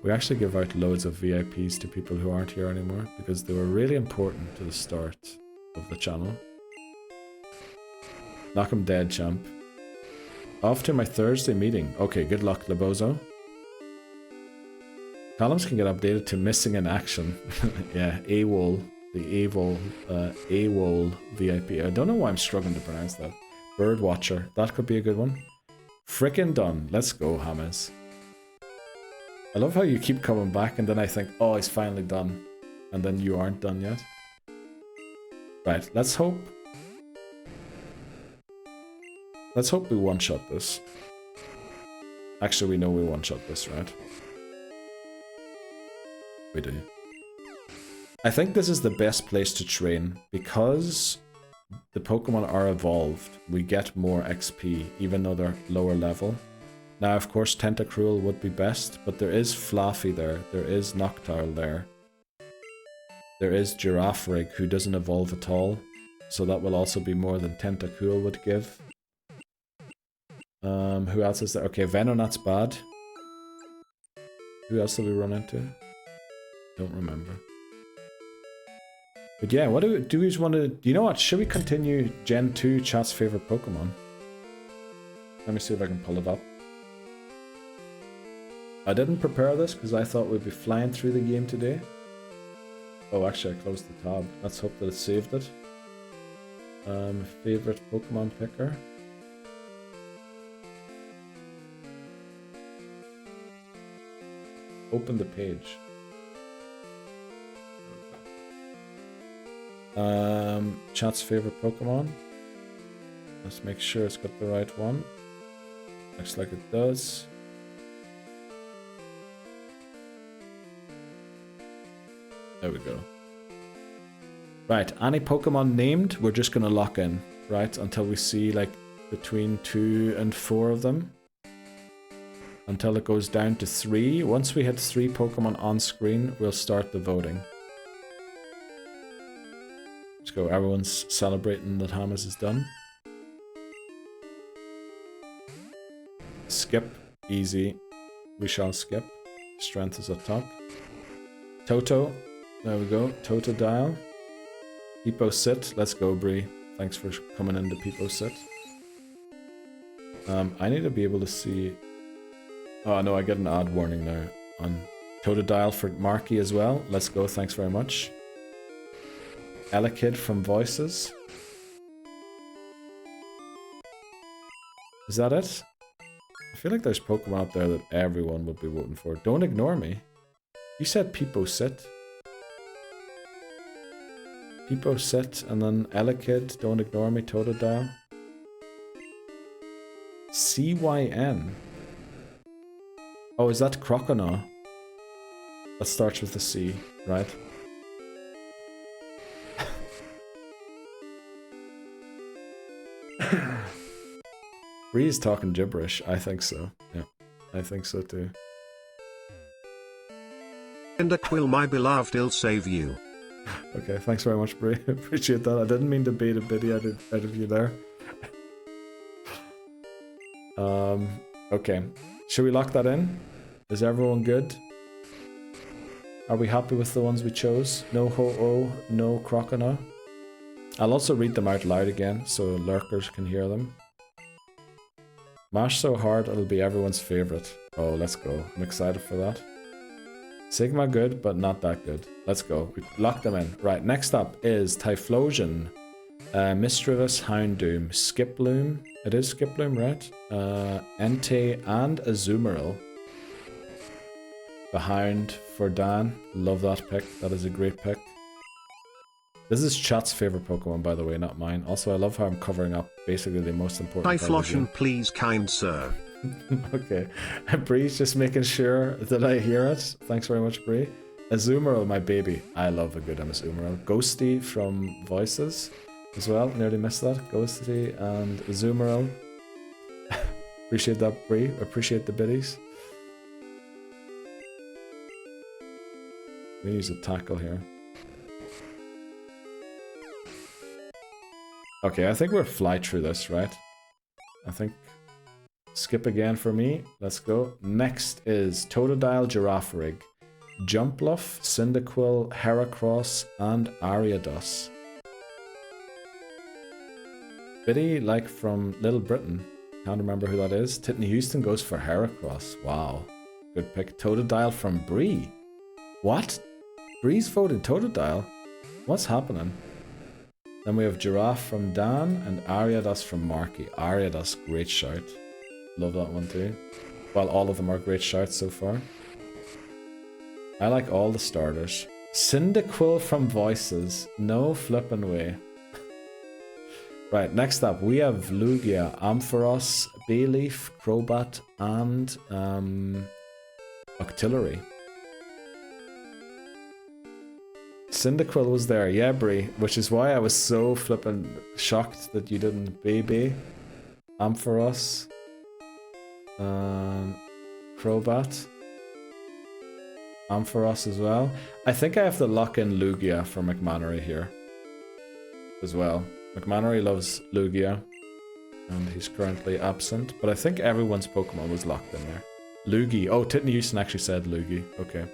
We actually give out loads of VIPs to people who aren't here anymore because they were really important to the start of the channel. Knock him dead, champ. Off to my Thursday meeting. Okay, good luck, Lebozo. Columns can get updated to missing in action. Yeah, AWOL. The AWOL VIP. I don't know why I'm struggling to pronounce that. Bird Watcher. That could be a good one. Frickin' done. Let's go, Hammers. I love how you keep coming back and then I think, oh, he's finally done. And then you aren't done yet. Right, let's hope. Let's hope we one-shot this. Actually, we know we one-shot this, right? We do. I think this is the best place to train because the Pokemon are evolved. We get more XP even though they're lower level. Now, of course, Tentacruel would be best, but there is Fluffy there. There is Noctowl there. There is Girafarig who doesn't evolve at all. So that will also be more than Tentacool would give. Who else is there? Okay, Venonat's bad. Who else did we run into? Don't remember. But yeah, what do we want to... You know what? Should we continue Gen 2 chat's favorite Pokemon? Let me see if I can pull it up. I didn't prepare this because I thought we'd be flying through the game today. Oh, actually, I closed the tab. Let's hope that it saved it. Favorite Pokemon picker. Open the page. Chat's favorite Pokemon. Let's make sure it's got the right one. Looks like it does. There we go. Right, any Pokemon named, we're just gonna lock in, right? Until we see like between 2 and 4 of them. Until it goes down to 3. Once we hit 3 Pokemon on screen, we'll start the voting. Let's go, everyone's celebrating that Hamas is done. Skip, easy. We shall skip. Strength is at top. Toto, there we go. Toto dial. Peepo sit, let's go, Bree. Thanks for coming into Peepo sit. I need to be able to see... Oh no, I get an ad warning now on Totodile for Marky as well. Let's go, thanks very much. Elekid from Voices. Is that it? I feel like there's Pokemon out there that everyone would be voting for. Don't ignore me. You said Peepo sit. Peepo sit and then Elekid, don't ignore me, Totodile. CYN. Oh, is that Croconaw? That starts with a C, right? Bree's talking gibberish. I think so. Yeah, I think so too. Tentacool, my beloved, I'll save you. Okay, thanks very much, Bree. Appreciate that. I didn't mean to beat a biddy out of you there. Okay. Should we lock that in? Is everyone good? Are we happy with the ones we chose? No Ho-Oh, no Croconaw. I'll also read them out loud again so lurkers can hear them. Mash so hard it'll be everyone's favorite. Oh, let's go. I'm excited for that. Sigma good, but not that good. Let's go. We locked them in. Right, next up is Typhlosion, Misdreavus, Houndoom, Skiploom. It is Skiploom, right? Entei and Azumarill. The Hound for Dan. Love that pick. That is a great pick. This is chat's favorite Pokemon, by the way, not mine. Also, I love how I'm covering up basically the most important Typhlosion, please, kind sir. Okay. Bree's just making sure that I hear it. Thanks very much, Bree. Azumarill, my baby. I love a good Azumarill. Ghosty from Voices as well. Nearly missed that. Ghosty and Azumarill. Appreciate that, Bree. Appreciate the biddies. We use a tackle here. Okay, I think we'll fly through this, right? I think... Skip again for me. Let's go. Next is Totodile Girafarig, Jumpluff, Cyndaquil, Heracross, and Ariados. Biddy, like from Little Britain. Can't remember who that is. Titney Houston goes for Heracross. Wow. Good pick. Totodile from Bree. What? Bree's voted Totodile? What's happening? Then we have Giraffe from Dan and Ariados from Marky. Ariados, great shout. Love that one too. Well, all of them are great shouts so far. I like all the starters. Cyndaquil from Voices. No flippin' way. Right, next up we have Lugia, Ampharos, Bayleaf, Crobat, and Octillery. Cyndaquil was there, yeah, Brie, which is why I was so flippin' shocked that you didn't Baby, Ampharos, Crobat, Ampharos as well. I think I have to lock in Lugia for McMannery here as well. McMannery loves Lugia, and he's currently absent, but I think everyone's Pokemon was locked in there. Lugie. Oh, Titney Houston actually said Lugie. Okay.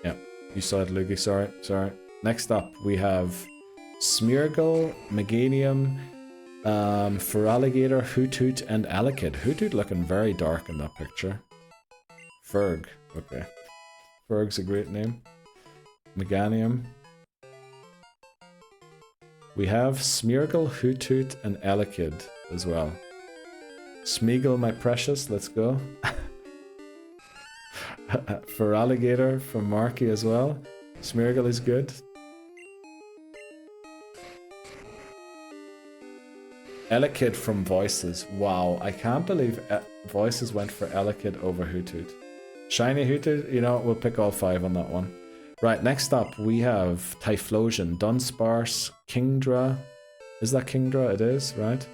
Yeah, you said Lugie. Sorry. Next up, we have Smeargle, Meganium, Feraligatr, Hoothoot, and Elekid. Hoothoot looking very dark in that picture. Ferg. Okay. Ferg's a great name. Meganium. We have Smeargle, Hoothoot, and Elekid as well. Smeagol, my precious, let's go. Feraligatr from Marky as well. Smeargle is good. Elekid from Voices. Wow, I can't believe Voices went for Elekid over Hoothoot. Shiny Hoothoot, you know, we'll pick all 5 on that one. Right, next up we have Typhlosion, Dunsparce, Kingdra. Is that Kingdra? It is, right?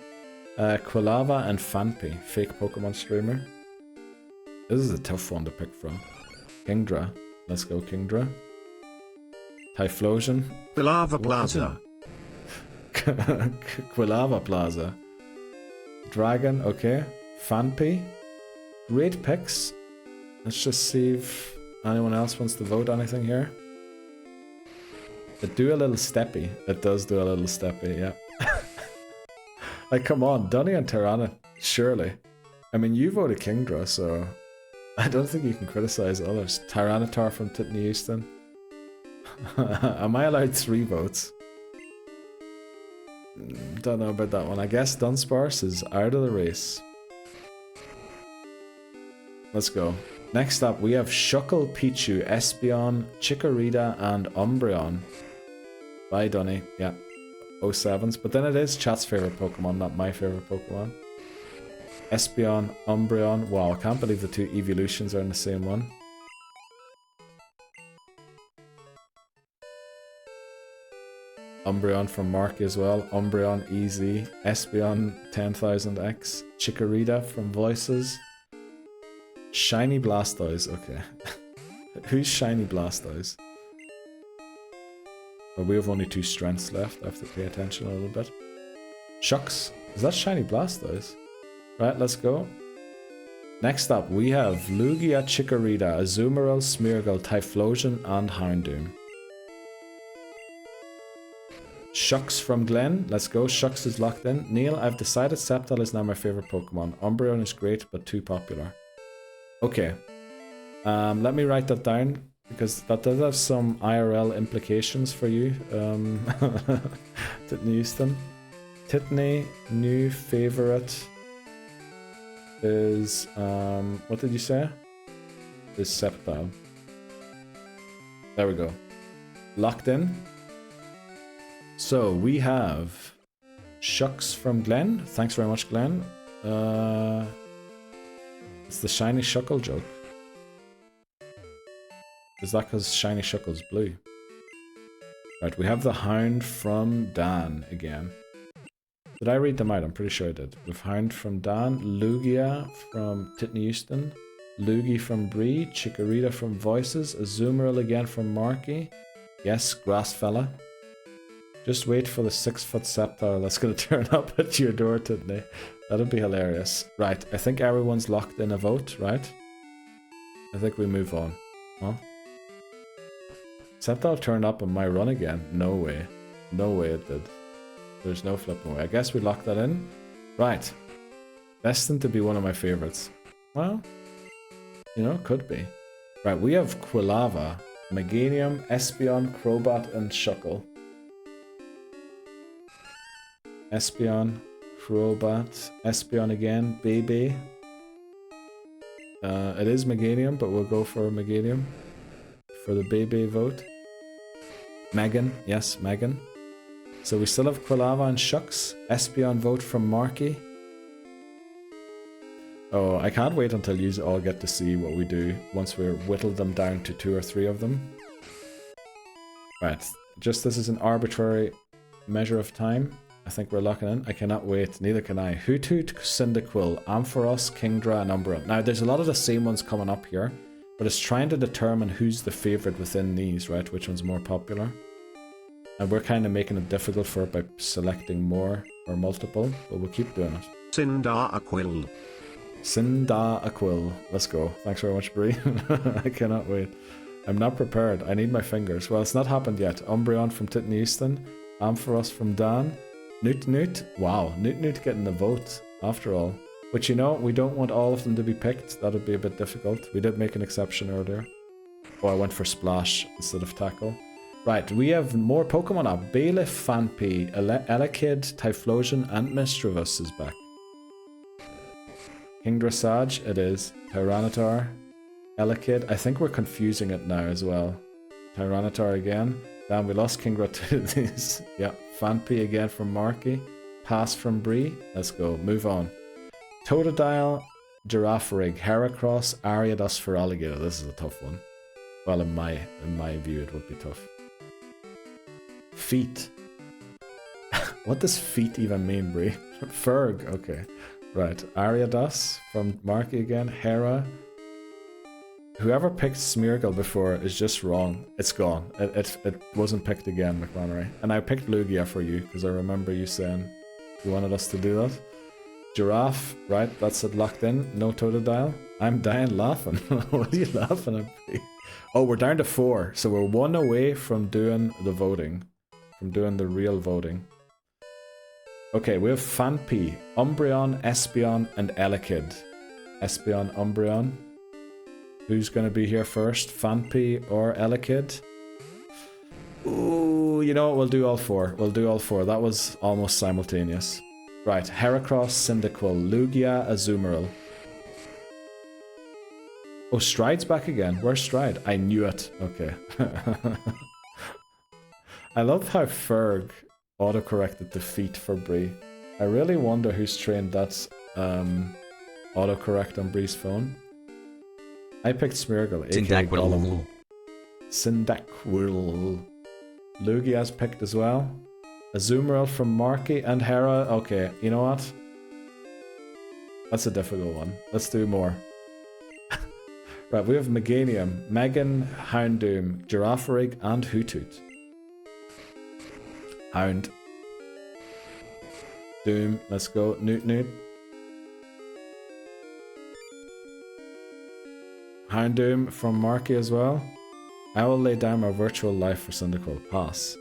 Quilava and Phanpy, fake Pokemon streamer. This is a tough one to pick from. Kingdra. Let's go Kingdra. Typhlosion. Quilava Plaza. Quilava Plaza. Dragon, okay. Phanpy. Great picks. Let's just see if anyone else wants to vote anything here. It do a little steppy. It does do a little steppy, yeah. Like, come on, Dunny and Tyranitar, surely. I mean, you voted Kingdra, so I don't think you can criticize others. Tyranitar from Titney Houston. Am I allowed 3 votes? Don't know about that one. I guess Dunsparce is out of the race. Let's go. Next up, we have Shuckle, Pichu, Espeon, Chikorita, and Umbreon. Bye, Dunny. Yeah. 07s. But then it is chat's favorite Pokemon, not my favorite Pokemon. Espeon, Umbreon. Wow, I can't believe the 2 evolutions are in the same one. Umbreon from Marky as well. Umbreon, easy. Espeon, 10,000x. Chikorita from Voices. Shiny Blastoise, okay. Who's Shiny Blastoise? Well, we have only 2 strengths left. I have to pay attention a little bit. Shucks, is that Shiny Blastoise? Right, let's go. Next up, we have Lugia, Chikorita, Azumarill, Smeargle, Typhlosion, and Houndoom. Shucks from Glenn, let's go. Shucks is locked in. Neil, I've decided Sceptile is now my favorite Pokemon. Umbreon is great, but too popular. Okay, let me write that down, because that does have some IRL implications for you, Titney Houston. Titney, new favorite is, what did you say? Is Sceptile. There we go. Locked in. So we have Shucks from Glenn. Thanks very much, Glenn. It's the Shiny Shuckle joke. Is that because Shiny Shuckle's blue? Right, we have the Hound from Dan again. Did I read them out? I'm pretty sure I did. With Hound from Dan, Lugia from Titney Houston, Luigi from Bree, Chikorita from Voices, Azumarill again from Marky. Yes, Grass Fella. Just wait for the 6-foot Sceptile that's going to turn up at your door today. That'll be hilarious. Right, I think everyone's locked in a vote, right? I think we move on. Huh? Sceptile turned up on my run again. No way. No way it did. There's no flipping way. I guess we locked that in. Right. Destined to be one of my favorites. Well, you know, could be. Right, we have Quilava, Meganium, Espeon, Crobat, and Shuckle. Espeon, Crobat, Espeon again, Baby. It is Meganium, but we'll go for Meganium for the Baby vote. Megan, yes, Megan. So we still have Quilava and Shucks. Espeon vote from Marky. Oh, I can't wait until you all get to see what we do once we're whittled them down to 2 or 3 of them. Right, just this is an arbitrary measure of time. I think we're locking in. I cannot wait, neither can I. Hoothoot, Cyndaquil, Ampharos, Kingdra, and Umbreon. Now, there's a lot of the same ones coming up here, but it's trying to determine who's the favourite within these, right? Which one's more popular. And we're kind of making it difficult for it by selecting more or multiple, but we'll keep doing it. Cyndaquil. Cyndaquil. Let's go. Thanks very much, Bree. I cannot wait. I'm not prepared. I need my fingers. Well, it's not happened yet. Umbreon from Titten Easton. Ampharos from Dan. Newt. Wow, Newt getting the vote, after all. But you know, we don't want all of them to be picked. That would be a bit difficult. We did make an exception earlier. Oh, I went for Splash instead of Tackle. Right, we have more Pokemon up. Bailiff, Phanpy, Elekid, Typhlosion, and Misdreavus is back. Kingdrasage, it is. Tyranitar, Elekid. I think we're confusing it now as well. Tyranitar again. Damn, we lost Kingdra to these. Yeah, Phanpy again from Marky. Pass from Bree. Let's go, move on. Totodile, Girafarig, Heracross, Ariados for Alligator. This is a tough one. Well, in my view, it would be tough. Feet. What does feet even mean, Bree? Ferg, okay. Right, Ariados from Marky again. Hera. Whoever picked Smeargle before is just wrong. It's gone. It wasn't picked again, McMannery. And I picked Lugia for you, because I remember you saying you wanted us to do that. Giraffe, right, that's it locked in. No Totodile. I'm dying laughing. What are you laughing at? Oh, we're down to 4, so we're 1 away from doing the voting. From doing the real voting. Okay, we have Phanpy, Umbreon, Espeon, and Elekid. Espeon, Umbreon. Who's going to be here first? Phanpy or Elekid? Ooh, you know what? We'll do all 4. We'll do all 4. That was almost simultaneous. Right, Heracross, Cyndaquil, Lugia, Azumarill. Oh, Stride's back again. Where's Stride? I knew it. Okay. I love how Ferg autocorrected the feet for Bree. I really wonder who's trained that autocorrect on Bree's phone. I picked Smeargle, aka Golem. Cyndaquil. Lugia's picked as well. Azumarill from Marky and Hera. Okay, you know what? That's a difficult one. Let's do more. Right, we have Meganium, Megan, Houndoom, Girafarig, and Hoothoot. Hound. Doom, let's go. Newt. Houndoom from Marky as well. I will lay down my virtual life for Cyndaquil. Pass.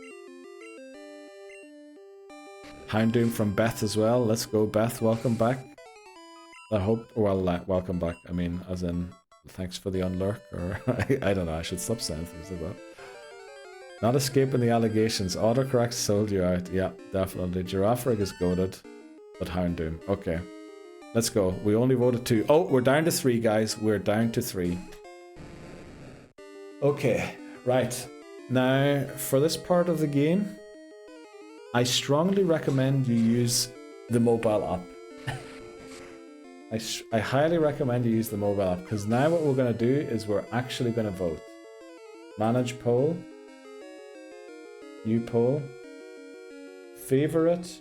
Houndoom from Beth as well. Let's go, Beth. Welcome back. I hope... Well, welcome back. I mean, as in, thanks for the unlurk. Or I don't know. I should stop saying things like that. Not escaping the allegations. Autocorrect sold you out. Yeah, definitely. Girafarig is goated. But Houndoom. Okay. Let's go. We only voted 2. Oh, we're down to 3, guys. We're down to 3. Okay. Right. Now, for this part of the game, I strongly recommend you use the mobile app. I highly recommend you use the mobile app, because now what we're going to do is we're actually going to vote. Manage poll. New poll. Favorite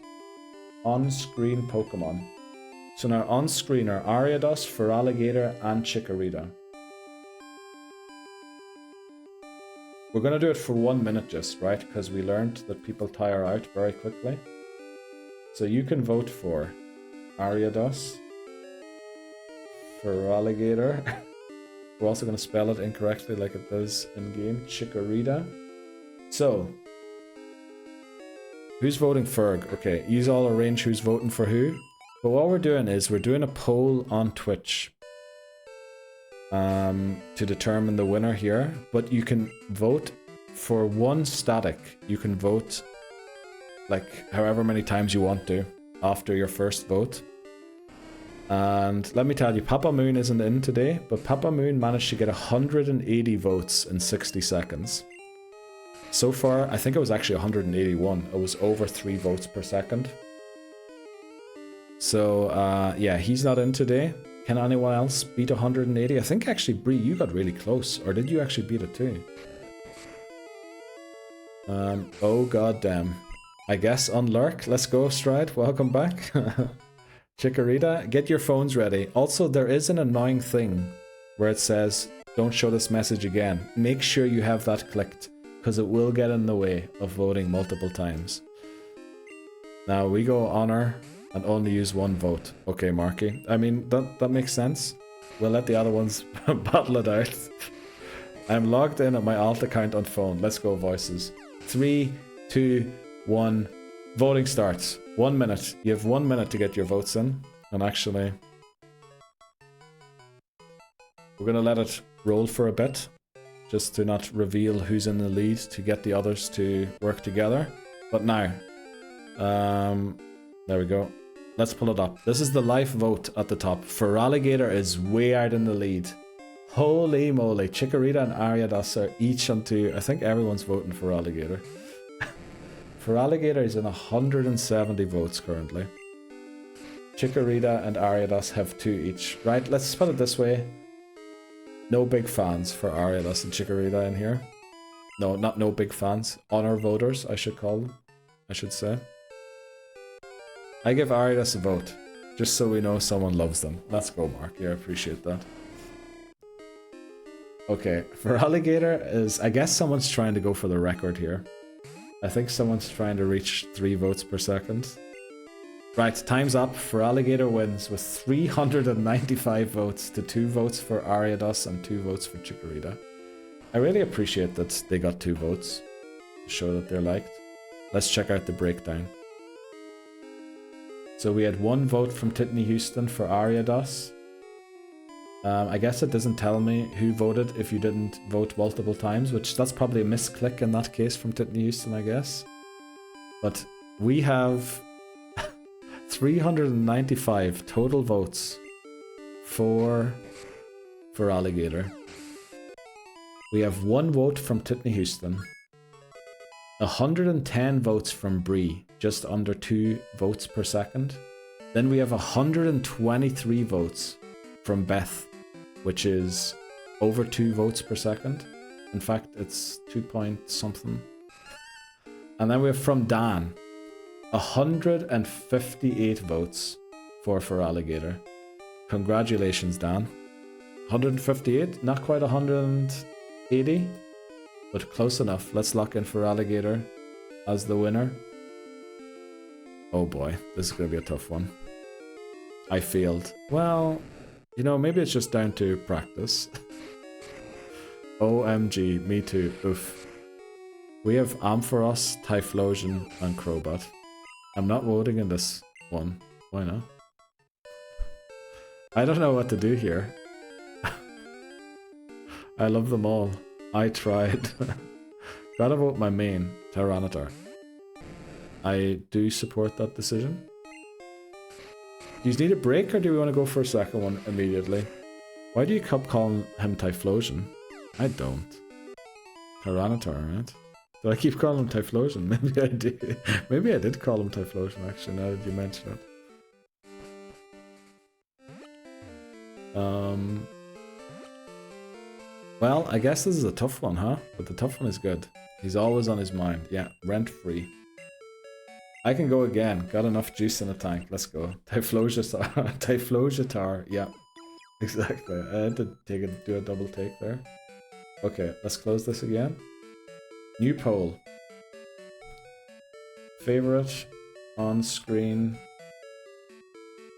on-screen Pokemon. So now on screen are Ariados, Feraligatr, and Chikorita. We're going to do it for 1 minute just, right? Because we learned that people tire out very quickly. So you can vote for Ariados, Feraligatr. We're also going to spell it incorrectly like it does in game. Chikorita. So, who's voting Ferg? Okay, you all arrange who's voting for who. But what we're doing is we're doing a poll on Twitch to determine the winner here. But you can vote for one static. You can vote like however many times you want to after your first vote. And let me tell you, Papa Moon isn't in today, but Papa Moon managed to get 180 votes in 60 seconds. So far, I think it was actually 181. It was over 3 votes per second. So, yeah, he's not in today. Can anyone else beat 180? I think actually, Bree, you got really close. Or did you actually beat it too? Oh, goddamn. I guess on Lurk. Let's go, Stride. Welcome back. Chikorita, get your phones ready. Also, there is an annoying thing where it says, don't show this message again. Make sure you have that clicked, because it will get in the way of voting multiple times. Now, we go honor and only use 1 vote. Okay, Marky. I mean, that makes sense. We'll let the other ones battle it out. I'm logged in at my alt account on phone. Let's go, voices. 3, 2, 1. Voting starts. 1 minute. You have 1 minute to get your votes in. And actually, we're going to let it roll for a bit, just to not reveal who's in the lead, to get the others to work together. But now, there we go. Let's pull it up. This is the live vote at the top. Feraligatr is way out in the lead. Holy moly. Chikorita and Ariados are each on 2. I think everyone's voting for Feraligatr. Feraligatr is in 170 votes currently. Chikorita and Ariados have 2 each. Right, let's put it this way. No big fans for Ariados and Chikorita in here. No, not no big fans. Honor voters, I should call them. I should say. I give Ariados a vote, just so we know someone loves them. Let's go, Mark. Yeah, I appreciate that. Okay, Feraligatr is... I guess someone's trying to go for the record here. I think someone's trying to reach 3 votes per second. Right, time's up. Feraligatr wins with 395 votes to 2 votes for Ariados and 2 votes for Chikorita. I really appreciate that they got 2 votes to show that they're liked. Let's check out the breakdown. So we had 1 vote from Titney Houston for Ariados. I guess it doesn't tell me who voted if you didn't vote multiple times, which that's probably a misclick in that case from Titney Houston, I guess. But we have 395 total votes for Feraligatr. We have 1 vote from Titney Houston. 110 votes from Bree, just under 2 votes per second. Then we have 123 votes from Beth, which is over 2 votes per second. In fact, it's 2 point something. And then we have from Dan, 158 votes for Feraligatr. Congratulations, Dan. 158, not quite 180, but close enough. Let's lock in Feraligatr as the winner. Oh boy, this is going to be a tough one. I failed. Well, you know, maybe it's just down to practice. OMG, me too. Oof. We have Ampharos, Typhlosion, and Crobat. I'm not voting in this one. Why not? I don't know what to do here. I love them all. I tried. Gotta vote my main, Tyranitar. I do support that decision. Do you need a break or do we want to go for a second one immediately? Why do you keep calling him Typhlosion? I don't. Tyranitar, right? Do I keep calling him Typhlosion? Maybe I did. Maybe I did call him Typhlosion actually, now that you mention it. Well, I guess this is a tough one, huh? But the tough one is good. He's always on his mind. Yeah, rent-free. I can go again. Got enough juice in the tank. Let's go. Typhlosiotar. Yeah, exactly. I had to do a double take there. Okay, let's close this again. New poll. Favorite on screen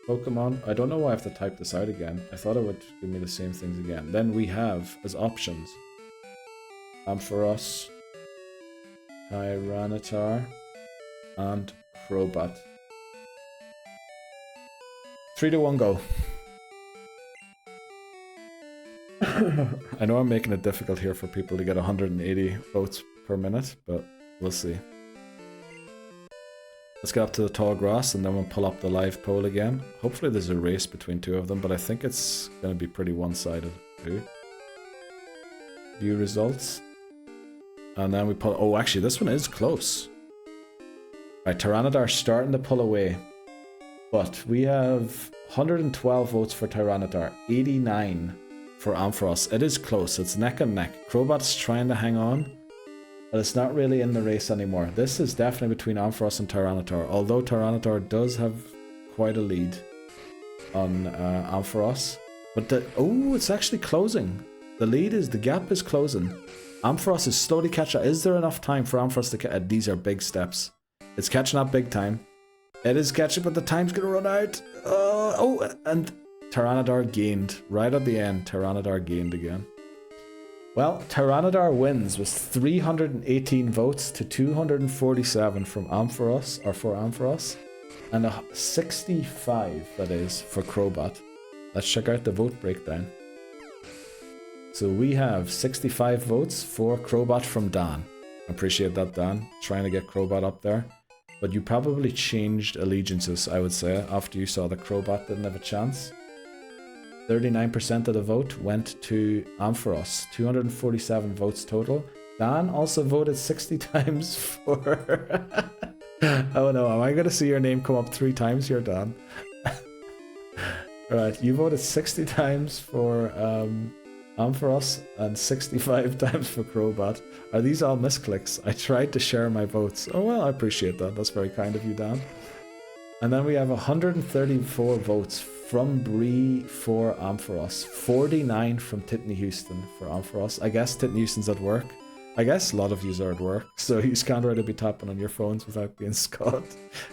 Pokemon. I don't know why I have to type this out again. I thought it would give me the same things again. Then we have as options Ampharos, Tyranitar, and Crobat. 3 to 1 go. I know I'm making it difficult here for people to get 180 votes per minute, but we'll see. Let's get up to the tall grass and then we'll pull up the live poll again. Hopefully there's a race between two of them, but I think it's going to be pretty one-sided too. View results. And then we pull... Oh, actually, this one is close. Right, Tyranitar starting to pull away. But we have 112 votes for Tyranitar, 89 for Ampharos. It is close, it's neck and neck. Crobat's trying to hang on, but it's not really in the race anymore. This is definitely between Ampharos and Tyranitar, although Tyranitar does have quite a lead on Ampharos. But it's actually closing. The gap is closing. Ampharos is slowly catching up. Is there enough time for Ampharos to catch? These are big steps. It's catching up big time. It is catching, but the time's gonna run out. And Tyranitar gained. Right at the end, Tyranitar gained again. Well, Tyranitar wins with 318 votes to 247 from Ampharos, or for Ampharos, and 65, that is, for Crobat. Let's check out the vote breakdown. So we have 65 votes for Crobat from Dan. Appreciate that, Dan. Trying to get Crobat up there. But you probably changed allegiances, I would say, after you saw that Crobat didn't have a chance. 39% of the vote went to Ampharos. 247 votes total. Dan also voted 60 times for... Oh no, am I going to see your name come up 3 times here, Dan? Alright, you voted 60 times for Ampharos and 65 times for Crobat. Are these all misclicks? I tried to share my votes. Oh well, I appreciate that. That's very kind of you, Dan. And then we have 134 votes from Bree for Ampharos. 49 from Titney Houston for Ampharos. I guess Titney Houston's at work. I guess a lot of yous are at work, so you can't really be tapping on your phones without being Scott.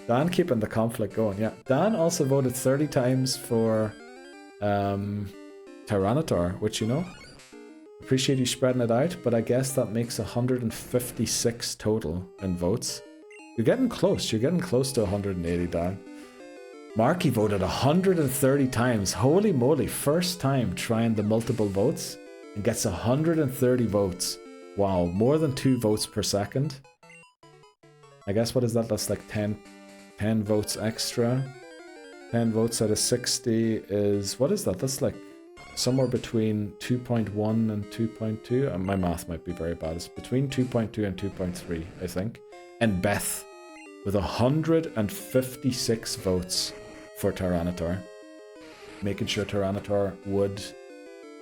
Dan keeping the conflict going, yeah. Dan also voted 30 times for Tyranitar, which, you know, appreciate you spreading it out, but I guess that makes 156 total in votes. You're getting close to 180, Dan. Marky voted 130 times. Holy moly, first time trying the multiple votes and gets 130 votes. Wow, more than 2 votes per second. I guess what is that? That's like 10 votes extra. 10 votes out of 60 is... What is that? That's like somewhere between 2.1 and 2.2. My math might be very bad. It's between 2.2 and 2.3, I think. And Beth with 156 votes for Tyranitar. Making sure Tyranitar would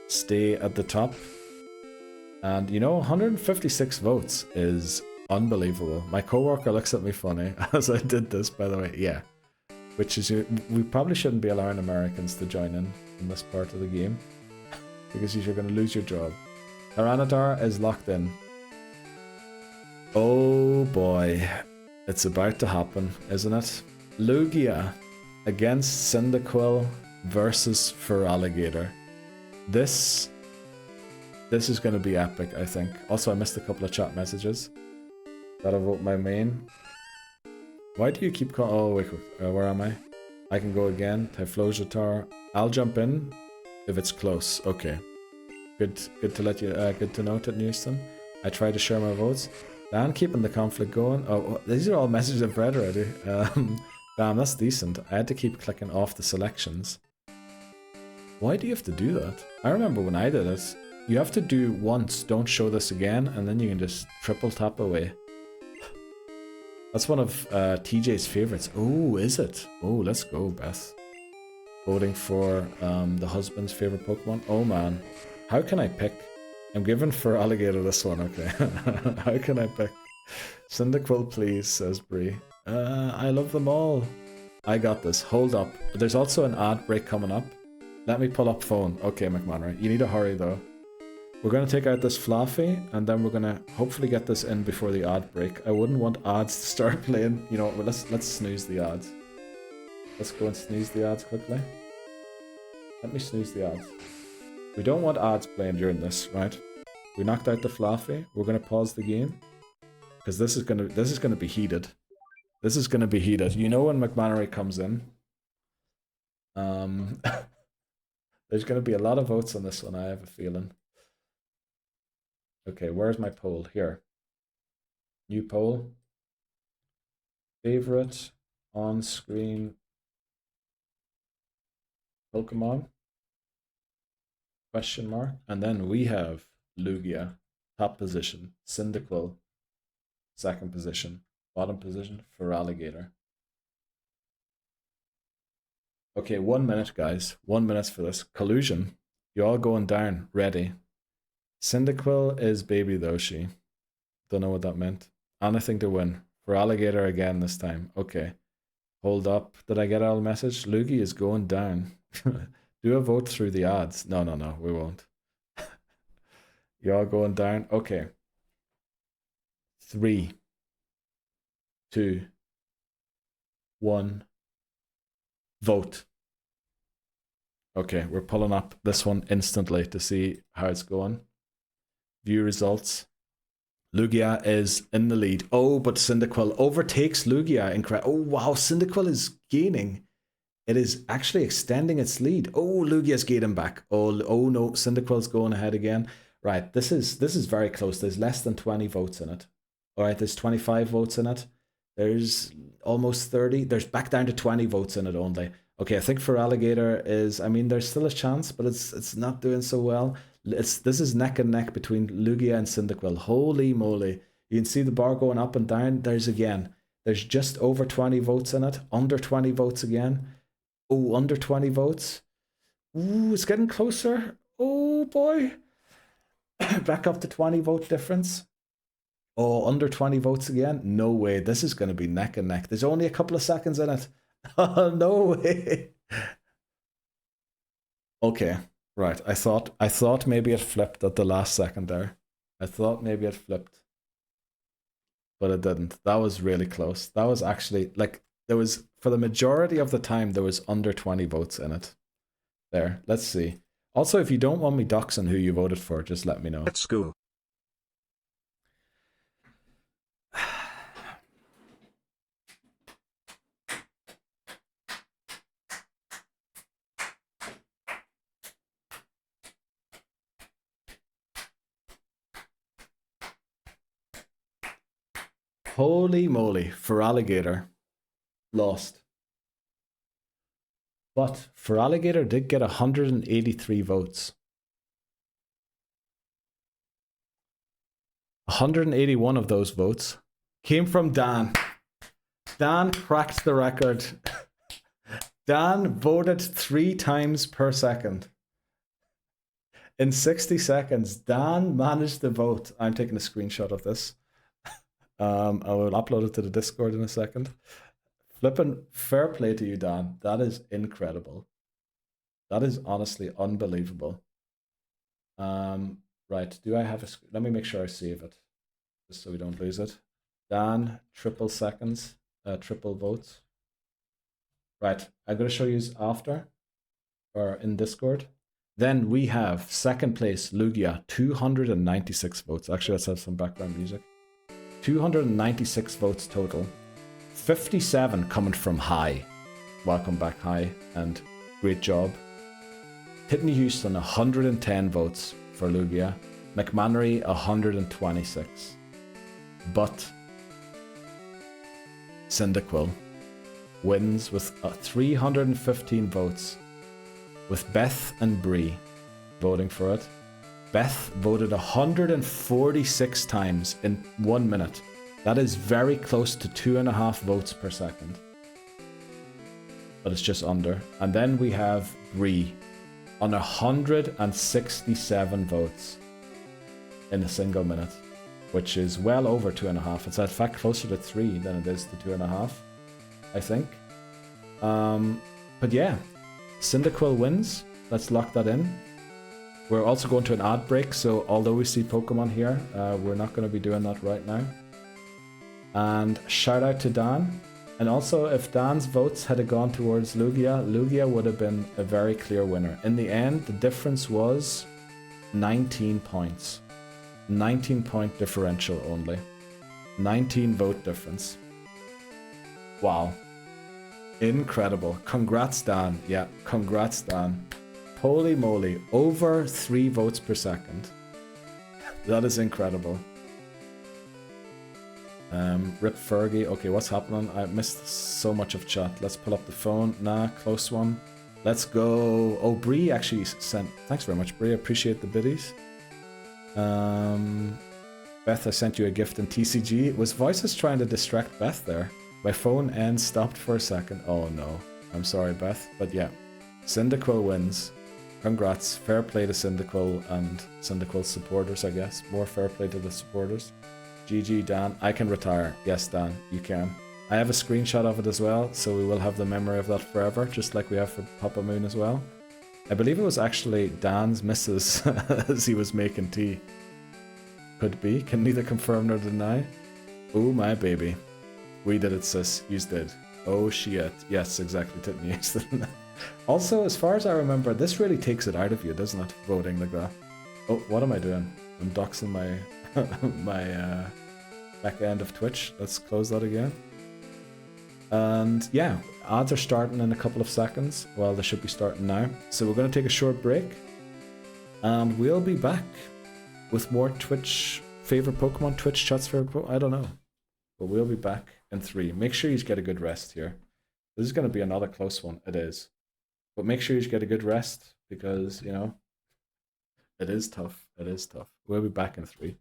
stay at the top. And you know, 156 votes is unbelievable. My coworker looks at me funny as I did this, by the way. Yeah. Which is, we probably shouldn't be allowing Americans to join in this part of the game. Because you're going to lose your job. Tyranitar is locked in. Oh boy. It's about to happen, isn't it? Lugia against Cyndaquil versus Feraligatr. This is going to be epic, I think. Also, I missed a couple of chat messages. Gotta vote my main. Why do you keep calling? Oh, wait, where am I? I can go again. Typhlosiotar. I'll jump in if it's close. Okay. Good to let you. Good to note it, Houston. I try to share my votes. Dan keeping the conflict going. Oh, these are all messages I've read already. Damn, that's decent. I had to keep clicking off the selections. Why do you have to do that? I remember when I did it. You have to do once, don't show this again, and then you can just triple tap away. That's one of TJ's favorites. Oh, is it? Oh, let's go, Beth. Voting for the husband's favorite Pokemon. Oh man, how can I pick? I'm giving Feraligatr this one, okay. How can I pick? Cyndaquil, please, says Bree. I love them all. I got this. Hold up. There's also an ad break coming up. Let me pull up phone. Okay, McManary. You need to hurry though. We're going to take out this Fluffy, and then we're going to hopefully get this in before the ad break. I wouldn't want ads to start playing. You know what, let's snooze the ads. Let's go and snooze the ads quickly. Let me snooze the ads. We don't want ads playing during this, right? We knocked out the Fluffy. We're going to pause the game. Because this is gonna be heated. This is gonna be heated. You know when McManary comes in. There's gonna be a lot of votes on this one, I have a feeling. Okay, where's my poll? Here. New poll. Favorite on-screen Pokemon? Question mark. And then we have Lugia, top position. Cyndaquil, second position. Bottom position, Feraligatr. Okay, 1 minute, guys. 1 minute for this. Collusion. You all going down. Ready. Cyndaquil is Baby Doshi. Don't know what that meant. Anything to win. Feraligatr again this time. Okay. Hold up. Did I get our message? Lugie is going down. Do a vote through the ads. No, we won't. You all going down? Okay. 3, 2, 1. Vote. Okay, we're pulling up this one instantly to see how it's going. View results. Lugia is in the lead. Oh, but Cyndaquil overtakes Lugia. Oh, wow, Cyndaquil is gaining. It is actually extending its lead. Oh, Lugia's gaining back. Oh no, Cyndaquil's going ahead again. Right, this is very close. There's less than 20 votes in it. All right, there's 25 votes in it. There's almost 30. There's back down to 20 votes in it only. Okay, I think Feraligatr is, I mean, there's still a chance, but it's not doing so well. This is neck and neck between Lugia and Cyndaquil. Holy moly. You can see the bar going up and down. There's just over 20 votes in it. Under 20 votes again. Oh, under 20 votes. Ooh, it's getting closer. Oh boy. Back up to 20 vote difference. Oh, under 20 votes again? No way. This is going to be neck and neck. There's only a couple of seconds in it. Oh, no way. Okay, right. I thought maybe it flipped at the last second there. I thought maybe it flipped. But it didn't. That was really close. That was actually, like, there was, for the majority of the time, there was under 20 votes in it. There, let's see. Also, if you don't want me doxing who you voted for, just let me know. Let's go. Holy moly, Feraligatr lost. But Feraligatr did get 183 votes. 181 of those votes came from Dan. Dan cracked the record. Dan voted 3 times per second. In 60 seconds, Dan managed to vote. I'm taking a screenshot of this. I will upload it to the Discord in a second. Flippin' fair play to you, Dan. That is incredible. That is honestly unbelievable. Right, do I have a... Let me make sure I save it, just so we don't lose it. Dan, triple seconds, triple votes. Right, I'm going to show you after, or in Discord. Then we have second place, Lugia, 296 votes. Actually, let's have some background music. 296 votes total. 57 coming from High. Welcome back, High, and great job. Whitney Houston, 110 votes for Lugia. McManary, 126. But Cyndaquil wins with 315 votes, with Beth and Bree voting for it. Beth voted 146 times in 1 minute. That is very close to 2.5 votes per second. But it's just under. And then we have Bree on 167 votes in a single minute. which is well over 2.5. It's in fact closer to 3 than it is to 2.5, I think. But yeah, Cyndaquil wins. Let's lock that in. We're also going to an ad break, so although we see Pokemon here, we're not going to be doing that right now. And shout out to Dan. And also, if Dan's votes had gone towards Lugia, Lugia would have been a very clear winner. In the end, the difference was 19 points. 19-point differential only. 19 vote difference. Wow. Incredible. Congrats, Dan. Yeah, congrats, Dan. Holy moly. Over 3 votes per second. That is incredible. Rip Fergie. Okay, what's happening? I missed so much of chat. Let's pull up the phone. Nah, close one. Let's go. Oh, Bree actually sent. Thanks very much, Bree. I appreciate the biddies. Beth, I sent you a gift in TCG. Was Voices trying to distract Beth there? My phone end stopped for a second. Oh no. I'm sorry, Beth. But yeah, Cyndaquil wins. Congrats. Fair play to Cyndaquil and Cyndaquil supporters, I guess. More fair play to the supporters. GG, Dan. I can retire. Yes, Dan, you can. I have a screenshot of it as well, so we will have the memory of that forever, just like we have for Papa Moon as well. I believe it was actually Dan's missus as he was making tea. Could be. Can neither confirm nor deny. Oh, my baby. We did it, sis. Yous did. Oh, shit. Yes, exactly. Didn't you? Also, as far as I remember, this really takes it out of you, doesn't it? Voting like that. Oh, what am I doing? I'm doxing my my back end of Twitch. Let's close that again. And yeah, ads are starting in a couple of seconds. Well, they should be starting now. So we're going to take a short break. And we'll be back with more Twitch favorite Pokemon, Twitch chats favorite Pokemon. I don't know. But we'll be back in 3. Make sure you get a good rest here. This is going to be another close one. It is. But make sure you get a good rest because, you know, it is tough. It is tough. We'll be back in 3.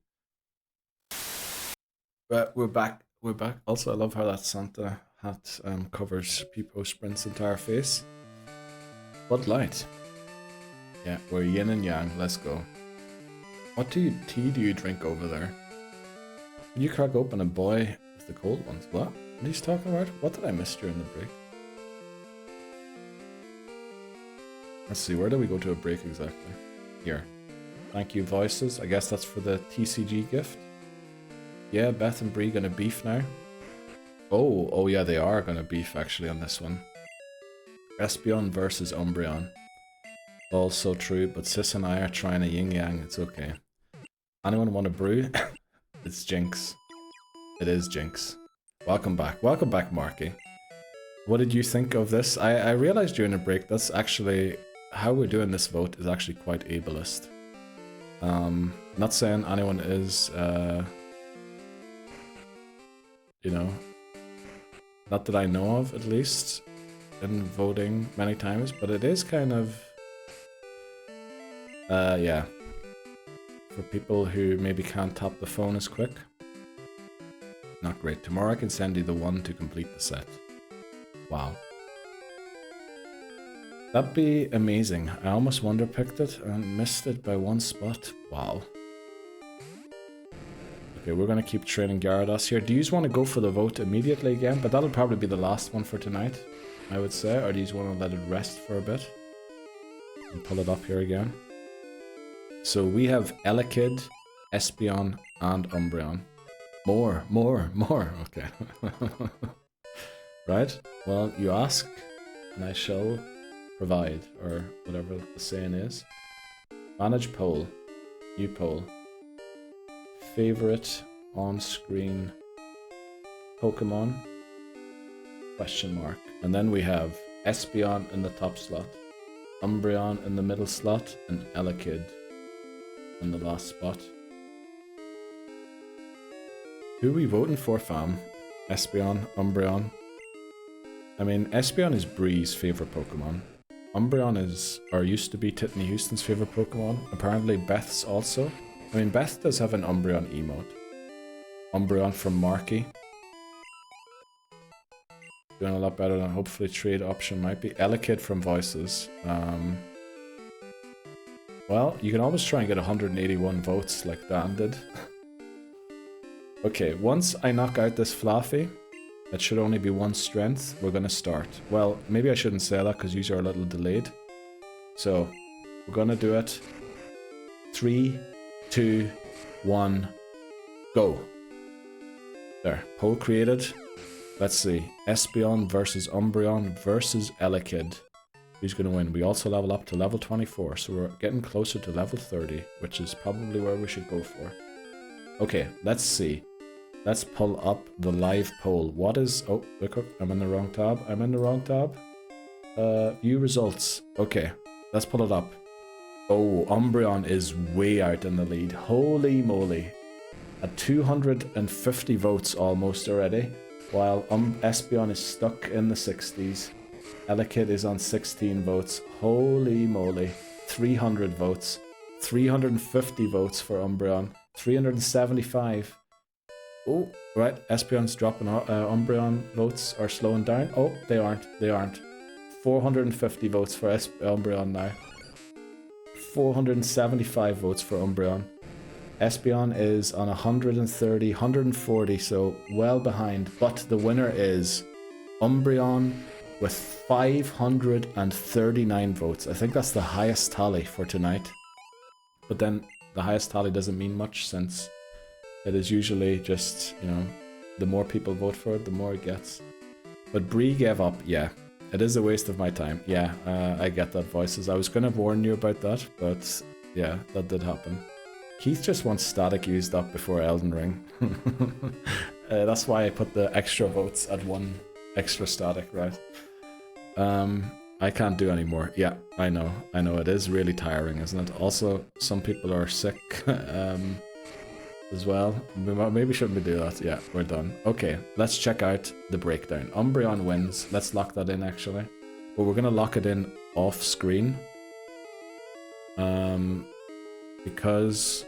But we're back. We're back. Also, I love how that Santa hat covers Peepo Sprint's entire face. Bud Light. Yeah, we're yin and yang. Let's go. What tea do you drink over there? Did you crack open a boy with the cold ones? What? What are you talking about? What did I miss during the break? Let's see, where do we go to a break exactly? Here. Thank you, Voices. I guess that's for the TCG gift. Yeah, Beth and Bree gonna beef now. Oh yeah, they are gonna beef actually on this one. Espeon versus Umbreon. Also true, but Sis and I are trying a yin-yang. It's okay. Anyone want a brew? It's Jinx. It is Jinx. Welcome back. Welcome back, Marky. What did you think of this? I realized during the break that's actually how we're doing this vote is actually quite ableist. Not saying anyone is you know, not that I know of at least in voting many times, but it is kind of yeah, for people who maybe can't tap the phone as quick. Not great. Tomorrow I can send you the one to complete the set. Wow. That'd be amazing. I almost wonder picked it and missed it by 1 spot. Wow. Okay, we're gonna keep training Gyarados here. Do you just want to go for the vote immediately again? But that'll probably be the last one for tonight, I would say. Or do you just want to let it rest for a bit? And pull it up here again. So we have Elekid, Espeon, and Umbreon. More. Okay. Right? Well, you ask, and I shall provide, or whatever the saying is. Manage poll. New poll. Favorite on-screen Pokemon? Question mark. And then we have Espeon in the top slot, Umbreon in the middle slot, and Elekid in the last spot. Who are we voting for, fam? Espeon, Umbreon. I mean, Espeon is Bree's favorite Pokemon. Umbreon is, or used to be, Tiffany Houston's favorite Pokemon. Apparently Beth's also. I mean, Beth does have an Umbreon emote. Umbreon from Marky. Doing a lot better than hopefully trade option might be. Elekid from Voices. Well, you can always try and get 181 votes like Dan did. Okay, once I knock out this Fluffy, it should only be 1 strength. We're gonna start. Well, maybe I shouldn't say that because you are a little delayed. So, we're gonna do it. 3, 2, 1, go. There, poll created. Let's see. Espeon versus Umbreon versus Elekid. Who's gonna win? We also level up to level 24, so we're getting closer to level 30, which is probably where we should go for. Okay, let's see. Let's pull up the live poll. What is... Oh, look up. I'm in the wrong tab. I'm in the wrong tab. View results. Okay, let's pull it up. Oh, Umbreon is way out in the lead. Holy moly. At 250 votes almost already, while Espeon is stuck in the 60s. Elekid is on 16 votes. Holy moly. 300 votes. 350 votes for Umbreon. 375. Oh, right. Espeon's dropping out. Umbreon votes are slowing down. Oh, they aren't. They aren't. 450 votes for Umbreon now. 475 votes for Umbreon. Espeon is on 130, 140, so well behind. But the winner is Umbreon with 539 votes. I think that's the highest tally for tonight. But then the highest tally doesn't mean much since it is usually just, you know, the more people vote for it, the more it gets. But Bree gave up, yeah. It is a waste of my time. Yeah, I get that, Voices. I was going to warn you about that, but yeah, that did happen. Keith just wants static used up before Elden Ring. That's why I put the extra votes at 1 extra static, right? I can't do any more. Yeah, I know. It is really tiring, isn't it? Also, some people are sick as well. Maybe shouldn't we do that? Yeah, we're done. Okay, let's check out the breakdown. Umbreon wins. Let's lock that in, actually. But we're going to lock it in off screen. Because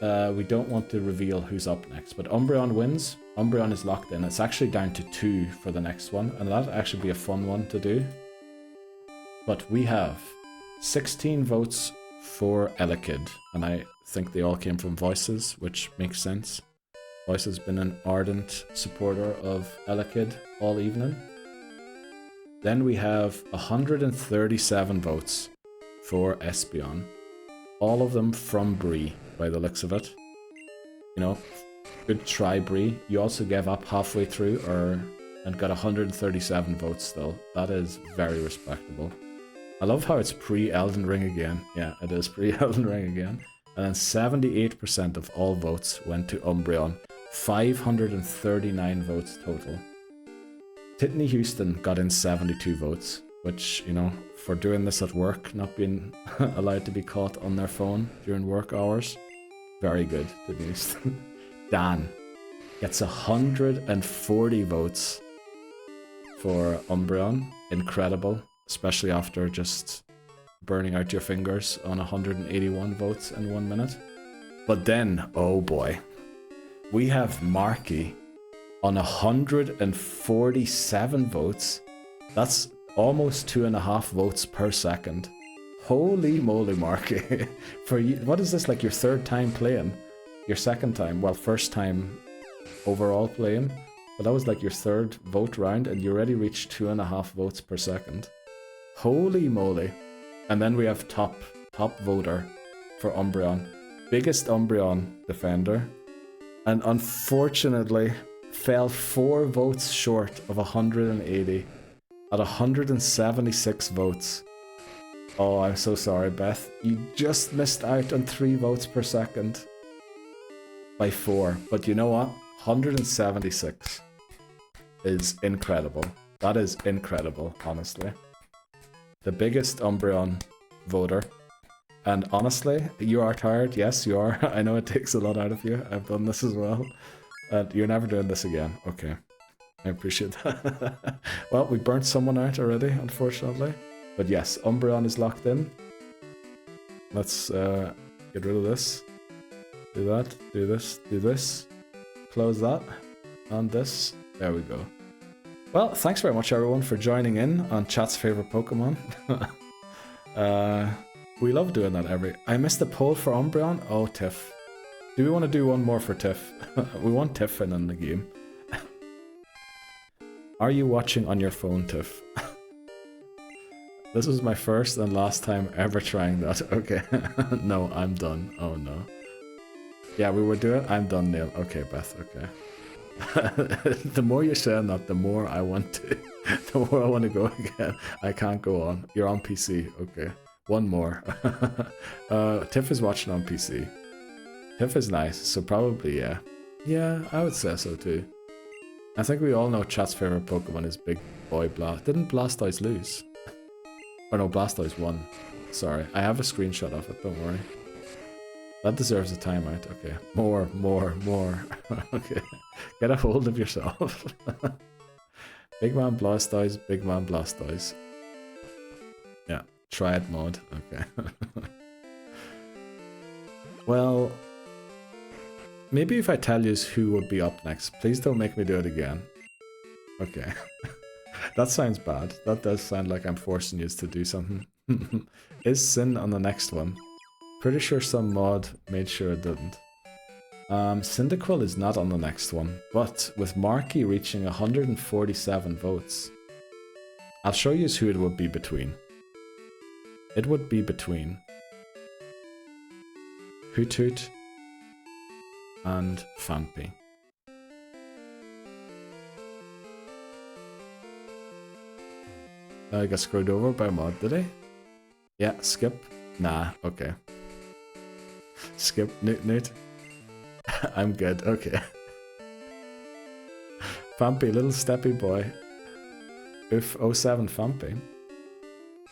we don't want to reveal who's up next. But Umbreon wins. Umbreon is locked in. It's actually down to 2 for the next one. And that'll actually be a fun one to do. But we have 16 votes for Elekid. And I think they all came from Voices, which makes sense. Voices has been an ardent supporter of Elekid all evening. Then we have 137 votes for Espeon. All of them from Bree, by the looks of it. You know, good try, Bree. You also gave up halfway through and got 137 votes still. That is very respectable. I love how it's pre-Elden Ring again. Yeah, it is pre-Elden Ring again. And then 78% of all votes went to Umbreon. 539 votes total. Titney Houston got in 72 votes, which, you know, for doing this at work, not being allowed to be caught on their phone during work hours. Very good, Titney Houston. Dan gets 140 votes for Umbreon. Incredible, especially after just burning out your fingers on 181 votes in 1 minute. But then, oh boy, we have Marky on 147 votes. That's almost 2.5 votes per second. Holy moly, Marky. For you, what is this, like your 3rd time playing? Your 2nd time, well, 1st time overall playing, but that was like your 3rd vote round and you already reached 2.5 votes per second. Holy moly. And then we have top voter for Umbreon. Biggest Umbreon defender. And unfortunately fell 4 votes short of 180 at 176 votes. Oh, I'm so sorry, Beth. You just missed out on 3 votes per second. By 4. But you know what? 176 is incredible. That is incredible, honestly. The biggest Umbreon voter. And honestly, you are tired. Yes, you are. I know it takes a lot out of you. I've done this as well. And you're never doing this again. Okay. I appreciate that. Well, we burnt someone out already, unfortunately. But yes, Umbreon is locked in. Let's get rid of this. Do that. Do this. Do this. Close that. And this. There we go. Well, thanks very much everyone for joining in on Chat's Favorite Pokemon. We love doing that I missed the poll for Umbreon. Oh, Tiff. Do we want to do one more for Tiff? We want Tiff in the game. Are you watching on your phone, Tiff? This was my first and last time ever trying that. Okay. No, I'm done. Oh no. Yeah, we were doing it. I'm done, Neil. Okay, Beth. Okay. The more you're saying that, the more I want to. The more I want to go again. I can't go on. You're on PC. Okay. One more. Tiff is watching on PC. Tiff is nice, so probably yeah. Yeah, I would say so too. I think we all know chat's favorite Pokemon is Big Boy Blast. Didn't Blastoise lose? Or no, Blastoise won. Sorry, I have a screenshot of it, don't worry. That deserves a timeout. Okay, more. Okay, get a hold of yourself. Big Man Blastoise, Big Man Blastoise. Yeah, Triad mode. Okay. Well, maybe if I tell you who would be up next, please don't make me do it again. Okay. That sounds bad. That does sound like I'm forcing you to do something. Is Sin on the next one? Pretty sure some mod made sure it didn't. Cyndaquil is not on the next one, but with Marky reaching 147 votes, I'll show you who it would be between. It would be between Hoothoot and Phanpy. I got screwed over by a mod, did I? Yeah, skip. Nah, okay. Skip, Newt. I'm good, okay. Phanpy, little steppy boy. Oof, 07 Phanpy.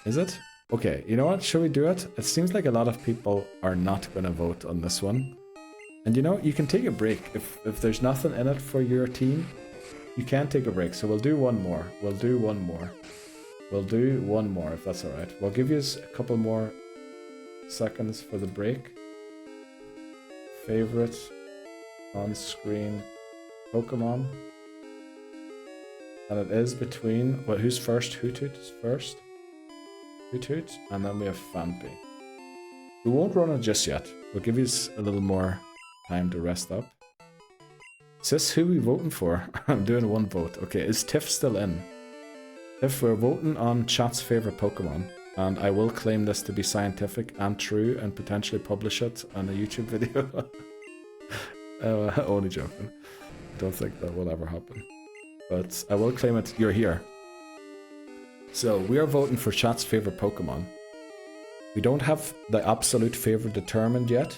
Is it? Okay, you know what? Shall we do it? It seems like a lot of people are not going to vote on this one. And you know, you can take a break. If there's nothing in it for your team, you can take a break. So we'll do one more. We'll do one more if that's alright. We'll give you a couple more seconds for the break. Favorite on-screen Pokemon. And it is between... Well, who's first? Hoothoot is first. Hoothoot, and then we have Phanpy. We won't run it just yet. We'll give you a little more time to rest up. Is this who we voting for? I'm doing one vote. Okay, is Tiff still in? If we're voting on chat's favorite Pokemon, and I will claim this to be scientific and true and potentially publish it on a YouTube video. Only joking. I don't think that will ever happen. But I will claim it. You're here. So we are voting for chat's favorite Pokemon. We don't have the absolute favorite determined yet,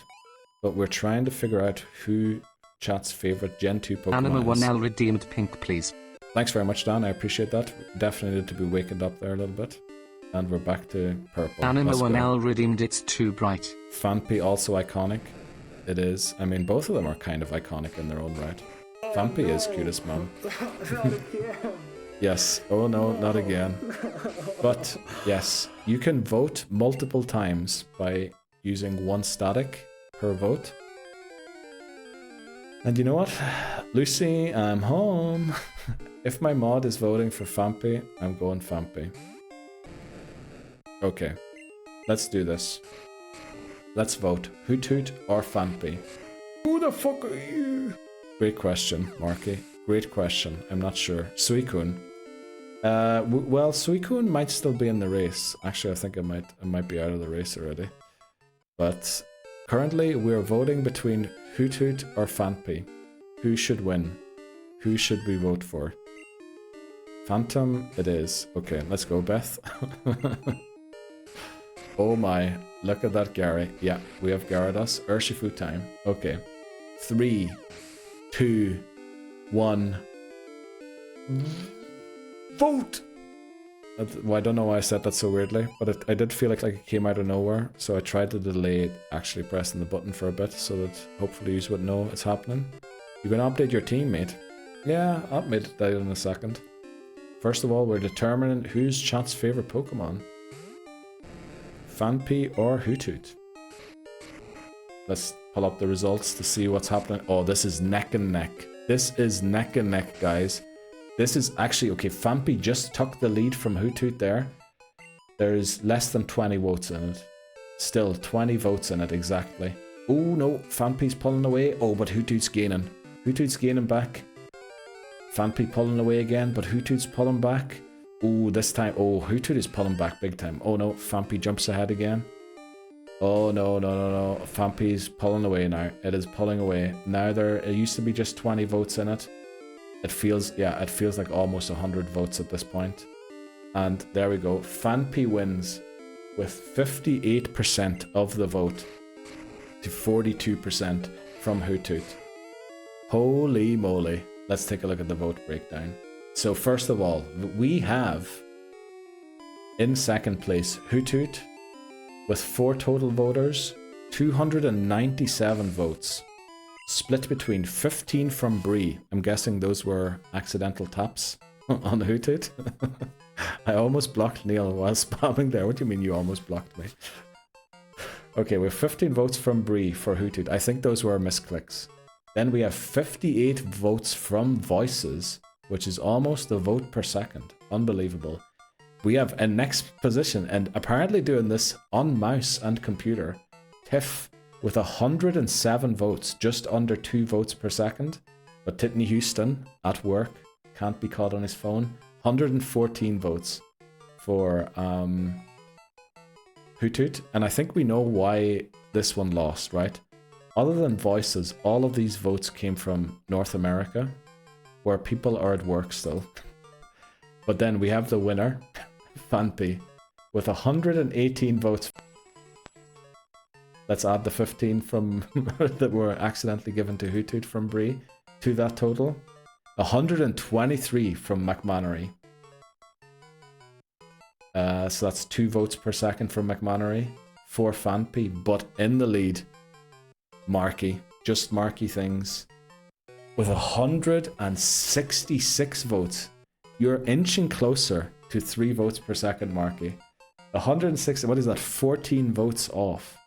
but we're trying to figure out who chat's favorite Gen 2 Pokemon Anima is. 1L redeemed pink, please. Thanks very much, Dan. I appreciate that. Definitely need to be wakened up there a little bit. And we're back to purple. Anima Let's go. 1L redeemed it's too bright. Phanpy also iconic. It is. I mean, both of them are kind of iconic in their own right. Phanpy is cutest mom. Yes. Oh no, not again. But yes, you can vote multiple times by using one static per vote. And you know what? Lucy, I'm home. If my mod is voting for Phanpy, I'm going Phanpy. Okay, let's do this. Let's vote. Hoothoot or Phanpy? Who the fuck are you? Great question, Marky. Great question. I'm not sure. Suicune. Well, Suicune might still be in the race. Actually, I think it might be out of the race already. But currently, we're voting between Hoothoot or Phanpy. Who should win? Who should we vote for? Phantom it is. Okay, let's go, Beth. Oh my, look at that Gary. Yeah, we have Gyarados. Urshifu time. Okay. 3, 2, 1. Vote! Well, I don't know why I said that so weirdly, but I did feel like it came out of nowhere, so I tried to delay actually pressing the button for a bit so that hopefully you would know it's happening. You can update your team, mate. Yeah, I'll update that in a second. First of all, we're determining who's chat's favorite Pokemon. Phanpy or Hoothoot. Let's pull up the results to see what's happening. Oh, this is neck and neck. This is neck and neck, guys. This is actually, okay, Phanpy just took the lead from Hoothoot there. There's less than 20 votes in it. Still, 20 votes in it, exactly. Oh no, Fanpy's pulling away. Oh, but Hoothoot's gaining. Hoothoot's gaining back. Fanpy pulling away again, but Hoothoot's pulling back. Oh, this time. Oh, Hoothoot is pulling back big time. Oh no, Fanpy jumps ahead again. Oh no, no, no, no. Fanpy's pulling away now. It is pulling away. Now it used to be just 20 votes in it. It feels like almost 100 votes at this point. And there we go. Fanpy wins with 58% of the vote to 42% from Hoothoot. Holy moly. Let's take a look at the vote breakdown. So first of all, we have in second place Hoothoot with 4 total voters, 297 votes, split between 15 from Bree. I'm guessing those were accidental taps on Hoothoot. I almost blocked Neil while spamming there. What do you mean you almost blocked me? Okay, we have 15 votes from Bree for Hoothoot. I think those were misclicks. Then we have 58 votes from Voices, which is almost a vote per second. Unbelievable. We have a next position, and apparently doing this on mouse and computer, Tiff with 107 votes, just under 2 votes per second. But Titney Houston at work, can't be caught on his phone, 114 votes for Hoothoot. And I think we know why this one lost, right? Other than Voices, all of these votes came from North America, where people are at work still. But then we have the winner, Fanpy, with 118 votes. Let's add the 15 from that were accidentally given to Hoothoot from Bree to that total. 123 from McMannery. So that's 2 votes per second from McMannery for Fanpy, but in the lead, Marky, just Marky things, with 166 votes. You're inching closer to 3 votes per second, Marky. 160, what is that? 14 votes off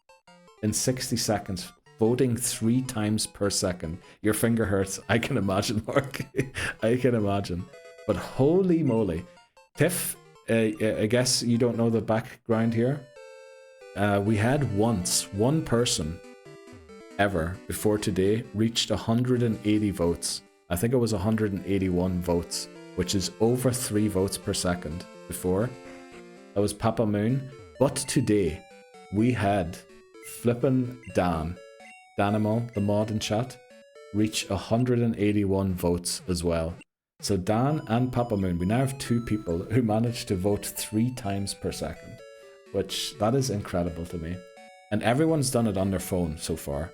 in 60 seconds, voting 3 times per second. Your finger hurts. I can imagine, Marky. I can imagine. But holy moly. Tiff, I guess you don't know the background here. We had once one person ever before today reached 180 votes. I think it was 181 votes, which is over 3 votes per second before. That was Papa Moon. But today we had flippin' Danimal, the mod in chat, reach 181 votes as well. So Dan and Papa Moon, we now have 2 people who managed to vote 3 times per second, which that is incredible to me. And everyone's done it on their phone so far.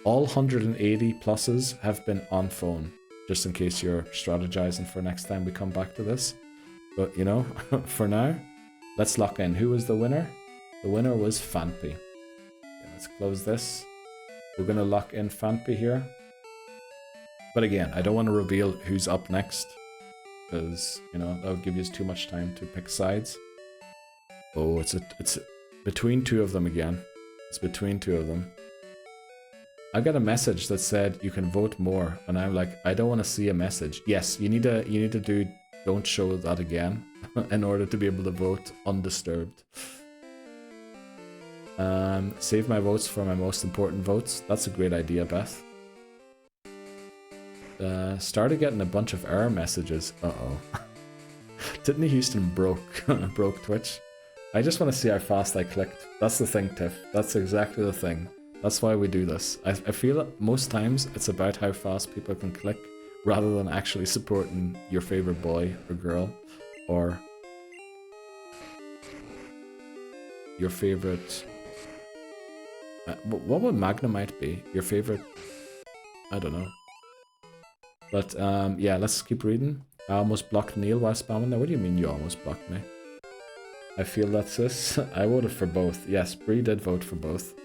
All 180 pluses have been on phone, just in case you're strategizing for next time we come back to this. But, you know, for now, let's lock in. Who was the winner? The winner was Fanpy. Okay, let's close this. We're going to lock in Fanpy here. But again, I don't want to reveal who's up next, because, you know, that would give you too much time to pick sides. Oh, it's between 2 of them again. It's between 2 of them. I got a message that said you can vote more, and I'm like, I don't want to see a message. Yes, you need to do don't show that again in order to be able to vote undisturbed. Save my votes for my most important votes. That's a great idea, Beth. Started getting a bunch of error messages. Uh-oh. Titney Houston broke Twitch. I just want to see how fast I clicked. That's the thing, Tiff. That's exactly the thing. That's why we do this. I feel that most times it's about how fast people can click rather than actually supporting your favorite boy or girl or your favorite... what would Magnemite be? Your favorite... I don't know. But yeah, let's keep reading. I almost blocked Neil while spamming there. What do you mean you almost blocked me? I feel that's this. I voted for both. Yes, Bree did vote for both.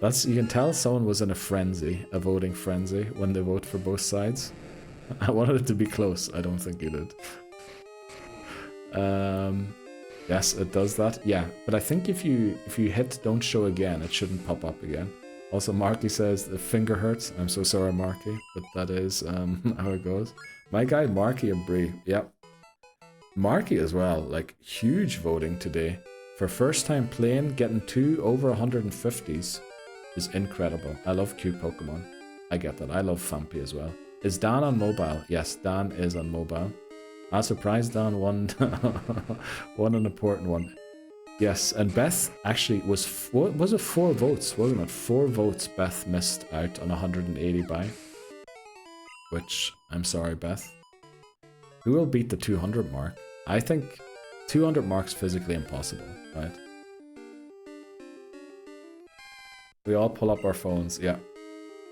You can tell someone was in a frenzy, a voting frenzy, when they vote for both sides. I wanted it to be close. I don't think you did. Yes, it does that. Yeah, but I think if you hit don't show again, it shouldn't pop up again. Also, Marky says the finger hurts. I'm so sorry, Marky, but that is how it goes. My guy Marky and Bree. Yep. Marky as well, like huge voting today. For first time playing, getting 2 over 150s. is incredible. I love cute Pokemon. I get that. I love Fampi as well. Is Dan on mobile? Yes, Dan is on mobile. I'm surprised Dan won, won an important one. Yes, and Beth actually was it 4 votes, wasn't it? 4 votes Beth missed out on 180 by. Which, I'm sorry, Beth. Who will beat the 200 mark? I think 200 mark's physically impossible, right? We all pull up our phones, yeah.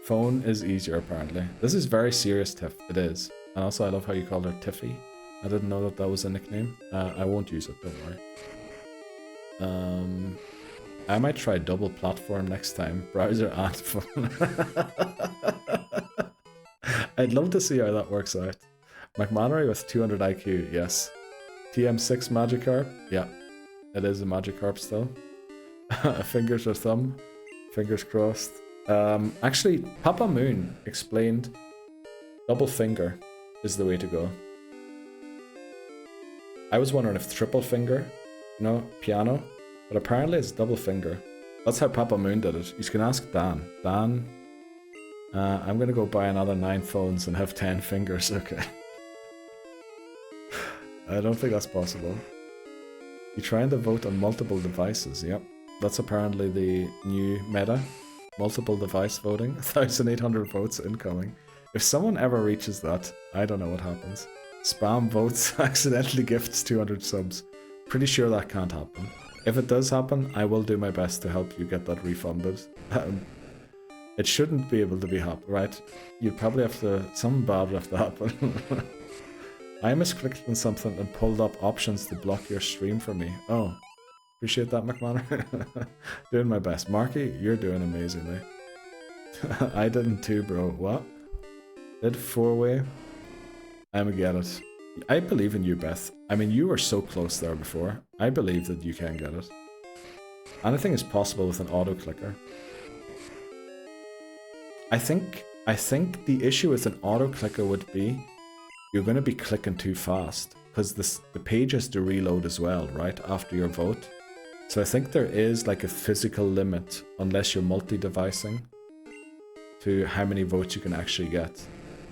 Phone is easier, apparently. This is very serious, Tiff. It is. And also, I love how you called her Tiffy. I didn't know that that was a nickname. I won't use it, don't worry. I might try double platform next time. Browser and phone. I'd love to see how that works out. McMannery with 200 IQ, yes. TM6 Magikarp, yeah. It is a Magikarp still. Fingers or thumb. Fingers crossed. Actually, Papa Moon explained double finger is the way to go. I was wondering if triple finger, you know, piano, but apparently it's double finger. That's how Papa Moon did it. You can ask Dan. Dan, I'm gonna go buy another 9 phones and have 10 fingers, okay. I don't think that's possible. You trying to vote on multiple devices, yep. That's apparently the new meta. Multiple device voting. 1,800 votes incoming. If someone ever reaches that, I don't know what happens. Spam votes accidentally gifts 200 subs. Pretty sure that can't happen. If it does happen, I will do my best to help you get that refunded. It shouldn't be able to be happened, right? You'd probably have to... Something bad would have to happen. I misclicked on something and pulled up options to block your stream for me. Oh. Appreciate that, McManus. Doing my best. Marky, you're doing amazingly. I didn't too, bro. What? Did 4-way? I'ma get it. I believe in you, Beth. I mean, you were so close there before. I believe that you can get it. Anything is possible with an auto clicker. I think the issue with an auto clicker would be you're going to be clicking too fast because the page has to reload as well, right, after your vote. So I think there is like a physical limit, unless you're multi-devicing, to how many votes you can actually get.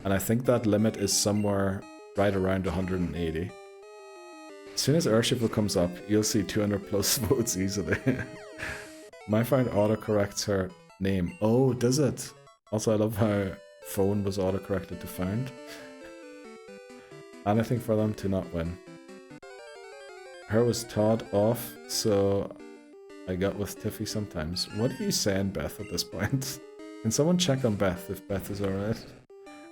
And I think that limit is somewhere right around 180. As soon as Urshifu comes up, you'll see 200 plus votes easily. My phone autocorrects her name. Oh, does it? Also, I love how phone was autocorrected to found. Anything for them to not win. Her was Todd off, so I got with Tiffy sometimes. What are you saying, Beth, at this point? Can someone check on Beth if Beth is alright?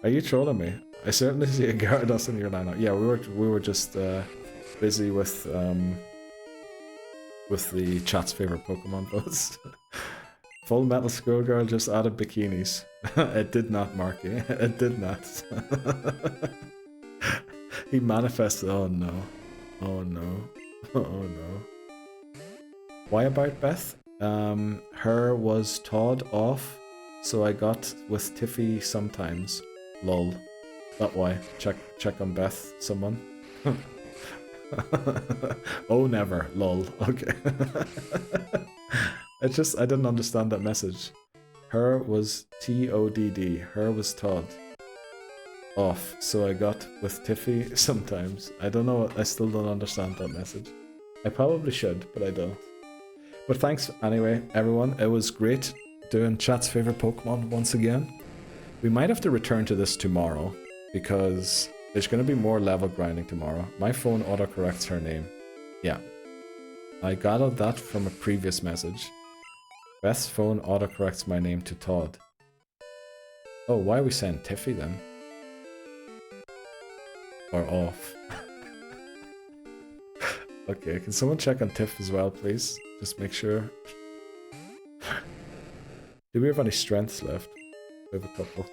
Are you trolling me? I certainly see a Gyarados in your lineup. Yeah, we were just busy with the chat's favorite Pokemon votes. Full Metal Schoolgirl just added bikinis. It did not, Marky. It did not. He manifested. Oh no. Oh no. Oh no. Why about Beth? Her was Todd off, so I got with Tiffy sometimes. Lol. That why. Check on Beth, someone. Oh never. Lol. Okay. I didn't understand that message. Her was T-O-D-D. Her was Todd. Off, so I got with Tiffy sometimes. I don't know, I still don't understand that message. I probably should, but I don't. But thanks anyway, everyone. It was great doing chat's favorite Pokemon once again. We might have to return to this tomorrow, because there's going to be more level grinding tomorrow. My phone autocorrects her name. Yeah. I gathered that from a previous message. Beth's phone autocorrects my name to Todd. Oh, why are we saying Tiffy then? Or off. Okay, can someone check on Tiff as well, please? Just make sure. Do we have any strengths left? We have a couple.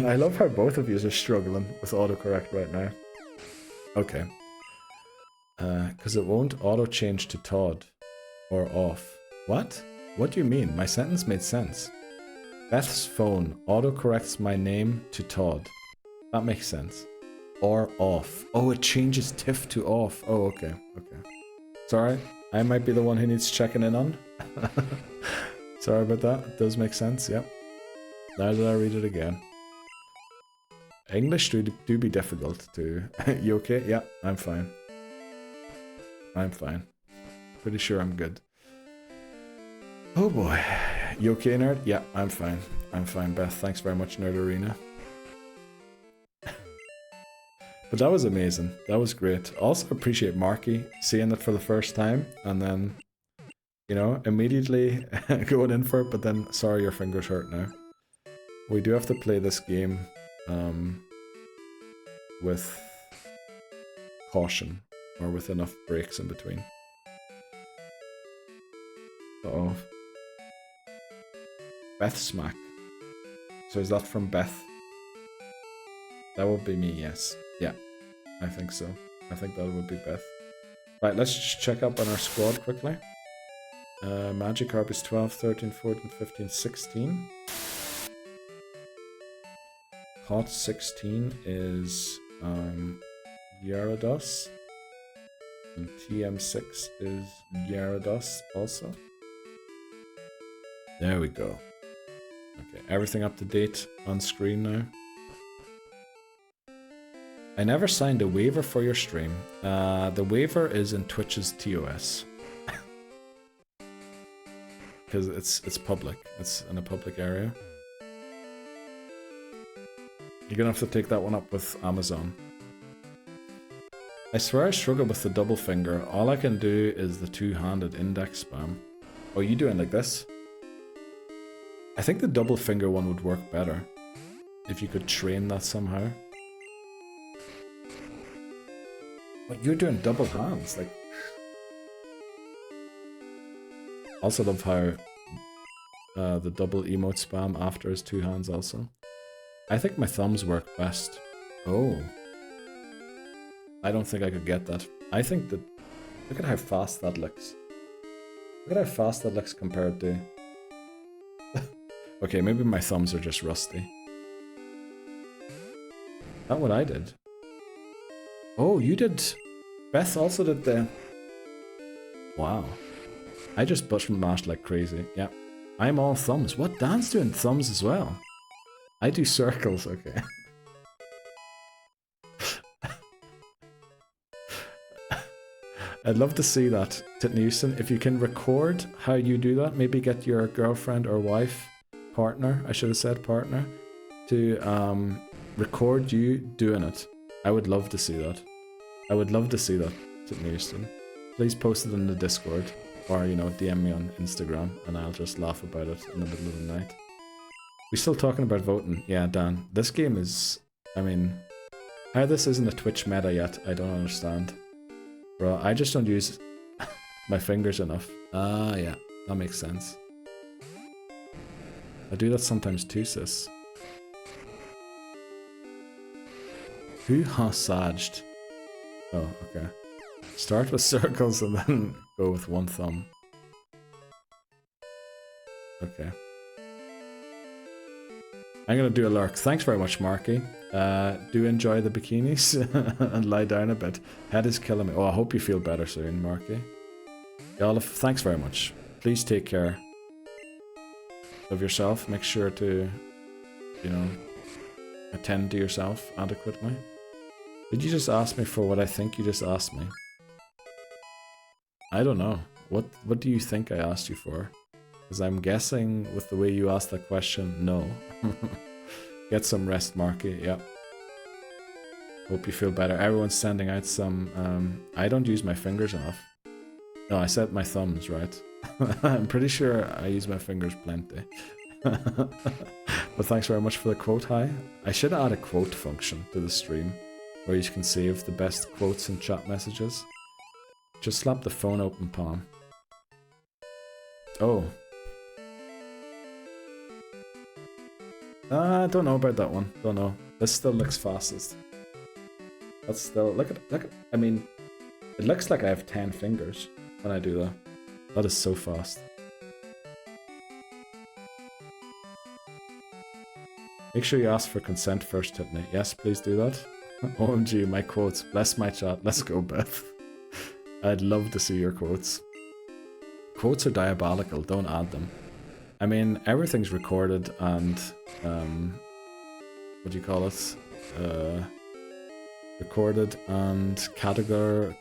I love how both of you are struggling with autocorrect right now. Okay. Because it won't auto-change to Todd. Or off. What? What do you mean? My sentence made sense. Beth's phone autocorrects my name to Todd. That makes sense. Or off. Oh, it changes Tiff to off. Oh, okay. Okay. Sorry, I might be the one who needs checking in on. Sorry about that. It does make sense, yep. Now that I read it again. English do be difficult to... You okay? Yeah, I'm fine. I'm fine. Pretty sure I'm good. Oh boy. You okay, nerd? Yeah, I'm fine. I'm fine, Beth. Thanks very much, Nerd Arena. But that was amazing. That was great. Also appreciate Marky seeing it for the first time and then, you know, immediately going in for it, but then, sorry, your fingers hurt now. We do have to play this game with caution, or with enough breaks in between. Uh-oh. Beth Smack. So is that from Beth? That would be me, yes. Yeah, I think so. I think that would be Beth. Right, let's just check up on our squad quickly. Magikarp is 12, 13, 14, 15, 16. Hot 16 is Gyarados. And TM6 is Gyarados also. There we go. Okay, everything up to date on screen now. I never signed a waiver for your stream. The waiver is in Twitch's TOS. Because it's public. It's in a public area. You're gonna have to take that one up with Amazon. I swear I struggle with the double finger. All I can do is the two-handed index spam. Oh, you doing like this? I think the double finger one would work better. If you could train that somehow. But you're doing double hands, like... Also love how the double emote spam after is two hands also. I think my thumbs work best. Oh. I don't think I could get that. I think that... Look at how fast that looks. Look at how fast that looks compared to... Okay, maybe my thumbs are just rusty. Not what I did. Oh, you did... Beth also did the... Wow. I just button mashed like crazy. Yeah. I'm all thumbs. What? Dan's doing thumbs as well. I do circles, okay. I'd love to see that, Titney Houston. If you can record how you do that, maybe get your girlfriend or wife, partner, I should have said partner, to record you doing it. I would love to see that. I would love to see that, Titney Houston. Please post it in the Discord, or, you know, DM me on Instagram, and I'll just laugh about it in the middle of the night. We still talking about voting? Yeah, Dan. This game is... I mean... How this isn't a Twitch meta yet, I don't understand. Bro, I just don't use my fingers enough. Ah, yeah. That makes sense. I do that sometimes too, sis. Who massaged? Oh, okay. Start with circles and then go with one thumb. Okay. I'm gonna do a lurk. Thanks very much, Marky. Do enjoy the bikinis and lie down a bit. Head is killing me. Oh, I hope you feel better soon, Marky. Y'all, thanks very much. Please take care of yourself. Make sure to, you know, attend to yourself adequately. Did you just ask me for what I think you just asked me? I don't know. What do you think I asked you for? Because I'm guessing with the way you asked that question, no. Get some rest, Marky. Yep. Hope you feel better. Everyone's sending out some... I don't use my fingers enough. No, I said my thumbs, right? I'm pretty sure I use my fingers plenty. But thanks very much for the quote, hi. I should add a quote function to the stream, where you can save the best quotes in chat messages. Just slap the phone open, palm. Oh. I don't know about that one. Don't know. This still looks fastest. That's still... Look at... I mean, it looks like I have 10 fingers when I do that. That is so fast. Make sure you ask for consent first, Tiffany. Yes, please do that. OMG, my quotes. Bless my chat. Let's go, Beth. I'd love to see your quotes. Quotes are diabolical, don't add them. I mean, everything's recorded and, what do you call it? Recorded and cataloged.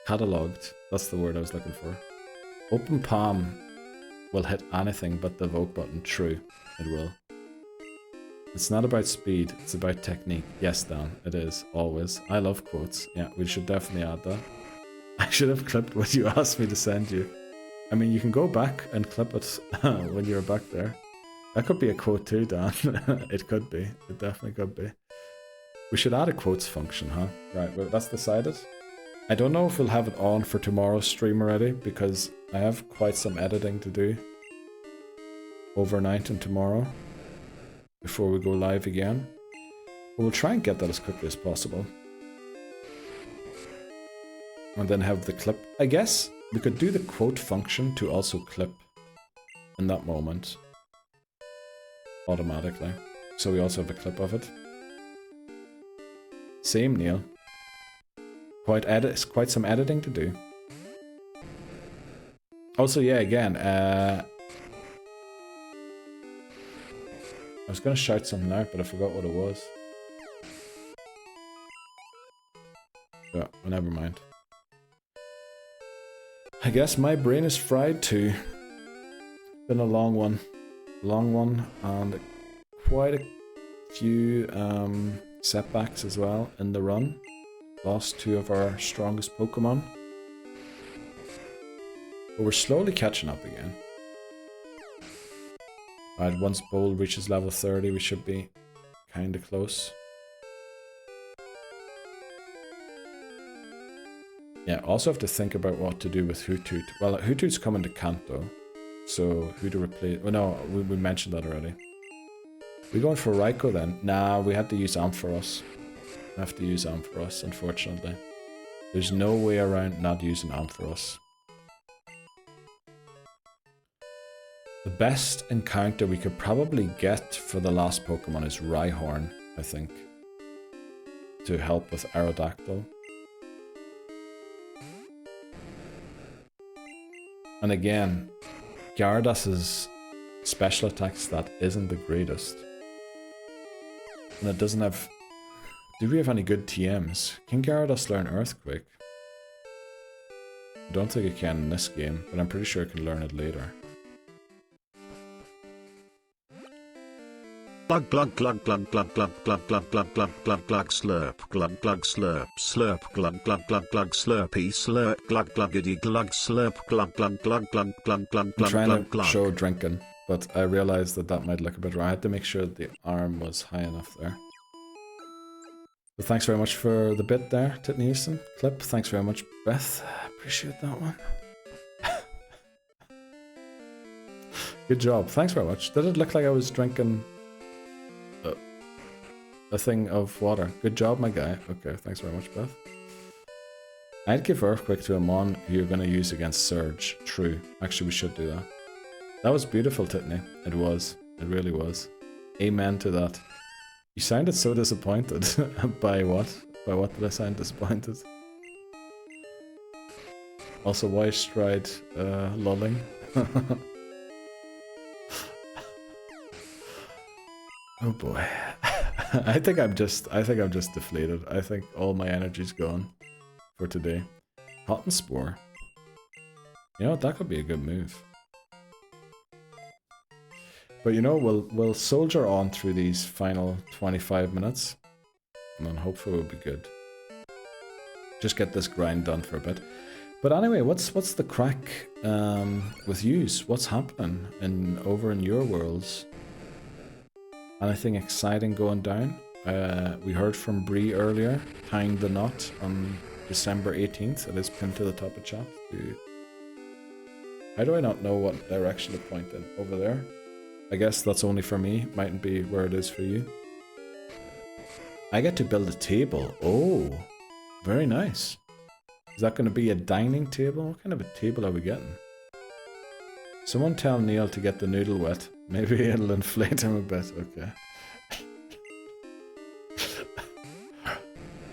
Catalogued, that's the word I was looking for. Open palm will hit anything but the vote button. True, it will. It's not about speed, it's about technique. Yes, Dan, it is, always. I love quotes. Yeah, we should definitely add that. I should have clipped what you asked me to send you. I mean, you can go back and clip it when you're back there. That could be a quote too, Dan. It could be. It definitely could be. We should add a quotes function, huh? Right, well, that's decided. I don't know if we'll have it on for tomorrow's stream already, because I have quite some editing to do overnight and tomorrow before we go live again. But we'll try and get that as quickly as possible. And then have the clip. I guess we could do the quote function to also clip in that moment automatically. So we also have a clip of it. Same, Neil. Quite some editing to do. Also, yeah, again, I was gonna shout something out, but I forgot what it was. Yeah, well, never mind. I guess my brain is fried too. Been a long one. And quite a few setbacks as well in the run. Lost 2 of our strongest Pokemon. But we're slowly catching up again. Alright, once Bowl reaches level 30, we should be kinda close. Yeah, also have to think about what to do with Hoothoot. Well, Hoothoot's coming to Kanto, so who to replace... Oh no, we mentioned that already. We going for Raikou then? Nah, we had to use Ampharos. I have to use Ampharos, unfortunately. There's no way around not using Ampharos. The best encounter we could probably get for the last Pokemon is Rhyhorn, I think. To help with Aerodactyl. And again, Gyarados' special attack stat isn't the greatest. And it doesn't have... Do we have any good TMs? Can Gyarados learn Earthquake? I don't think it can in this game, but I'm pretty sure it can learn it later. Glug glug glug glug glug glug glug glug glug glug glug glug slurp glug glug slurp slurp glug glug glug glug slurpy slurp glug gluggity glug slurp glug glug glug glug glug glug I'm trying glug to glug. show drinking, but I realized that might look a bit wrong. I had to make sure that the arm was high enough there. But thanks very much for the bit there, Titney Houston. Clip, thanks very much, Beth. Appreciate that one. Good job, thanks very much. Did it look like I was drinking a thing of water? Good job, my guy. Okay, thanks very much, Beth. I'd give Earthquake to a Mon who you're going to use against Surge. True. Actually, we should do that. That was beautiful, Titney. It was. It really was. Amen to that. You sounded so disappointed. By what? By what did I sound disappointed? Also, why Stride lolling? Oh boy. I think I'm just deflated. I think all my energy's gone for today. Hot and Spore. You know what, that could be a good move. But you know, we'll soldier on through these final 25 minutes. And then hopefully we'll be good. Just get this grind done for a bit. But anyway, what's the crack with yous? What's happening over in your worlds? Anything exciting going down? We heard from Bree earlier, tying the knot on December 18th. It is pinned to the top of chat. How do I not know what direction to point in? Over there? I guess that's only for me. Mightn't be where it is for you. I get to build a table. Oh, very nice. Is that going to be a dining table? What kind of a table are we getting? Someone tell Neil to get the noodle wet. Maybe it'll inflate him a bit. Okay.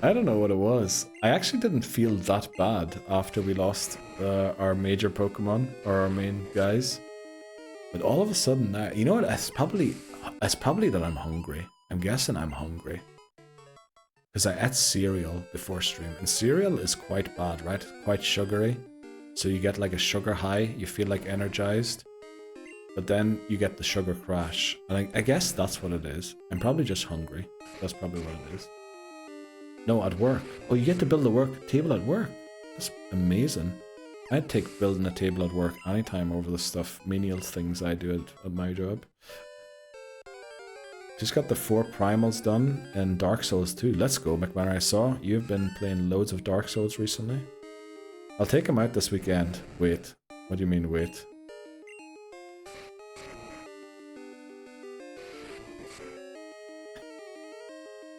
I don't know what it was. I actually didn't feel that bad after we lost our major Pokemon, or our main guys. But all of a sudden now, you know what, it's probably that I'm hungry. I'm guessing I'm hungry. Because I ate cereal before stream, and cereal is quite bad, right? Quite sugary. So you get like a sugar high, you feel like energized. But then you get the sugar crash. And I guess that's what it is. I'm probably just hungry. That's probably what it is. No, at work. Oh, you get to build a table at work. That's amazing. I'd take building a table at work anytime over the stuff, menial things I do at my job. Just got the 4 primals done in Dark Souls 2. Let's go, McMahon. I saw you've been playing loads of Dark Souls recently. I'll take them out this weekend. Wait. What do you mean, wait?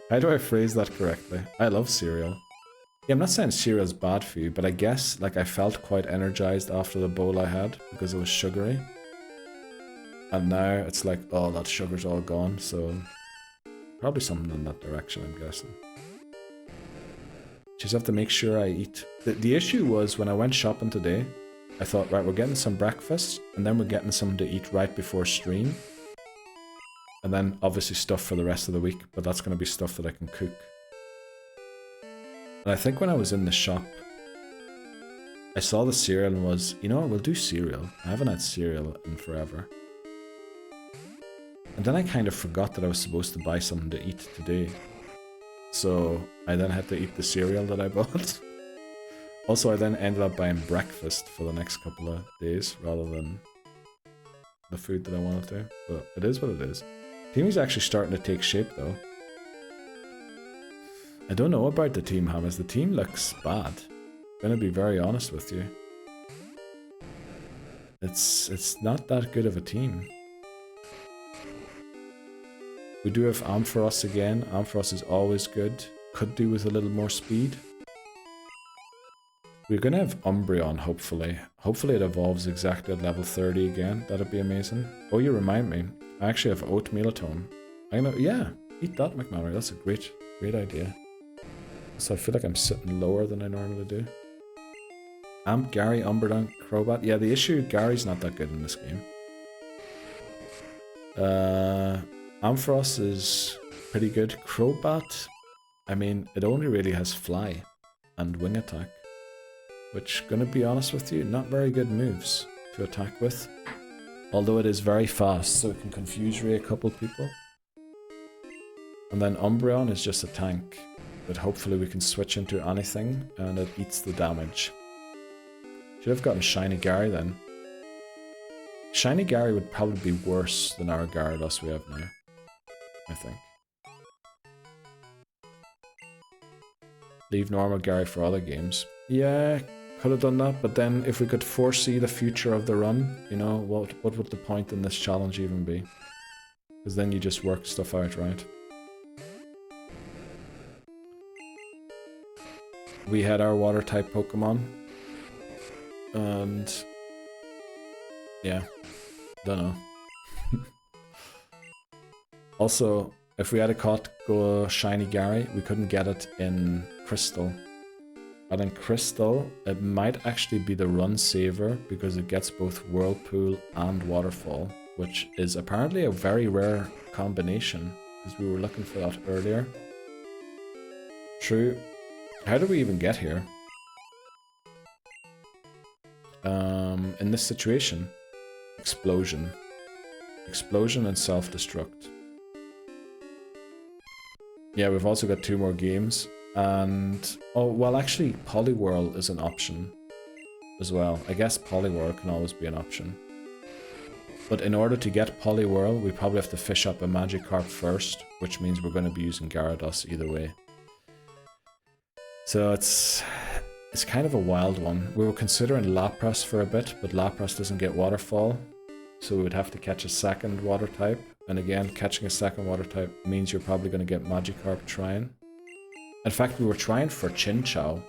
How do I phrase that correctly? I love cereal. Yeah, I'm not saying cereal's bad for you, but I guess like I felt quite energized after the bowl I had because it was sugary. And now it's like, oh, that sugar's all gone, so probably something in that direction, I'm guessing. Just have to make sure I eat. The issue was when I went shopping today, I thought, right, we're getting some breakfast, and then we're getting something to eat right before stream. And then obviously stuff for the rest of the week, but that's going to be stuff that I can cook. And I think when I was in the shop, I saw the cereal and was, you know what, we'll do cereal. I haven't had cereal in forever. And then I kind of forgot that I was supposed to buy something to eat today. So I then had to eat the cereal that I bought. Also, I then ended up buying breakfast for the next couple of days rather than the food that I wanted to. But it is what it is. Teamy's actually starting to take shape though. I don't know about the team, Hammers. The team looks bad. I'm gonna be very honest with you. It's not that good of a team. We do have Ampharos again. Ampharos is always good. Could do with a little more speed. We're gonna have Umbreon, hopefully. Hopefully it evolves exactly at level 30 again. That'd be amazing. Oh, you remind me. I actually have oatmeal at home. I know, yeah, eat that, McMahon. That's a great idea. So I feel like I'm sitting lower than I normally do. Amp, Gary, Umbreon, Crobat. Yeah, the issue, Gary's not that good in this game. Ampharos is pretty good. Crobat, I mean, it only really has Fly and Wing Attack. Which, gonna be honest with you, not very good moves to attack with. Although it is very fast, so it can confuse a couple people. And then Umbreon is just a tank. But hopefully we can switch into anything, and it eats the damage. Should have gotten Shiny Gary then. Shiny Gary would probably be worse than our Gyarados we have now, I think. Leave normal Gary for other games. Yeah, could have done that, but then if we could foresee the future of the run, you know, what would the point in this challenge even be? Because then you just work stuff out, right? We had our water type Pokemon. And yeah, don't know. Also, if we had caught go Shiny Gary, we couldn't get it in Crystal. And in Crystal, it might actually be the run saver because it gets both Whirlpool and Waterfall, which is apparently a very rare combination because we were looking for that earlier. True. How did we even get here? In this situation, Explosion. Explosion and Self-Destruct. Yeah, we've also got 2 more games. And, oh, well actually, Poliwhirl is an option as well. I guess Poliwhirl can always be an option. But in order to get Poliwhirl, we probably have to fish up a Magikarp first, which means we're going to be using Gyarados either way. So it's kind of a wild one. We were considering Lapras for a bit, but Lapras doesn't get Waterfall. So we would have to catch a second water type. And again, catching a second water type means you're probably going to get Magikarp trying. In fact, we were trying for Chinchou,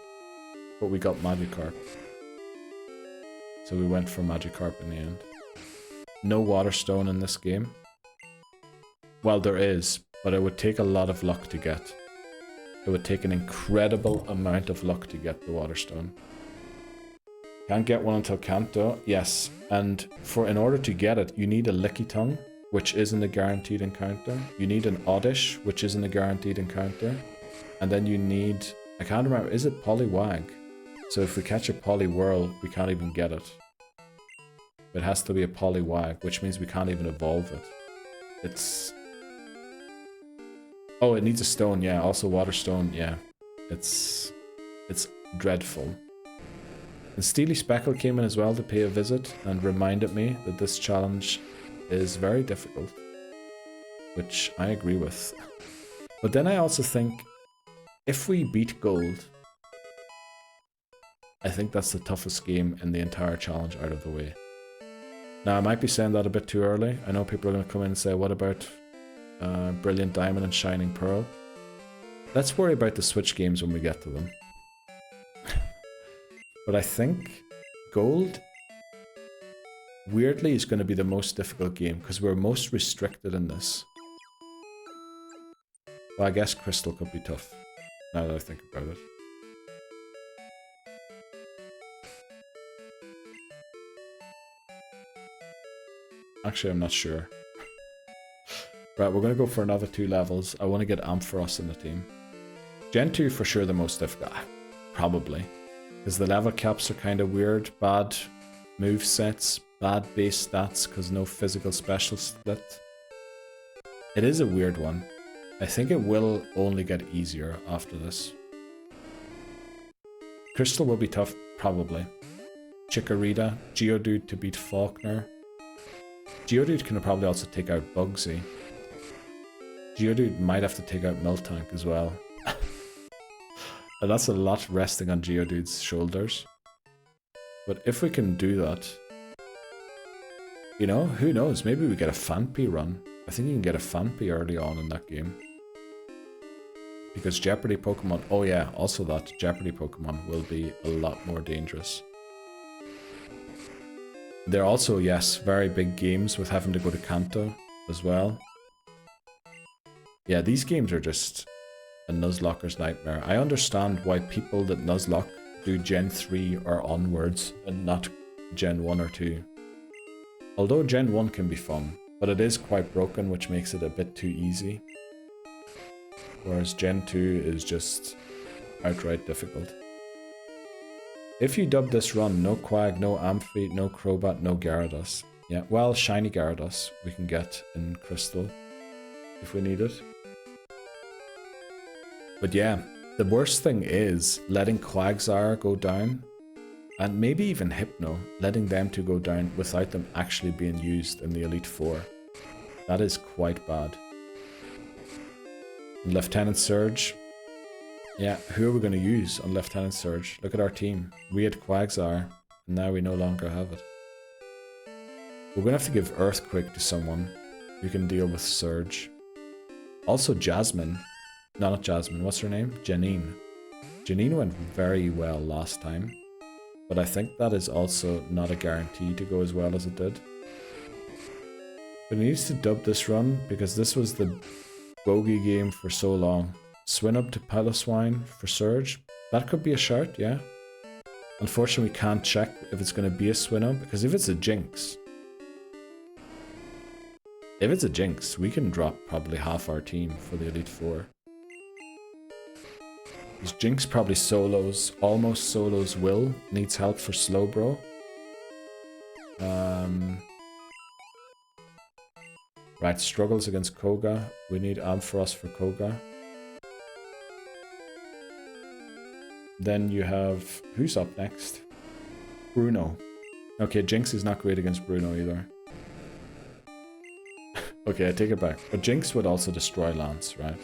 but we got Magikarp. So we went for Magikarp in the end. No Water Stone in this game. Well, there is, but it would take a lot of luck to get. it would take an incredible amount of luck to get the water stone. Can't get one until Kanto, yes. And in order to get it, you need a Licky Tongue, which isn't a guaranteed encounter. You need an Oddish, which isn't a guaranteed encounter. And then you need, I can't remember, is it Poliwag? So if we catch a Poliwhirl, we can't even get it. It has to be a Poliwag, which means we can't even evolve it. It's... Oh, it needs a stone, yeah. Also water stone, yeah. It's dreadful. And Steely Speckle came in as well to pay a visit and reminded me that this challenge is very difficult. Which I agree with. But then I also think, if we beat Gold, I think that's the toughest game in the entire challenge out of the way. Now, I might be saying that a bit too early. I know people are going to come in and say, what about Brilliant Diamond and Shining Pearl? Let's worry about the Switch games when we get to them. But I think Gold, weirdly, is going to be the most difficult game because we're most restricted in this. Well, I guess Crystal could be tough, now that I think about it. Actually, I'm not sure. Right, we're going to go for another 2 levels. I want to get Ampharos in the team. Gen 2 for sure the most difficult. Probably. Because the level caps are kind of weird. Bad move sets. Bad base stats because no physical special split. It is a weird one. I think it will only get easier after this. Crystal will be tough, probably. Chikorita. Geodude to beat Faulkner. Geodude can probably also take out Bugsy. Geodude might have to take out Miltank as well. And that's a lot resting on Geodude's shoulders. But if we can do that, you know, who knows? Maybe we get a Phanpy run. I think you can get a Phanpy early on in that game. Because Jeopardy Pokémon, oh yeah, also that Jeopardy Pokémon will be a lot more dangerous. They're also, yes, very big games with having to go to Kanto as well. Yeah, these games are just a Nuzlocker's nightmare. I understand why people that Nuzlocke do Gen 3 or onwards and not Gen 1 or 2. Although Gen 1 can be fun, but it is quite broken, which makes it a bit too easy. Whereas Gen 2 is just outright difficult. If you dub this run, no Quag, no Amphi, no Crobat, no Gyarados. Yeah, well, shiny Gyarados we can get in Crystal if we need it. But yeah, the worst thing is letting Quagsire go down, and maybe even Hypno, letting them two go down without them actually being used in the Elite Four. That is quite bad. And Lieutenant Surge. Yeah, who are we going to use on Lieutenant Surge? Look at our team. We had Quagsire, and now we no longer have it. We're going to have to give Earthquake to someone who can deal with Surge. Also Jasmine. No, not Jasmine. What's her name? Janine. Janine went very well last time, but I think that is also not a guarantee to go as well as it did. But it needs to dub this run because this was the bogey game for so long. Swinub to Piloswine for Surge. That could be a shout, yeah. Unfortunately, we can't check if it's going to be a Swinub, because if it's a Jinx... If it's a Jinx, we can drop probably half our team for the Elite Four. Because Jinx probably solos, almost solos Will, needs help for Slowbro. Right, struggles against Koga. We need Ampharos for Koga. Then you have... Who's up next? Bruno. Okay, Jinx is not great against Bruno either. Okay, I take it back. But Jinx would also destroy Lance, right?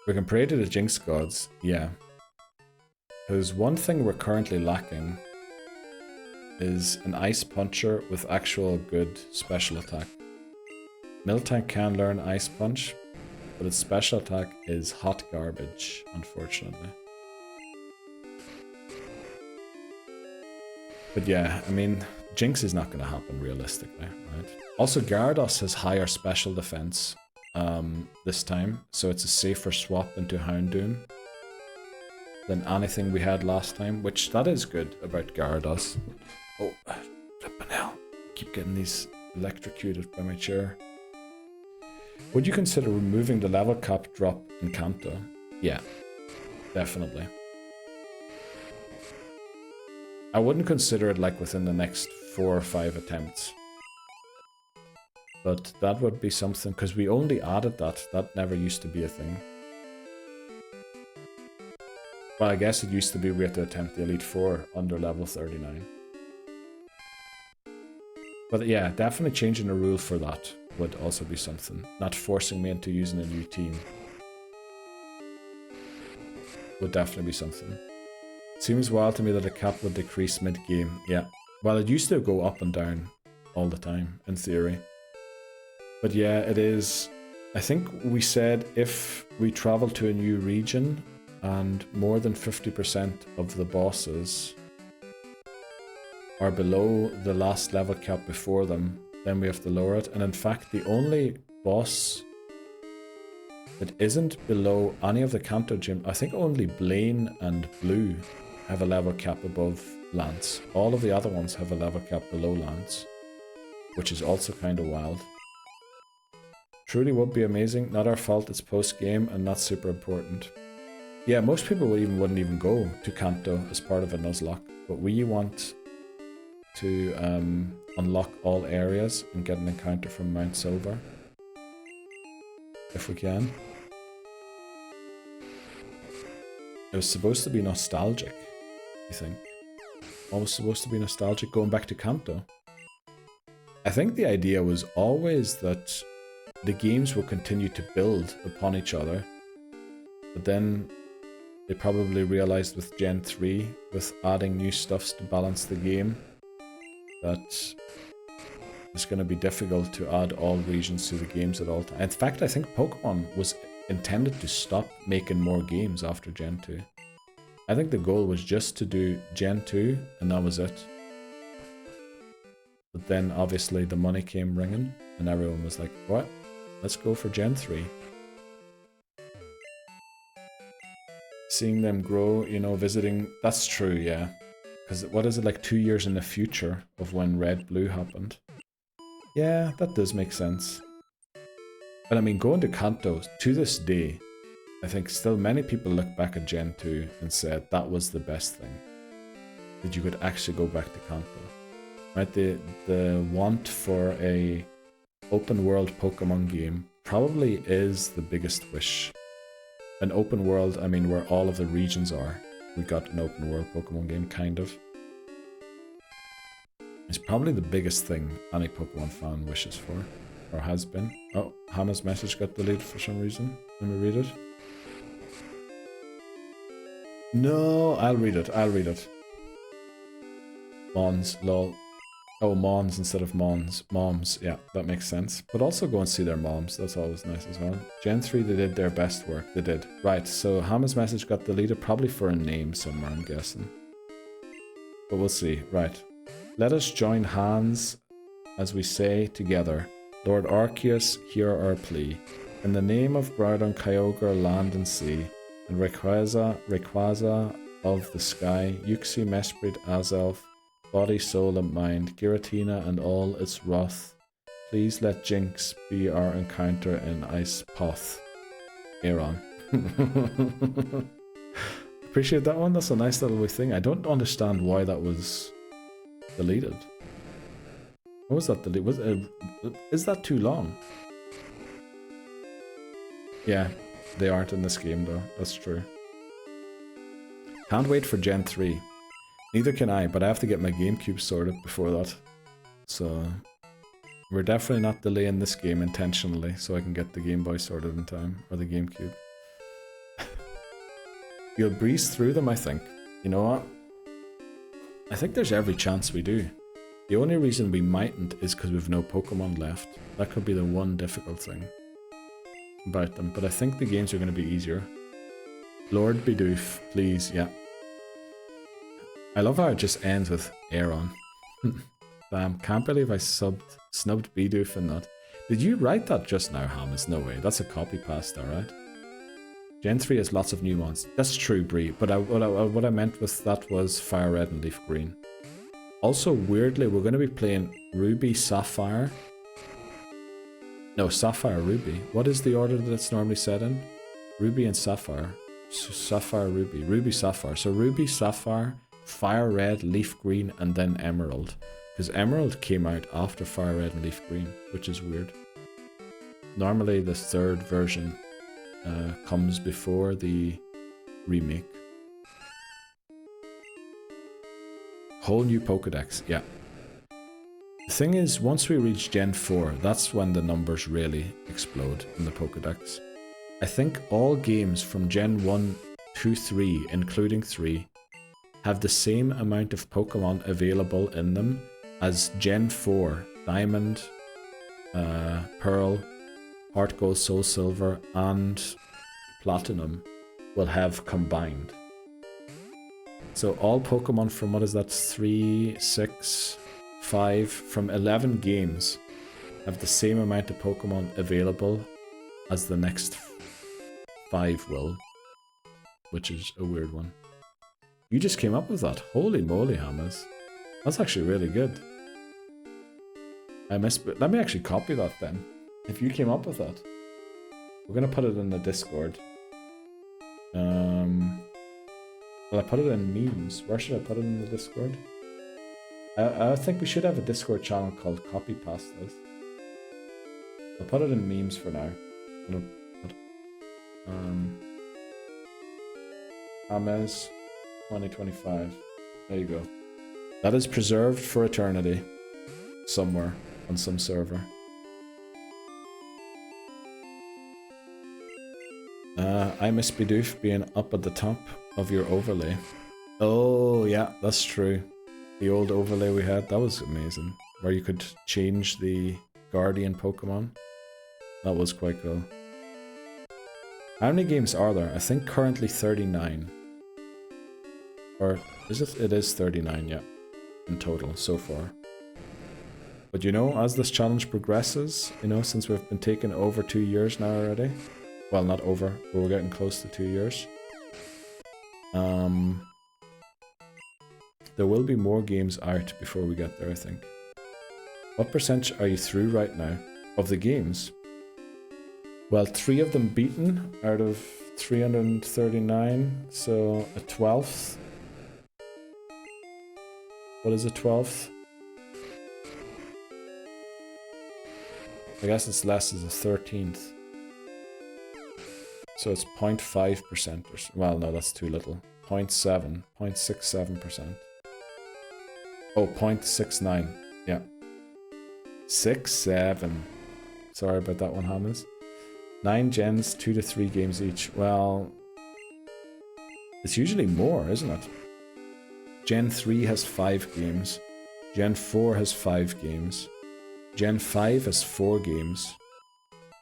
We can pray to the Jinx gods, yeah. Because one thing we're currently lacking is an Ice Puncher with actual good special attack. Miltank can learn Ice Punch, but its special attack is hot garbage, unfortunately. But yeah, I mean, Jinx is not going to happen realistically, right? Also, Gyarados has higher special defense this time, so it's a safer swap into Houndoom than anything we had last time, which that is good about Gyarados. Oh, flippin' hell. Keep getting these electrocuted by my chair. Would you consider removing the level cap drop in Kanto? Yeah, definitely. I wouldn't consider it like within the next 4 or 5 attempts. But that would be something, because we only added that. That never used to be a thing. Well, I guess it used to be we had to attempt the Elite Four under level 39. But yeah, definitely changing the rule for that would also be something. Not forcing me into using a new team would definitely be something. Seems wild to me that a cap would decrease mid-game. Yeah. Well, it used to go up and down all the time, in theory. But yeah, it is... I think we said if we travel to a new region and more than 50% of the bosses are below the last level cap before them, then we have to lower it. And in fact, the only boss that isn't below any of the Kanto gym, I think only Blaine and Blue have a level cap above Lance. All of the other ones have a level cap below Lance, which is also kind of wild. Truly would be amazing. Not our fault, it's post-game and not super important. Yeah, most people wouldn't even go to Kanto as part of a Nuzlocke, but we want to unlock all areas and get an encounter from Mount Silver. If we can. It was supposed to be nostalgic, I think. Almost supposed to be nostalgic going back to Kanto. I think the idea was always that the games will continue to build upon each other, but then they probably realized with Gen 3, with adding new stuffs to balance the game, that it's going to be difficult to add all regions to the games at all times. In fact, I think Pokemon was intended to stop making more games after Gen 2. I think the goal was just to do Gen 2 and that was it. But then obviously the money came ringing and everyone was like, what? Let's go for Gen 3. Seeing them grow, you know, visiting... That's true, yeah. Because what is it, like 2 years in the future of when Red Blue happened? Yeah, that does make sense. But I mean, going to Kanto, to this day, I think still many people look back at Gen 2 and said that was the best thing. That you could actually go back to Kanto. Right, the want for a open world Pokemon game probably is the biggest wish. An open world, I mean, where all of the regions are. We got an open world Pokemon game, kind of. It's probably the biggest thing any Pokemon fan wishes for, or has been. Oh, Hannah's message got deleted for some reason. Let me read it. No, I'll read it, Mons, lol. Oh, Mons instead of Mons. Moms, yeah, that makes sense. But also go and see their moms, that's always nice as well. Gen 3, they did their best work, they did. Right, so Hama's message got deleted, probably for a name somewhere, I'm guessing. But we'll see, right. Let us join hands as we say together, Lord Arceus, hear our plea. In the name of Groudon, Kyogre, land and sea, and Rayquaza of the sky, Uxie, Mesprit, Azelf, body, soul, and mind, Giratina and all its wrath. Please let Jinx be our encounter in Ice Path. Aeron. Appreciate that one, that's a nice little thing. I don't understand why that was deleted. What was that deleted? Is that too long? Yeah, they aren't in this game though, that's true. Can't wait for Gen 3. Neither can I, but I have to get my GameCube sorted before that. So, we're definitely not delaying this game intentionally so I can get the Game Boy sorted in time, or the GameCube. You'll breeze through them, I think. You know what? I think there's every chance we do. The only reason we mightn't is because we've no Pokemon left. That could be the one difficult thing about them, but I think the games are going to be easier. Lord Bidoof, please, yeah. I love how it just ends with Aaron. Damn, can't believe I snubbed Bidoof in that. Did you write that just now, Hamas? No way, that's a copy paste, alright? Gen 3 has lots of new ones. That's true, Bree, but what I meant with that was Fire Red and Leaf Green. Also, weirdly, we're going to be playing Ruby, Sapphire. No, Sapphire, Ruby. What is the order that it's normally set in? Ruby and Sapphire. Sapphire, Ruby. Ruby, Sapphire. So Ruby, Sapphire, Fire Red, Leaf Green, and then Emerald. Because Emerald came out after Fire Red and Leaf Green, which is weird. Normally the third version comes before the remake. Whole new Pokédex, yeah. The thing is, once we reach Gen 4, that's when the numbers really explode in the Pokédex. I think all games from Gen 1 to 3, including 3, have the same amount of Pokemon available in them as Gen 4, Diamond, Pearl, Heart Gold, Soul Silver, and Platinum will have combined. So all Pokemon from, what is that, 3, 6, 5, from 11 games have the same amount of Pokemon available as the next 5 will, which is a weird one. You just came up with that. Holy moly, Hammers. That's actually really good. Let me actually copy that then. If you came up with that. We're going to put it in the Discord. Well, I put it in memes. Where should I put it in the Discord? I think we should have a Discord channel called Copy Pastas. I'll put it in memes for now. Ames 2025. There you go. That is preserved for eternity. Somewhere on some server. I miss Bidoof being up at the top of your overlay. Oh yeah, that's true. The old overlay we had, that was amazing. Where you could change the Guardian Pokemon. That was quite cool. How many games are there? I think currently 39. Or is it? It is 39, yeah. In total, so far. But you know, as this challenge progresses, you know, since we've been taking over 2 years now already. Well, not over, but we're getting close to 2 years. There will be more games out before we get there, I think. What percentage are you through right now of the games? Well, 3 of them beaten out of 339, so a 12th. What is a 12th? I guess it's less as a 13th. So it's 0.5% or so. Well, no, that's too little. 0.7, 0.67%. Oh, 0.69. Yeah. 67. Sorry about that one, Hammers. 9 gens, 2 to 3 games each. Well, it's usually more, isn't it? Gen 3 has 5 games. Gen 4 has 5 games. Gen 5 has 4 games.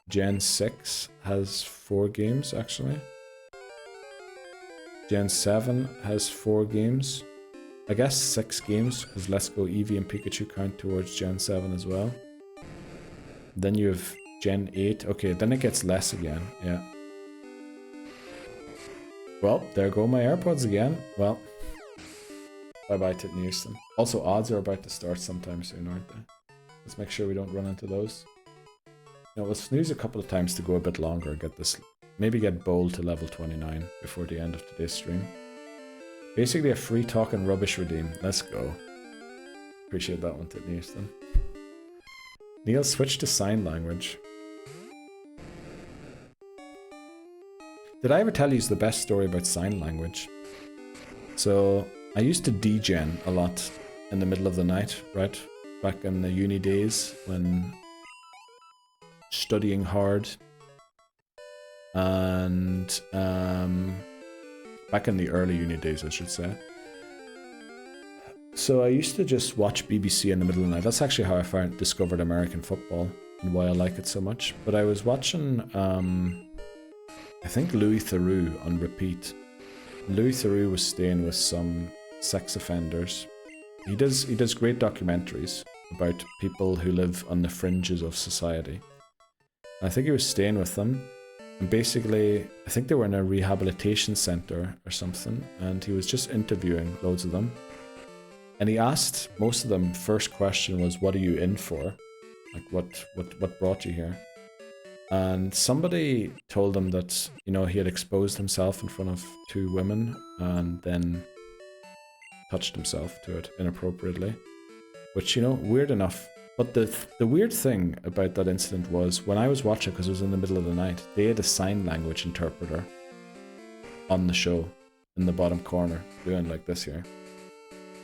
Gen 6 has 4 games, actually. Gen 7 has 4 games. I guess 6 games, because Let's Go Eevee and Pikachu count towards Gen 7 as well. Then you have Gen 8. Okay, then it gets less again, yeah. Well, there go my AirPods again. Well, bye-bye to Houston. Also, odds are about to start sometime soon, aren't they? Let's make sure we don't run into those. Now, we'll snooze a couple of times to go a bit longer, get this, maybe get Bold to level 29 before the end of today's stream. Basically a free talk and rubbish redeem. Let's go. Appreciate that one, Titney Houston. Neil, switch to sign language. Did I ever tell you the best story about sign language? So, I used to degen a lot in the middle of the night, right? Back in the uni days when studying hard. And back in the early uni days, I should say. So I used to just watch BBC in the middle of the night. That's actually how I discovered American football and why I like it so much. But I was watching, I think Louis Theroux on repeat. Louis Theroux was staying with some sex offenders. He does great documentaries about people who live on the fringes of society. I think he was staying with them, and basically, I think they were in a rehabilitation center or something, and he was just interviewing loads of them. And he asked most of them, first question was, what are you in for? Like, what brought you here? And somebody told him that, you know, he had exposed himself in front of 2 women and then touched himself to it inappropriately. Which, you know, weird enough. But the weird thing about that incident was, when I was watching, because it was in the middle of the night, they had a sign language interpreter on the show in the bottom corner, doing like this here.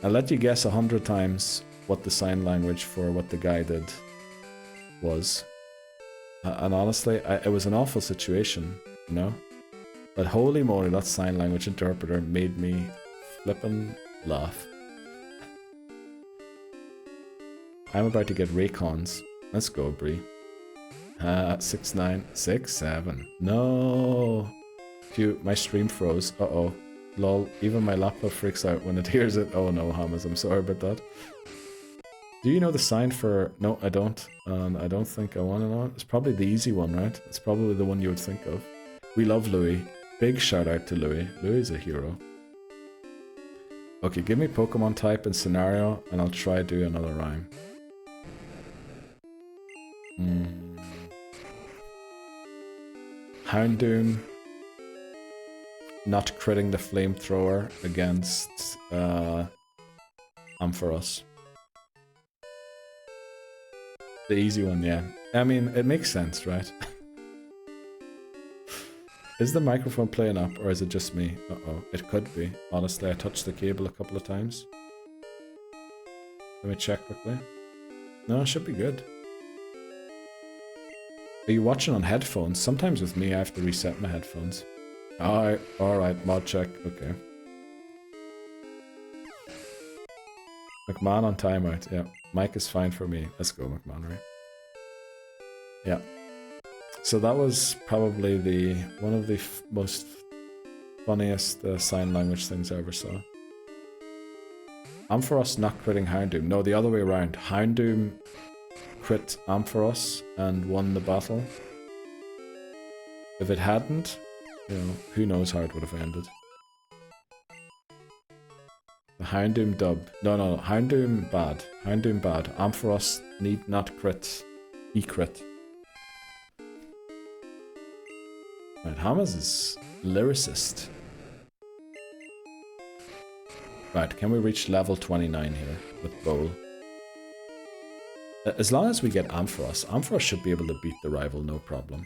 I'll let you guess 100 times what the sign language for what the guy did was. And honestly, it was an awful situation, you know? But holy moly, that sign language interpreter made me flippin' laugh. I'm about to get Raycons. Let's go, Bree. 6, 9, 6, 7. No! Phew, my stream froze. Uh-oh. Lol, even my laptop freaks out when it hears it. Oh no, Hamas, I'm sorry about that. Do you know the sign for... No, I don't. And I don't think I want to know it. It's probably the easy one, right? It's probably the one you would think of. We love Louis. Big shout out to Louis. Louis is a hero. Okay, give me Pokemon type and scenario, and I'll try do another rhyme. Houndoom. Not critting the flamethrower against Ampharos. The easy one, yeah. I mean, it makes sense, right? Is the microphone playing up, or is it just me? Uh-oh, it could be. Honestly, I touched the cable a couple of times. Let me check quickly. No, it should be good. Are you watching on headphones? Sometimes with me, I have to reset my headphones. Alright, mod check, okay. McMahon on timeout, yeah. Mic is fine for me. Let's go, McMahon, right? Yeah. So that was probably one of the most funniest sign language things I ever saw. Ampharos not critting Houndoom. No, the other way around. Houndoom crit Ampharos and won the battle. If it hadn't, you know, who knows how it would have ended. The Houndoom dub. No, Houndoom bad. Houndoom bad. Ampharos need not crit. He crit. Right, Hamas is lyricist. Right, can we reach level 29 here with Bowl? As long as we get Ampharos, Ampharos should be able to beat the rival, no problem.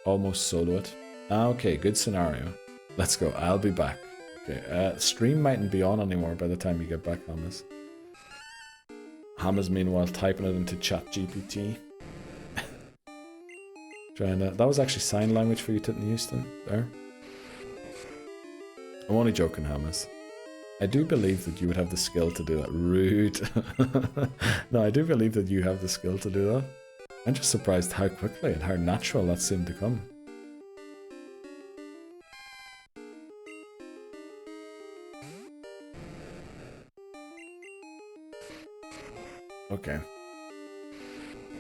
Almost solo it. Okay, good scenario. Let's go, I'll be back. Okay, stream mightn't be on anymore by the time you get back, Hamas. Hamas meanwhile typing it into ChatGPT. Trying to... That was actually sign language for you, Titten Houston. There. I'm only joking, Hamas. I do believe that you would have the skill to do that. Rude. No, I do believe that you have the skill to do that. I'm just surprised how quickly and how natural that seemed to come. Okay.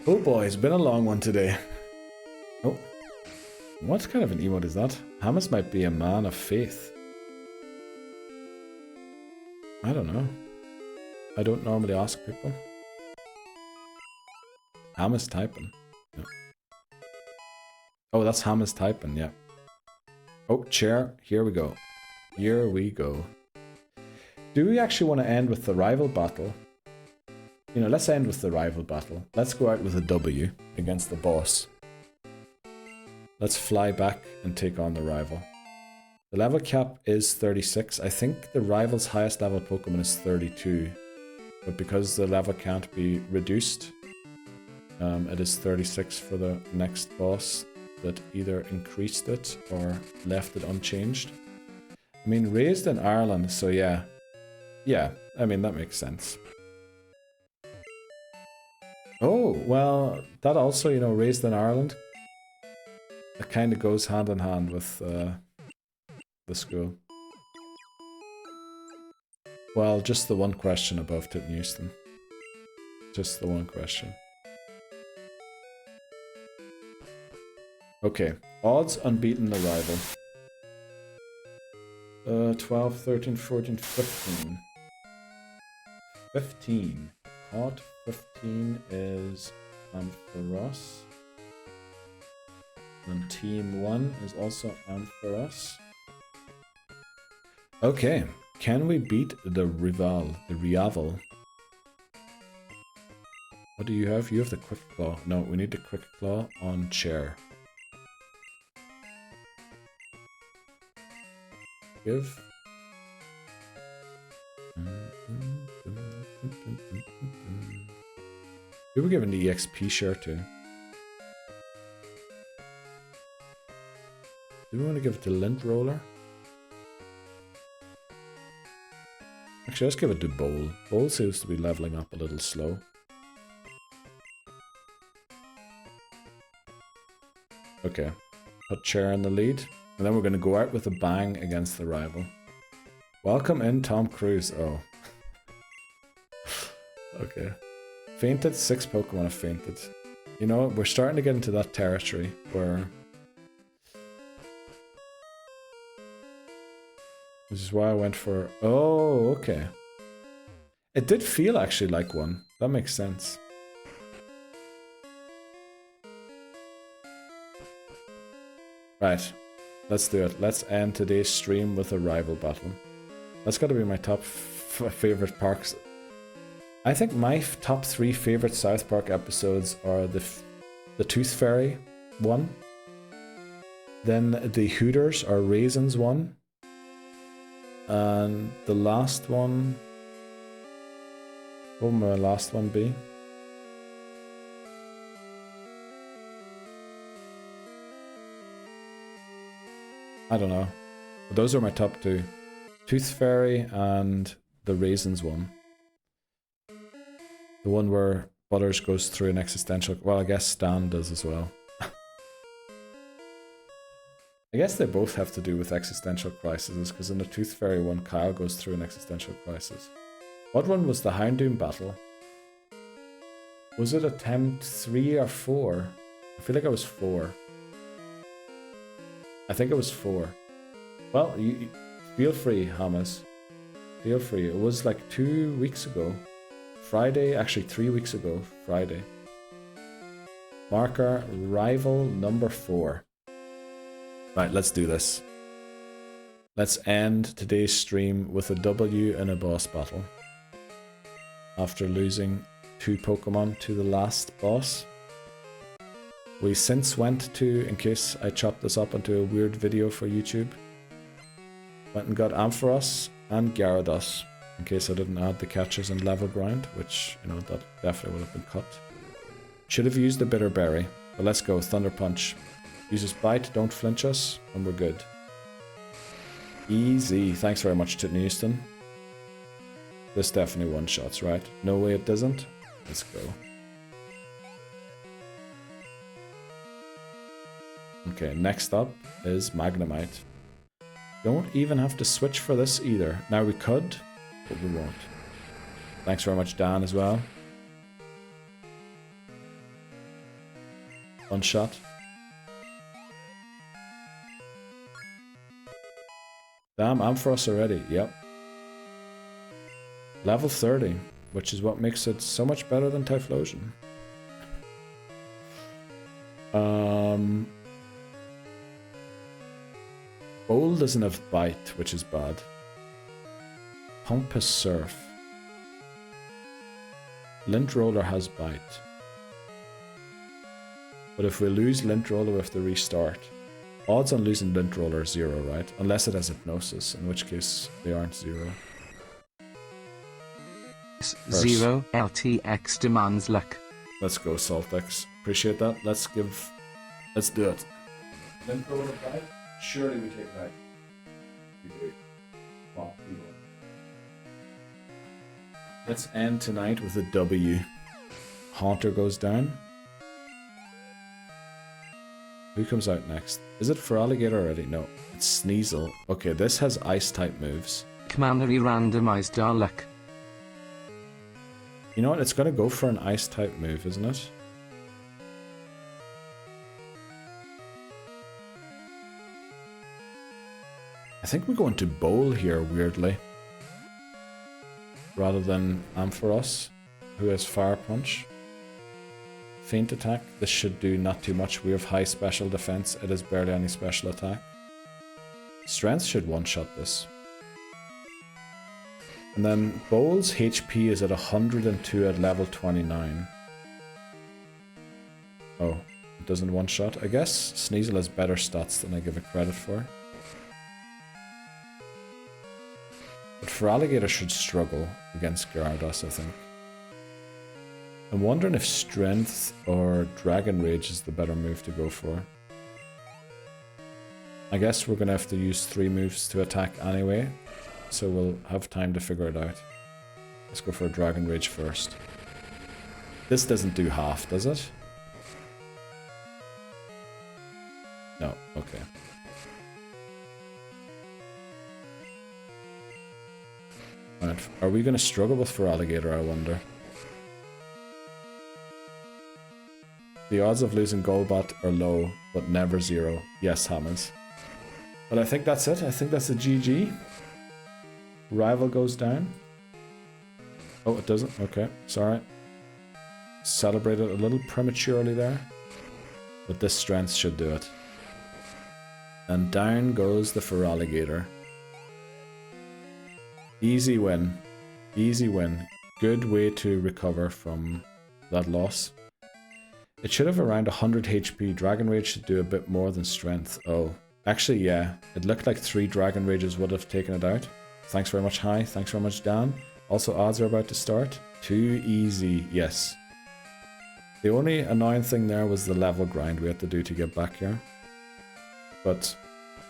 Oh boy, it's been a long one today. Oh. What kind of an emote is that? Hamas might be a man of faith. I don't know. I don't normally ask people. Hamas typing. Yeah. Oh, that's Hamas typing, yeah. Oh, chair. Here we go. Here we go. Do we actually want to end with the rival battle? You know, let's end with the rival battle. Let's go out with a W against the boss. Let's fly back and take on the rival. The level cap is 36. I think the rival's highest level Pokemon is 32. But because the level can't be reduced, it is 36 for the next boss that either increased it or left it unchanged. I mean, raised in Ireland, so yeah. Yeah, I mean, that makes sense. Oh, well, that also, you know, raised in Ireland, it kind of goes hand in hand with the school. Well, just the one question above Titten Houston. Just the one question. Okay, odds unbeaten arrival. 12, 13, 14, 15. 15. Odd 15 is Ampharos. And team 1 is also Ampharos. Okay, can we beat the rival, the Riaval? What do you have? You have the Quick Claw. No, we need the Quick Claw on chair. Give. We were given the EXP share too. Do we want to give it to Lint Roller? Actually, let's give it to Bowl. Bowl seems to be leveling up a little slow. Okay. Put Chair in the lead. And then we're going to go out with a bang against the rival. Welcome in, Tom Cruise. Oh. Okay. Fainted. 6 Pokemon have fainted. You know, we're starting to get into that territory where... This is why I went for... Oh, okay. It did feel actually like one. That makes sense. Right. Let's do it. Let's end today's stream with a rival battle. That's got to be my top favorite parks. I think my top 3 favorite South Park episodes are the Tooth Fairy one, then the Hooters or Raisins one, and the last one. What will my last one be? I don't know. But those are my top 2. Tooth Fairy and the Raisins one. The one where Butters goes through an existential... Well, I guess Stan does as well. I guess they both have to do with existential crises, because in the Tooth Fairy one, Kyle goes through an existential crisis. What one was the Houndoom battle? Was it attempt 3 or 4? I feel like it was 4. I think it was 4. Well, you feel free, Hamas. Feel free. It was like 2 weeks ago. Friday, actually 3 weeks ago, Friday. Marker, rival number 4. Right, let's do this. Let's end today's stream with a W in a boss battle. After losing 2 Pokemon to the last boss. We since went to, in case I chopped this up into a weird video for YouTube, went and got Ampharos and Gyarados, in case I didn't add the catches and level grind, which, you know, that definitely would have been cut. Should have used the Bitter Berry, but let's go, Thunder Punch. Uses Bite, don't flinch us, and we're good. Easy, thanks very much, Titten Houston. This definitely one-shots, right? No way it doesn't. Let's go. Okay, next up is Magnemite. Don't even have to switch for this either. Now we could, but we won't. Thanks very much, Dan, as well. One shot. Damn, Ampharos already, yep. Level 30, which is what makes it so much better than Typhlosion. Bowl doesn't have Bite, which is bad. Pompous Surf. Lint Roller has Bite. But if we lose Lint Roller, we have to restart. Odds on losing Lint Roller are 0, right? Unless it has Hypnosis, in which case they aren't 0. 0 LTX demands luck. Let's go, Saltex. Appreciate that. Let's do it. Lint Roller Bite? Surely we take that. We do. Wow, we will. Let's end tonight with a W. Haunter goes down. Who comes out next? Is it for Alligator already? No, it's Sneasel. Okay, this has Ice type moves. Commandery randomized our luck. You know what? It's going to go for an ice type move, isn't it? I think we're going to bowl here, weirdly. Rather than Ampharos, who has Fire Punch. Feint attack. This should do not too much. We have high special defense. It is barely any special attack. Strength should one-shot this. And then Bowl's HP is at 102 at level 29. Oh, it doesn't one-shot. I guess Sneasel has better stats than I give it credit for. But Feraligatr should struggle against Gyarados, I think. I'm wondering if Strength or Dragon Rage is the better move to go for. I guess we're going to have to use 3 moves to attack anyway, so we'll have time to figure it out. Let's go for a Dragon Rage first. This doesn't do half, does it? No, okay. Right. Are we going to struggle with Feraligatr, I wonder? The odds of losing Golbat are low, but never zero. Yes, Hammers. But I think that's it. I think that's a GG. Rival goes down. Oh, it doesn't? Okay, sorry. Celebrated a little prematurely there. But this strength should do it. And down goes the Feraligatr. Easy win. Easy win. Good way to recover from that loss. It should have around 100 HP. Dragon Rage should do a bit more than Strength. Oh, actually, yeah. It looked like 3 Dragon Rages would have taken it out. Thanks very much, Hi. Thanks very much, Dan. Also, odds are about to start. Too easy. Yes. The only annoying thing there was the level grind we had to do to get back here. But,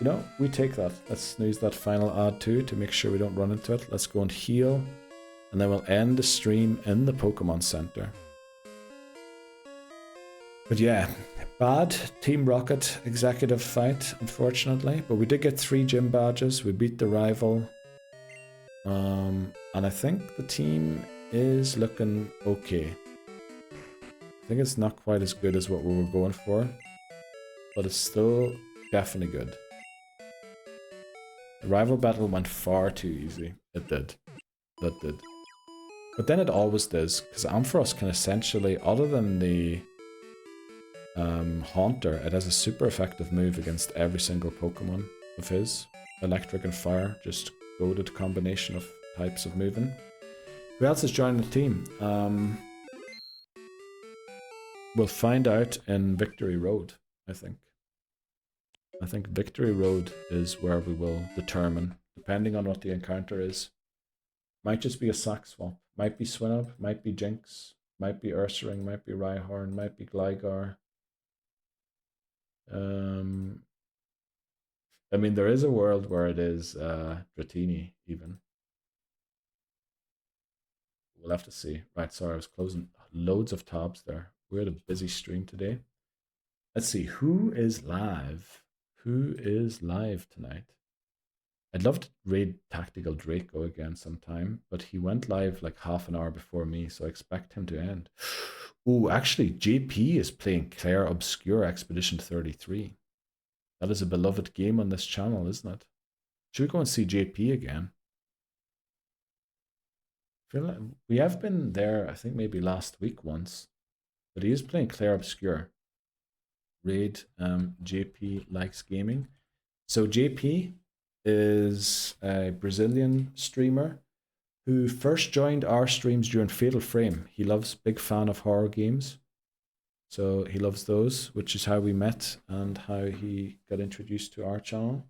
you know, we take that. Let's snooze that final odd too to make sure we don't run into it. Let's go and heal. And then we'll end the stream in the Pokemon Center. But yeah, bad Team Rocket executive fight, unfortunately. But we did get 3 gym badges. We beat the rival. And I think the team is looking okay. I think it's not quite as good as what we were going for. But it's still definitely good. The rival battle went far too easy. It did. That did. But then it always does. Because Ampharos can essentially, other than the Haunter, it has a super effective move against every single Pokemon of his. Electric and Fire, just goated combination of types of moving. Who else is joining the team? We'll find out in Victory Road, I think. I think Victory Road is where we will determine, depending on what the encounter is. Might just be a sack swap. Might be Swinub, might be Jinx, might be Ursaring, might be Rhyhorn, might be Gligar. I mean, there is a world where it is Dratini, even. We'll have to see. Right, sorry, I was closing loads of tabs there. We had a busy stream today. Let's see, who is live? Who is live tonight? I'd love to raid Tactical Draco again sometime, but he went live like half an hour before me, so I expect him to end. Oh, actually, JP is playing Claire Obscure Expedition 33. That is a beloved game on this channel, isn't it? Should we go and see JP again? I feel like we have been there, I think maybe last week once, but he is playing Claire Obscure. Raid JP Likes Gaming. So JP is a Brazilian streamer who first joined our streams during Fatal Frame. He loves, big fan of horror games. So he loves those, which is how we met and how he got introduced to our channel.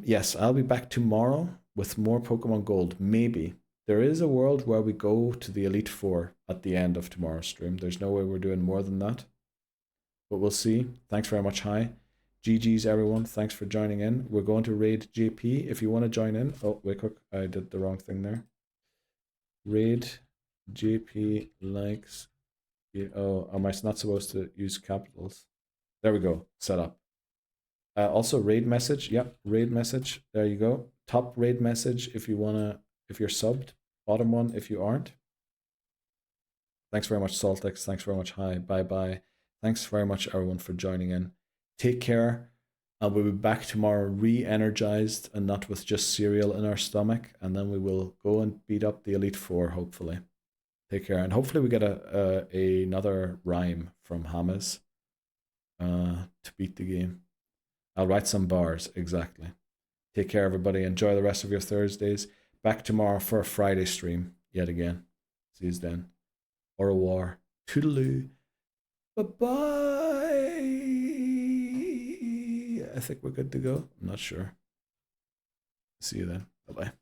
Yes, I'll be back tomorrow with more Pokemon Gold. Maybe. There is a world where we go to the Elite Four at the end of tomorrow's stream. There's no way we're doing more than that. But we'll see. Thanks very much, Hi. GG's everyone, thanks for joining in. We're going to raid JP if you want to join in. Oh, wait quick, I did the wrong thing there. Raid JP Likes. Oh, am I not supposed to use capitals? There we go, set up. Also raid message, yep, raid message, there you go. top raid message if you wanna, if you're subbed. Bottom one if you aren't. Thanks very much, Saltix. Thanks very much. Hi. Bye bye. Thanks very much, everyone, for joining in. Take care. And we'll be back tomorrow re-energized and not with just cereal in our stomach. And then we will go and beat up the Elite Four, hopefully. Take care. And hopefully we get another rhyme from Hamas to beat the game. I'll write some bars, exactly. Take care, everybody. Enjoy the rest of your Thursdays. Back tomorrow for a Friday stream, yet again. See you then. Au revoir. Toodaloo. Bye-bye. I think we're good to go. I'm not sure. See you then. Bye-bye.